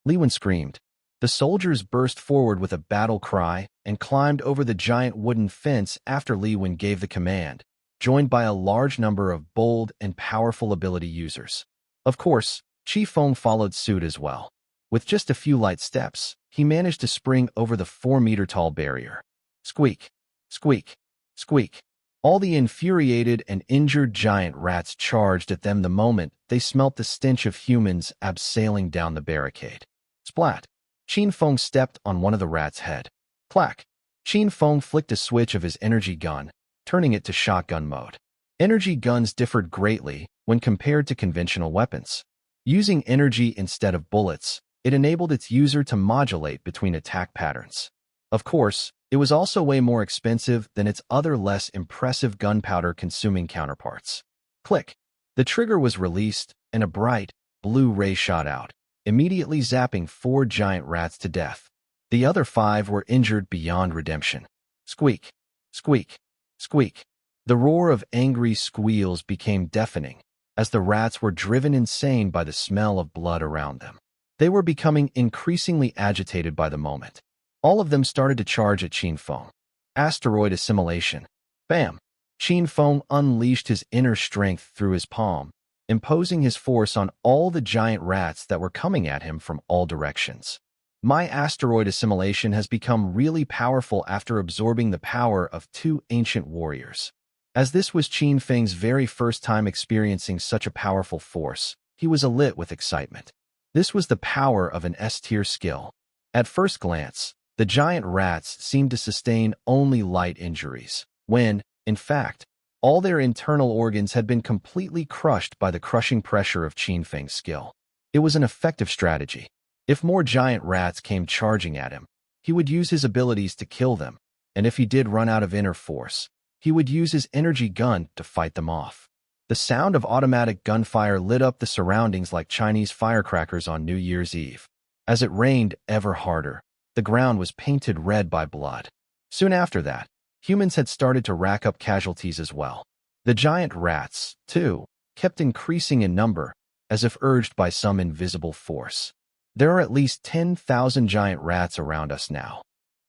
Li Wen screamed. The soldiers burst forward with a battle cry and climbed over the giant wooden fence after Li Wen gave the command, joined by a large number of bold and powerful ability users. Of course, Qin Feng followed suit as well. With just a few light steps, he managed to spring over the 4-meter-tall barrier. Squeak! Squeak! Squeak! All the infuriated and injured giant rats charged at them the moment they smelt the stench of humans abseiling down the barricade. Splat! Qin Feng stepped on one of the rat's head. Clack! Qin Feng flicked a switch of his energy gun, turning it to shotgun mode. Energy guns differed greatly when compared to conventional weapons. Using energy instead of bullets, it enabled its user to modulate between attack patterns. Of course, it was also way more expensive than its other less impressive gunpowder-consuming counterparts. Click! The trigger was released, and a bright, blue ray shot out, immediately zapping 4 giant rats to death. The other 5 were injured beyond redemption. Squeak! Squeak! Squeak! The roar of angry squeals became deafening, as the rats were driven insane by the smell of blood around them. They were becoming increasingly agitated by the moment. All of them started to charge at Qin Feng. Asteroid assimilation. Bam! Qin Feng unleashed his inner strength through his palm, imposing his force on all the giant rats that were coming at him from all directions. My asteroid assimilation has become really powerful after absorbing the power of 2 ancient warriors. As this was Qin Feng's very first time experiencing such a powerful force, he was alit with excitement. This was the power of an S-tier skill. At first glance, the giant rats seemed to sustain only light injuries, when, in fact, all their internal organs had been completely crushed by the crushing pressure of Qin Feng's skill. It was an effective strategy. If more giant rats came charging at him, he would use his abilities to kill them, and if he did run out of inner force, he would use his energy gun to fight them off. The sound of automatic gunfire lit up the surroundings like Chinese firecrackers on New Year's Eve. As it rained ever harder, the ground was painted red by blood. Soon after that, humans had started to rack up casualties as well. The giant rats, too, kept increasing in number, as if urged by some invisible force. There are at least 10,000 giant rats around us now.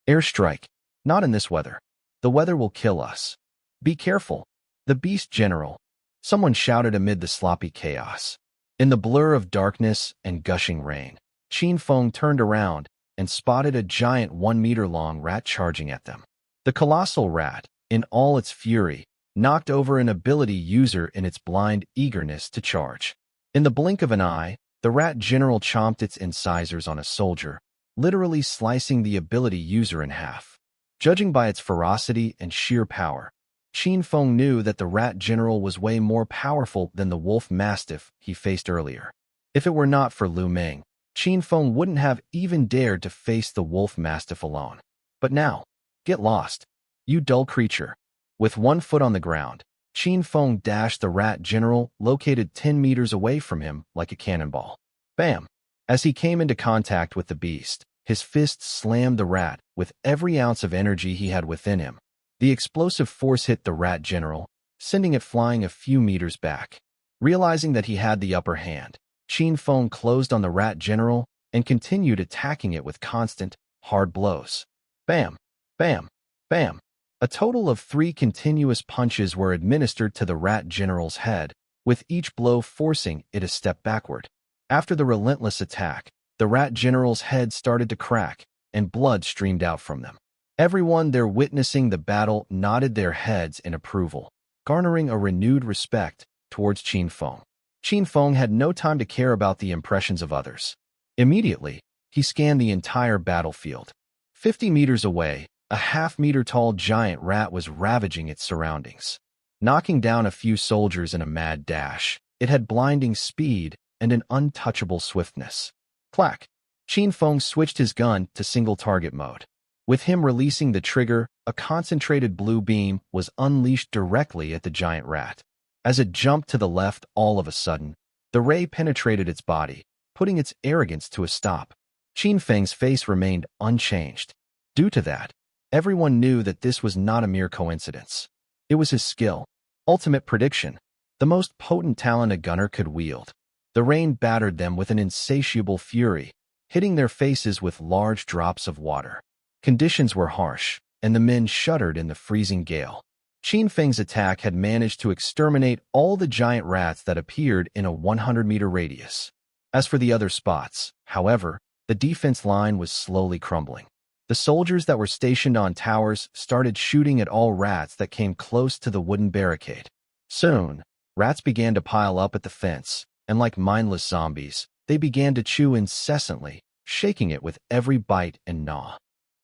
Airstrike. Not in this weather. The weather will kill us. Be careful. The beast general. Someone shouted amid the sloppy chaos. In the blur of darkness and gushing rain, Qin Feng turned around and spotted a giant 1-meter-long rat charging at them. The colossal rat, in all its fury, knocked over an ability user in its blind eagerness to charge. In the blink of an eye, the rat general chomped its incisors on a soldier, literally slicing the ability user in half. Judging by its ferocity and sheer power, Qin Feng knew that the rat general was way more powerful than the wolf mastiff he faced earlier. If it were not for Lu Meng, Qin Feng wouldn't have even dared to face the wolf mastiff alone. But now, get lost, you dull creature. With 1 foot on the ground, Qin Feng dashed the rat general located 10 meters away from him like a cannonball. Bam! As he came into contact with the beast, his fist slammed the rat with every ounce of energy he had within him. The explosive force hit the rat general, sending it flying a few meters back. Realizing that he had the upper hand, Qin Feng closed on the rat general and continued attacking it with constant, hard blows. Bam! Bam! Bam! A total of 3 continuous punches were administered to the rat general's head, with each blow forcing it a step backward. After the relentless attack, the rat general's head started to crack, and blood streamed out from them. Everyone there witnessing the battle nodded their heads in approval, garnering a renewed respect towards Qin Feng. Qin Feng had no time to care about the impressions of others. Immediately, he scanned the entire battlefield. 50 meters away, a half-meter-tall giant rat was ravaging its surroundings. Knocking down a few soldiers in a mad dash, it had blinding speed and an untouchable swiftness. Clack! Qin Feng switched his gun to single-target mode. With him releasing the trigger, a concentrated blue beam was unleashed directly at the giant rat. As it jumped to the left all of a sudden, the ray penetrated its body, putting its arrogance to a stop. Qin Feng's face remained unchanged. Due to that, everyone knew that this was not a mere coincidence. It was his skill, ultimate prediction, the most potent talent a gunner could wield. The rain battered them with an insatiable fury, hitting their faces with large drops of water. Conditions were harsh, and the men shuddered in the freezing gale. Qin Feng's attack had managed to exterminate all the giant rats that appeared in a 100-meter radius. As for the other spots, however, the defense line was slowly crumbling. The soldiers that were stationed on towers started shooting at all rats that came close to the wooden barricade. Soon, rats began to pile up at the fence, and like mindless zombies, they began to chew incessantly, shaking it with every bite and gnaw.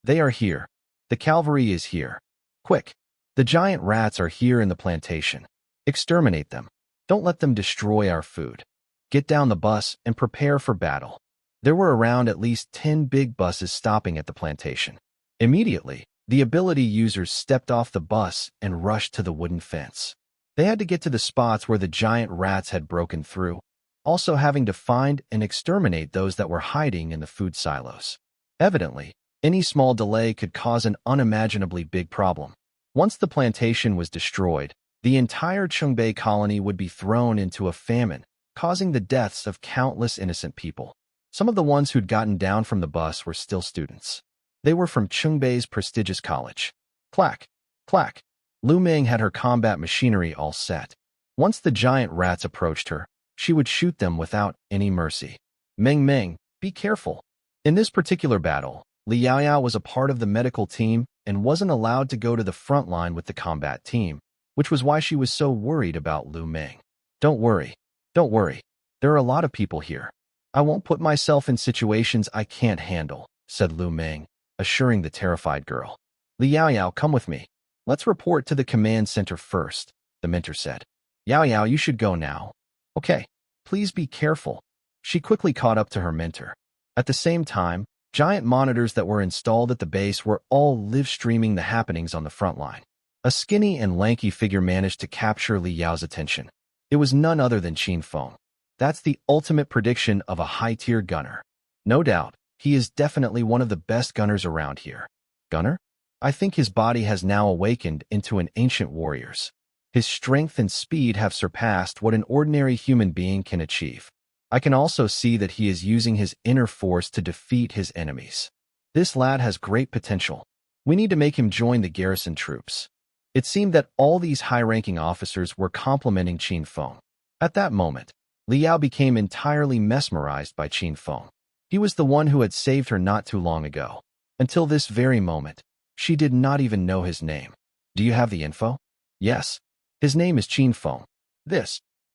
They are here. The cavalry is here. Quick! The giant rats are here in the plantation. Exterminate them. Don't let them destroy our food. Get down the bus and prepare for battle. There were around at least 10 big buses stopping at the plantation. Immediately, the ability users stepped off the bus and rushed to the wooden fence. They had to get to the spots where the giant rats had broken through, also having to find and exterminate those that were hiding in the food silos. Evidently, any small delay could cause an unimaginably big problem. Once the plantation was destroyed, the entire Qingbei colony would be thrown into a famine, causing the deaths of countless innocent people. Some of the ones who'd gotten down from the bus were still students. They were from Qingbei's prestigious college. Clack! Clack! Lu Ming had her combat machinery all set. Once the giant rats approached her, she would shoot them without any mercy. Ming Ming, be careful. In this particular battle, Li Yaoyao was a part of the medical team and wasn't allowed to go to the front line with the combat team, which was why she was so worried about Lu Ming. Don't worry. Don't worry. There are a lot of people here. I won't put myself in situations I can't handle, said Lu Ming, assuring the terrified girl. Li Yaoyao, come with me. Let's report to the command center first, the mentor said. Yaoyao, you should go now. Okay, please be careful. She quickly caught up to her mentor. At the same time, giant monitors that were installed at the base were all live-streaming the happenings on the front line. A skinny and lanky figure managed to capture Li Yao's attention. It was none other than Qin Feng. That's the ultimate prediction of a high-tier gunner. No doubt, he is definitely one of the best gunners around here. Gunner? I think his body has now awakened into an ancient warrior's. His strength and speed have surpassed what an ordinary human being can achieve. I can also see that he is using his inner force to defeat his enemies. This lad has great potential. We need to make him join the garrison troops. It seemed that all these high-ranking officers were complimenting Qin Feng. At that moment, Li Yao became entirely mesmerized by Qin Feng. He was the one who had saved her not too long ago. Until this very moment, she did not even know his name. Do you have the info? Yes. His name is Qin Feng.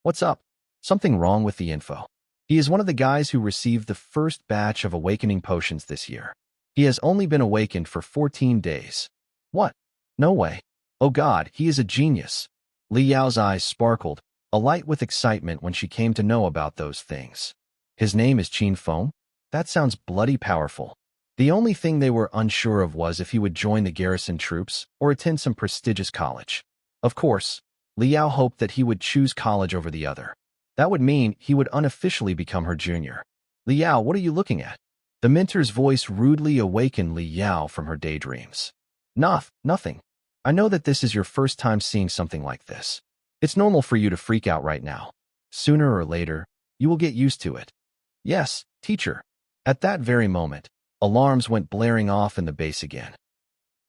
What's up? Something wrong with the info. He is one of the guys who received the first batch of awakening potions this year. He has only been awakened for 14 days. What? No way. Oh God, he is a genius. Li Yao's eyes sparkled, alight with excitement when she came to know about those things. His name is Qin Feng? That sounds bloody powerful. The only thing they were unsure of was if he would join the garrison troops or attend some prestigious college. Of course, Li Yao hoped that he would choose college over the other. That would mean he would unofficially become her junior. Li Yao, what are you looking at? The mentor's voice rudely awakened Li Yao from her daydreams. Nothing. I know that this is your first time seeing something like this. It's normal for you to freak out right now. Sooner or later, you will get used to it. Yes, teacher. At that very moment, alarms went blaring off in the base again.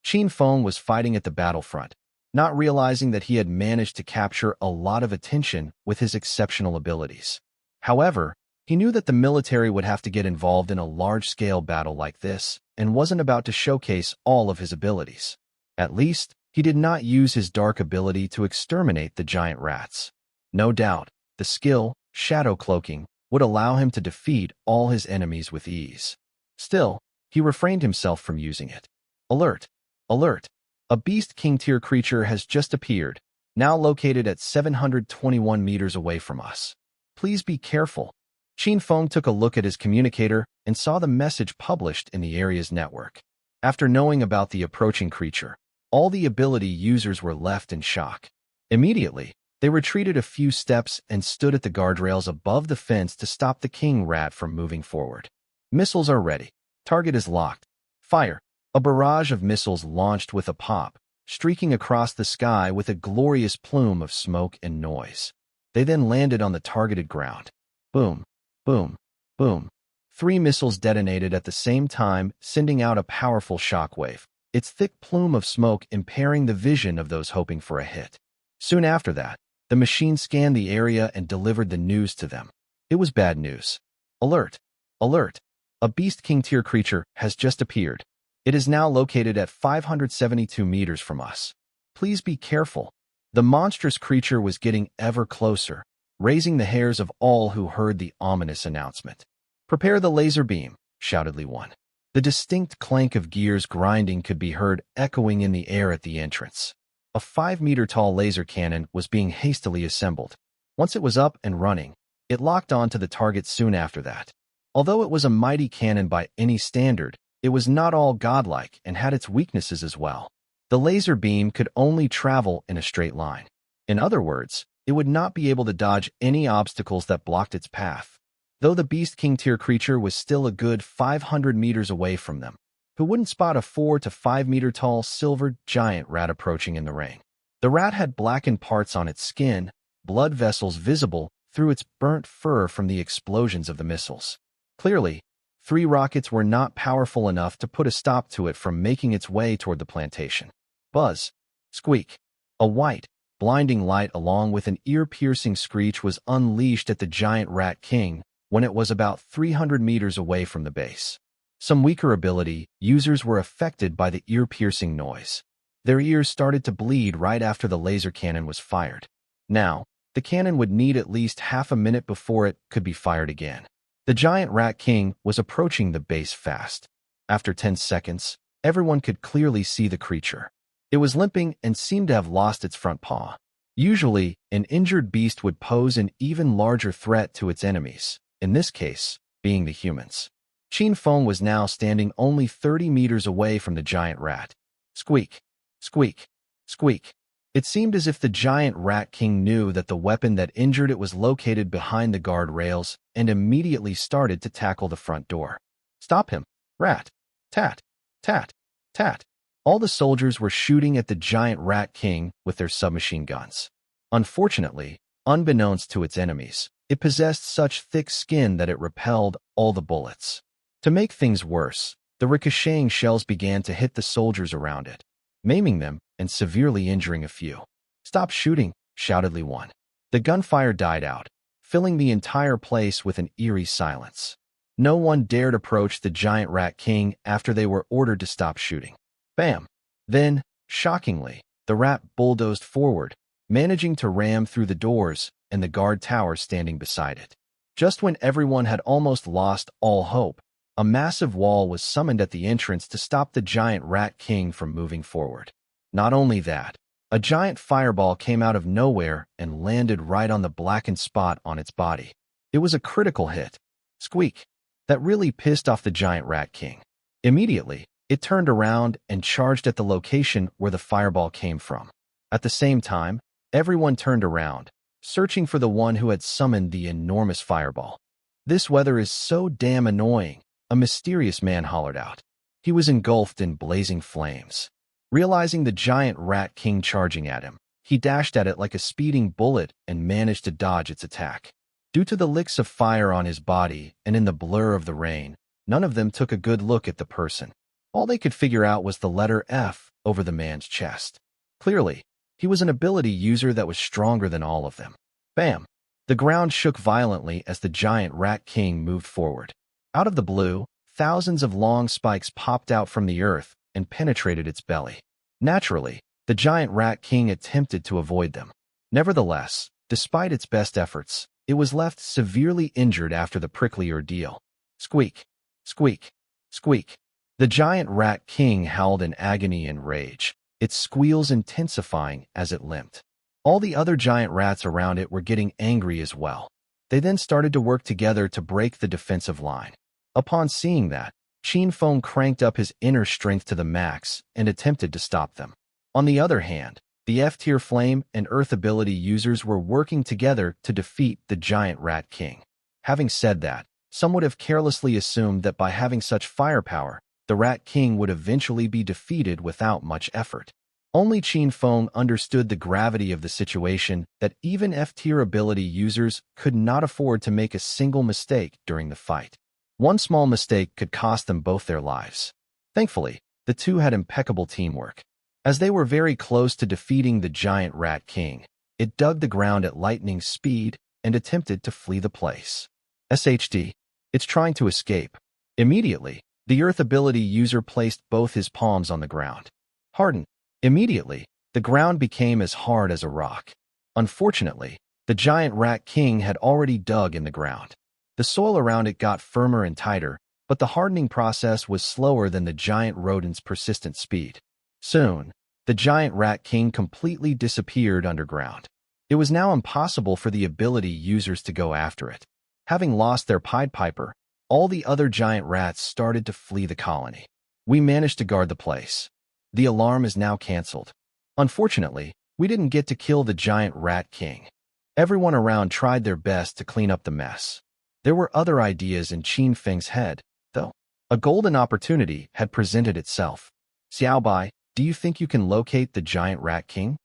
Qin Feng was fighting at the battlefront, not realizing that he had managed to capture a lot of attention with his exceptional abilities. However, he knew that the military would have to get involved in a large-scale battle like this and wasn't about to showcase all of his abilities. At least, he did not use his dark ability to exterminate the giant rats. No doubt, the skill, shadow cloaking, would allow him to defeat all his enemies with ease. Still, he refrained himself from using it. Alert! Alert! A Beast King tier creature has just appeared, now located at 721 meters away from us. Please be careful. Qin Feng took a look at his communicator and saw the message published in the area's network. After knowing about the approaching creature, all the ability users were left in shock. Immediately, they retreated a few steps and stood at the guardrails above the fence to stop the king rat from moving forward. Missiles are ready. Target is locked. Fire! A barrage of missiles launched with a pop, streaking across the sky with a glorious plume of smoke and noise. They then landed on the targeted ground. Boom, boom, boom. 3 missiles detonated at the same time, sending out a powerful shockwave, its thick plume of smoke impairing the vision of those hoping for a hit. Soon after that, the machine scanned the area and delivered the news to them. It was bad news. Alert! Alert! A Beast King tier creature has just appeared. It is now located at 572 meters from us. Please be careful. The monstrous creature was getting ever closer, raising the hairs of all who heard the ominous announcement. Prepare the laser beam. shouted Li Wan. The distinct clank of gears grinding could be heard echoing in the air at the entrance. A 5-meter-tall laser cannon was being hastily assembled. Once it was up and running, it locked on to the target soon after that. Although it was a mighty cannon by any standard, it was not all godlike and had its weaknesses as well. The laser beam could only travel in a straight line. In other words, it would not be able to dodge any obstacles that blocked its path. Though the Beast King tier creature was still a good 500 meters away from them, who wouldn't spot a 4 to 5 meter tall silver giant rat approaching in the rain? The rat had blackened parts on its skin, blood vessels visible through its burnt fur from the explosions of the missiles. Clearly, 3 rockets were not powerful enough to put a stop to it from making its way toward the plantation. Buzz. Squeak. A white, blinding light along with an ear-piercing screech was unleashed at the giant rat king when it was about 300 meters away from the base. Some weaker ability users were affected by the ear-piercing noise. Their ears started to bleed right after the laser cannon was fired. Now, the cannon would need at least half a minute before it could be fired again. The giant rat king was approaching the base fast. After 10 seconds, everyone could clearly see the creature. It was limping and seemed to have lost its front paw. Usually, an injured beast would pose an even larger threat to its enemies, in this case, being the humans. Qin Feng was now standing only 30 meters away from the giant rat. Squeak, squeak, squeak. It seemed as if the giant rat king knew that the weapon that injured it was located behind the guardrails and immediately started to tackle the front door. Stop him, rat. Tat, tat, tat. All the soldiers were shooting at the giant rat king with their submachine guns. Unfortunately, unbeknownst to its enemies, it possessed such thick skin that it repelled all the bullets. To make things worse, the ricocheting shells began to hit the soldiers around it, maiming them and severely injuring a few. Stop shooting, shouted Li Wan. The gunfire died out, filling the entire place with an eerie silence. No one dared approach the giant rat king after they were ordered to stop shooting. Bam! Then, shockingly, the rat bulldozed forward, managing to ram through the doors and the guard tower standing beside it. Just when everyone had almost lost all hope, a massive wall was summoned at the entrance to stop the giant rat king from moving forward. Not only that, a giant fireball came out of nowhere and landed right on the blackened spot on its body. It was a critical hit. Squeak. That really pissed off the giant rat king. Immediately, it turned around and charged at the location where the fireball came from. At the same time, everyone turned around, searching for the one who had summoned the enormous fireball. This weather is so damn annoying, a mysterious man hollered out. He was engulfed in blazing flames. Realizing the giant rat king charging at him, he dashed at it like a speeding bullet and managed to dodge its attack. Due to the licks of fire on his body and in the blur of the rain, none of them took a good look at the person. All they could figure out was the letter F over the man's chest. Clearly, he was an ability user that was stronger than all of them. Bam! The ground shook violently as the giant rat king moved forward. Out of the blue, thousands of long spikes popped out from the earth and penetrated its belly. Naturally, the giant rat king attempted to avoid them. Nevertheless, despite its best efforts, it was left severely injured after the prickly ordeal. Squeak, squeak, squeak. The giant rat king howled in agony and rage, its squeals intensifying as it limped. All the other giant rats around it were getting angry as well. They then started to work together to break the defensive line. Upon seeing that, Qin Feng cranked up his inner strength to the max and attempted to stop them. On the other hand, the F-tier flame and earth ability users were working together to defeat the giant rat king. Having said that, some would have carelessly assumed that by having such firepower, the rat king would eventually be defeated without much effort. Only Qin Feng understood the gravity of the situation, that even F-tier ability users could not afford to make a single mistake during the fight. One small mistake could cost them both their lives. Thankfully, the two had impeccable teamwork. As they were very close to defeating the giant rat king, it dug the ground at lightning speed and attempted to flee the place. SHD. It's trying to escape. Immediately, the earth ability user placed both his palms on the ground. Hardened. Immediately, the ground became as hard as a rock. Unfortunately, the giant rat king had already dug in the ground. The soil around it got firmer and tighter, but the hardening process was slower than the giant rodent's persistent speed. Soon, the giant rat king completely disappeared underground. It was now impossible for the ability users to go after it. Having lost their Pied Piper, all the other giant rats started to flee the colony. We managed to guard the place. The alarm is now cancelled. Unfortunately, we didn't get to kill the giant rat king. Everyone around tried their best to clean up the mess. There were other ideas in Qin Feng's head, though. A golden opportunity had presented itself. Xiaobai, do you think you can locate the giant rat king?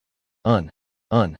Xiaobai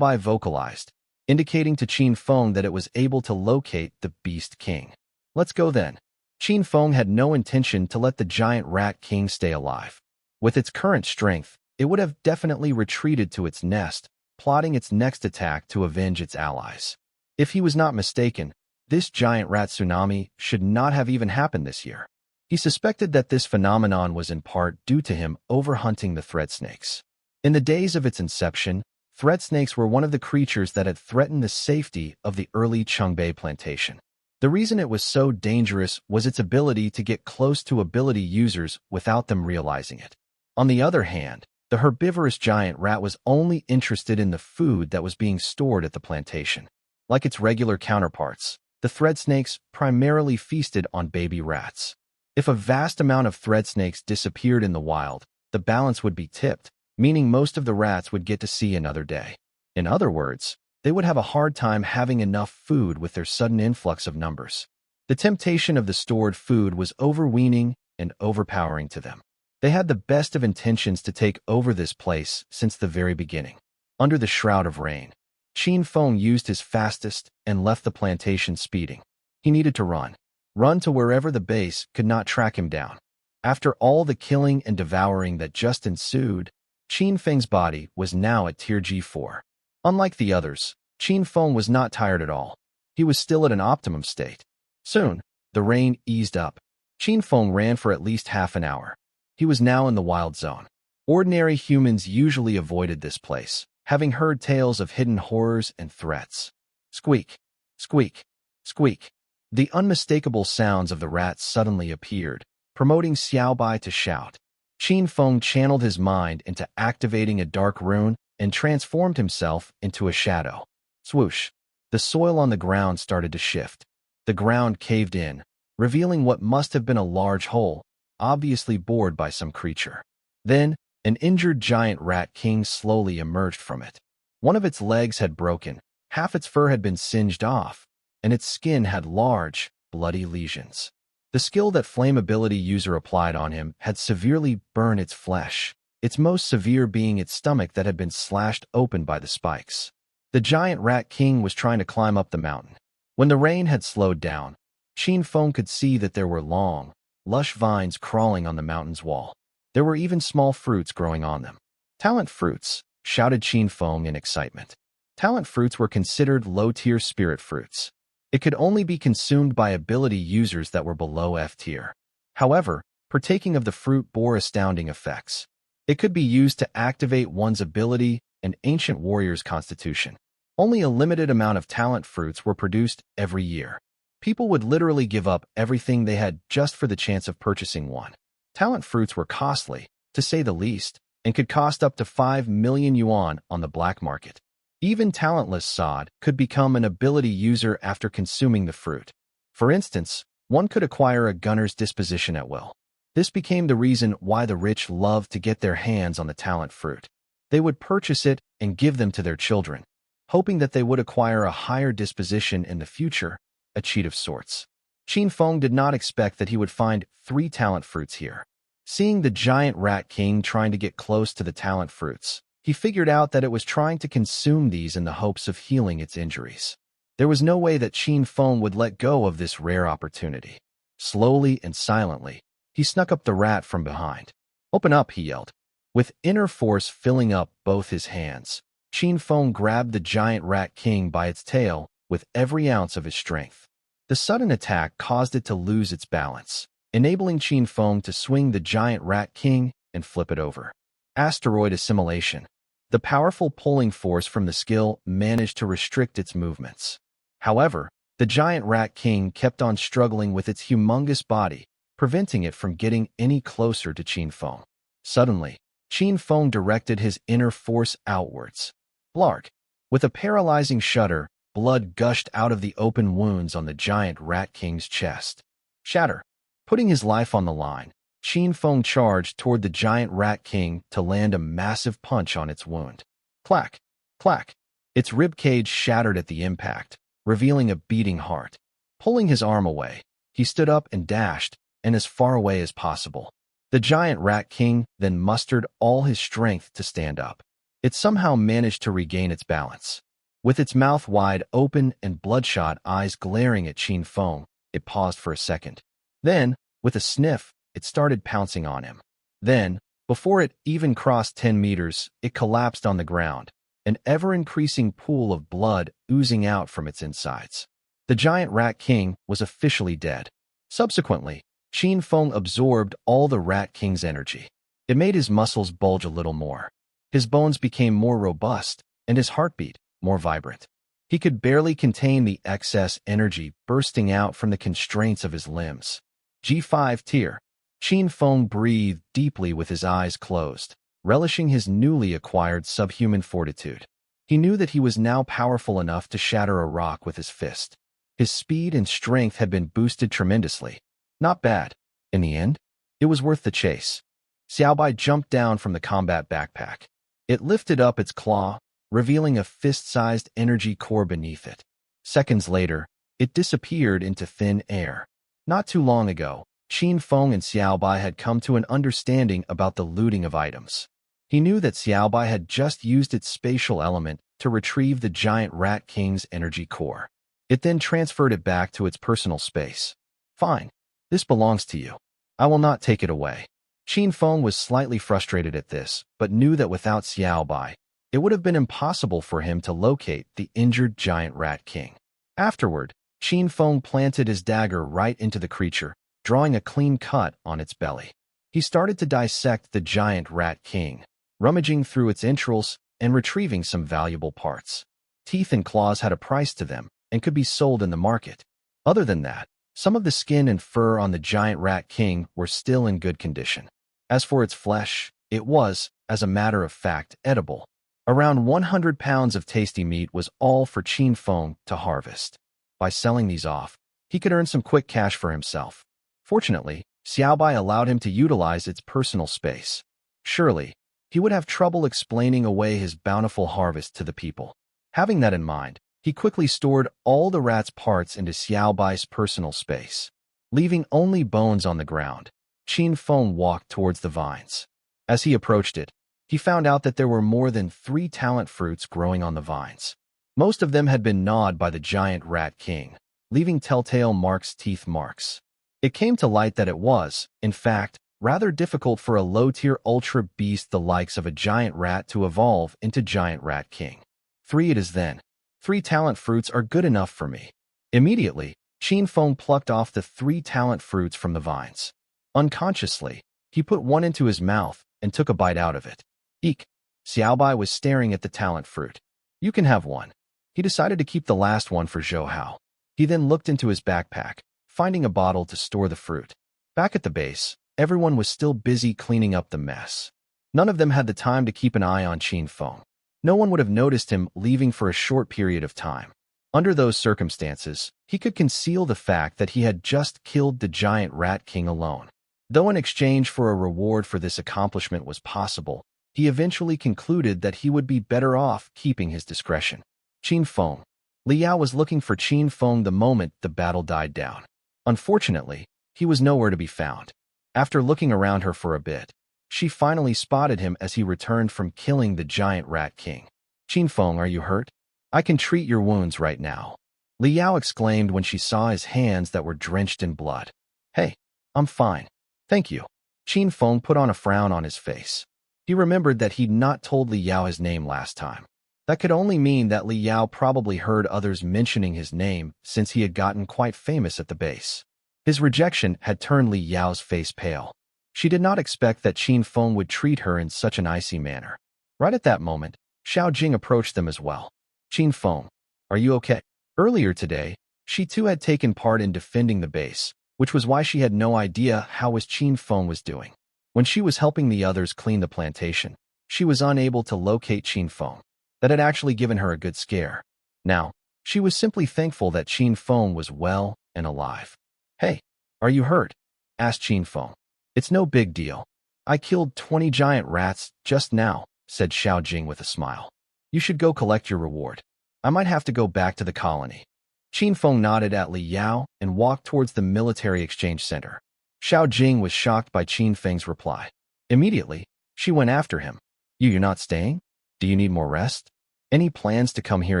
vocalized, indicating to Qin Feng that it was able to locate the beast king. Let's go then. Qin Feng had no intention to let the giant rat king stay alive. With its current strength, it would have definitely retreated to its nest, plotting its next attack to avenge its allies. If he was not mistaken, this giant rat tsunami should not have even happened this year. He suspected that this phenomenon was in part due to him overhunting the thread snakes. In the days of its inception, thread snakes were one of the creatures that had threatened the safety of the early Chongbei plantation. The reason it was so dangerous was its ability to get close to ability users without them realizing it. On the other hand, the herbivorous giant rat was only interested in the food that was being stored at the plantation. Like its regular counterparts, the thread snakes primarily feasted on baby rats. If a vast amount of thread snakes disappeared in the wild, the balance would be tipped, meaning most of the rats would get to see another day. In other words, they would have a hard time having enough food with their sudden influx of numbers. The temptation of the stored food was overweening and overpowering to them. They had the best of intentions to take over this place since the very beginning. Under the shroud of rain, Qin Feng used his fastest and left the plantation speeding. He needed to run. Run to wherever the base could not track him down. After all the killing and devouring that just ensued, Qin Feng's body was now at tier G4. Unlike the others, Qin Feng was not tired at all. He was still at an optimum state. Soon, the rain eased up. Qin Feng ran for at least half an hour. He was now in the wild zone. Ordinary humans usually avoided this place, having heard tales of hidden horrors and threats. Squeak, squeak, squeak. The unmistakable sounds of the rats suddenly appeared, promoting Xiaobai to shout. Qin Feng channeled his mind into activating a dark rune and transformed himself into a shadow. Swoosh! The soil on the ground started to shift. The ground caved in, revealing what must have been a large hole, obviously bored by some creature. Then, an injured giant rat king slowly emerged from it. One of its legs had broken, half its fur had been singed off, and its skin had large, bloody lesions. The skill that flame ability user applied on him had severely burned its flesh, its most severe being its stomach that had been slashed open by the spikes. The giant rat king was trying to climb up the mountain. When the rain had slowed down, Qin Feng could see that there were long, lush vines crawling on the mountain's wall. There were even small fruits growing on them. Talent fruits, shouted Qin Feng in excitement. Talent fruits were considered low-tier spirit fruits. It could only be consumed by ability users that were below F tier. However, partaking of the fruit bore astounding effects. It could be used to activate one's ability and ancient warrior's constitution. Only a limited amount of talent fruits were produced every year. People would literally give up everything they had just for the chance of purchasing one. Talent fruits were costly, to say the least, and could cost up to 5 million yuan on the black market. Even talentless sod could become an ability user after consuming the fruit. For instance, one could acquire a gunner's disposition at will. This became the reason why the rich loved to get their hands on the talent fruit. They would purchase it and give them to their children, hoping that they would acquire a higher disposition in the future, a cheat of sorts. Qin Feng did not expect that he would find 3 talent fruits here. Seeing the giant rat king trying to get close to the talent fruits, he figured out that it was trying to consume these in the hopes of healing its injuries. There was no way that Qin Feng would let go of this rare opportunity. Slowly and silently, he snuck up the rat from behind. "Open up," he yelled. With inner force filling up both his hands, Qin Feng grabbed the giant rat king by its tail with every ounce of his strength. The sudden attack caused it to lose its balance, enabling Qin Feng to swing the giant rat king and flip it over. Asteroid assimilation. The powerful pulling force from the skill managed to restrict its movements. However, The giant rat king kept on struggling with its humongous body, preventing it from getting any closer to Qin Feng. Suddenly, Qin Feng directed his inner force outwards. Blark! With a paralyzing shudder, blood gushed out of the open wounds on the giant rat king's chest. Shatter! Putting his life on the line, Qin Feng charged toward the giant rat king to land a massive punch on its wound. Clack! Clack! Its ribcage shattered at the impact, revealing a beating heart. Pulling his arm away, he stood up and dashed, and as far away as possible. The giant rat king then mustered all his strength to stand up. It somehow managed to regain its balance. With its mouth wide open and bloodshot eyes glaring at Qin Feng, it paused for a second. Then, with a sniff, it started pouncing on him. Then, before it even crossed 10 meters, it collapsed on the ground, an ever-increasing pool of blood oozing out from its insides. The giant rat king was officially dead. Subsequently, Qin Feng absorbed all the rat king's energy. It made his muscles bulge a little more. His bones became more robust, and his heartbeat more vibrant. He could barely contain the excess energy bursting out from the constraints of his limbs. G5 tier. Qin Feng breathed deeply with his eyes closed, relishing his newly acquired subhuman fortitude. He knew that he was now powerful enough to shatter a rock with his fist. His speed and strength had been boosted tremendously. Not bad. In the end, it was worth the chase. Xiaobai jumped down from the combat backpack. It lifted up its claw, revealing a fist-sized energy core beneath it. Seconds later, it disappeared into thin air. Not too long ago, Qin Feng and Xiaobai had come to an understanding about the looting of items. He knew that Xiaobai had just used its spatial element to retrieve the giant rat king's energy core. It then transferred it back to its personal space. Fine. This belongs to you. I will not take it away. Qin Feng was slightly frustrated at this, but knew that without Xiaobai, it would have been impossible for him to locate the injured giant rat king. Afterward, Qin Feng planted his dagger right into the creature, drawing a clean cut on its belly. He started to dissect the giant rat king, rummaging through its entrails and retrieving some valuable parts. Teeth and claws had a price to them and could be sold in the market. Other than that, some of the skin and fur on the giant rat king were still in good condition. As for its flesh, it was, as a matter of fact, edible. Around 100 pounds of tasty meat was all for Qin Feng to harvest. By selling these off, he could earn some quick cash for himself. Fortunately, Xiaobai allowed him to utilize its personal space. Surely, he would have trouble explaining away his bountiful harvest to the people. Having that in mind, he quickly stored all the rat's parts into Xiaobai's personal space. Leaving only bones on the ground, Qin Feng walked towards the vines. As he approached it, he found out that there were more than 3 talent fruits growing on the vines. Most of them had been gnawed by the giant rat king, leaving telltale teeth marks. It came to light that it was, in fact, rather difficult for a low-tier ultra beast the likes of a giant rat to evolve into giant rat king. 3 it is then. 3 talent fruits are good enough for me. Immediately, Qin Feng plucked off the 3 talent fruits from the vines. Unconsciously, he put one into his mouth and took a bite out of it. Eek! Xiaobai was staring at the talent fruit. You can have one. He decided to keep the last one for Zhou Hao. He then looked into his backpack, finding a bottle to store the fruit. Back at the base, everyone was still busy cleaning up the mess. None of them had the time to keep an eye on Qin Feng. No one would have noticed him leaving for a short period of time. Under those circumstances, he could conceal the fact that he had just killed the giant rat king alone. Though an exchange for a reward for this accomplishment was possible, he eventually concluded that he would be better off keeping his discretion. Qin Feng. Li Yao was looking for Qin Feng the moment the battle died down. Unfortunately, he was nowhere to be found. After looking around her for a bit, she finally spotted him as he returned from killing the giant rat king. Qin Feng, are you hurt? I can treat your wounds right now. Li Yao exclaimed when she saw his hands that were drenched in blood. Hey, I'm fine. Thank you. Qin Feng put on a frown on his face. He remembered that he'd not told Li Yao his name last time. That could only mean that Li Yao probably heard others mentioning his name since he had gotten quite famous at the base. His rejection had turned Li Yao's face pale. She did not expect that Qin Feng would treat her in such an icy manner. Right at that moment, Xiao Jing approached them as well. Qin Feng, are you okay? Earlier today, She too had taken part in defending the base, which was why she had no idea how Qin Feng was doing. When she was helping the others clean the plantation, she was unable to locate Qin Feng. That had actually given her a good scare. Now, she was simply thankful that Qin Feng was well and alive. "Hey, are you hurt?" asked Qin Feng. "It's no big deal. I killed 20 giant rats just now," said Xiao Jing with a smile. "You should go collect your reward. I might have to go back to the colony." Qin Feng nodded at Li Yao and walked towards the military exchange center. Xiao Jing was shocked by Qin Feng's reply. Immediately, she went after him. You're not staying? Do you need more rest? Any plans to come here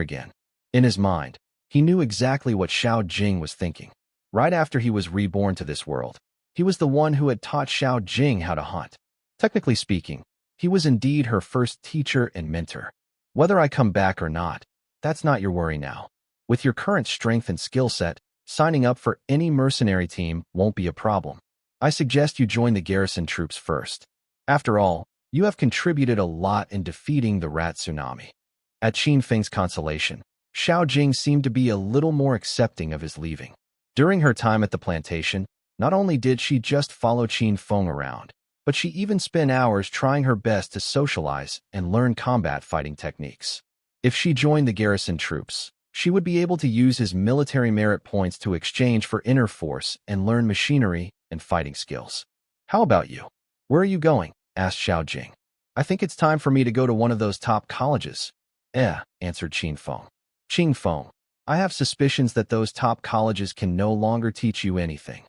again?" In his mind, he knew exactly what Xiao Jing was thinking. Right after he was reborn to this world, he was the one who had taught Xiao Jing how to hunt. Technically speaking, he was indeed her first teacher and mentor. "Whether I come back or not, that's not your worry now. With your current strength and skill set, signing up for any mercenary team won't be a problem. I suggest you join the garrison troops first. After all, you have contributed a lot in defeating the rat tsunami." At Qin Feng's consolation, Xiao Jing seemed to be a little more accepting of his leaving. During her time at the plantation, not only did she just follow Qin Feng around, but she even spent hours trying her best to socialize and learn combat fighting techniques. If she joined the garrison troops, she would be able to use his military merit points to exchange for inner force and learn machinery and fighting skills. "How about you? Where are you going?" asked Xiao Jing. "I think it's time for me to go to one of those top colleges." Answered Qin Feng. "Qin Feng, I have suspicions that those top colleges can no longer teach you anything."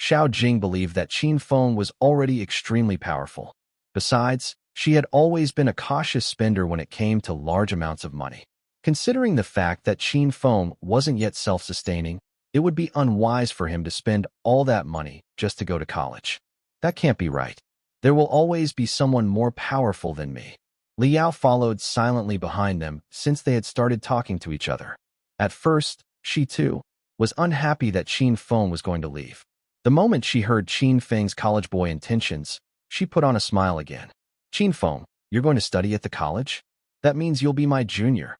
Xiao Jing believed that Qin Feng was already extremely powerful. Besides, she had always been a cautious spender when it came to large amounts of money. Considering the fact that Qin Feng wasn't yet self-sustaining, it would be unwise for him to spend all that money just to go to college. That can't be right. There will always be someone more powerful than me. Li Yao followed silently behind them since they had started talking to each other. At first, she too was unhappy that Qin Feng was going to leave. The moment she heard Qin Feng's college boy intentions, she put on a smile again. "Qin Feng, you're going to study at the college? That means you'll be my junior."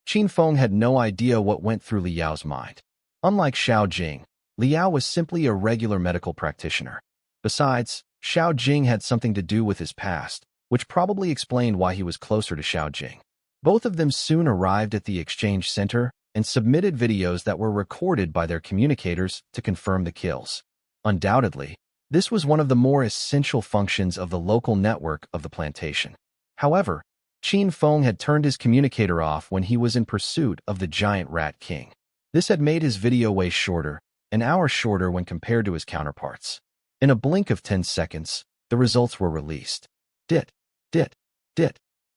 Qin Feng had no idea what went through Li Yao's mind. Unlike Xiao Jing, Li Yao was simply a regular medical practitioner. Besides, Xiao Jing had something to do with his past, which probably explained why he was closer to Xiao Jing. Both of them soon arrived at the exchange center and submitted videos that were recorded by their communicators to confirm the kills. Undoubtedly, this was one of the more essential functions of the local network of the plantation. However, Qin Feng had turned his communicator off when he was in pursuit of the giant rat king. This had made his video way shorter, an hour shorter when compared to his counterparts. In a blink of 10 seconds, the results were released. Dit.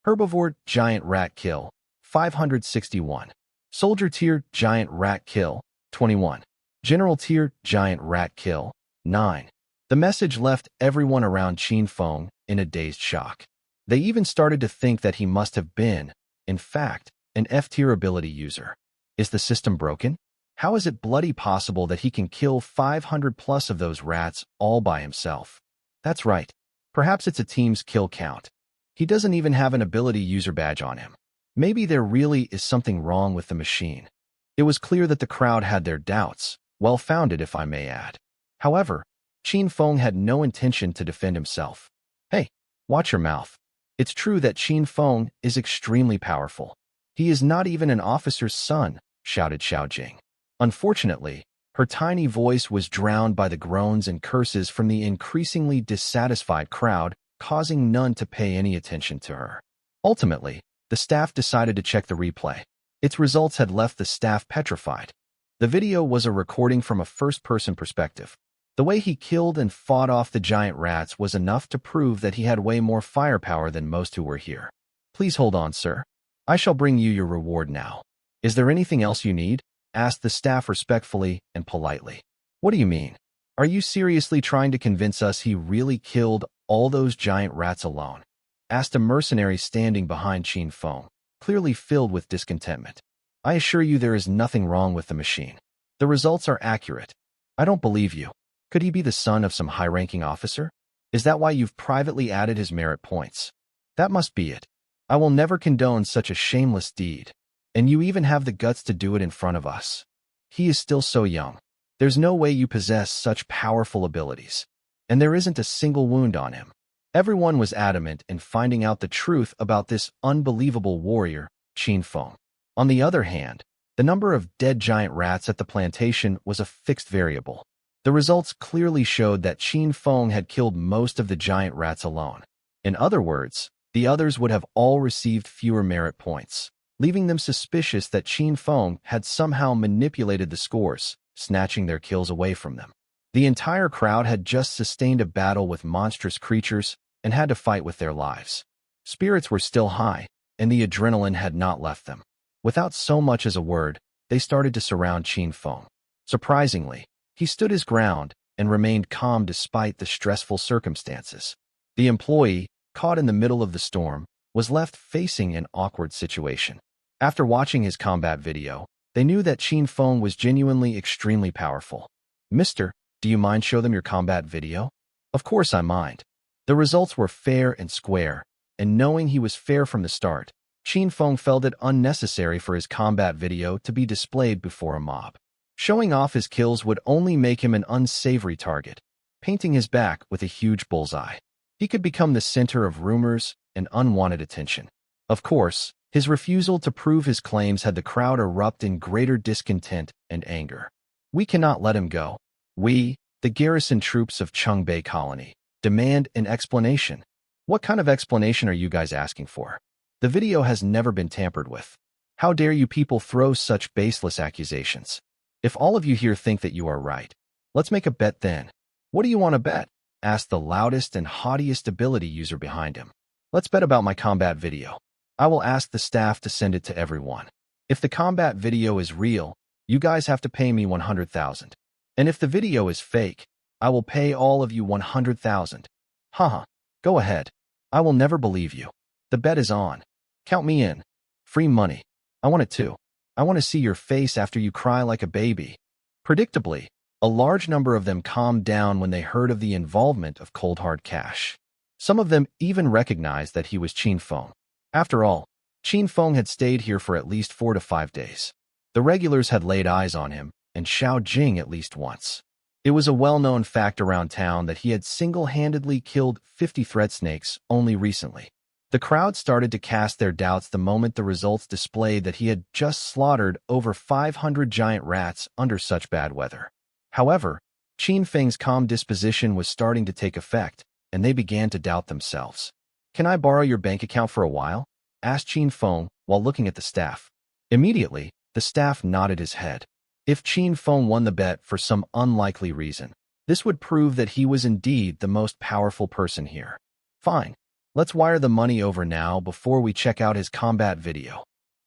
Herbivore giant rat kill, 561. Soldier tier giant rat kill, 21. General tier giant rat kill, 9. The message left everyone around Qin Feng in a dazed shock. They even started to think that he must have been, in fact, an F-tier ability user. Is the system broken? How is it bloody possible that he can kill 500 plus of those rats all by himself? That's right. Perhaps it's a team's kill count. He doesn't even have an ability user badge on him. Maybe there really is something wrong with the machine. It was clear that the crowd had their doubts, well-founded if I may add. However, Qin Feng had no intention to defend himself. "Hey, watch your mouth. It's true that Qin Feng is extremely powerful. He is not even an officer's son," shouted Xiao Jing. Unfortunately, her tiny voice was drowned by the groans and curses from the increasingly dissatisfied crowd, causing none to pay any attention to her. Ultimately, the staff decided to check the replay. Its results had left the staff petrified. The video was a recording from a first-person perspective. The way he killed and fought off the giant rats was enough to prove that he had way more firepower than most who were here. "Please hold on, sir. I shall bring you your reward now. Is there anything else you need?" asked the staff respectfully and politely. "What do you mean? Are you seriously trying to convince us he really killed all those giant rats alone?" asked a mercenary standing behind Qin Feng, clearly filled with discontentment. "I assure you there is nothing wrong with the machine. The results are accurate. I don't believe you. Could he be the son of some high-ranking officer? Is that why you've privately added his merit points? That must be it. I will never condone such a shameless deed. And you even have the guts to do it in front of us." He is still so young. There's no way you possess such powerful abilities. And there isn't a single wound on him. Everyone was adamant in finding out the truth about this unbelievable warrior, Qin Feng. On the other hand, the number of dead giant rats at the plantation was a fixed variable. The results clearly showed that Qin Feng had killed most of the giant rats alone. In other words, the others would have all received fewer merit points, leaving them suspicious that Qin Feng had somehow manipulated the scores, snatching their kills away from them. The entire crowd had just sustained a battle with monstrous creatures and had to fight with their lives. Spirits were still high, and the adrenaline had not left them. Without so much as a word, they started to surround Qin Feng. Surprisingly, he stood his ground and remained calm despite the stressful circumstances. The employee, caught in the middle of the storm, was left facing an awkward situation. After watching his combat video, they knew that Qin Feng was genuinely extremely powerful. "Mister, do you mind show them your combat video?" "Of course I mind." The results were fair and square, and knowing he was fair from the start, Qin Feng felt it unnecessary for his combat video to be displayed before a mob. Showing off his kills would only make him an unsavory target, painting his back with a huge bullseye. He could become the center of rumors and unwanted attention. Of course, his refusal to prove his claims had the crowd erupt in greater discontent and anger. "We cannot let him go. We, the garrison troops of Chungbei Colony, demand an explanation." "What kind of explanation are you guys asking for? The video has never been tampered with. How dare you people throw such baseless accusations? If all of you here think that you are right, let's make a bet then." "What do you want to bet?" asked the loudest and haughtiest ability user behind him. "Let's bet about my combat video. I will ask the staff to send it to everyone. If the combat video is real, you guys have to pay me 100,000. And if the video is fake, I will pay all of you 100,000. Haha, go ahead. I will never believe you. The bet is on. Count me in. Free money. I want it too. I want to see your face after you cry like a baby." Predictably, a large number of them calmed down when they heard of the involvement of Cold Hard Cash. Some of them even recognized that he was Qin Feng. After all, Qin Feng had stayed here for at least 4 to 5 days. The regulars had laid eyes on him, and Xiao Jing at least once. It was a well-known fact around town that he had single-handedly killed 50 threat snakes only recently. The crowd started to cast their doubts the moment the results displayed that he had just slaughtered over 500 giant rats under such bad weather. However, Qin Feng's calm disposition was starting to take effect, and they began to doubt themselves. "Can I borrow your bank account for a while?" asked Qin Feng while looking at the staff. Immediately, the staff nodded his head. If Qin Feng won the bet for some unlikely reason, this would prove that he was indeed the most powerful person here. "Fine. Let's wire the money over now before we check out his combat video."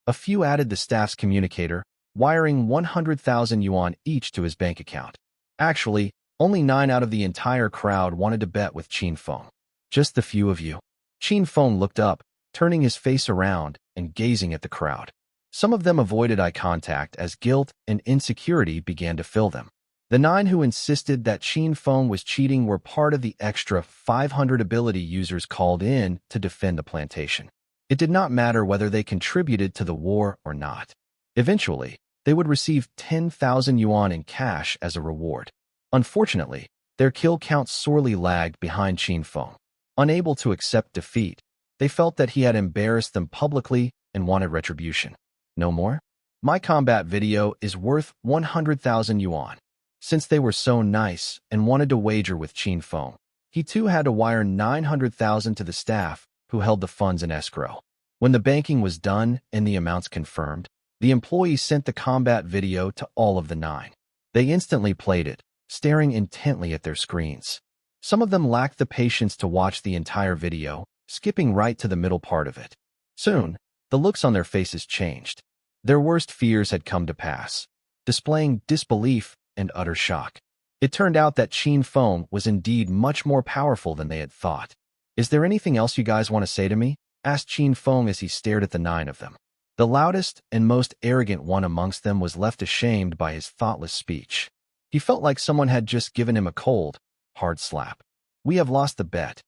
A few added the staff's communicator, wiring 100,000 yuan each to his bank account. Actually, only 9 out of the entire crowd wanted to bet with Qin Feng. "Just the few of you." Qin Feng looked up, turning his face around and gazing at the crowd. Some of them avoided eye contact as guilt and insecurity began to fill them. The 9 who insisted that Qin Feng was cheating were part of the extra 500 ability users called in to defend the plantation. It did not matter whether they contributed to the war or not. Eventually, they would receive 10,000 yuan in cash as a reward. Unfortunately, their kill count sorely lagged behind Qin Feng. Unable to accept defeat, they felt that he had embarrassed them publicly and wanted retribution. "No more? My combat video is worth 100,000 yuan. Since they were so nice and wanted to wager with Qin Feng, he too had to wire 900,000 to the staff who held the funds in escrow. When the banking was done and the amounts confirmed, the employee sent the combat video to all of the 9. They instantly played it, staring intently at their screens. Some of them lacked the patience to watch the entire video, skipping right to the middle part of it. Soon, the looks on their faces changed. Their worst fears had come to pass, displaying disbelief and utter shock. It turned out that Qin Feng was indeed much more powerful than they had thought. "Is there anything else you guys want to say to me?" asked Qin Feng as he stared at the 9 of them. The loudest and most arrogant one amongst them was left ashamed by his thoughtless speech. He felt like someone had just given him a cold, hard slap. "We have lost the bet."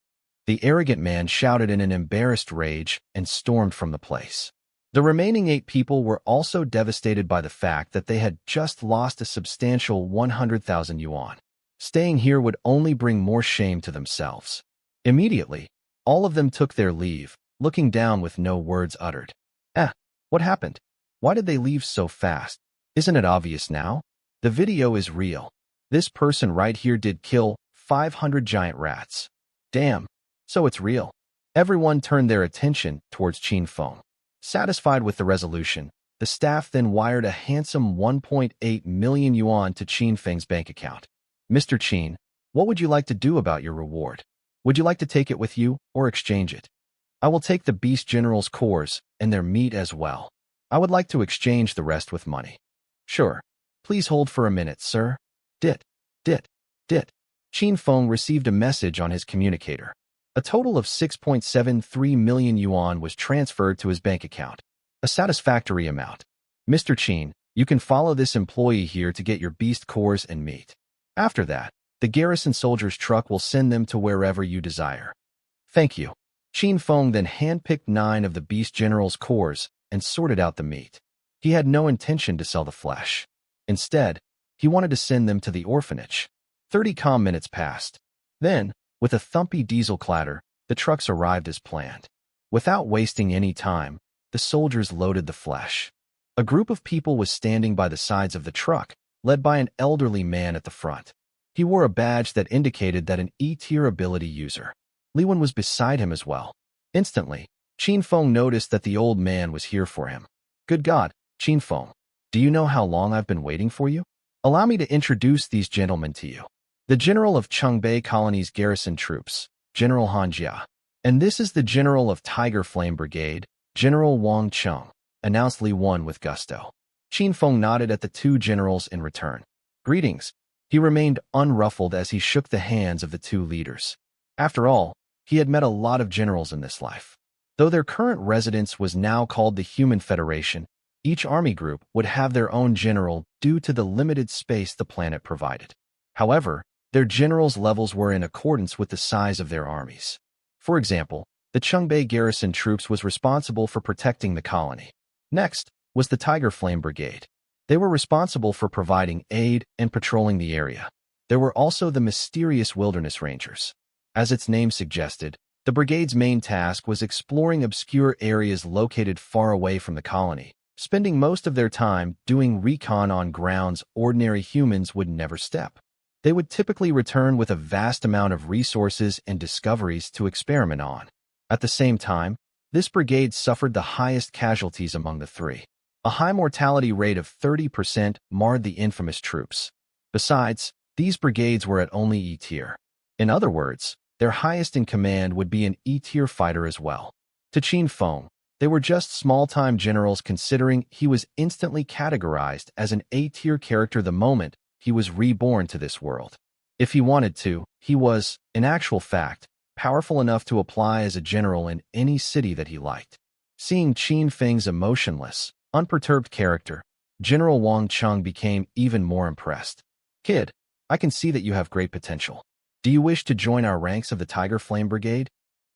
The arrogant man shouted in an embarrassed rage and stormed from the place. The remaining 8 people were also devastated by the fact that they had just lost a substantial 100,000 yuan. Staying here would only bring more shame to themselves. Immediately, all of them took their leave, looking down with no words uttered. What happened? Why did they leave so fast? Isn't it obvious now? The video is real. This person right here did kill 500 giant rats. Damn, so it's real. Everyone turned their attention towards Qin Feng. Satisfied with the resolution, the staff then wired a handsome 1.8 million yuan to Qin Feng's bank account. Mr. Qin, what would you like to do about your reward? Would you like to take it with you or exchange it? I will take the beast general's cores and their meat as well. I would like to exchange the rest with money. Sure. Please hold for a minute, sir. Dit. Qin Feng received a message on his communicator. A total of 6.73 million yuan was transferred to his bank account. A satisfactory amount. Mr. Qin, you can follow this employee here to get your beast cores and meat. After that, the garrison soldier's truck will send them to wherever you desire. Thank you. Qin Feng then handpicked 9 of the beast general's cores and sorted out the meat. He had no intention to sell the flesh. Instead, he wanted to send them to the orphanage. 30 calm minutes passed. Then, with a thumpy diesel clatter, the trucks arrived as planned. Without wasting any time, the soldiers loaded the flesh. A group of people was standing by the sides of the truck, led by an elderly man at the front. He wore a badge that indicated that an E-tier ability user. Li Wen was beside him as well. Instantly, Qin Feng noticed that the old man was here for him. Good God, Qin Feng, do you know how long I've been waiting for you? Allow me to introduce these gentlemen to you. The general of Chongbei Colony's garrison troops, General Han Jia. And this is the general of Tiger Flame Brigade, General Wang Cheng, announced Li Wen with gusto. Qin Feng nodded at the 2 generals in return. Greetings. He remained unruffled as he shook the hands of the 2 leaders. After all, he had met a lot of generals in this life. Though their current residence was now called the Human Federation, each army group would have their own general due to the limited space the planet provided. However, their generals' levels were in accordance with the size of their armies. For example, the Chongbei garrison troops was responsible for protecting the colony. Next was the Tiger Flame Brigade. They were responsible for providing aid and patrolling the area. There were also the mysterious Wilderness Rangers. As its name suggested, the brigade's main task was exploring obscure areas located far away from the colony, spending most of their time doing recon on grounds ordinary humans would never step. They would typically return with a vast amount of resources and discoveries to experiment on. At the same time, this brigade suffered the highest casualties among the 3. A high mortality rate of 30% marred the infamous troops. Besides, these brigades were at only E-tier. In other words, their highest in command would be an E-tier fighter as well. To Qin Feng, they were just small-time generals considering he was instantly categorized as an A-tier character the moment he was reborn to this world. If he wanted to, he was, in actual fact, powerful enough to apply as a general in any city that he liked. Seeing Qin Feng's emotionless, unperturbed character, General Wang Cheng became even more impressed. Kid, I can see that you have great potential. Do you wish to join our ranks of the Tiger Flame Brigade?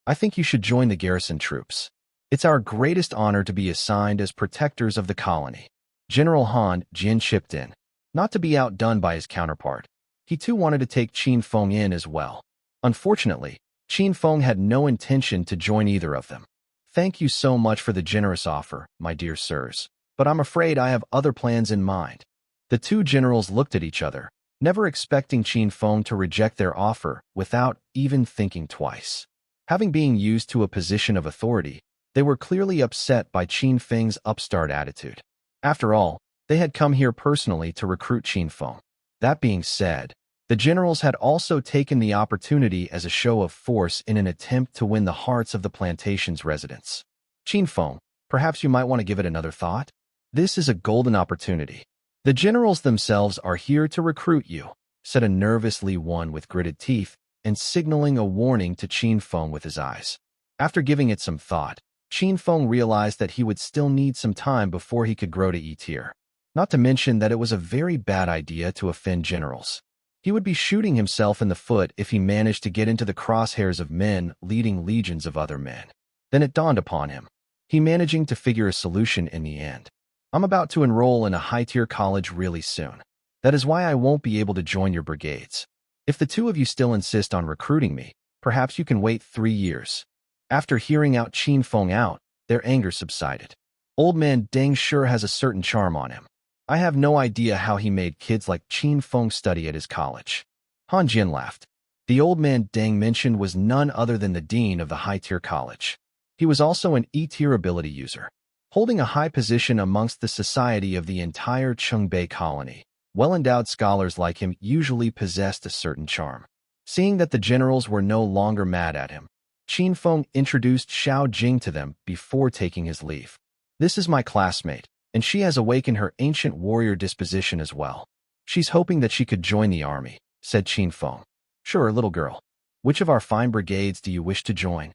I think you should join the garrison troops. It's our greatest honor to be assigned as protectors of the colony. General Han Jin chipped in. Not to be outdone by his counterpart, he too wanted to take Qin Feng in as well. Unfortunately, Qin Feng had no intention to join either of them. Thank you so much for the generous offer, my dear sirs, but I'm afraid I have other plans in mind. The 2 generals looked at each other, never expecting Qin Feng to reject their offer without even thinking twice. Having been used to a position of authority, they were clearly upset by Qin Feng's upstart attitude. After all, they had come here personally to recruit Qin Feng. That being said, the generals had also taken the opportunity as a show of force in an attempt to win the hearts of the plantation's residents. Qin Feng, perhaps you might want to give it another thought? This is a golden opportunity. The generals themselves are here to recruit you, said a nervous Li Wen with gritted teeth and signaling a warning to Qin Feng with his eyes. After giving it some thought, Qin Feng realized that he would still need some time before he could grow to E-tier. Not to mention that it was a very bad idea to offend generals. He would be shooting himself in the foot if he managed to get into the crosshairs of men leading legions of other men. Then it dawned upon him. he managing to figure a solution in the end. I'm about to enroll in a high-tier college really soon. That is why I won't be able to join your brigades. If the two of you still insist on recruiting me, perhaps you can wait 3 years. After hearing out Qin Feng out, their anger subsided. Old man Deng sure has a certain charm on him. I have no idea how he made kids like Qin Feng study at his college. Han Jin laughed. The old man Deng mentioned was none other than the dean of the high-tier college. He was also an E-tier ability user, holding a high position amongst the society of the entire Qingbei colony. Well-endowed scholars like him usually possessed a certain charm. Seeing that the generals were no longer mad at him, Qin Feng introduced Xiao Jing to them before taking his leave. This is my classmate, and she has awakened her ancient warrior disposition as well. She's hoping that she could join the army, said Qin Feng. Sure, little girl. Which of our fine brigades do you wish to join?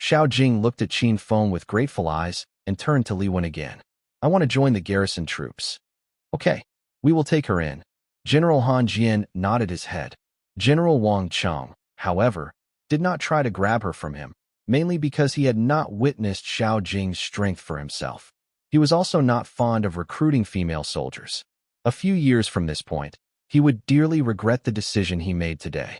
Xiao Jing looked at Qin Feng with grateful eyes and turned to Li Wen again. I want to join the garrison troops. Okay, we will take her in. General Han Jian nodded his head. General Wang Cheng, however, did not try to grab her from him, mainly because he had not witnessed Xiao Jing's strength for himself. He was also not fond of recruiting female soldiers. A few years from this point, he would dearly regret the decision he made today.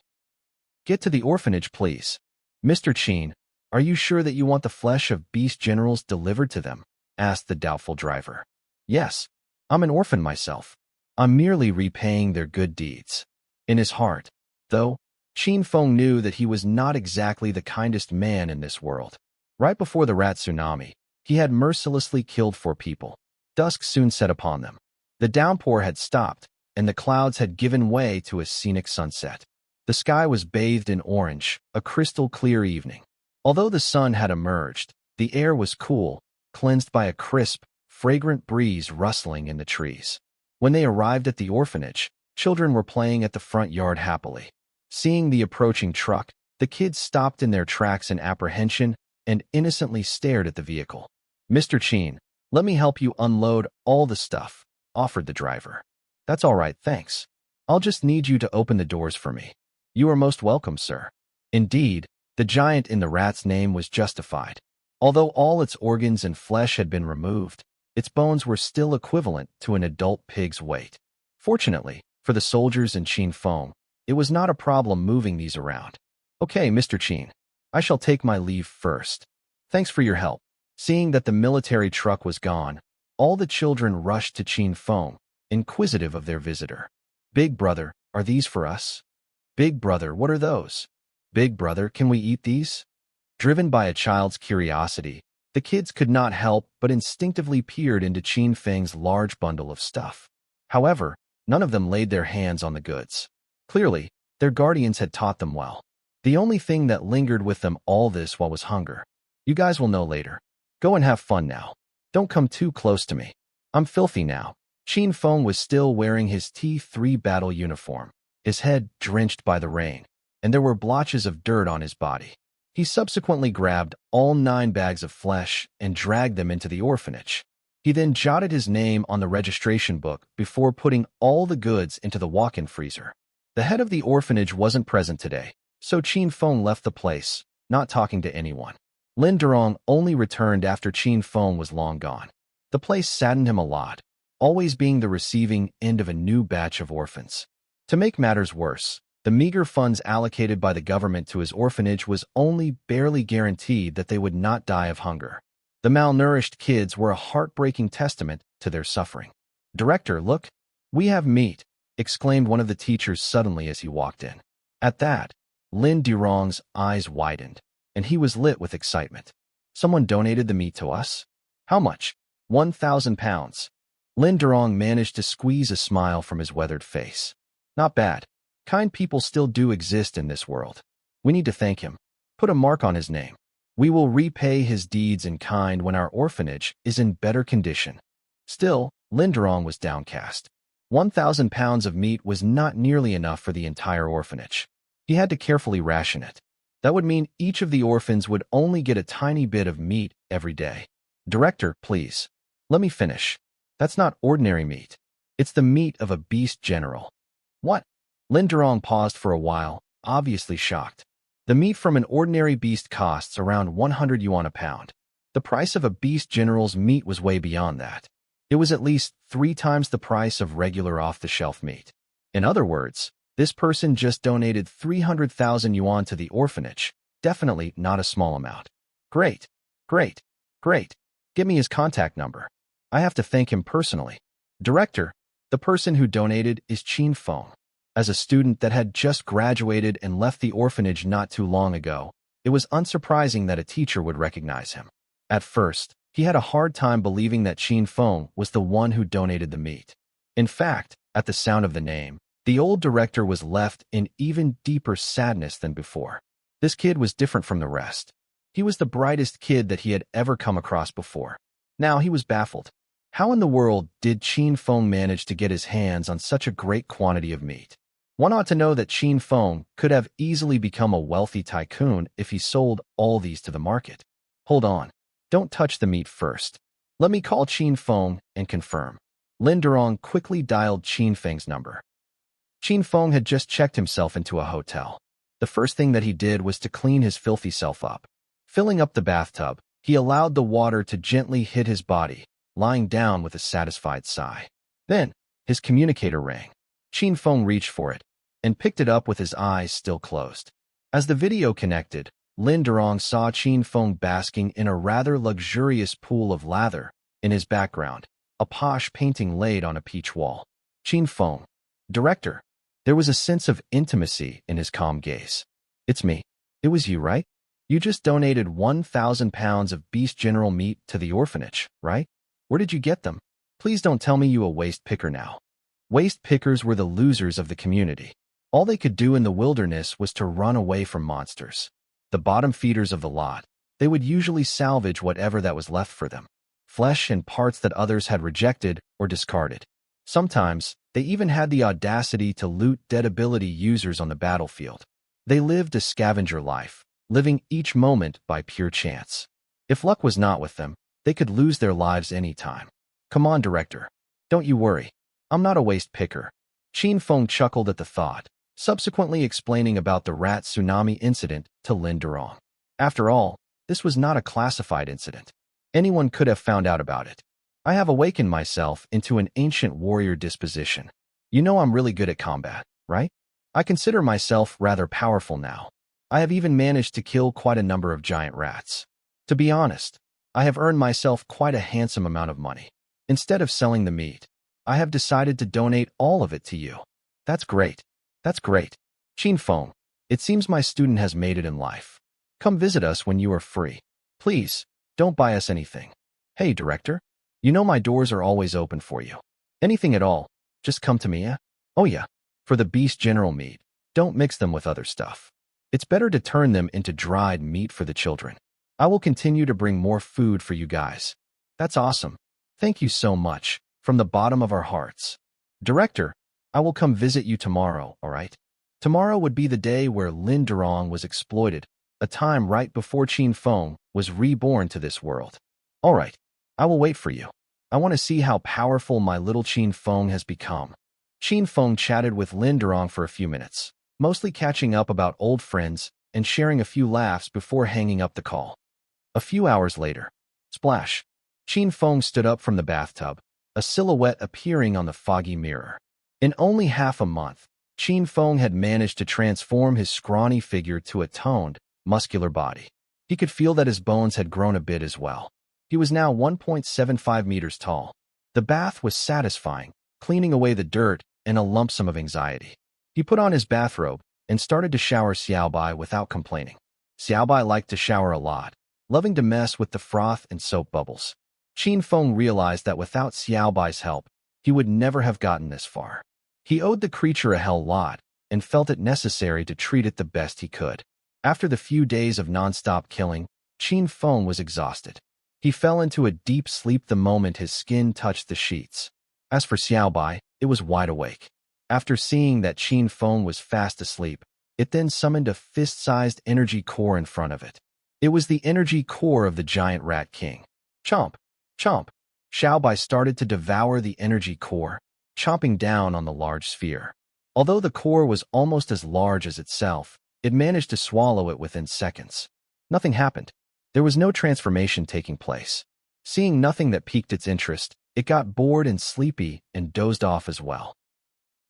Get to the orphanage, please. Mr. Qin, are you sure that you want the flesh of beast generals delivered to them? Asked the doubtful driver. Yes, I'm an orphan myself. I'm merely repaying their good deeds. In his heart, though, Qin Feng knew that he was not exactly the kindest man in this world. Right before the rat tsunami, he had mercilessly killed 4 people. Dusk soon set upon them. The downpour had stopped, and the clouds had given way to a scenic sunset. The sky was bathed in orange, a crystal-clear evening. Although the sun had emerged, the air was cool, cleansed by a crisp, fragrant breeze rustling in the trees. When they arrived at the orphanage, children were playing at the front yard happily. Seeing the approaching truck, the kids stopped in their tracks in apprehension and innocently stared at the vehicle. Mr. Qin, let me help you unload all the stuff, offered the driver. That's all right, thanks. I'll just need you to open the doors for me. You are most welcome, sir. Indeed, the giant in the rat's name was justified. Although all its organs and flesh had been removed, its bones were still equivalent to an adult pig's weight. Fortunately, for the soldiers in Qin Feng, it was not a problem moving these around. Okay, Mr. Qin, I shall take my leave first. Thanks for your help. Seeing that the military truck was gone, all the children rushed to Qin Feng, inquisitive of their visitor. Big brother, are these for us? Big brother, what are those? Big brother, can we eat these? Driven by a child's curiosity, the kids could not help but instinctively peered into Qin Feng's large bundle of stuff. However, none of them laid their hands on the goods. Clearly, their guardians had taught them well. The only thing that lingered with them all this while was hunger. You guys will know later. Go and have fun now. Don't come too close to me. I'm filthy now. Qin Feng was still wearing his T3 battle uniform, his head drenched by the rain, and there were blotches of dirt on his body. He subsequently grabbed all 9 bags of flesh and dragged them into the orphanage. He then jotted his name on the registration book before putting all the goods into the walk-in freezer. The head of the orphanage wasn't present today, so Qin Feng left the place, not talking to anyone. Lin Durong only returned after Qin Feng was long gone. The place saddened him a lot, always being the receiving end of a new batch of orphans. To make matters worse, the meager funds allocated by the government to his orphanage was only barely guaranteed that they would not die of hunger. The malnourished kids were a heartbreaking testament to their suffering. Director, look, we have meat, exclaimed one of the teachers suddenly as he walked in. At that, Lin Durong's eyes widened, and he was lit with excitement. Someone donated the meat to us? How much? 1,000 pounds. Lin Durong managed to squeeze a smile from his weathered face. Not bad. Kind people still do exist in this world. We need to thank him. Put a mark on his name. We will repay his deeds in kind when our orphanage is in better condition. Still, Lin Durong was downcast. 1,000 pounds of meat was not nearly enough for the entire orphanage. He had to carefully ration it. That would mean each of the orphans would only get a tiny bit of meat every day. Director, please. Let me finish. That's not ordinary meat. It's the meat of a beast general. What? Lin Durong paused for a while, obviously shocked. The meat from an ordinary beast costs around 100 yuan a pound. The price of a beast general's meat was way beyond that. It was at least 3 times the price of regular off-the-shelf meat. In other words, this person just donated 300,000 yuan to the orphanage. Definitely not a small amount. Great, great, great. Give me his contact number. I have to thank him personally. Director, the person who donated is Qin Feng. As a student that had just graduated and left the orphanage not too long ago, it was unsurprising that a teacher would recognize him. At first, he had a hard time believing that Qin Feng was the one who donated the meat. In fact, at the sound of the name, the old director was left in even deeper sadness than before. This kid was different from the rest. He was the brightest kid that he had ever come across before. Now he was baffled. How in the world did Qin Feng manage to get his hands on such a great quantity of meat? One ought to know that Qin Feng could have easily become a wealthy tycoon if he sold all these to the market. Hold on. Don't touch the meat first. Let me call Qin Feng and confirm. Lin Durong quickly dialed Qin Feng's number. Qin Feng had just checked himself into a hotel. The first thing that he did was to clean his filthy self up. Filling up the bathtub, he allowed the water to gently hit his body, lying down with a satisfied sigh. Then, his communicator rang. Qin Feng reached for it and picked it up with his eyes still closed. As the video connected, Lin Durong saw Qin Feng basking in a rather luxurious pool of lather. In his background, a posh painting laid on a peach wall. Qin Feng. Director. There was a sense of intimacy in his calm gaze. It's me. It was you, right? You just donated 1,000 pounds of beast general meat to the orphanage, right? Where did you get them? Please don't tell me you a waste picker now. Waste pickers were the losers of the community. All they could do in the wilderness was to run away from monsters. The bottom feeders of the lot. They would usually salvage whatever that was left for them. Flesh and parts that others had rejected or discarded. Sometimes, they even had the audacity to loot dead ability users on the battlefield. They lived a scavenger life, living each moment by pure chance. If luck was not with them, they could lose their lives anytime. Come on, director. Don't you worry. I'm not a waste picker. Qin Feng chuckled at the thought, subsequently explaining about the rat tsunami incident to Lin Durong. After all, this was not a classified incident. Anyone could have found out about it. I have awakened myself into an ancient warrior disposition. You know I'm really good at combat, right? I consider myself rather powerful now. I have even managed to kill quite a number of giant rats. To be honest, I have earned myself quite a handsome amount of money. Instead of selling the meat, I have decided to donate all of it to you. That's great. That's great. Qin Feng, it seems my student has made it in life. Come visit us when you are free. Please, don't buy us anything. Hey, director. You know my doors are always open for you. Anything at all, just come to me, eh? Oh yeah, for the beast general meat, don't mix them with other stuff. It's better to turn them into dried meat for the children. I will continue to bring more food for you guys. That's awesome. Thank you so much, from the bottom of our hearts. Director, I will come visit you tomorrow, alright? Tomorrow would be the day where Lin Durong was exploited, a time right before Qin Feng was reborn to this world. Alright, I will wait for you. I want to see how powerful my little Qin Feng has become. Qin Feng chatted with Lin Durong for a few minutes, mostly catching up about old friends and sharing a few laughs before hanging up the call. A few hours later, splash, Qin Feng stood up from the bathtub, a silhouette appearing on the foggy mirror. In only half a month, Qin Feng had managed to transform his scrawny figure to a toned, muscular body. He could feel that his bones had grown a bit as well. He was now 1.75 meters tall. The bath was satisfying, cleaning away the dirt and a lump sum of anxiety. He put on his bathrobe and started to shower Xiaobai without complaining. Xiaobai liked to shower a lot, loving to mess with the froth and soap bubbles. Qin Feng realized that without Xiaobai's help, he would never have gotten this far. He owed the creature a hell lot and felt it necessary to treat it the best he could. After the few days of non-stop killing, Qin Feng was exhausted. He fell into a deep sleep the moment his skin touched the sheets. As for Xiaobai, it was wide awake. After seeing that Qin Feng was fast asleep, it then summoned a fist-sized energy core in front of it. It was the energy core of the giant rat king. Chomp! Chomp! Xiaobai started to devour the energy core, chomping down on the large sphere. Although the core was almost as large as itself, it managed to swallow it within seconds. Nothing happened. There was no transformation taking place. Seeing nothing that piqued its interest, it got bored and sleepy and dozed off as well.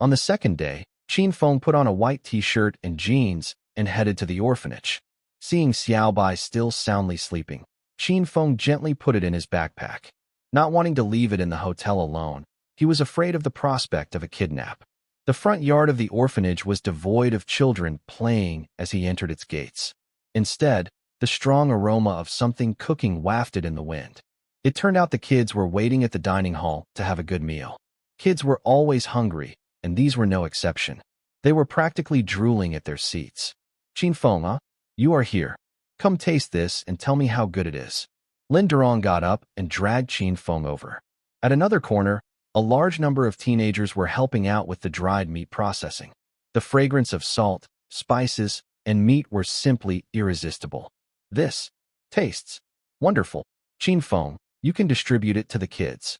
On the second day, Qin Feng put on a white t-shirt and jeans and headed to the orphanage. Seeing Xiaobai still soundly sleeping, Qin Feng gently put it in his backpack. Not wanting to leave it in the hotel alone, he was afraid of the prospect of a kidnap. The front yard of the orphanage was devoid of children playing as he entered its gates. Instead, the strong aroma of something cooking wafted in the wind. It turned out the kids were waiting at the dining hall to have a good meal. Kids were always hungry, and these were no exception. They were practically drooling at their seats. Qin Feng, you are here. Come taste this and tell me how good it is. Lin Durong got up and dragged Qin Feng over. At another corner, a large number of teenagers were helping out with the dried meat processing. The fragrance of salt, spices, and meat were simply irresistible. This tastes wonderful. Qin Feng, you can distribute it to the kids.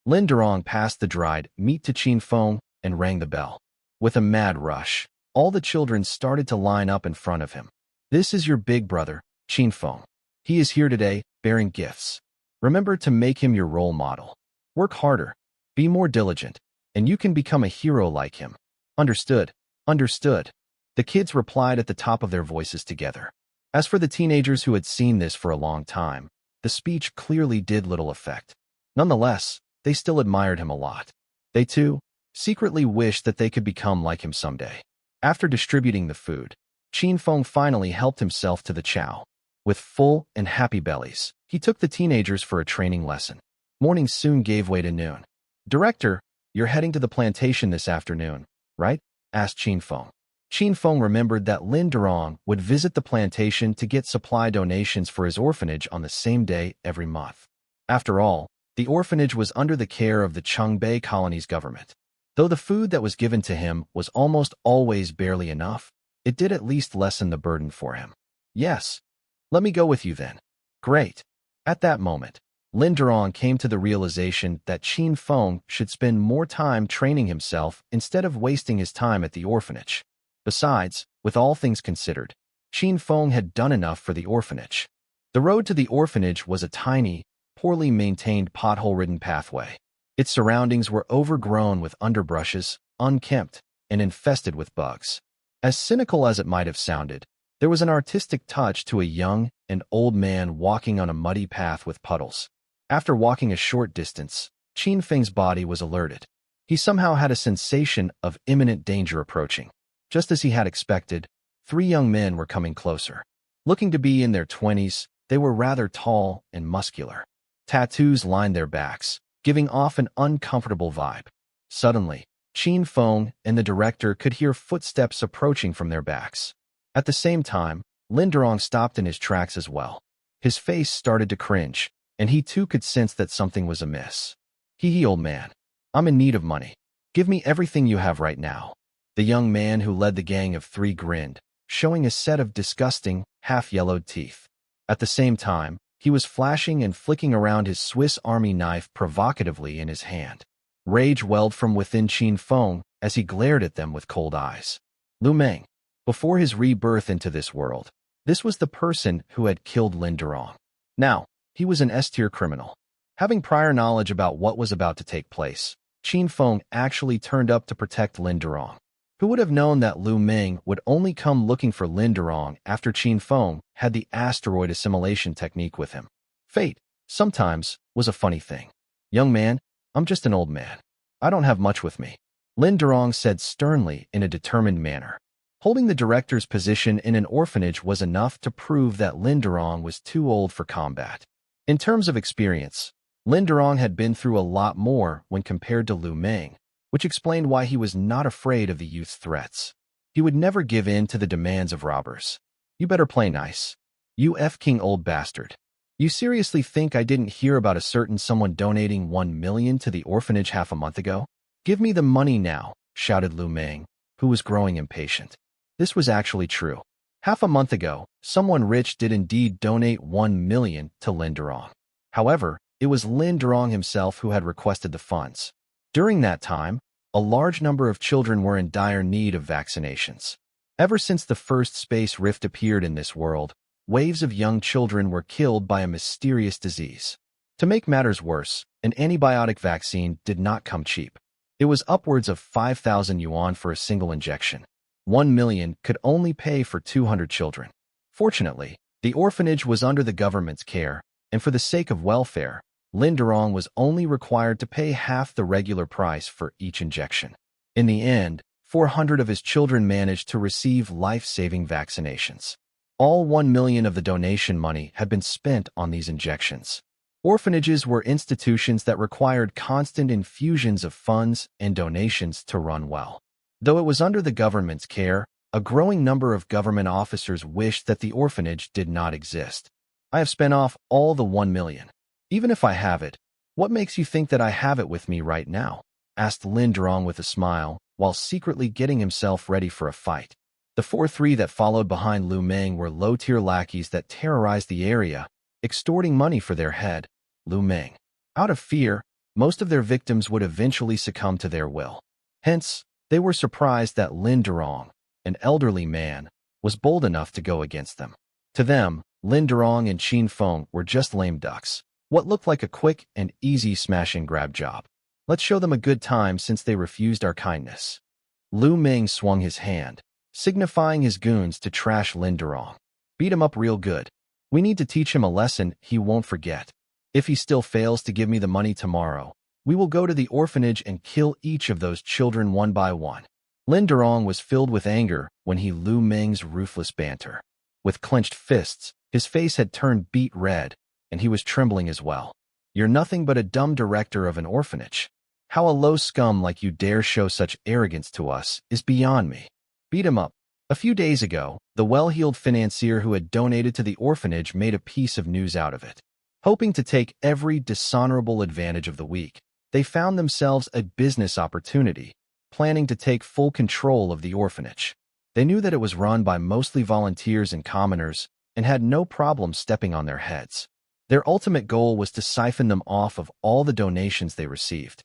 Lin Durong passed the dried meat to Qin Feng and rang the bell. With a mad rush, all the children started to line up in front of him. This is your big brother, Qin Feng. He is here today, bearing gifts. Remember to make him your role model. Work harder, be more diligent, and you can become a hero like him. Understood? Understood. The kids replied at the top of their voices together. As for the teenagers who had seen this for a long time, the speech clearly did little effect. Nonetheless, they still admired him a lot. They, too, secretly wished that they could become like him someday. After distributing the food, Qin Feng finally helped himself to the chow. With full and happy bellies, he took the teenagers for a training lesson. Morning soon gave way to noon. Director, you're heading to the plantation this afternoon, right? Asked Qin Feng. Qin Feng remembered that Lin Durong would visit the plantation to get supply donations for his orphanage on the same day every month. After all, the orphanage was under the care of the Qingbei colony's government. Though the food that was given to him was almost always barely enough, it did at least lessen the burden for him. Yes. Let me go with you then. Great. At that moment, Lin Durong came to the realization that Qin Feng should spend more time training himself instead of wasting his time at the orphanage. Besides, with all things considered, Qin Feng had done enough for the orphanage. The road to the orphanage was a tiny, poorly maintained pothole-ridden pathway. Its surroundings were overgrown with underbrushes, unkempt, and infested with bugs. As cynical as it might have sounded, there was an artistic touch to a young and old man walking on a muddy path with puddles. After walking a short distance, Qin Feng's body was alerted. He somehow had a sensation of imminent danger approaching. Just as he had expected, 3 young men were coming closer. Looking to be in their 20s, they were rather tall and muscular. Tattoos lined their backs, giving off an uncomfortable vibe. Suddenly, Qin Feng and the director could hear footsteps approaching from their backs. At the same time, Lin Durong stopped in his tracks as well. His face started to cringe, and he too could sense that something was amiss. Hee old man. I'm in need of money. Give me everything you have right now. The young man who led the gang of 3 grinned, showing a set of disgusting, half-yellowed teeth. At the same time, he was flashing and flicking around his Swiss Army knife provocatively in his hand. Rage welled from within Qin Feng as he glared at them with cold eyes. Lu Meng. Before his rebirth into this world, this was the person who had killed Lin Durong. Now, he was an S-tier criminal. Having prior knowledge about what was about to take place, Qin Feng actually turned up to protect Lin Durong. Who would have known that Lu Meng would only come looking for Lin Durong after Qin Feng had the asteroid assimilation technique with him? Fate, sometimes, was a funny thing. Young man, I'm just an old man. I don't have much with me, Lin Durong said sternly in a determined manner. Holding the director's position in an orphanage was enough to prove that Lin Durong was too old for combat. In terms of experience, Lin Durong had been through a lot more when compared to Lu Meng, which explained why he was not afraid of the youth's threats. He would never give in to the demands of robbers. You better play nice. You F-king old bastard. You seriously think I didn't hear about a certain someone donating 1 million to the orphanage half a month ago? Give me the money now, shouted Lu Meng, who was growing impatient. This was actually true. Half a month ago, someone rich did indeed donate 1 million to Lin Durong. However, it was Lin Durong himself who had requested the funds. During that time, a large number of children were in dire need of vaccinations. Ever since the first space rift appeared in this world, waves of young children were killed by a mysterious disease. To make matters worse, an antibiotic vaccine did not come cheap. It was upwards of 5,000 yuan for a single injection. 1 million could only pay for 200 children. Fortunately, the orphanage was under the government's care, and for the sake of welfare, Lin Durong was only required to pay half the regular price for each injection. In the end, 400 of his children managed to receive life-saving vaccinations. All 1 million of the donation money had been spent on these injections. Orphanages were institutions that required constant infusions of funds and donations to run well. Though it was under the government's care, a growing number of government officers wished that the orphanage did not exist. I have spent off all the 1 million. Even if I have it, what makes you think that I have it with me right now? Asked Lin Durong with a smile, while secretly getting himself ready for a fight. The 4-3 that followed behind Lu Meng were low-tier lackeys that terrorized the area, extorting money for their head, Lu Meng. Out of fear, most of their victims would eventually succumb to their will. Hence, they were surprised that Lin Durong, an elderly man, was bold enough to go against them. To them, Lin Durong and Qin Feng were just lame ducks, what looked like a quick and easy smash-and-grab job. Let's show them a good time since they refused our kindness. Lu Meng swung his hand, signifying his goons to trash Lin Durong. Beat him up real good. We need to teach him a lesson he won't forget. If he still fails to give me the money tomorrow, we will go to the orphanage and kill each of those children one by one. Lin Durong was filled with anger when he Lu Meng's ruthless banter. With clenched fists, his face had turned beet red, and he was trembling as well. You're nothing but a dumb director of an orphanage. How a low scum like you dare show such arrogance to us is beyond me. Beat him up. A few days ago, the well-heeled financier who had donated to the orphanage made a piece of news out of it. Hoping to take every dishonorable advantage of the weak, they found themselves a business opportunity, planning to take full control of the orphanage. They knew that it was run by mostly volunteers and commoners, and had no problem stepping on their heads. Their ultimate goal was to siphon them off of all the donations they received.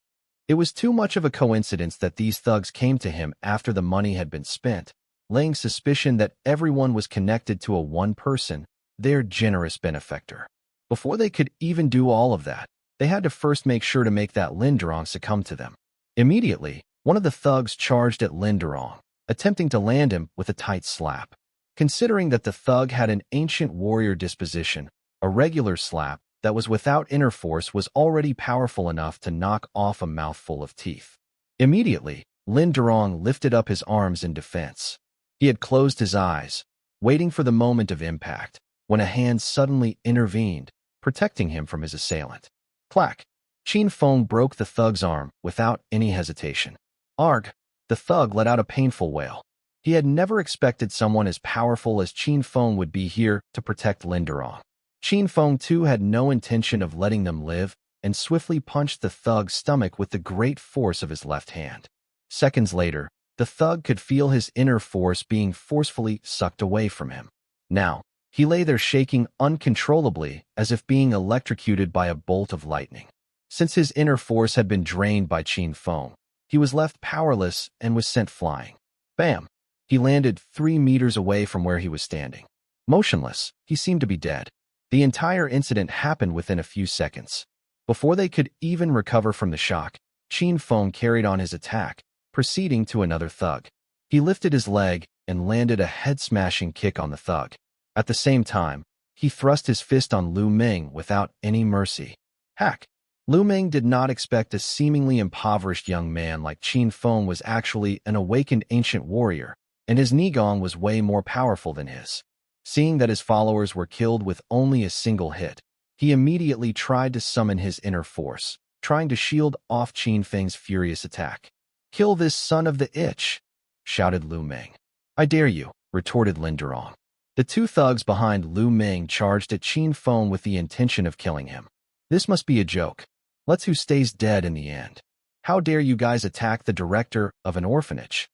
It was too much of a coincidence that these thugs came to him after the money had been spent, laying suspicion that everyone was connected to a one person, their generous benefactor. Before they could even do all of that, they had to first make sure to make that Lin Durong succumb to them. Immediately, one of the thugs charged at Lin Durong, attempting to land him with a tight slap. Considering that the thug had an ancient warrior disposition, a regular slap that was without inner force was already powerful enough to knock off a mouthful of teeth. Immediately, Lin Durong lifted up his arms in defense. He had closed his eyes, waiting for the moment of impact, when a hand suddenly intervened, protecting him from his assailant. Clack! Qin Feng broke the thug's arm without any hesitation. Arg! The thug let out a painful wail. He had never expected someone as powerful as Qin Feng would be here to protect Lin Durong. Qin Feng too had no intention of letting them live, and swiftly punched the thug's stomach with the great force of his left hand. Seconds later, the thug could feel his inner force being forcefully sucked away from him. Now, he lay there shaking uncontrollably as if being electrocuted by a bolt of lightning. Since his inner force had been drained by Qin Feng, he was left powerless and was sent flying. Bam! He landed 3 meters away from where he was standing. Motionless, he seemed to be dead. The entire incident happened within a few seconds. Before they could even recover from the shock, Qin Feng carried on his attack, proceeding to another thug. He lifted his leg and landed a head-smashing kick on the thug. At the same time, he thrust his fist on Lu Meng without any mercy. Hack! Lu Meng did not expect a seemingly impoverished young man like Qin Feng was actually an awakened ancient warrior, and his Nigong was way more powerful than his. Seeing that his followers were killed with only a single hit, he immediately tried to summon his inner force, trying to shield off Qin Feng's furious attack. "Kill this son of the itch!" shouted Lu Meng. "I dare you," retorted Lin Durong. The two thugs behind Lu Meng charged at Qin Feng with the intention of killing him. "This must be a joke. Let's who stays dead in the end. How dare you guys attack the director of an orphanage?"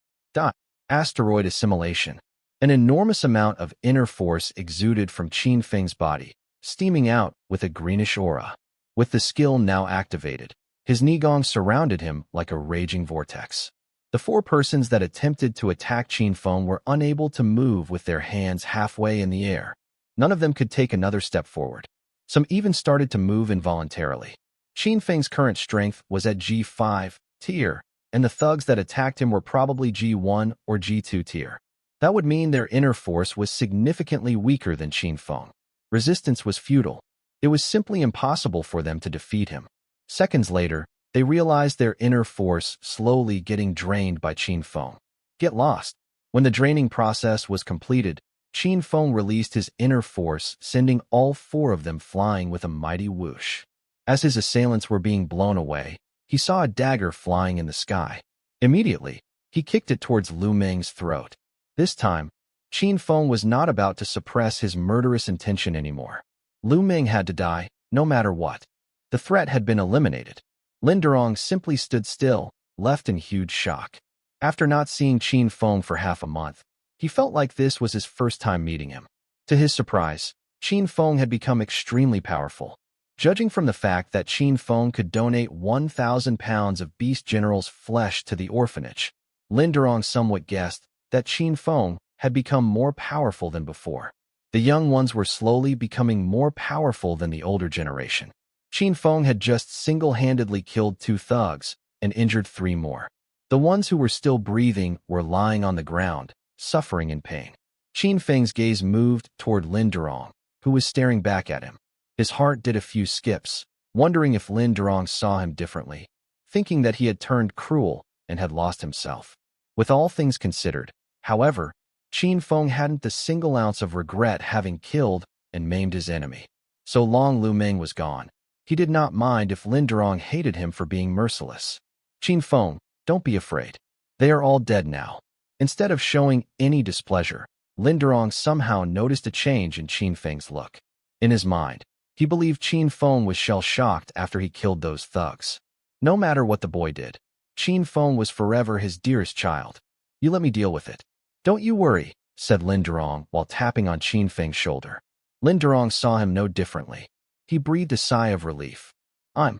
Asteroid assimilation. An enormous amount of inner force exuded from Qin Feng's body, steaming out with a greenish aura. With the skill now activated, his Nigong surrounded him like a raging vortex. The 4 persons that attempted to attack Qin Feng were unable to move with their hands halfway in the air. None of them could take another step forward. Some even started to move involuntarily. Qin Feng's current strength was at G5 tier, and the thugs that attacked him were probably G1 or G2 tier. That would mean their inner force was significantly weaker than Qin Feng. Resistance was futile. It was simply impossible for them to defeat him. Seconds later, they realized their inner force slowly getting drained by Qin Feng. Get lost. When the draining process was completed, Qin Feng released his inner force, sending all four of them flying with a mighty whoosh. As his assailants were being blown away, he saw a dagger flying in the sky. Immediately, he kicked it towards Lu Meng's throat. This time, Qin Feng was not about to suppress his murderous intention anymore. Lu Meng had to die, no matter what. The threat had been eliminated. Lin Durong simply stood still, left in huge shock. After not seeing Qin Feng for half a month, he felt like this was his first time meeting him. To his surprise, Qin Feng had become extremely powerful. Judging from the fact that Qin Feng could donate 1,000 pounds of Beast General's flesh to the orphanage, Lin Durong somewhat guessed that Qin Feng had become more powerful than before. The young ones were slowly becoming more powerful than the older generation. Qin Feng had just single-handedly killed 2 thugs and injured 3 more. The ones who were still breathing were lying on the ground, suffering in pain. Qin Feng's gaze moved toward Lin Durong, who was staring back at him. His heart did a few skips, wondering if Lin Durong saw him differently, thinking that he had turned cruel and had lost himself. With all things considered, however, Qin Feng hadn't the single ounce of regret having killed and maimed his enemy. So long Lu Meng was gone, he did not mind if Lin Durong hated him for being merciless. Qin Feng, don't be afraid. They are all dead now. Instead of showing any displeasure, Lin Durong somehow noticed a change in Qin Feng's look. In his mind, he believed Qin Feng was shell-shocked after he killed those thugs. No matter what the boy did, Qin Feng was forever his dearest child. You let me deal with it. Don't you worry, said Lin Durong while tapping on Qin Feng's shoulder. Lin Durong saw him no differently. He breathed a sigh of relief. I'm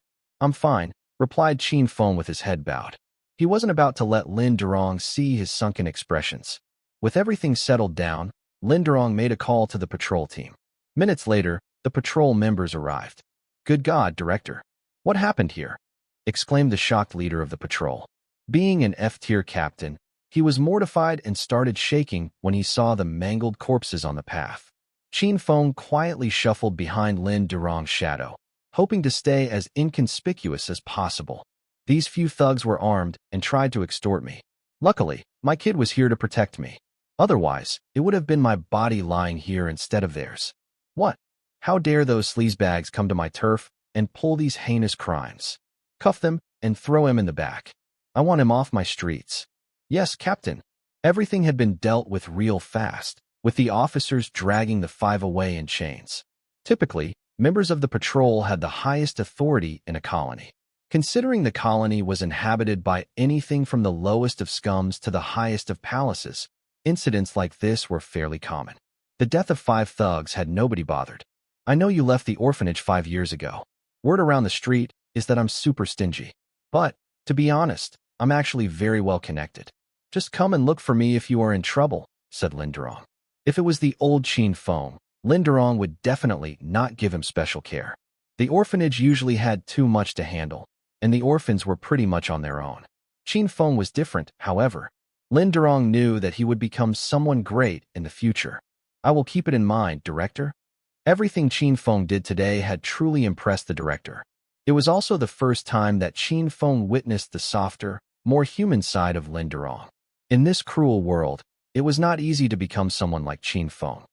fine, replied Qin Feng with his head bowed. He wasn't about to let Lin Durong see his sunken expressions. With everything settled down, Lin Durong made a call to the patrol team. Minutes later, the patrol members arrived. Good God, Director. What happened here? Exclaimed the shocked leader of the patrol. Being an F-tier captain, he was mortified and started shaking when he saw the mangled corpses on the path. Qin Feng quietly shuffled behind Lin Durong's shadow, hoping to stay as inconspicuous as possible. These few thugs were armed and tried to extort me. Luckily, my kid was here to protect me. Otherwise, it would have been my body lying here instead of theirs. What? How dare those sleazebags come to my turf and pull these heinous crimes? Cuff them and throw him in the back. I want him off my streets. Yes, Captain. Everything had been dealt with real fast, with the officers dragging the 5 away in chains. Typically, members of the patrol had the highest authority in a colony. Considering the colony was inhabited by anything from the lowest of scums to the highest of palaces, incidents like this were fairly common. The death of 5 thugs had nobody bothered. I know you left the orphanage 5 years ago. Word around the street is that I'm super stingy. But, to be honest, I'm actually very well connected. Just come and look for me if you are in trouble, said Lin Durong. If it was the old Qin Feng, Lin Durong would definitely not give him special care. The orphanage usually had too much to handle, and the orphans were pretty much on their own. Qin Feng was different, however. Lin Durong knew that he would become someone great in the future. I will keep it in mind, Director. Everything Qin Feng did today had truly impressed the Director. It was also the first time that Qin Feng witnessed the softer, more human side of Lin Durong. In this cruel world, it was not easy to become someone like Qin Feng.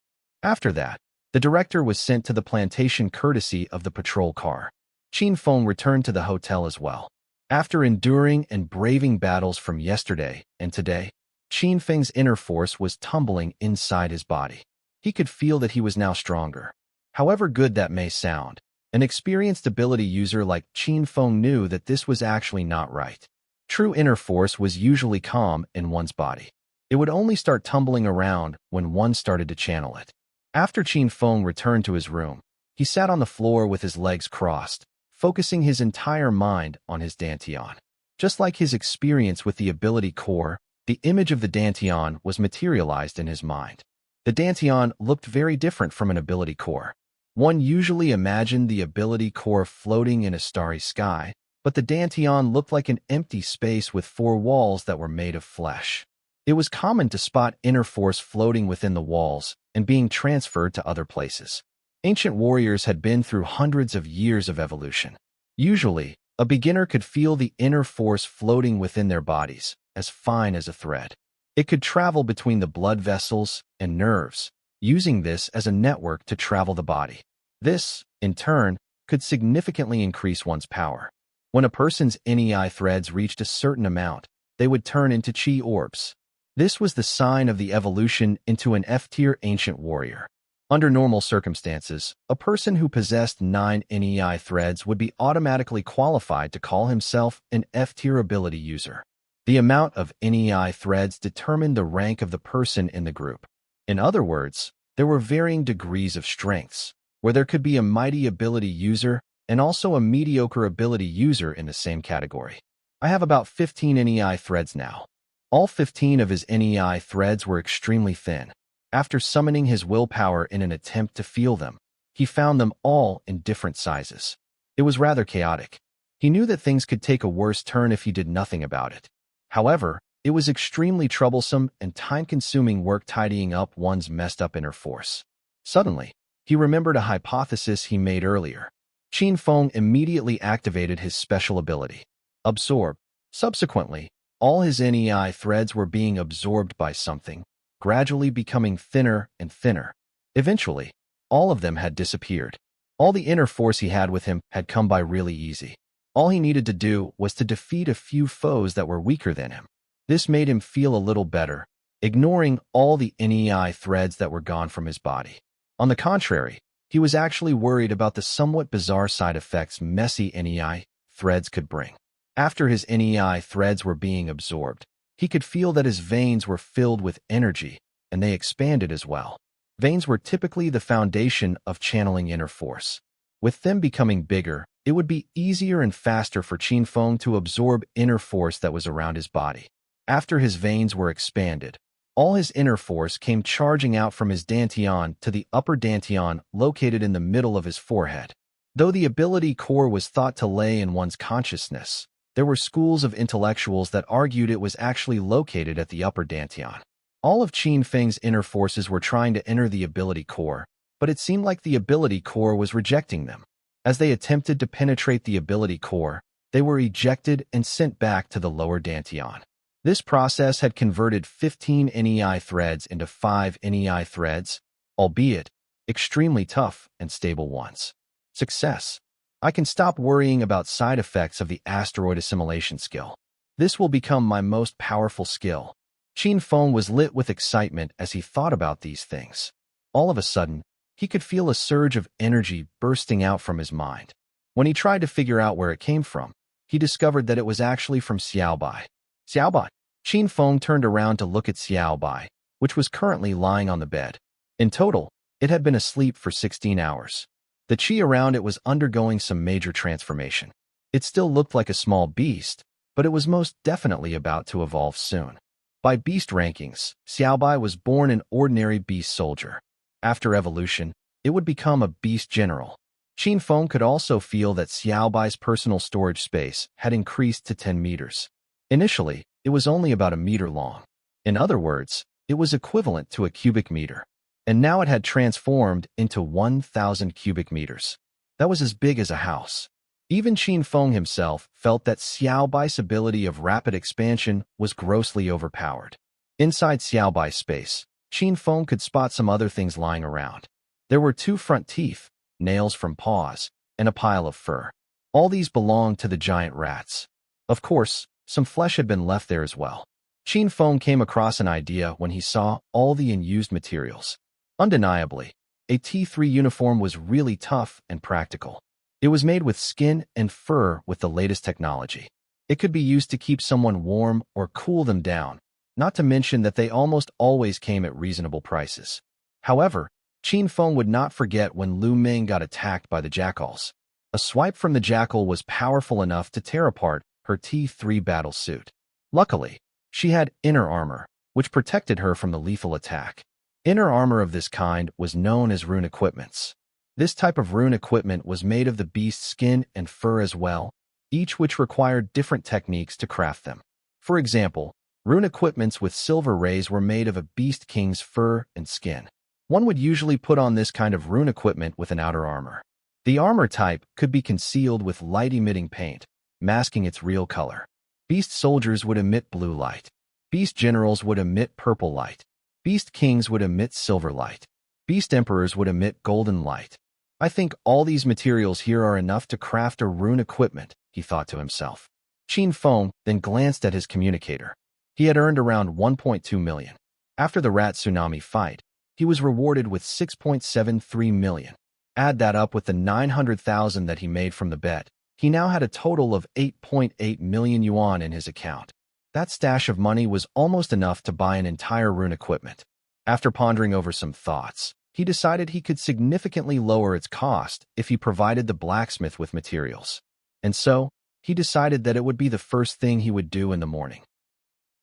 After that, the Director was sent to the plantation courtesy of the patrol car. Qin Feng returned to the hotel as well. After enduring and braving battles from yesterday and today, Qin Feng's inner force was tumbling inside his body. He could feel that he was now stronger. However good that may sound, an experienced ability user like Qin Feng knew that this was actually not right. True inner force was usually calm in one's body. It would only start tumbling around when one started to channel it. After Qin Feng returned to his room, he sat on the floor with his legs crossed, focusing his entire mind on his Dantian. Just like his experience with the ability core, the image of the Dantian was materialized in his mind. The Dantian looked very different from an ability core. One usually imagined the ability core floating in a starry sky, but the Dantian looked like an empty space with four walls that were made of flesh. It was common to spot inner force floating within the walls and being transferred to other places. Ancient warriors had been through hundreds of years of evolution. Usually, a beginner could feel the inner force floating within their bodies, as fine as a thread. It could travel between the blood vessels and nerves, using this as a network to travel the body. This, in turn, could significantly increase one's power. When a person's NEI threads reached a certain amount, they would turn into chi orbs. This was the sign of the evolution into an F-tier ancient warrior. Under normal circumstances, a person who possessed 9 NEI threads would be automatically qualified to call himself an F-tier ability user. The amount of NEI threads determined the rank of the person in the group. In other words, there were varying degrees of strengths, where there could be a mighty ability user and also a mediocre ability user in the same category. I have about 15 NEI threads now. All 15 of his NEI threads were extremely thin. After summoning his willpower in an attempt to feel them, he found them all in different sizes. It was rather chaotic. He knew that things could take a worse turn if he did nothing about it. However, it was extremely troublesome and time-consuming work tidying up one's messed-up inner force. Suddenly, he remembered a hypothesis he made earlier. Qin Feng immediately activated his special ability, Absorb. Subsequently, all his NEI threads were being absorbed by something, gradually becoming thinner and thinner. Eventually, all of them had disappeared. All the inner force he had with him had come by really easy. All he needed to do was to defeat a few foes that were weaker than him. This made him feel a little better, ignoring all the NEI threads that were gone from his body. On the contrary, he was actually worried about the somewhat bizarre side effects messy NEI threads could bring. After his NEI threads were being absorbed, he could feel that his veins were filled with energy, and they expanded as well. Veins were typically the foundation of channeling inner force. With them becoming bigger, it would be easier and faster for Qin Feng to absorb inner force that was around his body. After his veins were expanded, all his inner force came charging out from his dantian to the upper dantian located in the middle of his forehead. Though the ability core was thought to lay in one's consciousness, there were schools of intellectuals that argued it was actually located at the upper dantian. All of Qin Feng's inner forces were trying to enter the ability core, but it seemed like the ability core was rejecting them. As they attempted to penetrate the ability core, they were ejected and sent back to the lower dantian. This process had converted 15 NEI threads into 5 NEI threads, albeit extremely tough and stable ones. Success. I can stop worrying about side effects of the asteroid assimilation skill. This will become my most powerful skill. Qin Feng was lit with excitement as he thought about these things. All of a sudden, he could feel a surge of energy bursting out from his mind. When he tried to figure out where it came from, he discovered that it was actually from Xiaobai. Xiaobai. Qin Feng turned around to look at Xiaobai, which was currently lying on the bed. In total, it had been asleep for 16 hours. The qi around it was undergoing some major transformation. It still looked like a small beast, but it was most definitely about to evolve soon. By beast rankings, Xiaobai was born an ordinary beast soldier. After evolution, it would become a beast general. Qin Feng could also feel that Xiaobai's personal storage space had increased to 10 meters. Initially, it was only about a meter long. In other words, it was equivalent to a cubic meter. And now it had transformed into 1,000 cubic meters. That was as big as a house. Even Qin Feng himself felt that Xiaobai's ability of rapid expansion was grossly overpowered. Inside Xiaobai's space, Qin Feng could spot some other things lying around. There were 2 front teeth, nails from paws, and a pile of fur. All these belonged to the giant rats. Of course, some flesh had been left there as well. Qin Feng came across an idea when he saw all the unused materials. Undeniably, a T3 uniform was really tough and practical. It was made with skin and fur with the latest technology. It could be used to keep someone warm or cool them down, not to mention that they almost always came at reasonable prices. However, Qin Feng would not forget when Lu Ming got attacked by the jackals. A swipe from the jackal was powerful enough to tear apart her T3 battle suit. Luckily, she had inner armor, which protected her from the lethal attack. Inner armor of this kind was known as rune equipments. This type of rune equipment was made of the beast's skin and fur as well, each which required different techniques to craft them. For example, rune equipments with silver rays were made of a beast king's fur and skin. One would usually put on this kind of rune equipment with an outer armor. The armor type could be concealed with light-emitting paint, masking its real color. Beast soldiers would emit blue light. Beast generals would emit purple light. Beast kings would emit silver light. Beast emperors would emit golden light. I think all these materials here are enough to craft a rune equipment, he thought to himself. Qin Feng then glanced at his communicator. He had earned around 1.2 million. After the rat tsunami fight, he was rewarded with 6.73 million. Add that up with the 900,000 that he made from the bet. He now had a total of 8.8 million yuan in his account. That stash of money was almost enough to buy an entire rune equipment. After pondering over some thoughts, he decided he could significantly lower its cost if he provided the blacksmith with materials. And so, he decided that it would be the first thing he would do in the morning.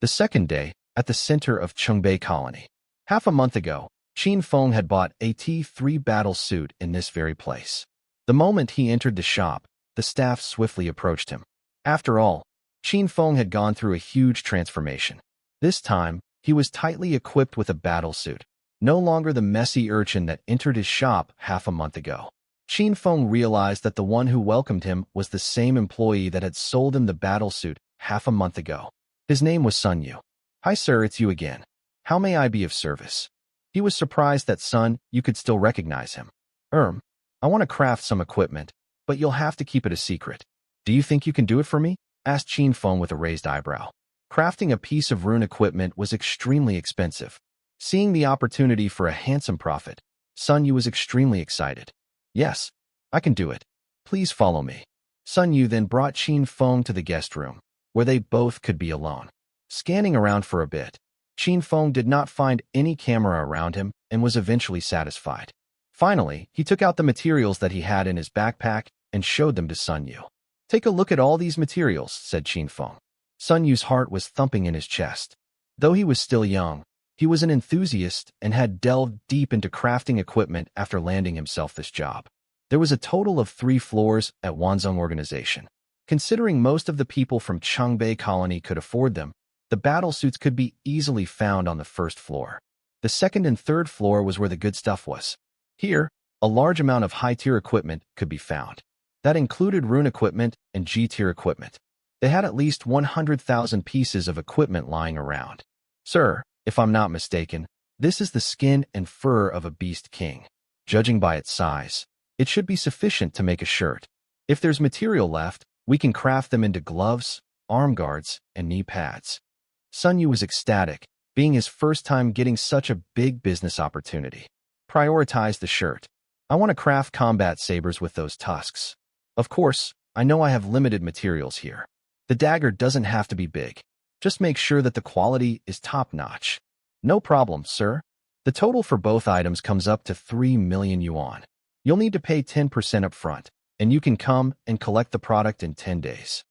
The second day, at the center of Qingbei Colony. Half a month ago, Qin Feng had bought a T3 battle suit in this very place. The moment he entered the shop, the staff swiftly approached him. After all, Qin Feng had gone through a huge transformation. This time, he was tightly equipped with a battle suit, no longer the messy urchin that entered his shop half a month ago. Qin Feng realized that the one who welcomed him was the same employee that had sold him the battle suit half a month ago. His name was Sun Yu. "Hi sir, it's you again. How may I be of service?" He was surprised that Sun Yu could still recognize him. I want to craft some equipment, but you'll have to keep it a secret. Do you think you can do it for me?" asked Qin Feng with a raised eyebrow. Crafting a piece of rune equipment was extremely expensive. Seeing the opportunity for a handsome profit, Sun Yu was extremely excited. "Yes, I can do it. Please follow me." Sun Yu then brought Qin Feng to the guest room, where they both could be alone. Scanning around for a bit, Qin Feng did not find any camera around him and was eventually satisfied. Finally, he took out the materials that he had in his backpack and showed them to Sun Yu. "Take a look at all these materials," said Qin Feng. Sun Yu's heart was thumping in his chest. Though he was still young, he was an enthusiast and had delved deep into crafting equipment after landing himself this job. There was a total of 3 floors at Wanzhong Organization. Considering most of the people from Qingbei Colony could afford them, the battle suits could be easily found on the first floor. The second and third floor was where the good stuff was. Here, a large amount of high-tier equipment could be found. That included rune equipment and G-tier equipment. They had at least 100,000 pieces of equipment lying around. "Sir, if I'm not mistaken, this is the skin and fur of a beast king. Judging by its size, it should be sufficient to make a shirt. If there's material left, we can craft them into gloves, arm guards, and knee pads." Sun Yu was ecstatic, being his first time getting such a big business opportunity. "Prioritize the shirt. I want to craft combat sabers with those tusks. Of course, I know I have limited materials here. The dagger doesn't have to be big. Just make sure that the quality is top-notch." "No problem, sir. The total for both items comes up to 3 million yuan. You'll need to pay 10% up front, and you can come and collect the product in 10 days.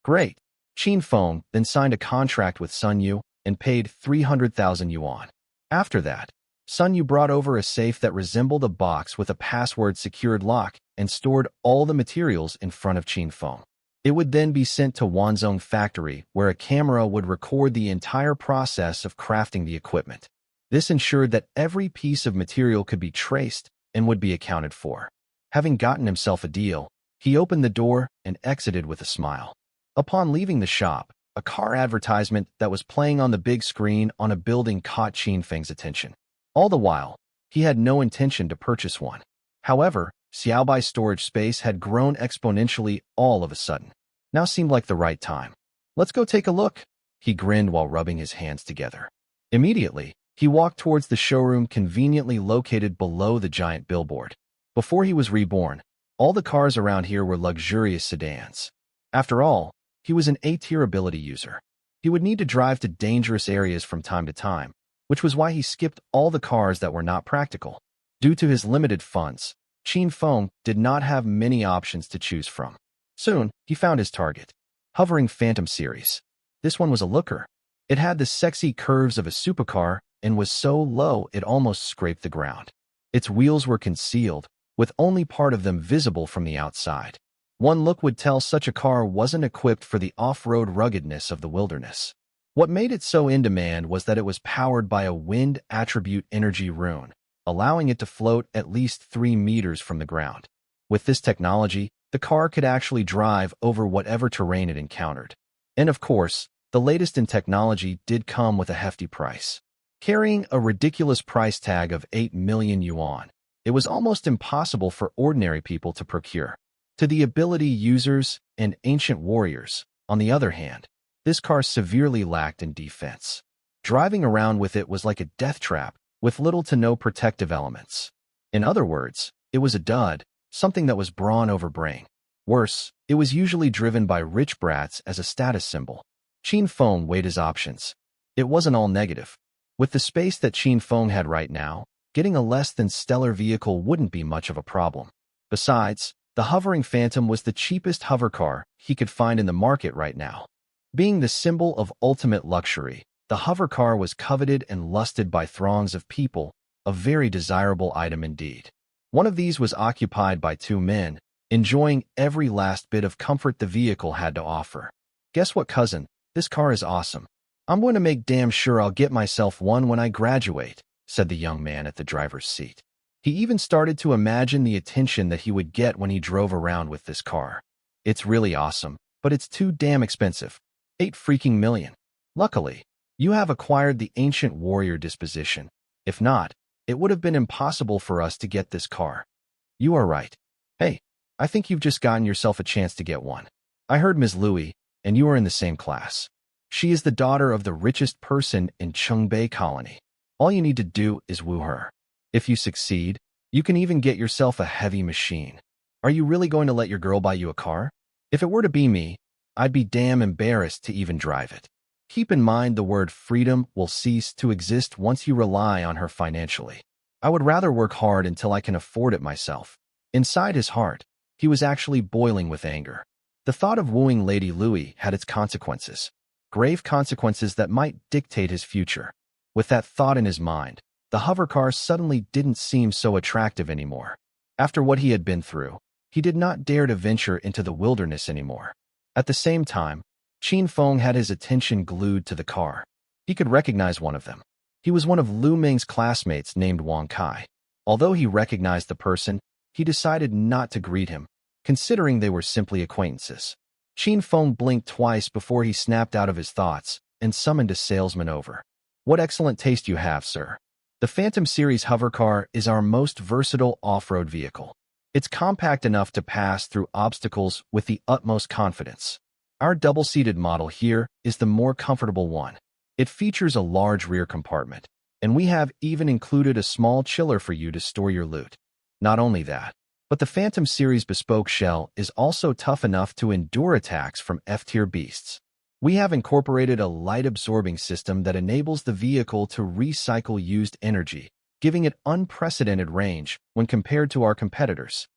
"Great." Qin Feng then signed a contract with Sun Yu and paid 300,000 yuan. After that, Sun Yu brought over a safe that resembled a box with a password-secured lock and stored all the materials in front of Qin Feng. It would then be sent to Wanzhong factory, where a camera would record the entire process of crafting the equipment. This ensured that every piece of material could be traced and would be accounted for. Having gotten himself a deal, he opened the door and exited with a smile. Upon leaving the shop, a car advertisement that was playing on the big screen on a building caught Qin Feng's attention. All the while, he had no intention to purchase one. However, Xiaobai's storage space had grown exponentially all of a sudden. Now seemed like the right time. "Let's go take a look," he grinned while rubbing his hands together. Immediately, he walked towards the showroom conveniently located below the giant billboard. Before he was reborn, all the cars around here were luxurious sedans. After all, he was an A-tier ability user. He would need to drive to dangerous areas from time to time, which was why he skipped all the cars that were not practical. Due to his limited funds, Qin Feng did not have many options to choose from. Soon, he found his target. Hovering Phantom series. This one was a looker. It had the sexy curves of a supercar and was so low it almost scraped the ground. Its wheels were concealed, with only part of them visible from the outside. One look would tell such a car wasn't equipped for the off-road ruggedness of the wilderness. What made it so in demand was that it was powered by a wind attribute energy rune, allowing it to float at least 3 meters from the ground. With this technology, the car could actually drive over whatever terrain it encountered. And of course, the latest in technology did come with a hefty price. Carrying a ridiculous price tag of 8 million yuan, it was almost impossible for ordinary people to procure. To the ability users and ancient warriors, on the other hand, this car severely lacked in defense. Driving around with it was like a death trap, with little to no protective elements. In other words, it was a dud, something that was brawn over brain. Worse, it was usually driven by rich brats as a status symbol. Qin Feng weighed his options. It wasn't all negative. With the space that Qin Feng had right now, getting a less than stellar vehicle wouldn't be much of a problem. Besides, the hovering Phantom was the cheapest hover car he could find in the market right now. Being the symbol of ultimate luxury, the hover car was coveted and lusted by throngs of people, a very desirable item indeed. One of these was occupied by 2 men, enjoying every last bit of comfort the vehicle had to offer. Guess what, cousin? This car is awesome. I'm going to make damn sure I'll get myself one when I graduate, said the young man at the driver's seat. He even started to imagine the attention that he would get when he drove around with this car. It's really awesome, but it's too damn expensive. 8 freaking million. Luckily, you have acquired the ancient warrior disposition. If not, it would have been impossible for us to get this car. You are right. Hey, I think you've just gotten yourself a chance to get one. I heard Ms. Louis, and you are in the same class. She is the daughter of the richest person in Chungbei Colony. All you need to do is woo her. If you succeed, you can even get yourself a heavy machine. Are you really going to let your girl buy you a car? If it were to be me, I'd be damn embarrassed to even drive it. Keep in mind the word freedom will cease to exist once you rely on her financially. I would rather work hard until I can afford it myself. Inside his heart, he was actually boiling with anger. The thought of wooing Lady Louis had its consequences. Grave consequences that might dictate his future. With that thought in his mind, the hover car suddenly didn't seem so attractive anymore. After what he had been through, he did not dare to venture into the wilderness anymore. At the same time, Qin Feng had his attention glued to the car. He could recognize one of them. He was one of Lu Ming's classmates named Wang Kai. Although he recognized the person, he decided not to greet him, considering they were simply acquaintances. Qin Feng blinked twice before he snapped out of his thoughts and summoned a salesman over. What excellent taste you have, sir. The Phantom Series hover car is our most versatile off-road vehicle. It's compact enough to pass through obstacles with the utmost confidence. Our double-seated model here is the more comfortable one. It features a large rear compartment, and we have even included a small chiller for you to store your loot. Not only that, but the Phantom Series bespoke shell is also tough enough to endure attacks from F-tier beasts. We have incorporated a light-absorbing system that enables the vehicle to recycle used energy, giving it unprecedented range when compared to our competitors.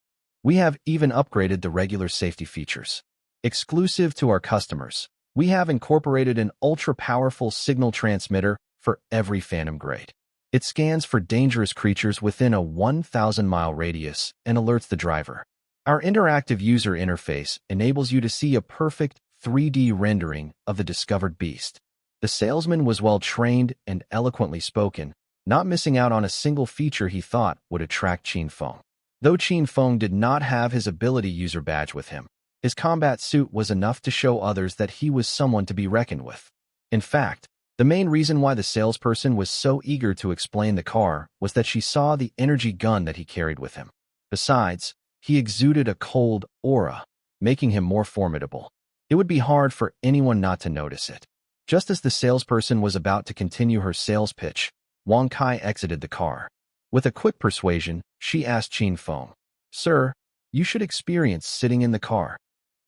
We have even upgraded the regular safety features. Exclusive to our customers, we have incorporated an ultra-powerful signal transmitter for every Phantom grade. It scans for dangerous creatures within a 1,000-mile radius and alerts the driver. Our interactive user interface enables you to see a perfect 3D rendering of the discovered beast. The salesman was well-trained and eloquently spoken, not missing out on a single feature he thought would attract Qin Feng. Though Qin Feng did not have his ability user badge with him, his combat suit was enough to show others that he was someone to be reckoned with. In fact, the main reason why the salesperson was so eager to explain the car was that she saw the energy gun that he carried with him. Besides, he exuded a cold aura, making him more formidable. It would be hard for anyone not to notice it. Just as the salesperson was about to continue her sales pitch, Wang Kai exited the car. With a quick persuasion, she asked Qin Feng, "Sir, you should experience sitting in the car."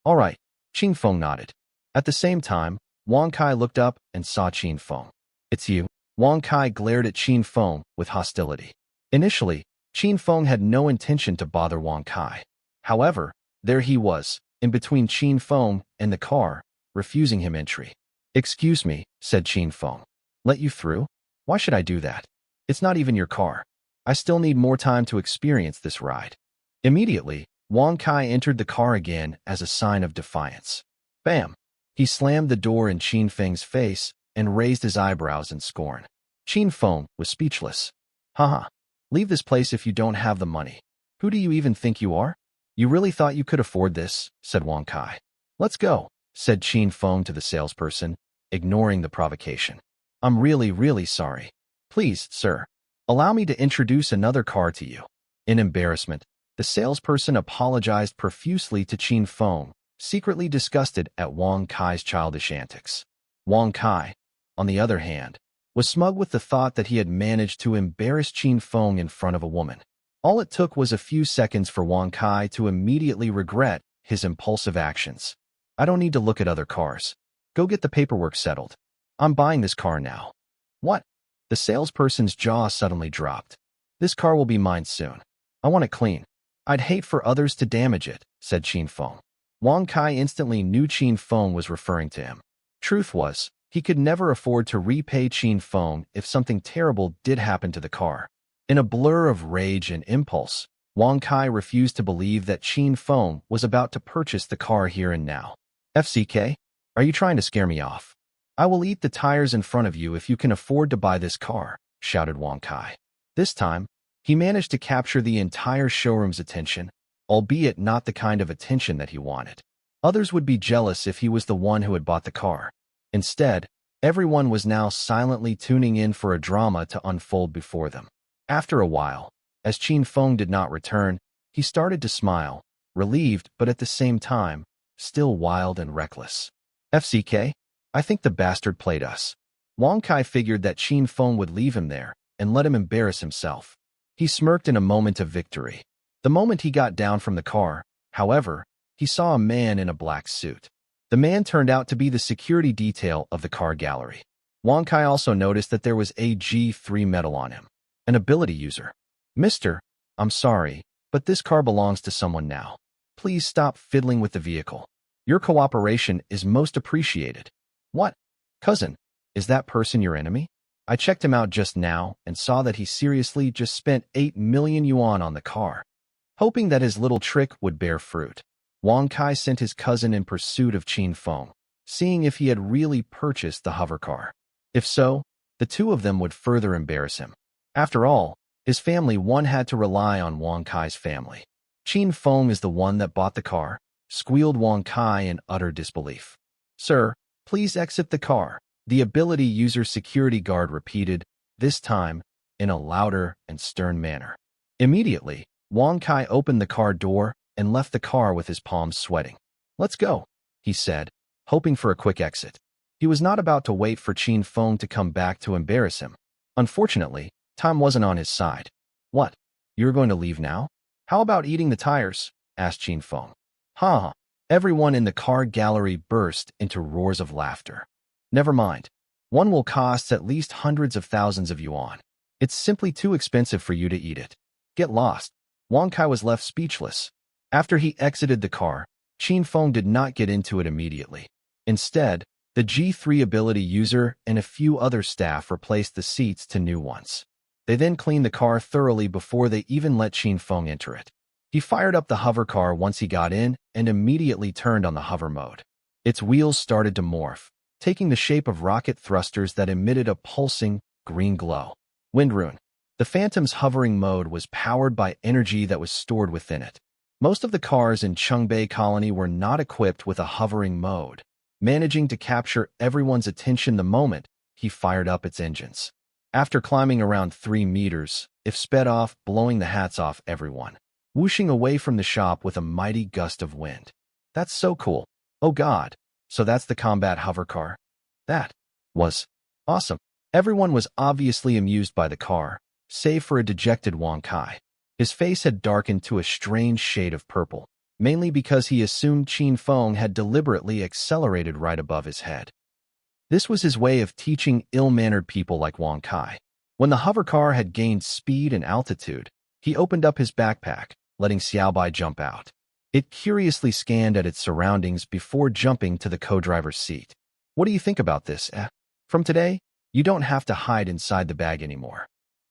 "All right," Qin Feng nodded. At the same time, Wang Kai looked up and saw Qin Feng. "It's you." Wang Kai glared at Qin Feng with hostility. Initially, Qin Feng had no intention to bother Wang Kai. However, there he was, in between Qin Feng and the car, refusing him entry. "Excuse me," said Qin Feng. "Let you through?" Why should I do that? It's not even your car. I still need more time to experience this ride. Immediately, Wang Kai entered the car again as a sign of defiance. Bam! He slammed the door in Qin Feng's face and raised his eyebrows in scorn. Qin Feng was speechless. Haha. Leave this place if you don't have the money. Who do you even think you are? You really thought you could afford this, said Wang Kai. Let's go, said Qin Feng to the salesperson, ignoring the provocation. I'm really sorry. Please, sir, allow me to introduce another car to you. In embarrassment, the salesperson apologized profusely to Qin Feng, secretly disgusted at Wang Kai's childish antics. Wang Kai, on the other hand, was smug with the thought that he had managed to embarrass Qin Feng in front of a woman. All it took was a few seconds for Wang Kai to immediately regret his impulsive actions. I don't need to look at other cars. Go get the paperwork settled. I'm buying this car now. What? The salesperson's jaw suddenly dropped. This car will be mine soon. I want it clean. I'd hate for others to damage it, said Qin Feng. Wang Kai instantly knew Qin Feng was referring to him. Truth was, he could never afford to repay Qin Feng if something terrible did happen to the car. In a blur of rage and impulse, Wang Kai refused to believe that Qin Feng was about to purchase the car here and now. FCK? Are you trying to scare me off? I will eat the tires in front of you if you can afford to buy this car, shouted Wang Kai. This time, he managed to capture the entire showroom's attention, albeit not the kind of attention that he wanted. Others would be jealous if he was the one who had bought the car. Instead, everyone was now silently tuning in for a drama to unfold before them. After a while, as Qin Feng did not return, he started to smile, relieved but at the same time, still wild and reckless. FCK? I think the bastard played us. Wang Kai figured that Qin Feng would leave him there and let him embarrass himself. He smirked in a moment of victory. The moment he got down from the car, however, he saw a man in a black suit. The man turned out to be the security detail of the car gallery. Wang Kai also noticed that there was a G3 medal on him. An ability user. Mister, I'm sorry, but this car belongs to someone now. Please stop fiddling with the vehicle. Your cooperation is most appreciated. What? Cousin, is that person your enemy? I checked him out just now and saw that he seriously just spent 8 million yuan on the car. Hoping that his little trick would bear fruit, Wang Kai sent his cousin in pursuit of Qin Feng, seeing if he had really purchased the hover car. If so, the two of them would further embarrass him. After all, his family had to rely on Wang Kai's family. Qin Feng is the one that bought the car, squealed Wang Kai in utter disbelief. Sir, please exit the car, the ability user security guard repeated, this time in a louder and stern manner. Immediately, Wang Kai opened the car door and left the car with his palms sweating. Let's go, he said, hoping for a quick exit. He was not about to wait for Qin Feng to come back to embarrass him. Unfortunately, time wasn't on his side. What? You're going to leave now? How about eating the tires? Asked Qin Feng. Ha! Everyone in the car gallery burst into roars of laughter. Never mind. One will cost at least hundreds of thousands of yuan. It's simply too expensive for you to eat it. Get lost. Wang Kai was left speechless. After he exited the car, Qin Feng did not get into it immediately. Instead, the G3 ability user and a few other staff replaced the seats to new ones. They then cleaned the car thoroughly before they even let Qin Feng enter it. He fired up the hover car once he got in and immediately turned on the hover mode. Its wheels started to morph, taking the shape of rocket thrusters that emitted a pulsing, green glow. Windrune. The Phantom's hovering mode was powered by energy that was stored within it. Most of the cars in Chungbei Colony were not equipped with a hovering mode, managing to capture everyone's attention the moment he fired up its engines. After climbing around 3 meters, it sped off, blowing the hats off everyone, whooshing away from the shop with a mighty gust of wind. That's so cool. Oh god, so that's the combat hover car? That was awesome. Everyone was obviously amused by the car, save for a dejected Wang Kai. His face had darkened to a strange shade of purple, mainly because he assumed Qin Feng had deliberately accelerated right above his head. This was his way of teaching ill-mannered people like Wang Kai. When the hover car had gained speed and altitude, he opened up his backpack, letting Xiaobai jump out. It curiously scanned at its surroundings before jumping to the co-driver's seat. What do you think about this, eh? From today, You don't have to hide inside the bag anymore.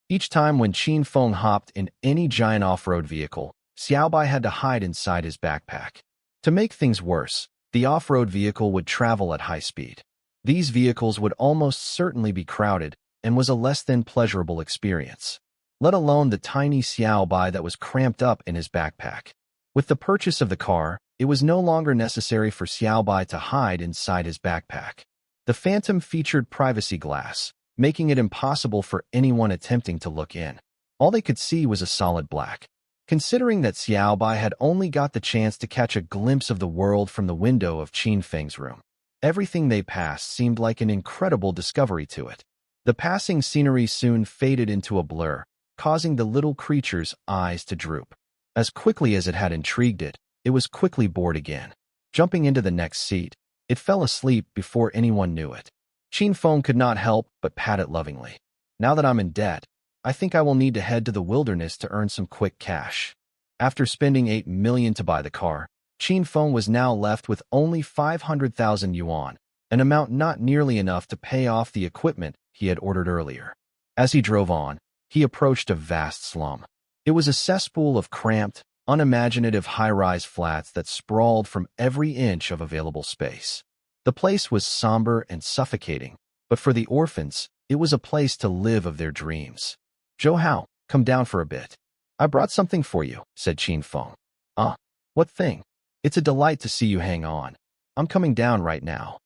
Each time when Qin Feng hopped in any giant off-road vehicle, Xiaobai had to hide inside his backpack. To make things worse, the off-road vehicle would travel at high speed. These vehicles would almost certainly be crowded and was a less than pleasurable experience, let alone the tiny Xiaobai that was cramped up in his backpack. With the purchase of the car, it was no longer necessary for Xiaobai to hide inside his backpack. The Phantom featured privacy glass, making it impossible for anyone attempting to look in. All they could see was a solid black. Considering that Xiaobai had only got the chance to catch a glimpse of the world from the window of Qin Feng's room, everything they passed seemed like an incredible discovery to it. The passing scenery soon faded into a blur, causing the little creature's eyes to droop. As quickly as it had intrigued it, it was quickly bored again. Jumping into the next seat, it fell asleep before anyone knew it. Qin Feng could not help but pat it lovingly. Now that I'm in debt, I think I will need to head to the wilderness to earn some quick cash. After spending 8 million to buy the car, Qin Feng was now left with only 500,000 yuan, an amount not nearly enough to pay off the equipment he had ordered earlier. As he drove on, he approached a vast slum. It was a cesspool of cramped, unimaginative high-rise flats that sprawled from every inch of available space. The place was somber and suffocating, but for the orphans, it was a place to live of their dreams. "Zhou Hao, come down for a bit. I brought something for you," said Qin Feng. What thing?" "It's a delight to see you hang on. I'm coming down right now."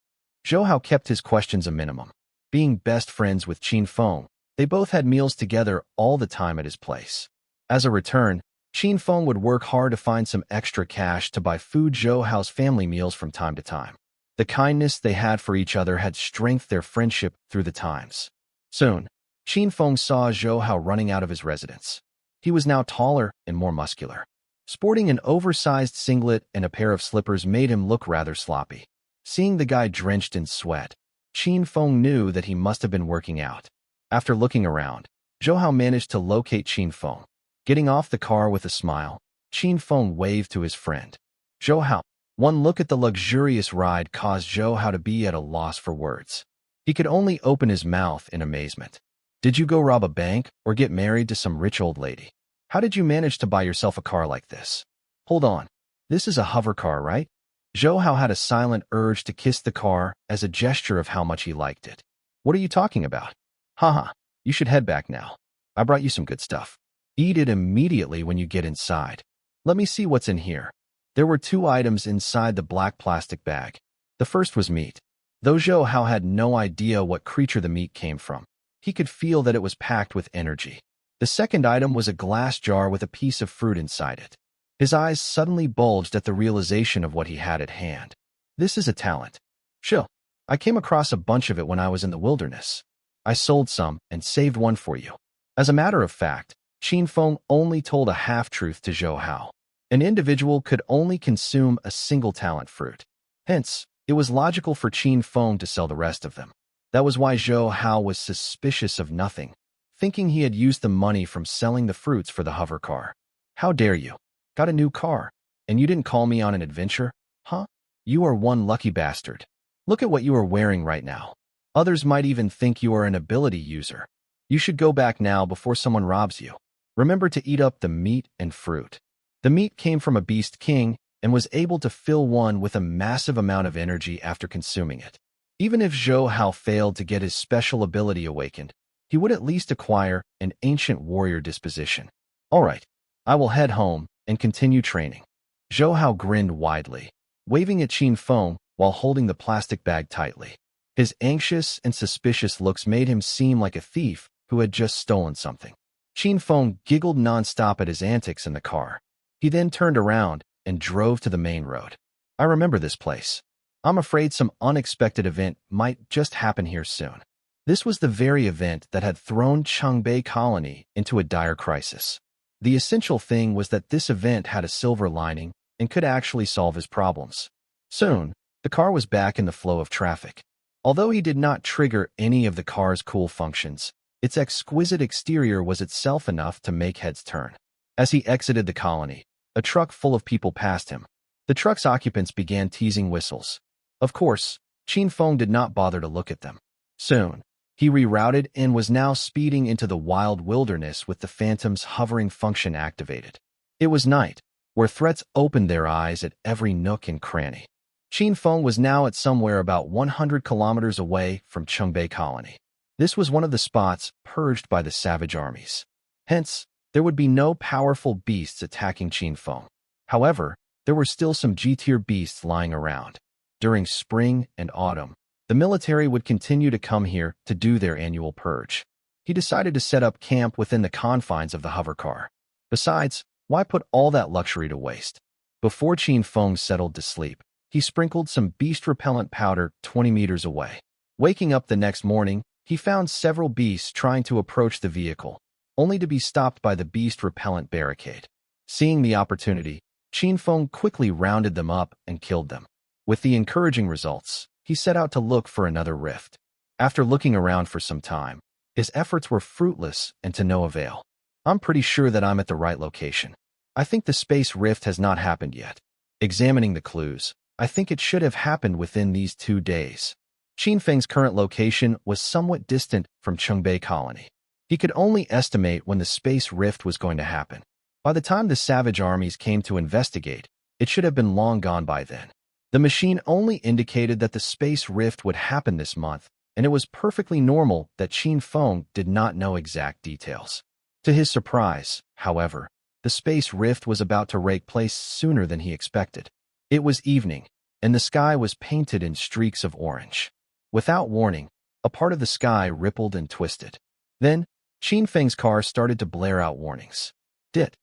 Zhou Hao kept his questions a minimum. Being best friends with Qin Feng, they both had meals together all the time at his place. As a return, Qin Feng would work hard to find some extra cash to buy food Zhou Hao's family meals from time to time. The kindness they had for each other had strengthened their friendship through the times. Soon, Qin Feng saw Zhou Hao running out of his residence. He was now taller and more muscular. Sporting an oversized singlet and a pair of slippers made him look rather sloppy. Seeing the guy drenched in sweat, Qin Feng knew that he must have been working out. After looking around, Zhou Hao managed to locate Qin Feng. Getting off the car with a smile, Qin Feng waved to his friend. "Zhou Hao." One look at the luxurious ride caused Zhou Hao to be at a loss for words. He could only open his mouth in amazement. "Did you go rob a bank or get married to some rich old lady? How did you manage to buy yourself a car like this? Hold on. This is a hover car, right?" Zhou Hao had a silent urge to kiss the car as a gesture of how much he liked it. "What are you talking about?" Haha, you should head back now. I brought you some good stuff. Eat it immediately when you get inside. Let me see what's in here." There were 2 items inside the black plastic bag. The first was meat. Though Zhou Hao had no idea what creature the meat came from, he could feel that it was packed with energy. The second item was a glass jar with a piece of fruit inside it. His eyes suddenly bulged at the realization of what he had at hand. "This is a talent. Sure, I came across a bunch of it when I was in the wilderness. I sold some and saved one for you." As a matter of fact, Qin Feng only told a half-truth to Zhou Hao. An individual could only consume a single talent fruit. Hence, it was logical for Qin Feng to sell the rest of them. That was why Zhou Hao was suspicious of nothing, thinking he had used the money from selling the fruits for the hover car. "How dare you? Got a new car, and you didn't call me on an adventure? Huh? You are one lucky bastard. Look at what you are wearing right now. Others might even think you are an ability user. You should go back now before someone robs you. Remember to eat up the meat and fruit." The meat came from a beast king and was able to fill one with a massive amount of energy after consuming it. Even if Zhou Hao failed to get his special ability awakened, he would at least acquire an ancient warrior disposition. "All right, I will head home and continue training." Zhou Hao grinned widely, waving at Qin Feng while holding the plastic bag tightly. His anxious and suspicious looks made him seem like a thief who had just stolen something. Qin Feng giggled nonstop at his antics in the car. He then turned around and drove to the main road. "I remember this place. I'm afraid some unexpected event might just happen here soon." This was the very event that had thrown Chongbei Colony into a dire crisis. The essential thing was that this event had a silver lining and could actually solve his problems. Soon, the car was back in the flow of traffic. Although he did not trigger any of the car's cool functions, its exquisite exterior was itself enough to make heads turn. As he exited the colony, a truck full of people passed him. The truck's occupants began teasing whistles. Of course, Qin Feng did not bother to look at them. Soon, He rerouted and was now speeding into the wild wilderness with the Phantom's hovering function activated. It was night, where threats opened their eyes at every nook and cranny. Qin Feng was now at somewhere about 100 kilometers away from Chungbei Colony. This was one of the spots purged by the savage armies. Hence, there would be no powerful beasts attacking Qin Feng. However, there were still some G-tier beasts lying around. During spring and autumn, the military would continue to come here to do their annual purge. He decided to set up camp within the confines of the hovercar. Besides, why put all that luxury to waste? Before Qin Feng settled to sleep, he sprinkled some beast-repellent powder 20 meters away. Waking up the next morning, he found several beasts trying to approach the vehicle, only to be stopped by the beast-repellent barricade. Seeing the opportunity, Qin Feng quickly rounded them up and killed them. With the encouraging results, he set out to look for another rift. After looking around for some time, his efforts were fruitless and to no avail. I'm pretty sure that I'm at the right location. I think the space rift has not happened yet. Examining the clues, I think it should have happened within these 2 days. Qin Feng's current location was somewhat distant from Chungbei Colony. He could only estimate when the space rift was going to happen. By the time the savage armies came to investigate, it should have been long gone by then. The machine only indicated that the space rift would happen this month, and it was perfectly normal that Qin Feng did not know exact details. To his surprise, however, the space rift was about to take place sooner than he expected. It was evening, and the sky was painted in streaks of orange. Without warning, a part of the sky rippled and twisted. Then, Qin Feng's car started to blare out warnings. Dit.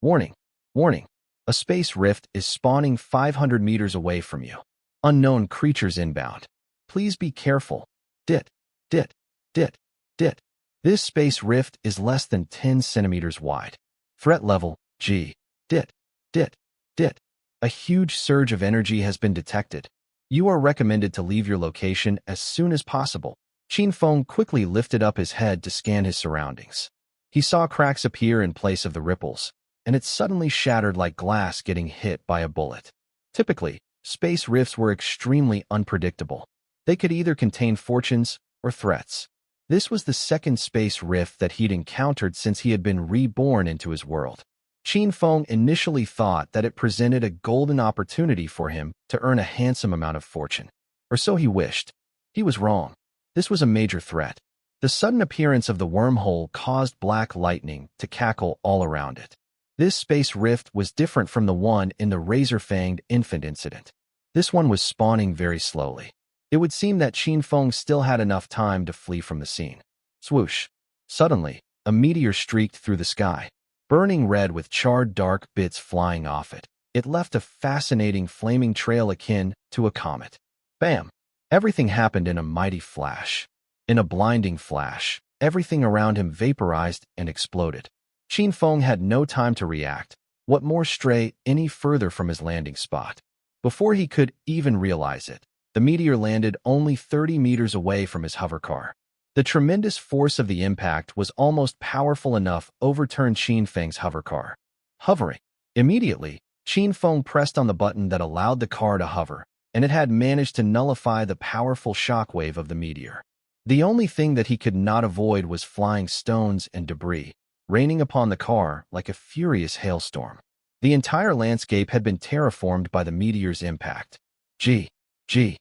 Warning. Warning. A space rift is spawning 500 meters away from you. Unknown creatures inbound. Please be careful. Dit. This space rift is less than 10 centimeters wide. Threat level, G. Dit. A huge surge of energy has been detected. You are recommended to leave your location as soon as possible. Qin Feng quickly lifted up his head to scan his surroundings. He saw cracks appear in place of the ripples, and it suddenly shattered like glass getting hit by a bullet. Typically, space rifts were extremely unpredictable. They could either contain fortunes or threats. This was the second space rift that he'd encountered since he had been reborn into his world. Qin Feng initially thought that it presented a golden opportunity for him to earn a handsome amount of fortune. Or so he wished. He was wrong. This was a major threat. The sudden appearance of the wormhole caused black lightning to cackle all around it. This space rift was different from the one in the razor-fanged infant incident. This one was spawning very slowly. It would seem that Qin Feng still had enough time to flee from the scene. Swoosh. Suddenly, a meteor streaked through the sky, burning red with charred dark bits flying off it. It left a fascinating flaming trail akin to a comet. Bam! Everything happened in a mighty flash. In a blinding flash, everything around him vaporized and exploded. Qin Feng had no time to react. What more stray any further from his landing spot? Before he could even realize it, the meteor landed only 30 meters away from his hovercar. The tremendous force of the impact was almost powerful enough to overturn Qin Feng's hovercar. Hovering. Immediately, Qin Feng pressed on the button that allowed the car to hover, and it had managed to nullify the powerful shockwave of the meteor. The only thing that he could not avoid was flying stones and debris, raining upon the car like a furious hailstorm. The entire landscape had been terraformed by the meteor's impact. Xiaobai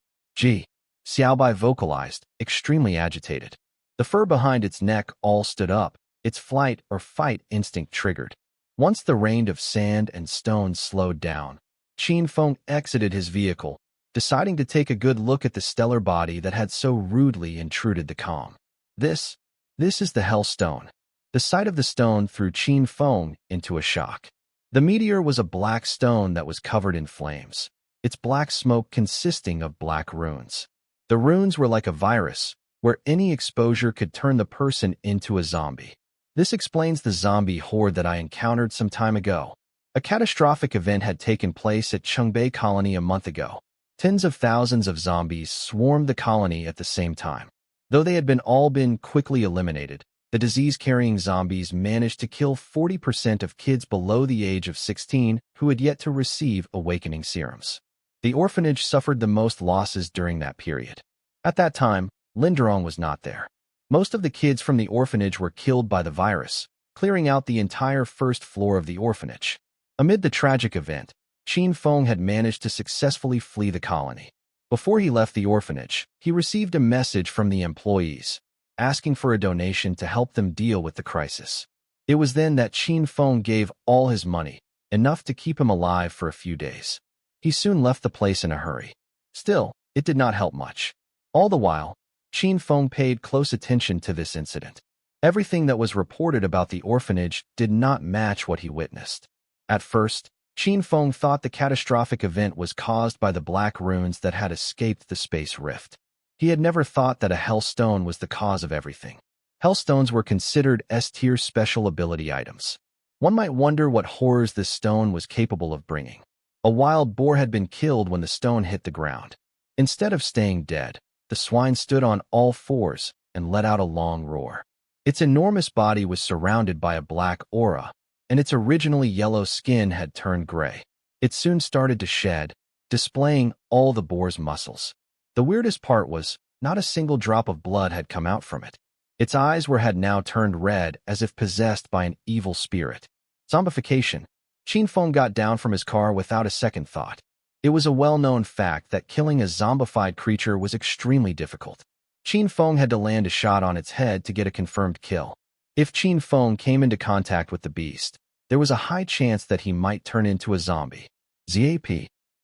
vocalized, extremely agitated. The fur behind its neck all stood up, its flight or fight instinct triggered. Once the rain of sand and stones slowed down, Qin Feng exited his vehicle, deciding to take a good look at the stellar body that had so rudely intruded the calm. This is the Hell Stone. The sight of the stone threw Qin Feng into a shock. The meteor was a black stone that was covered in flames, its black smoke consisting of black runes. The runes were like a virus, where any exposure could turn the person into a zombie. This explains the zombie horde that I encountered some time ago. A catastrophic event had taken place at Chungbei Colony a month ago. Tens of thousands of zombies swarmed the colony at the same time. Though they had all been quickly eliminated, the disease-carrying zombies managed to kill 40% of kids below the age of 16 who had yet to receive awakening serums. The orphanage suffered the most losses during that period. At that time, Linderong was not there. Most of the kids from the orphanage were killed by the virus, clearing out the entire first floor of the orphanage. Amid the tragic event, Qin Feng had managed to successfully flee the colony. Before he left the orphanage, he received a message from the employees, asking for a donation to help them deal with the crisis. It was then that Qin Feng gave all his money, enough to keep him alive for a few days. He soon left the place in a hurry. Still, it did not help much. All the while, Qin Feng paid close attention to this incident. Everything that was reported about the orphanage did not match what he witnessed. At first, Qin Feng thought the catastrophic event was caused by the black runes that had escaped the space rift. He had never thought that a Hellstone was the cause of everything. Hellstones were considered S-tier special ability items. One might wonder what horrors this stone was capable of bringing. A wild boar had been killed when the stone hit the ground. Instead of staying dead, the swine stood on all fours and let out a long roar. Its enormous body was surrounded by a black aura, and its originally yellow skin had turned gray. It soon started to shed, displaying all the boar's muscles. The weirdest part was, not a single drop of blood had come out from it. Its eyes had now turned red as if possessed by an evil spirit. Zombification. Qin Feng got down from his car without a second thought. It was a well-known fact that killing a zombified creature was extremely difficult. Qin Feng had to land a shot on its head to get a confirmed kill. If Qin Feng came into contact with the beast, there was a high chance that he might turn into a zombie. ZAP.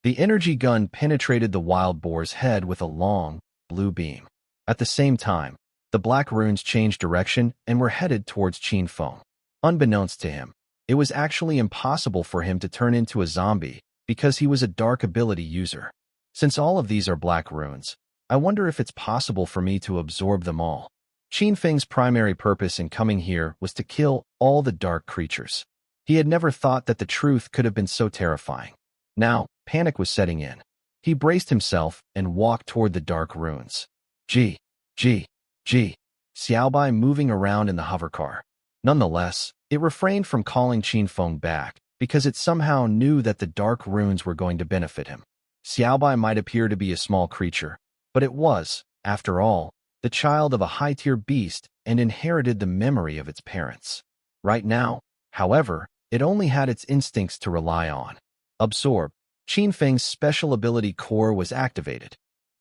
The energy gun penetrated the wild boar's head with a long, blue beam. At the same time, the black runes changed direction and were headed towards Qin Feng. Unbeknownst to him, it was actually impossible for him to turn into a zombie because he was a dark ability user. Since all of these are black runes, I wonder if it's possible for me to absorb them all. Qin Feng's primary purpose in coming here was to kill all the dark creatures. He had never thought that the truth could have been so terrifying. Now, panic was setting in. He braced himself and walked toward the dark runes. G. Xiaobai moving around in the hovercar. Nonetheless, it refrained from calling Qin Feng back because it somehow knew that the dark runes were going to benefit him. Xiaobai might appear to be a small creature, but it was, after all, the child of a high-tier beast and inherited the memory of its parents. Right now, however, it only had its instincts to rely on. Absorb. Qin Feng's special ability core was activated.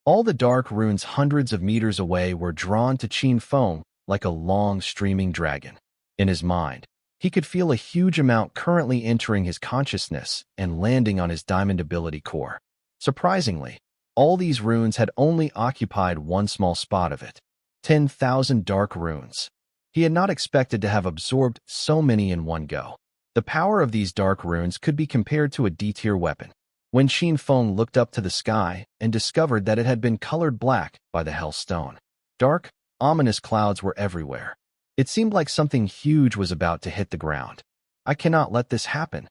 All the dark runes hundreds of meters away were drawn to Qin Feng like a long streaming dragon. In his mind, he could feel a huge amount currently entering his consciousness and landing on his diamond ability core. Surprisingly, all these runes had only occupied one small spot of it. 10,000 dark runes. He had not expected to have absorbed so many in one go. The power of these dark runes could be compared to a D-tier weapon. When Qin Feng looked up to the sky and discovered that it had been colored black by the Hellstone. Dark, ominous clouds were everywhere. It seemed like something huge was about to hit the ground. I cannot let this happen.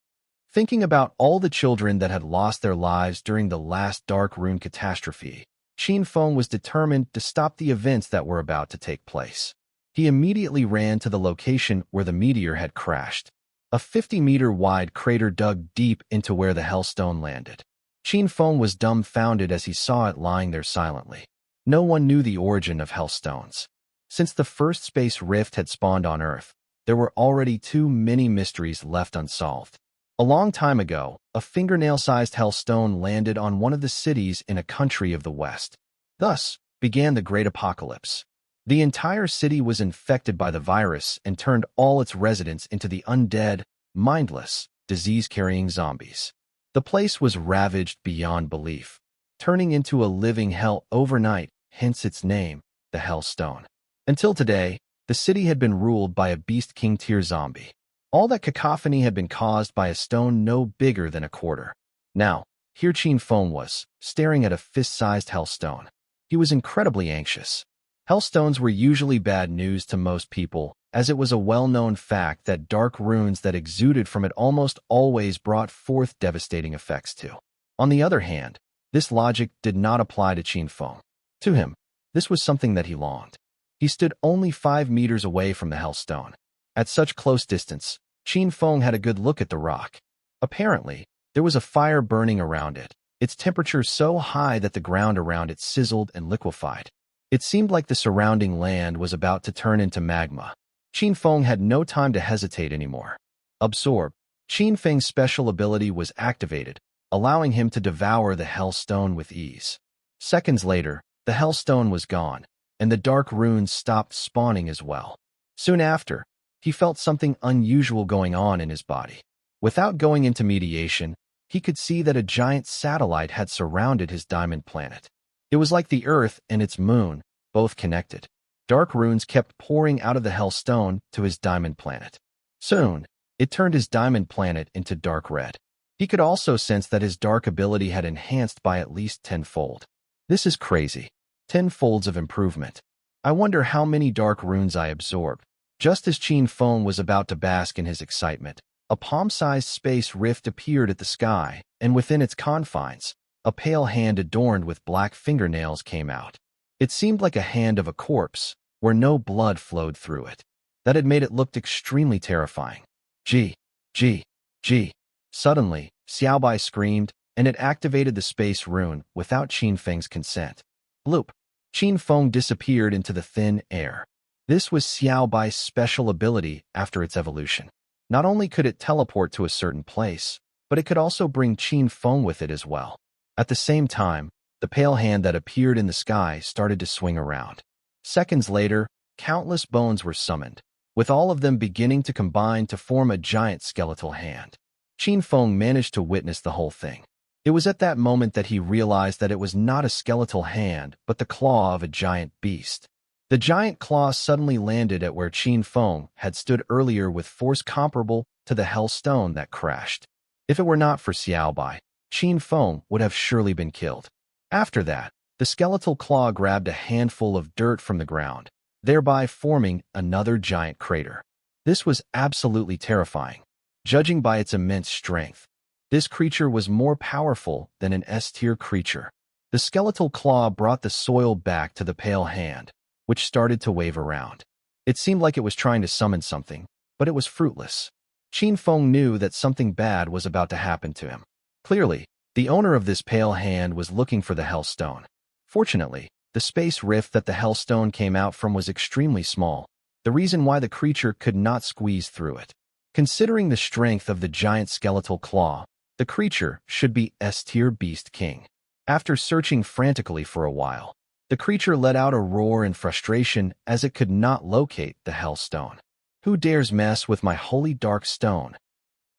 Thinking about all the children that had lost their lives during the last dark rune catastrophe, Qin Feng was determined to stop the events that were about to take place. He immediately ran to the location where the meteor had crashed. A 50-meter-wide crater dug deep into where the Hellstone landed. Qin Feng was dumbfounded as he saw it lying there silently. No one knew the origin of Hellstones. Since the first space rift had spawned on Earth, there were already too many mysteries left unsolved. A long time ago, a fingernail-sized Hellstone landed on one of the cities in a country of the West. Thus began the Great Apocalypse. The entire city was infected by the virus and turned all its residents into the undead, mindless, disease-carrying zombies. The place was ravaged beyond belief, turning into a living hell overnight, hence its name, the Hellstone. Until today, the city had been ruled by a Beast King-tier zombie. All that cacophony had been caused by a stone no bigger than a quarter. Now, here Qin Feng was, staring at a fist-sized Hellstone. He was incredibly anxious. Hellstones were usually bad news to most people, as it was a well-known fact that dark runes that exuded from it almost always brought forth devastating effects too. On the other hand, this logic did not apply to Qin Feng. To him, this was something that he longed. He stood only 5 meters away from the Hellstone. At such close distance, Qin Feng had a good look at the rock. Apparently, there was a fire burning around it, its temperature so high that the ground around it sizzled and liquefied. It seemed like the surrounding land was about to turn into magma. Qin Feng had no time to hesitate anymore. Absorb. Qin Feng's special ability was activated, allowing him to devour the Hellstone with ease. Seconds later, the Hellstone was gone, and the dark runes stopped spawning as well. Soon after, he felt something unusual going on in his body. Without going into mediation, he could see that a giant satellite had surrounded his diamond planet. It was like the Earth and its moon, both connected. Dark runes kept pouring out of the Hellstone to his diamond planet. Soon, it turned his diamond planet into dark red. He could also sense that his dark ability had enhanced by at least tenfold. This is crazy. 10 folds of improvement. I wonder how many dark runes I absorbed. Just as Qin Feng was about to bask in his excitement, a palm-sized space rift appeared at the sky, and within its confines, a pale hand adorned with black fingernails came out. It seemed like a hand of a corpse, where no blood flowed through it. That had made it look extremely terrifying. Gee, gee, gee. Suddenly, Xiaobai screamed, and it activated the space rune without Qin Feng's consent. Bloop. Qin Feng disappeared into the thin air. This was Xiaobai's special ability after its evolution. Not only could it teleport to a certain place, but it could also bring Qin Feng with it as well. At the same time, the pale hand that appeared in the sky started to swing around. Seconds later, countless bones were summoned, with all of them beginning to combine to form a giant skeletal hand. Qin Feng managed to witness the whole thing. It was at that moment that he realized that it was not a skeletal hand, but the claw of a giant beast. The giant claw suddenly landed at where Qin Feng had stood earlier with force comparable to the Hellstone that crashed. If it were not for Xiaobai, Qin Feng would have surely been killed. After that, the skeletal claw grabbed a handful of dirt from the ground, thereby forming another giant crater. This was absolutely terrifying. Judging by its immense strength, this creature was more powerful than an S-tier creature. The skeletal claw brought the soil back to the pale hand, which started to wave around. It seemed like it was trying to summon something, but it was fruitless. Qin Feng knew that something bad was about to happen to him. Clearly, the owner of this pale hand was looking for the Hellstone. Fortunately, the space rift that the Hellstone came out from was extremely small, the reason why the creature could not squeeze through it. Considering the strength of the giant skeletal claw, the creature should be S-tier Beast King. After searching frantically for a while, the creature let out a roar in frustration as it could not locate the Hellstone. Who dares mess with my holy dark stone?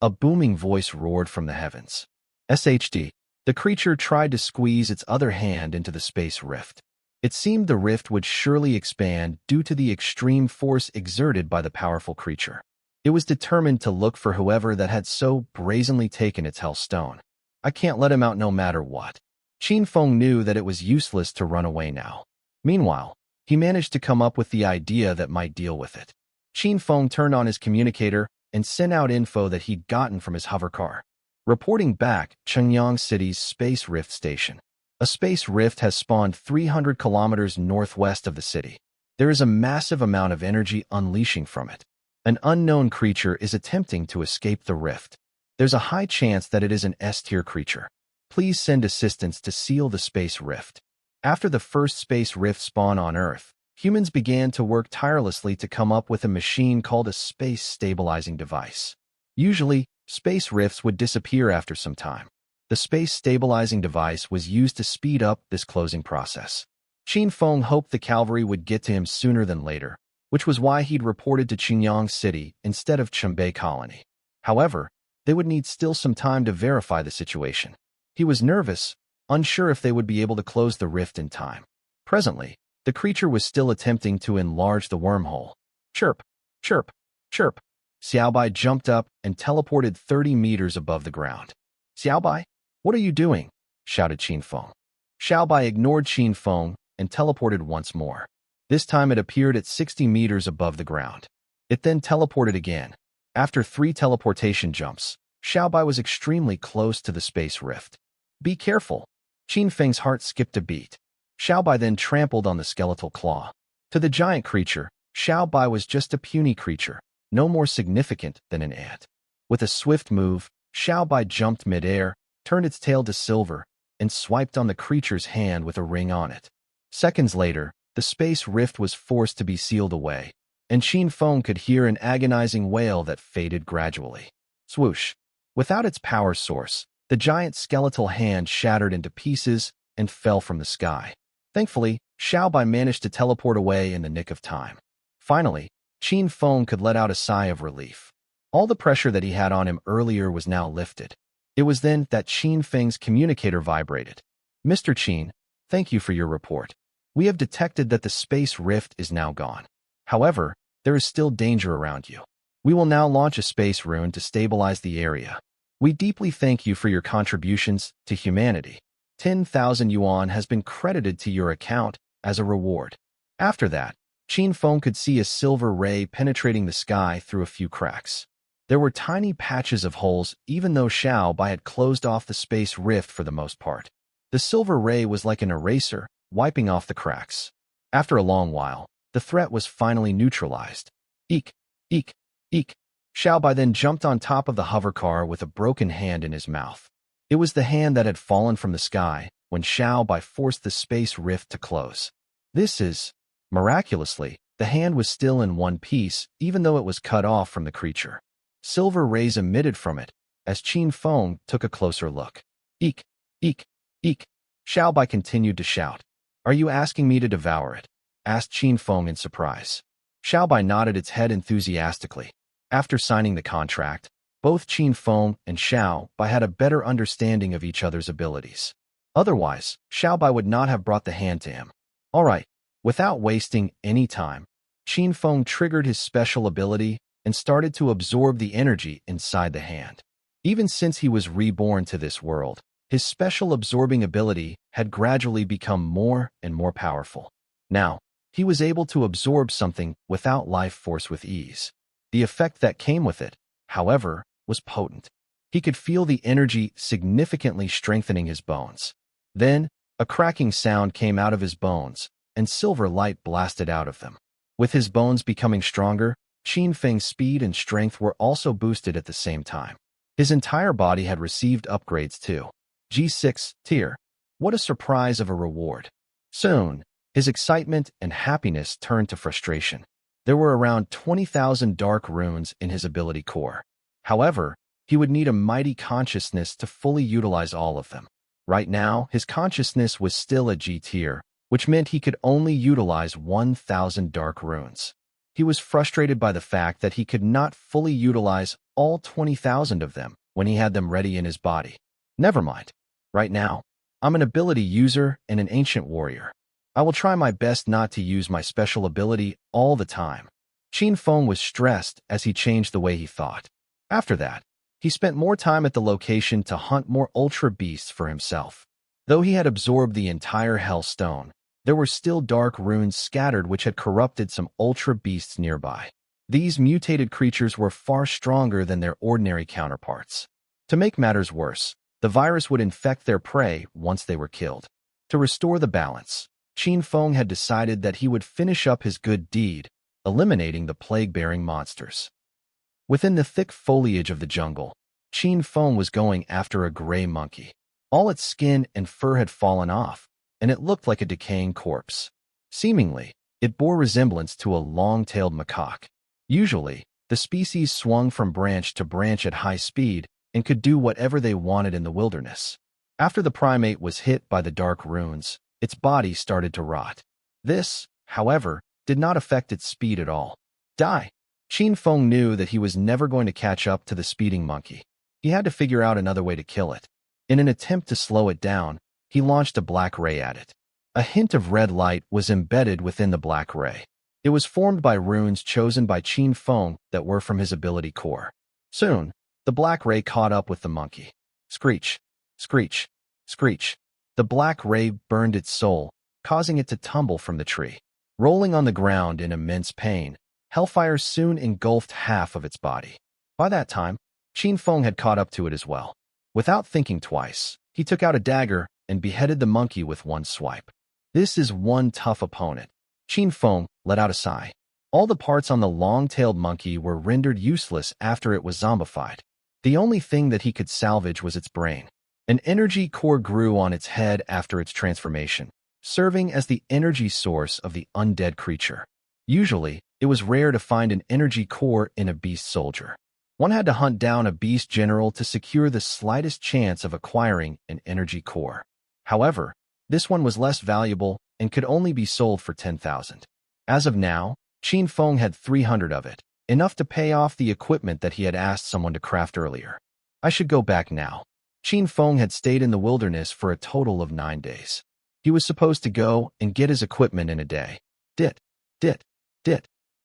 A booming voice roared from the heavens. SHD. The creature tried to squeeze its other hand into the space rift. It seemed the rift would surely expand due to the extreme force exerted by the powerful creature. It was determined to look for whoever that had so brazenly taken its Hellstone. I can't let him out no matter what. Qin Feng knew that it was useless to run away now. Meanwhile, he managed to come up with the idea that might deal with it. Qin Feng turned on his communicator and sent out info that he'd gotten from his hovercar. Reporting back, Chengyang City's Space Rift Station. A space rift has spawned 300 kilometers northwest of the city. There is a massive amount of energy unleashing from it. An unknown creature is attempting to escape the rift. There's a high chance that it is an S-tier creature. Please send assistance to seal the space rift. After the first space rift spawn on Earth, humans began to work tirelessly to come up with a machine called a space stabilizing device. Usually, space rifts would disappear after some time. The space stabilizing device was used to speed up this closing process. Qin Feng hoped the cavalry would get to him sooner than later, which was why he'd reported to Qingyang City instead of Chambay Colony. However, they would need still some time to verify the situation. He was nervous, unsure if they would be able to close the rift in time. Presently, the creature was still attempting to enlarge the wormhole. Chirp, chirp, chirp. Xiaobai jumped up and teleported 30 meters above the ground. Xiaobai, what are you doing? Shouted Qin Feng. Xiaobai ignored Qin Feng and teleported once more. This time it appeared at 60 meters above the ground. It then teleported again. After 3 teleportation jumps, Xiaobai was extremely close to the space rift. Be careful. Qin Feng's heart skipped a beat. Xiaobai then trampled on the skeletal claw. To the giant creature, Xiaobai was just a puny creature, no more significant than an ant. With a swift move, Xiaobai jumped mid-air, turned its tail to silver, and swiped on the creature's hand with a ring on it. Seconds later, the space rift was forced to be sealed away, and Qin Feng could hear an agonizing wail that faded gradually. Swoosh! Without its power source, the giant skeletal hand shattered into pieces and fell from the sky. Thankfully, Xiaobai managed to teleport away in the nick of time. Finally, Qin Feng could let out a sigh of relief. All the pressure that he had on him earlier was now lifted. It was then that Qin Feng's communicator vibrated. "Mr. Qin, thank you for your report. We have detected that the space rift is now gone. However, there is still danger around you. We will now launch a space rune to stabilize the area. We deeply thank you for your contributions to humanity. 10,000 yuan has been credited to your account as a reward." After that, Qin Feng could see a silver ray penetrating the sky through a few cracks. There were tiny patches of holes even though Xiaobai had closed off the space rift for the most part. The silver ray was like an eraser, wiping off the cracks. After a long while, the threat was finally neutralized. Eek, eek, eek. Xiaobai then jumped on top of the hovercar with a broken hand in his mouth. It was the hand that had fallen from the sky when Xiaobai forced the space rift to close. Miraculously, the hand was still in one piece even though it was cut off from the creature. Silver rays emitted from it as Qin Feng took a closer look. Eek, eek, eek. Xiaobai continued to shout. "Are you asking me to devour it?" asked Qin Feng in surprise. Xiaobai nodded its head enthusiastically. After signing the contract, both Qin Feng and Xiaobai had a better understanding of each other's abilities. Otherwise, Xiaobai would not have brought the hand to him. All right, without wasting any time, Qin Feng triggered his special ability and started to absorb the energy inside the hand. Even since he was reborn to this world, his special absorbing ability had gradually become more and more powerful. Now, he was able to absorb something without life force with ease. The effect that came with it, however, was potent. He could feel the energy significantly strengthening his bones. Then, a cracking sound came out of his bones, and silver light blasted out of them. With his bones becoming stronger, Qin Feng's speed and strength were also boosted at the same time. His entire body had received upgrades too. G6 tier. What a surprise of a reward. Soon, his excitement and happiness turned to frustration. There were around 20,000 dark runes in his ability core. However, he would need a mighty consciousness to fully utilize all of them. Right now, his consciousness was still a G tier, which meant he could only utilize 1,000 dark runes. He was frustrated by the fact that he could not fully utilize all 20,000 of them when he had them ready in his body. Never mind. Right now, I'm an ability user and an ancient warrior. I will try my best not to use my special ability all the time. Qin Feng was stressed as he changed the way he thought. After that, he spent more time at the location to hunt more ultra beasts for himself. Though he had absorbed the entire Hellstone, there were still dark runes scattered which had corrupted some ultra beasts nearby. These mutated creatures were far stronger than their ordinary counterparts. To make matters worse, the virus would infect their prey once they were killed. To restore the balance, Qin Feng had decided that he would finish up his good deed, eliminating the plague-bearing monsters. Within the thick foliage of the jungle, Qin Feng was going after a gray monkey. All its skin and fur had fallen off, and it looked like a decaying corpse. Seemingly, it bore resemblance to a long-tailed macaque. Usually, the species swung from branch to branch at high speed and could do whatever they wanted in the wilderness. After the primate was hit by the dark runes, its body started to rot. This, however, did not affect its speed at all. Die! Qin Feng knew that he was never going to catch up to the speeding monkey. He had to figure out another way to kill it. In an attempt to slow it down, he launched a black ray at it. A hint of red light was embedded within the black ray. It was formed by runes chosen by Qin Feng that were from his ability core. Soon, the black ray caught up with the monkey. Screech, screech, screech. The black ray burned its soul, causing it to tumble from the tree. Rolling on the ground in immense pain, hellfire soon engulfed half of its body. By that time, Qin Feng had caught up to it as well. Without thinking twice, he took out a dagger and beheaded the monkey with one swipe. This is one tough opponent. Qin Feng let out a sigh. All the parts on the long-tailed monkey were rendered useless after it was zombified. The only thing that he could salvage was its brain. An energy core grew on its head after its transformation. serving as the energy source of the undead creature. Usually, it was rare to find an energy core in a beast soldier. One had to hunt down a beast general to secure the slightest chance of acquiring an energy core. However, this one was less valuable and could only be sold for 10,000. As of now, Qin Feng had 300 of it, enough to pay off the equipment that he had asked someone to craft earlier. I should go back now. Qin Feng had stayed in the wilderness for a total of 9 days. He was supposed to go and get his equipment in a day. Dit.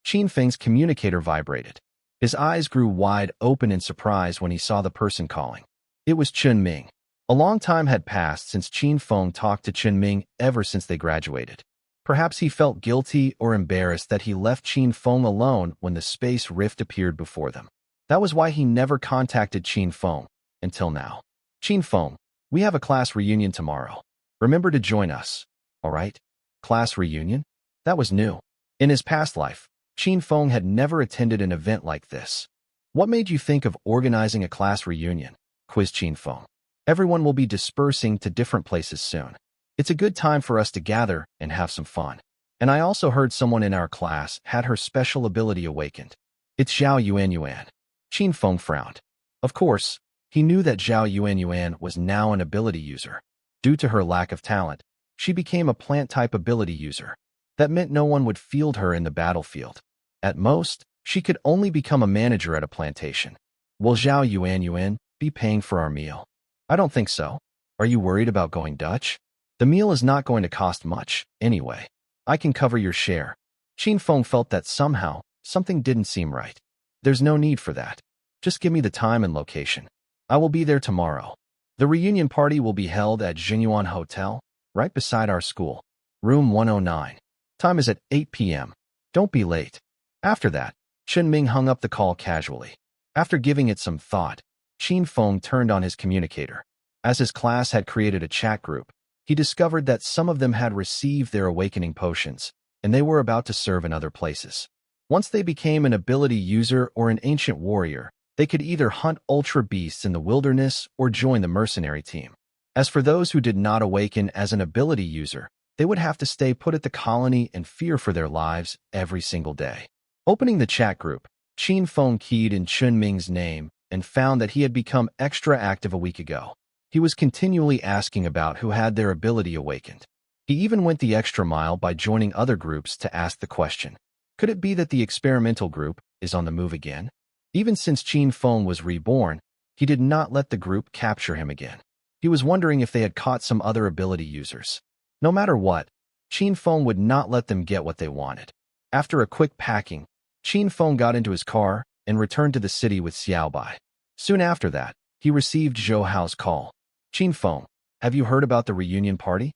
Qin Feng's communicator vibrated. His eyes grew wide open in surprise when he saw the person calling. It was Chun Ming. A long time had passed since Qin Feng talked to Chun Ming ever since they graduated. Perhaps he felt guilty or embarrassed that he left Qin Feng alone when the space rift appeared before them. That was why he never contacted Qin Feng, until now. Qin Feng, we have a class reunion tomorrow. Remember to join us, all right? Class reunion? That was new. In his past life, Qin Feng had never attended an event like this. What made you think of organizing a class reunion? Quizzed Qin Feng. Everyone will be dispersing to different places soon. It's a good time for us to gather and have some fun. And I also heard someone in our class had her special ability awakened. It's Zhao Yuan. Qin Feng frowned. Of course, he knew that Zhao Yuan was now an ability user. Due to her lack of talent, she became a plant-type ability user. That meant no one would field her in the battlefield. At most, she could only become a manager at a plantation. Will Zhao Yuan be paying for our meal? I don't think so. Are you worried about going Dutch? The meal is not going to cost much, anyway. I can cover your share. Qin Feng felt that somehow, something didn't seem right. There's no need for that. Just give me the time and location. I will be there tomorrow. The reunion party will be held at Jinyuan Hotel, right beside our school. Room 109. Time is at 8 p.m. Don't be late. After that, Chun Ming hung up the call casually. After giving it some thought, Qin Feng turned on his communicator. As his class had created a chat group, he discovered that some of them had received their awakening potions, and they were about to serve in other places. Once they became an ability user or an ancient warrior, they could either hunt ultra beasts in the wilderness or join the mercenary team. As for those who did not awaken as an ability user, they would have to stay put at the colony and fear for their lives every single day. Opening the chat group, Qin Feng keyed in Chun Ming's name and found that he had become extra active a week ago. He was continually asking about who had their ability awakened. He even went the extra mile by joining other groups to ask the question, could it be that the experimental group is on the move again? Even since Qin Feng was reborn, he did not let the group capture him again. He was wondering if they had caught some other ability users. No matter what, Qin Feng would not let them get what they wanted. After a quick packing, Qin Feng got into his car and returned to the city with Xiaobai. Soon after that, he received Zhou Hao's call. Qin Feng, have you heard about the reunion party?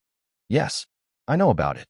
Yes, I know about it.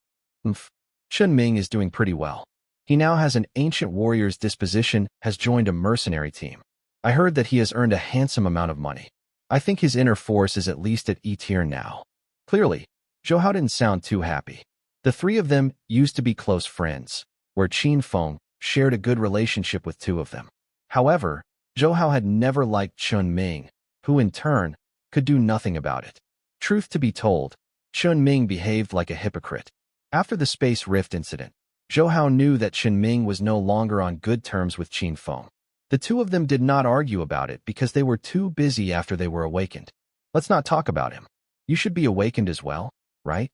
Chun Ming is doing pretty well. He now has an ancient warrior's disposition, has joined a mercenary team. I heard that he has earned a handsome amount of money. I think his inner force is at least at E tier now. Clearly, Zhou Hao didn't sound too happy. The three of them used to be close friends, where Qin Feng shared a good relationship with two of them. However, Zhou Hao had never liked Chun Ming, who in turn could do nothing about it. Truth to be told, Chun Ming behaved like a hypocrite. After the space rift incident, Zhou Hao knew that Chun Ming was no longer on good terms with Qin Feng. The two of them did not argue about it because they were too busy after they were awakened. Let's not talk about him. You should be awakened as well, right?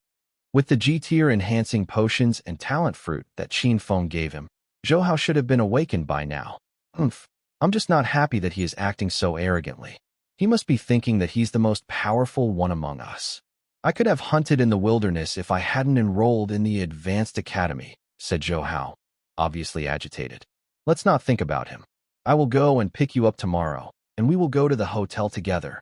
With the G-tier enhancing potions and talent fruit that Qin Feng gave him, Zhou Hao should have been awakened by now. I'm just not happy that he is acting so arrogantly. He must be thinking that he's the most powerful one among us. I could have hunted in the wilderness if I hadn't enrolled in the advanced academy, said Zhou Hao, obviously agitated. Let's not think about him. I will go and pick you up tomorrow, and we will go to the hotel together.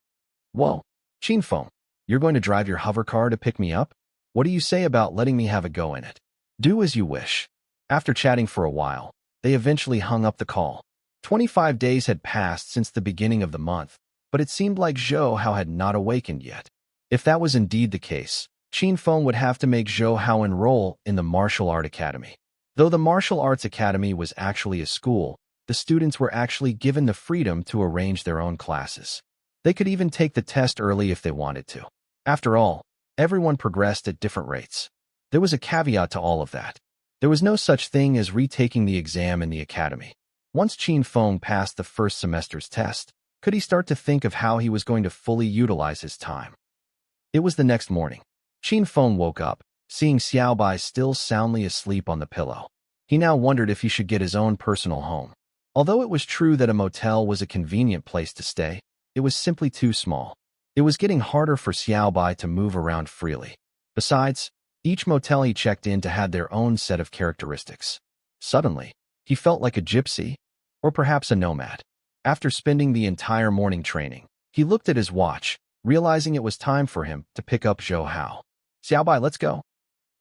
Whoa, Qin Feng, you're going to drive your hover car to pick me up? What do you say about letting me have a go in it? Do as you wish. After chatting for a while, they eventually hung up the call. 25 days had passed since the beginning of the month, but it seemed like Zhou Hao had not awakened yet. If that was indeed the case, Qin Feng would have to make Zhou Hao enroll in the Martial Art Academy. Though the Martial Arts Academy was actually a school, the students were actually given the freedom to arrange their own classes. They could even take the test early if they wanted to. After all, Everyone progressed at different rates. There was a caveat to all of that. There was no such thing as retaking the exam in the academy. Once Qin Feng passed the first semester's test, could he start to think of how he was going to fully utilize his time? It was the next morning. Qin Feng woke up, seeing Xiaobai still soundly asleep on the pillow. He now wondered if he should get his own personal home. Although it was true that a motel was a convenient place to stay, it was simply too small. It was getting harder for Xiaobai to move around freely. Besides, each motel he checked into had their own set of characteristics. Suddenly, he felt like a gypsy, or perhaps a nomad. After spending the entire morning training, he looked at his watch, realizing it was time for him to pick up Zhou Hao. Xiaobai, let's go.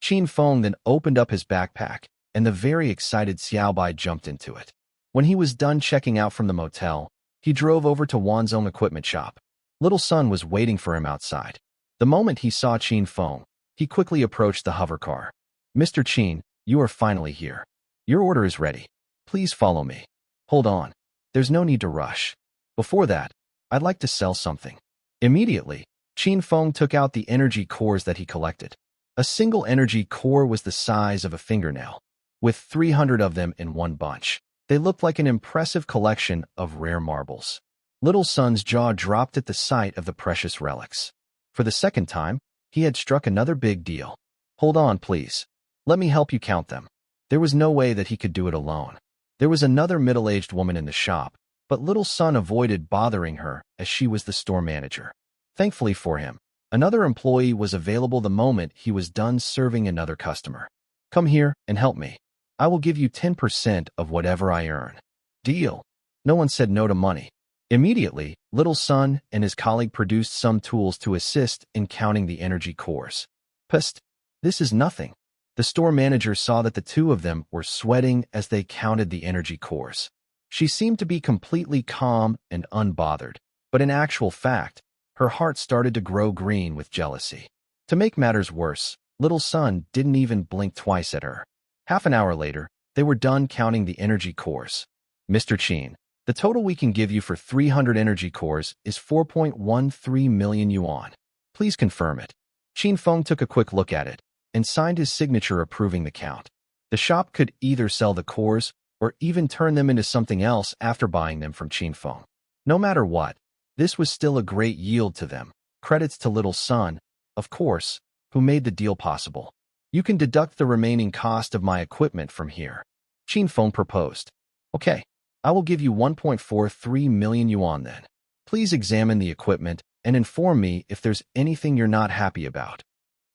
Qin Feng then opened up his backpack, and the very excited Xiaobai jumped into it. When he was done checking out from the motel, he drove over to Wanzhong equipment shop. Little Sun was waiting for him outside. The moment he saw Qin Feng, he quickly approached the hover car. Mr. Qin, you are finally here. Your order is ready. Please follow me. Hold on. There's no need to rush. Before that, I'd like to sell something. Immediately, Qin Feng took out the energy cores that he collected. A single energy core was the size of a fingernail. With 300 of them in one bunch, they looked like an impressive collection of rare marbles. Little Sun's jaw dropped at the sight of the precious relics. For the second time, he had struck another big deal. Hold on, please. Let me help you count them. There was no way that he could do it alone. There was another middle-aged woman in the shop, but Little Sun avoided bothering her as she was the store manager. Thankfully for him, another employee was available the moment he was done serving another customer. Come here and help me. I will give you 10% of whatever I earn. Deal. No one said no to money. Immediately, Little Sun and his colleague produced some tools to assist in counting the energy cores. Psst, this is nothing. The store manager saw that the two of them were sweating as they counted the energy cores. She seemed to be completely calm and unbothered, but in actual fact, her heart started to grow green with jealousy. To make matters worse, Little Sun didn't even blink twice at her. Half an hour later, they were done counting the energy cores. Mr. Qin, the total we can give you for 300 energy cores is 4.13 million yuan. Please confirm it. Qin Feng took a quick look at it and signed his signature approving the count. The shop could either sell the cores or even turn them into something else after buying them from Qin Feng. No matter what, this was still a great yield to them. Credits to Little Sun, of course, who made the deal possible. You can deduct the remaining cost of my equipment from here. Qin Feng proposed. Okay. I will give you 1.43 million yuan then. Please examine the equipment and inform me if there's anything you're not happy about.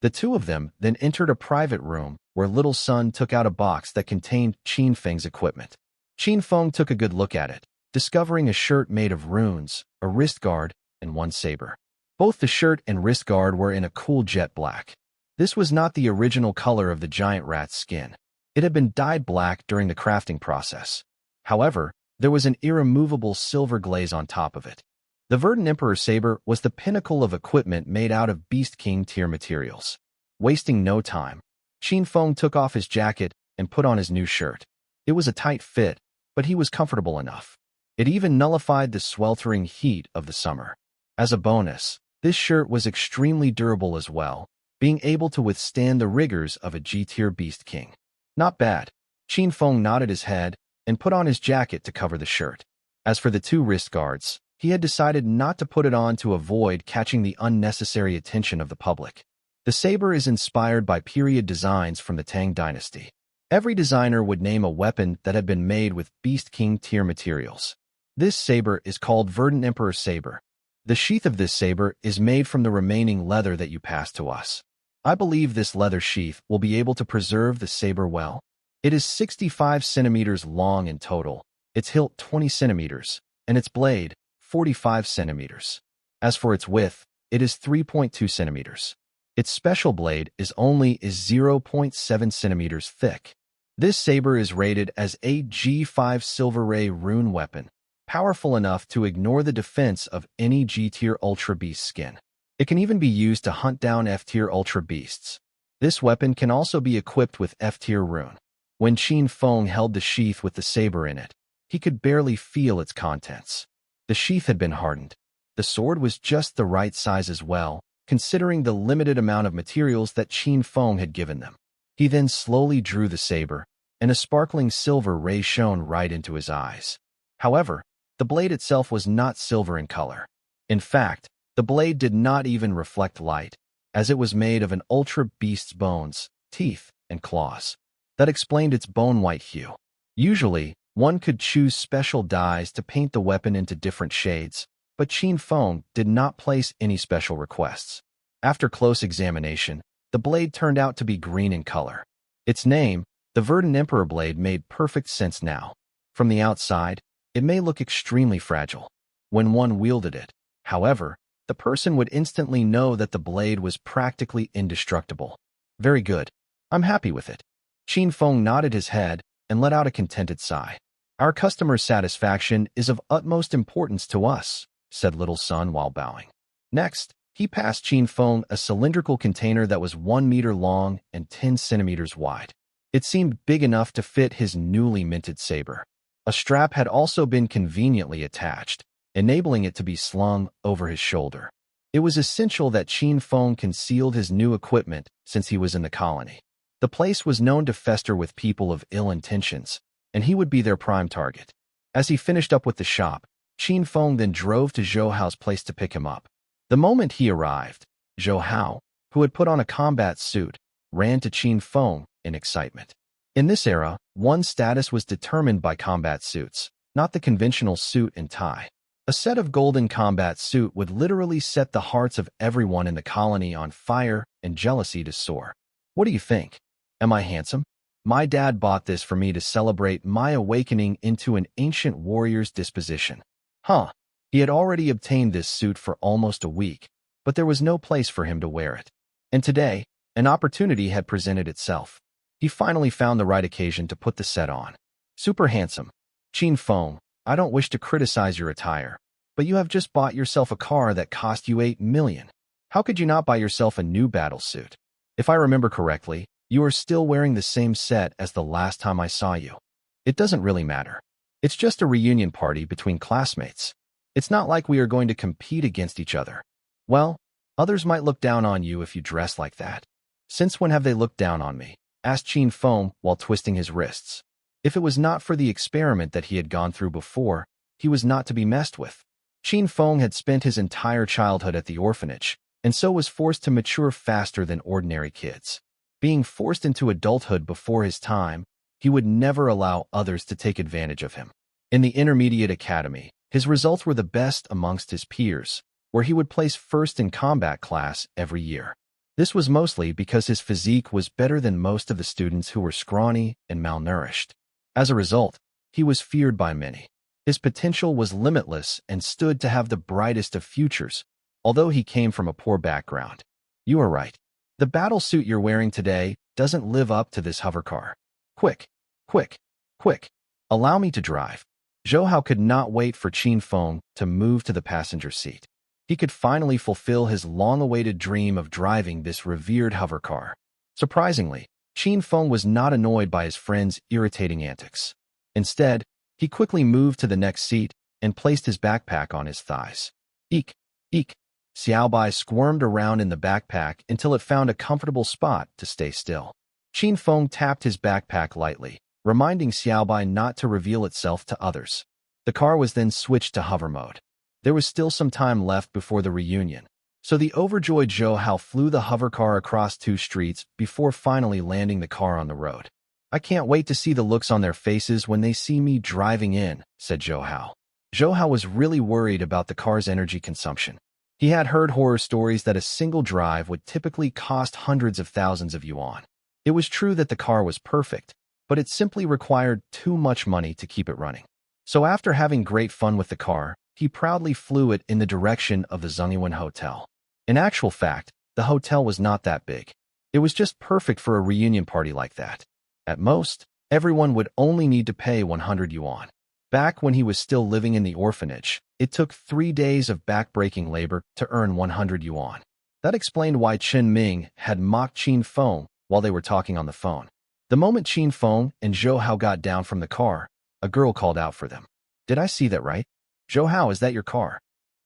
The two of them then entered a private room where Little Sun took out a box that contained Qin Feng's equipment. Qin Feng took a good look at it, discovering a shirt made of runes, a wrist guard, and one saber. Both the shirt and wrist guard were in a cool jet black. This was not the original color of the giant rat's skin. It had been dyed black during the crafting process. However, there was an irremovable silver glaze on top of it. The Verdant Emperor saber was the pinnacle of equipment made out of Beast King tier materials. Wasting no time, Qin Feng took off his jacket and put on his new shirt. It was a tight fit, but he was comfortable enough. It even nullified the sweltering heat of the summer. As a bonus, this shirt was extremely durable as well, being able to withstand the rigors of a G-tier Beast King. Not bad. Qin Feng nodded his head and put on his jacket to cover the shirt. As for the two wrist guards, he had decided not to put it on to avoid catching the unnecessary attention of the public. The saber is inspired by period designs from the Tang dynasty. Every designer would name a weapon that had been made with Beast King tier materials. This saber is called Verdant Emperor saber. The sheath of this saber is made from the remaining leather that you passed to us. I believe this leather sheath will be able to preserve the saber well. It is 65 centimeters long in total, its hilt 20 centimeters, and its blade 45 centimeters. As for its width, it is 3.2 centimeters. Its special blade is 0.7 centimeters thick. This saber is rated as a G5 Silver Ray rune weapon, powerful enough to ignore the defense of any G-tier Ultra Beast skin. It can even be used to hunt down F-tier Ultra Beasts. This weapon can also be equipped with F-tier rune. When Qin Feng held the sheath with the saber in it, he could barely feel its contents. The sheath had been hardened. The sword was just the right size as well, considering the limited amount of materials that Qin Feng had given them. He then slowly drew the saber, and a sparkling silver ray shone right into his eyes. However, the blade itself was not silver in color. In fact, the blade did not even reflect light, as it was made of an ultra-beast's bones, teeth, and claws. That explained its bone-white hue. Usually, one could choose special dyes to paint the weapon into different shades, but Qin Feng did not place any special requests. After close examination, the blade turned out to be green in color. Its name, the Verdant Emperor blade, made perfect sense now. From the outside, it may look extremely fragile. When one wielded it, however, the person would instantly know that the blade was practically indestructible. Very good. I'm happy with it. Qin Feng nodded his head and let out a contented sigh. Our customer's satisfaction is of utmost importance to us, said Little Sun while bowing. Next, he passed Qin Feng a cylindrical container that was 1 meter long and 10 centimeters wide. It seemed big enough to fit his newly minted saber. A strap had also been conveniently attached, enabling it to be slung over his shoulder. It was essential that Qin Feng concealed his new equipment since he was in the colony. The place was known to fester with people of ill intentions, and he would be their prime target. As he finished up with the shop, Qin Feng then drove to Zhou Hao's place to pick him up. The moment he arrived, Zhou Hao, who had put on a combat suit, ran to Qin Feng in excitement. In this era, one's status was determined by combat suits, not the conventional suit and tie. A set of golden combat suit would literally set the hearts of everyone in the colony on fire and jealousy to soar. What do you think? Am I handsome? My dad bought this for me to celebrate my awakening into an ancient warrior's disposition. Huh. He had already obtained this suit for almost a week, but there was no place for him to wear it. And today, an opportunity had presented itself. He finally found the right occasion to put the set on. Super handsome. Qin Feng, I don't wish to criticize your attire, but you have just bought yourself a car that cost you 8 million. How could you not buy yourself a new battle suit? If I remember correctly, you are still wearing the same set as the last time I saw you. It doesn't really matter. It's just a reunion party between classmates. It's not like we are going to compete against each other. Well, others might look down on you if you dress like that. Since when have they looked down on me? Asked Qin Feng while twisting his wrists. If it was not for the experiment that he had gone through before, he was not to be messed with. Qin Feng had spent his entire childhood at the orphanage, and so was forced to mature faster than ordinary kids. Being forced into adulthood before his time, he would never allow others to take advantage of him. In the intermediate academy, his results were the best amongst his peers, where he would place first in combat class every year. This was mostly because his physique was better than most of the students who were scrawny and malnourished. As a result, he was feared by many. His potential was limitless and stood to have the brightest of futures, although he came from a poor background. You are right. The battle suit you're wearing today doesn't live up to this hovercar. Quick, quick, quick. Allow me to drive. Zhou Hao could not wait for Qin Feng to move to the passenger seat. He could finally fulfill his long-awaited dream of driving this revered hovercar. Surprisingly, Qin Feng was not annoyed by his friend's irritating antics. Instead, he quickly moved to the next seat and placed his backpack on his thighs. Eek, eek. Xiaobai squirmed around in the backpack until it found a comfortable spot to stay still. Qin Feng tapped his backpack lightly, reminding Xiaobai not to reveal itself to others. The car was then switched to hover mode. There was still some time left before the reunion, so the overjoyed Zhou Hao flew the hovercar across 2 streets before finally landing the car on the road. I can't wait to see the looks on their faces when they see me driving in, said Zhou Hao. Zhou Hao was really worried about the car's energy consumption. He had heard horror stories that a single drive would typically cost hundreds of thousands of yuan. It was true that the car was perfect, but it simply required too much money to keep it running. So after having great fun with the car, he proudly flew it in the direction of the Zhengyuan Hotel. In actual fact, the hotel was not that big. It was just perfect for a reunion party like that. At most, everyone would only need to pay 100 yuan. Back when he was still living in the orphanage, it took 3 days of back-breaking labor to earn 100 yuan. That explained why Chen Ming had mocked Qin Feng while they were talking on the phone. The moment Qin Feng and Zhou Hao got down from the car, a girl called out for them. Did I see that right? Zhou Hao, is that your car?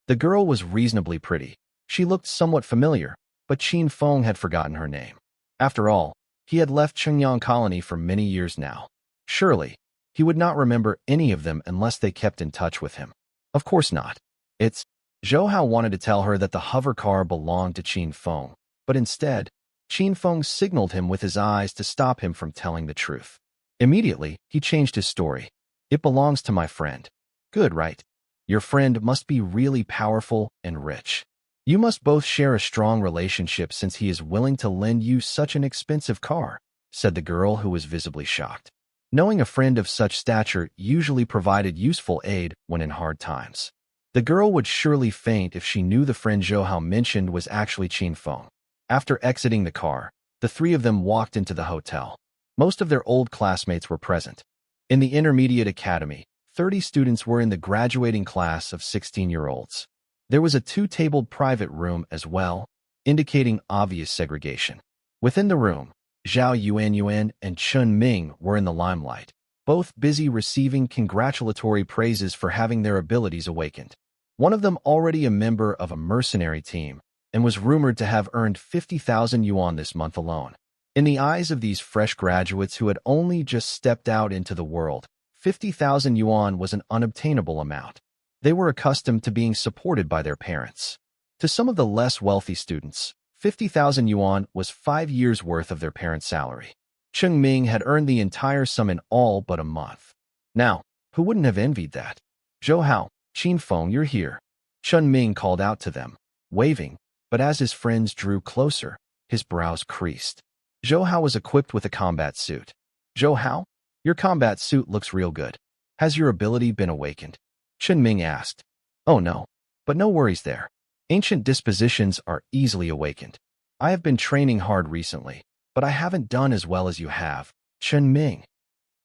The girl was reasonably pretty, She looked somewhat familiar, but Qin Feng had forgotten her name. After all, he had left Chengyang Colony for many years now. Surely, he would not remember any of them unless they kept in touch with him. Of course not. It's Zhou Hao wanted to tell her that the hover car belonged to Qin Feng, but instead, Qin Feng signaled him with his eyes to stop him from telling the truth. Immediately, he changed his story. It belongs to my friend. Good, right? Your friend must be really powerful and rich. You must both share a strong relationship since he is willing to lend you such an expensive car, said the girl who was visibly shocked. Knowing a friend of such stature usually provided useful aid when in hard times. The girl would surely faint if she knew the friend Zhou Hao mentioned was actually Qin Feng. After exiting the car, the three of them walked into the hotel. Most of their old classmates were present. In the intermediate academy, 30 students were in the graduating class of 16-year-olds. There was a two-tabled private room as well, indicating obvious segregation. Within the room, Zhao Yuanyuan and Chun Ming were in the limelight, both busy receiving congratulatory praises for having their abilities awakened. One of them already a member of a mercenary team and was rumored to have earned 50,000 yuan this month alone. In the eyes of these fresh graduates who had only just stepped out into the world, 50,000 yuan was an unobtainable amount. They were accustomed to being supported by their parents. To some of the less wealthy students, 50,000 yuan was 5 years' worth of their parents' salary. Cheng Ming had earned the entire sum in all but a month. Now, who wouldn't have envied that? Zhou Hao, Qin Feng, you're here. Chun Ming called out to them, waving, but as his friends drew closer, his brows creased. Zhou Hao was equipped with a combat suit. Zhou Hao, your combat suit looks real good. Has your ability been awakened? Chun Ming asked. Oh no, but no worries there. Ancient dispositions are easily awakened. I have been training hard recently, but I haven't done as well as you have, Chun Ming.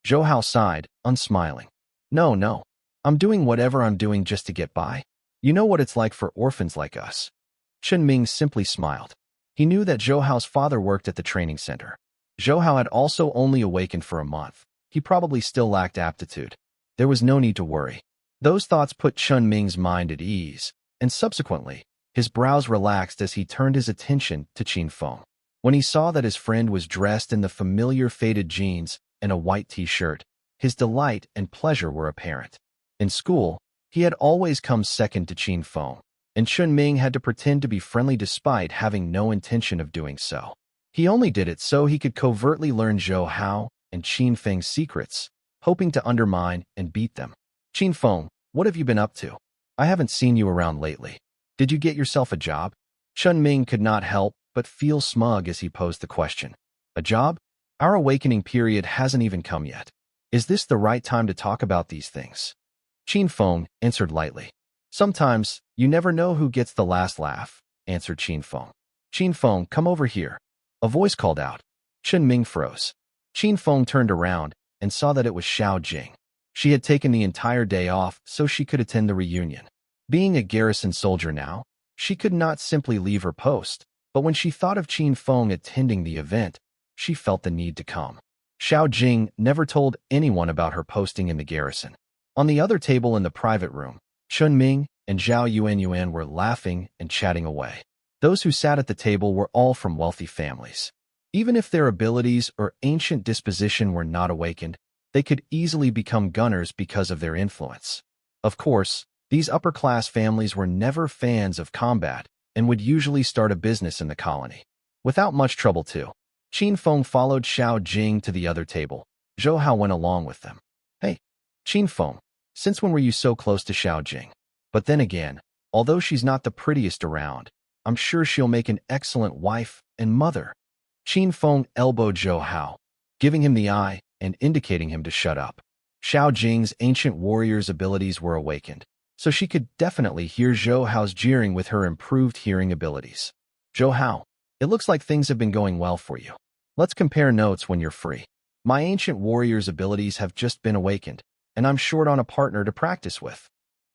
Zhou Hao sighed, unsmiling. No. I'm doing whatever I'm doing just to get by. You know what it's like for orphans like us. Chun Ming simply smiled. He knew that Zhou Hao's father worked at the training center. Zhou Hao had also only awakened for a month. He probably still lacked aptitude. There was no need to worry. Those thoughts put Chun Ming's mind at ease, and subsequently, his brows relaxed as he turned his attention to Qin Feng. When he saw that his friend was dressed in the familiar faded jeans and a white t-shirt, his delight and pleasure were apparent. In school, he had always come second to Qin Feng, and Chun Ming had to pretend to be friendly despite having no intention of doing so. He only did it so he could covertly learn Zhou Hao and Qin Feng's secrets, hoping to undermine and beat them. Qin Feng, what have you been up to? I haven't seen you around lately. Did you get yourself a job? Chun Ming could not help but feel smug as he posed the question. A job? Our awakening period hasn't even come yet. Is this the right time to talk about these things? Qin Feng answered lightly. Sometimes, you never know who gets the last laugh, answered Qin Feng. Qin Feng, come over here. A voice called out. Chun Ming froze. Qin Feng turned around and saw that it was Xiao Jing. She had taken the entire day off so she could attend the reunion. Being a garrison soldier now, she could not simply leave her post, but when she thought of Qin Feng attending the event, she felt the need to come. Xiao Jing never told anyone about her posting in the garrison. On the other table in the private room, Chun Ming and Zhao Yuanyuan were laughing and chatting away. Those who sat at the table were all from wealthy families. Even if their abilities or ancient disposition were not awakened, they could easily become gunners because of their influence. Of course, these upper-class families were never fans of combat and would usually start a business in the colony. Without much trouble too, Qin Feng followed Xiao Jing to the other table. Zhou Hao went along with them. Hey, Qin Feng, since when were you so close to Xiao Jing? But then again, although she's not the prettiest around, I'm sure she'll make an excellent wife and mother. Qin Feng elbowed Zhou Hao, giving him the eye and indicating him to shut up. Xiao Jing's ancient warrior's abilities were awakened, so she could definitely hear Zhou Hao's jeering with her improved hearing abilities. Zhou Hao, it looks like things have been going well for you. Let's compare notes when you're free. My ancient warrior's abilities have just been awakened, and I'm short on a partner to practice with.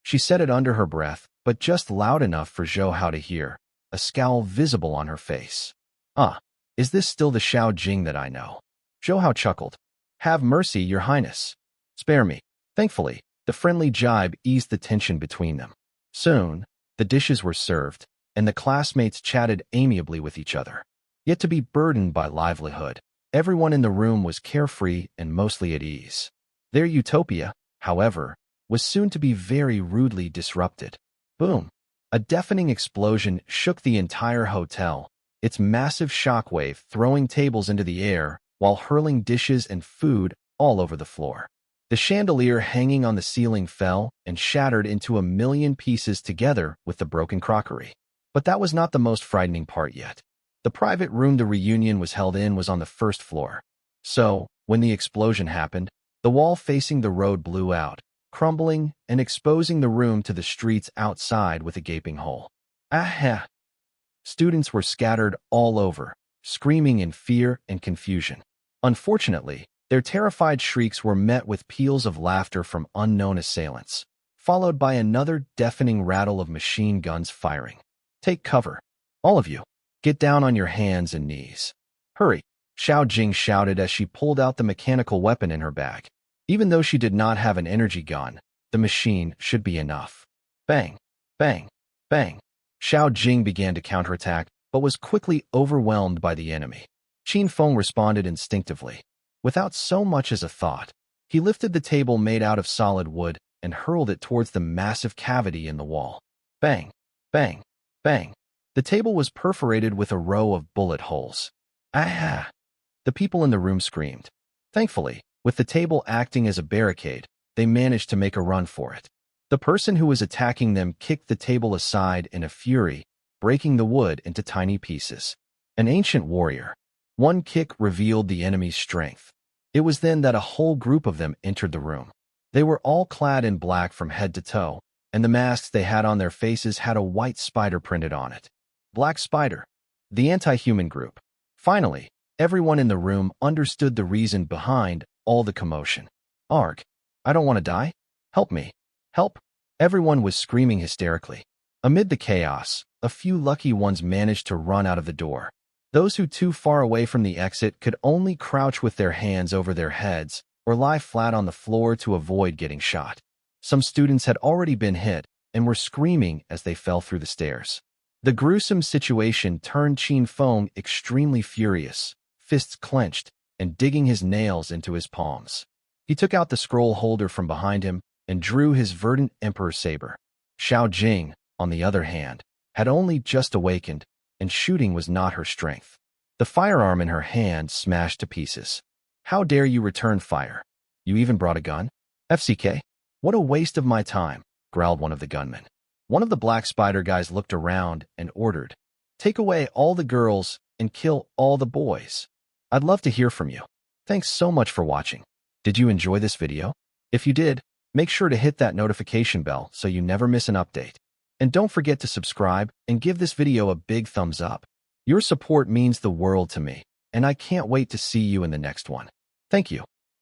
She said it under her breath, but just loud enough for Zhou Hao to hear, a scowl visible on her face. Is this still the Xiao Jing that I know? Zhou Hao chuckled. Have mercy, your highness. Spare me. Thankfully, the friendly jibe eased the tension between them. Soon, the dishes were served, and the classmates chatted amiably with each other. Yet to be burdened by livelihood, everyone in the room was carefree and mostly at ease. Their utopia, however, was soon to be very rudely disrupted. Boom! A deafening explosion shook the entire hotel, its massive shockwave throwing tables into the air while hurling dishes and food all over the floor. The chandelier hanging on the ceiling fell and shattered into a million pieces together with the broken crockery. But that was not the most frightening part yet. The private room the reunion was held in was on the first floor. So, when the explosion happened, the wall facing the road blew out, crumbling and exposing the room to the streets outside with a gaping hole. Ah! Students were scattered all over, screaming in fear and confusion. Unfortunately, their terrified shrieks were met with peals of laughter from unknown assailants, followed by another deafening rattle of machine guns firing. Take cover. All of you. Get down on your hands and knees. Hurry, Xiao Jing shouted as she pulled out the mechanical weapon in her bag. Even though she did not have an energy gun, the machine should be enough. Bang, bang, bang. Xiao Jing began to counterattack, but was quickly overwhelmed by the enemy. Qin Feng responded instinctively. Without so much as a thought, he lifted the table made out of solid wood and hurled it towards the massive cavity in the wall. Bang, bang, bang. The table was perforated with a row of bullet holes. Ah! The people in the room screamed. Thankfully, with the table acting as a barricade, they managed to make a run for it. The person who was attacking them kicked the table aside in a fury, breaking the wood into tiny pieces. An ancient warrior. One kick revealed the enemy's strength. It was then that a whole group of them entered the room. They were all clad in black from head to toe, and the masks they had on their faces had a white spider printed on it. Black Spider, the anti-human group. Finally, everyone in the room understood the reason behind all the commotion. Arg, I don't want to die. Help me. Help. Everyone was screaming hysterically. Amid the chaos, a few lucky ones managed to run out of the door. Those who too far away from the exit could only crouch with their hands over their heads or lie flat on the floor to avoid getting shot. Some students had already been hit and were screaming as they fell through the stairs. The gruesome situation turned Qin Feng extremely furious, fists clenched, and digging his nails into his palms. He took out the scroll holder from behind him and drew his verdant emperor saber. Xiao Jing, on the other hand, had only just awakened, and shooting was not her strength. The firearm in her hand smashed to pieces. How dare you return fire? You even brought a gun? FCK? What a waste of my time, growled one of the gunmen. One of the Black Spider guys looked around and ordered, take away all the girls and kill all the boys. I'd love to hear from you. Thanks so much for watching. Did you enjoy this video? If you did, make sure to hit that notification bell so you never miss an update. And don't forget to subscribe and give this video a big thumbs up. Your support means the world to me, and I can't wait to see you in the next one. Thank you.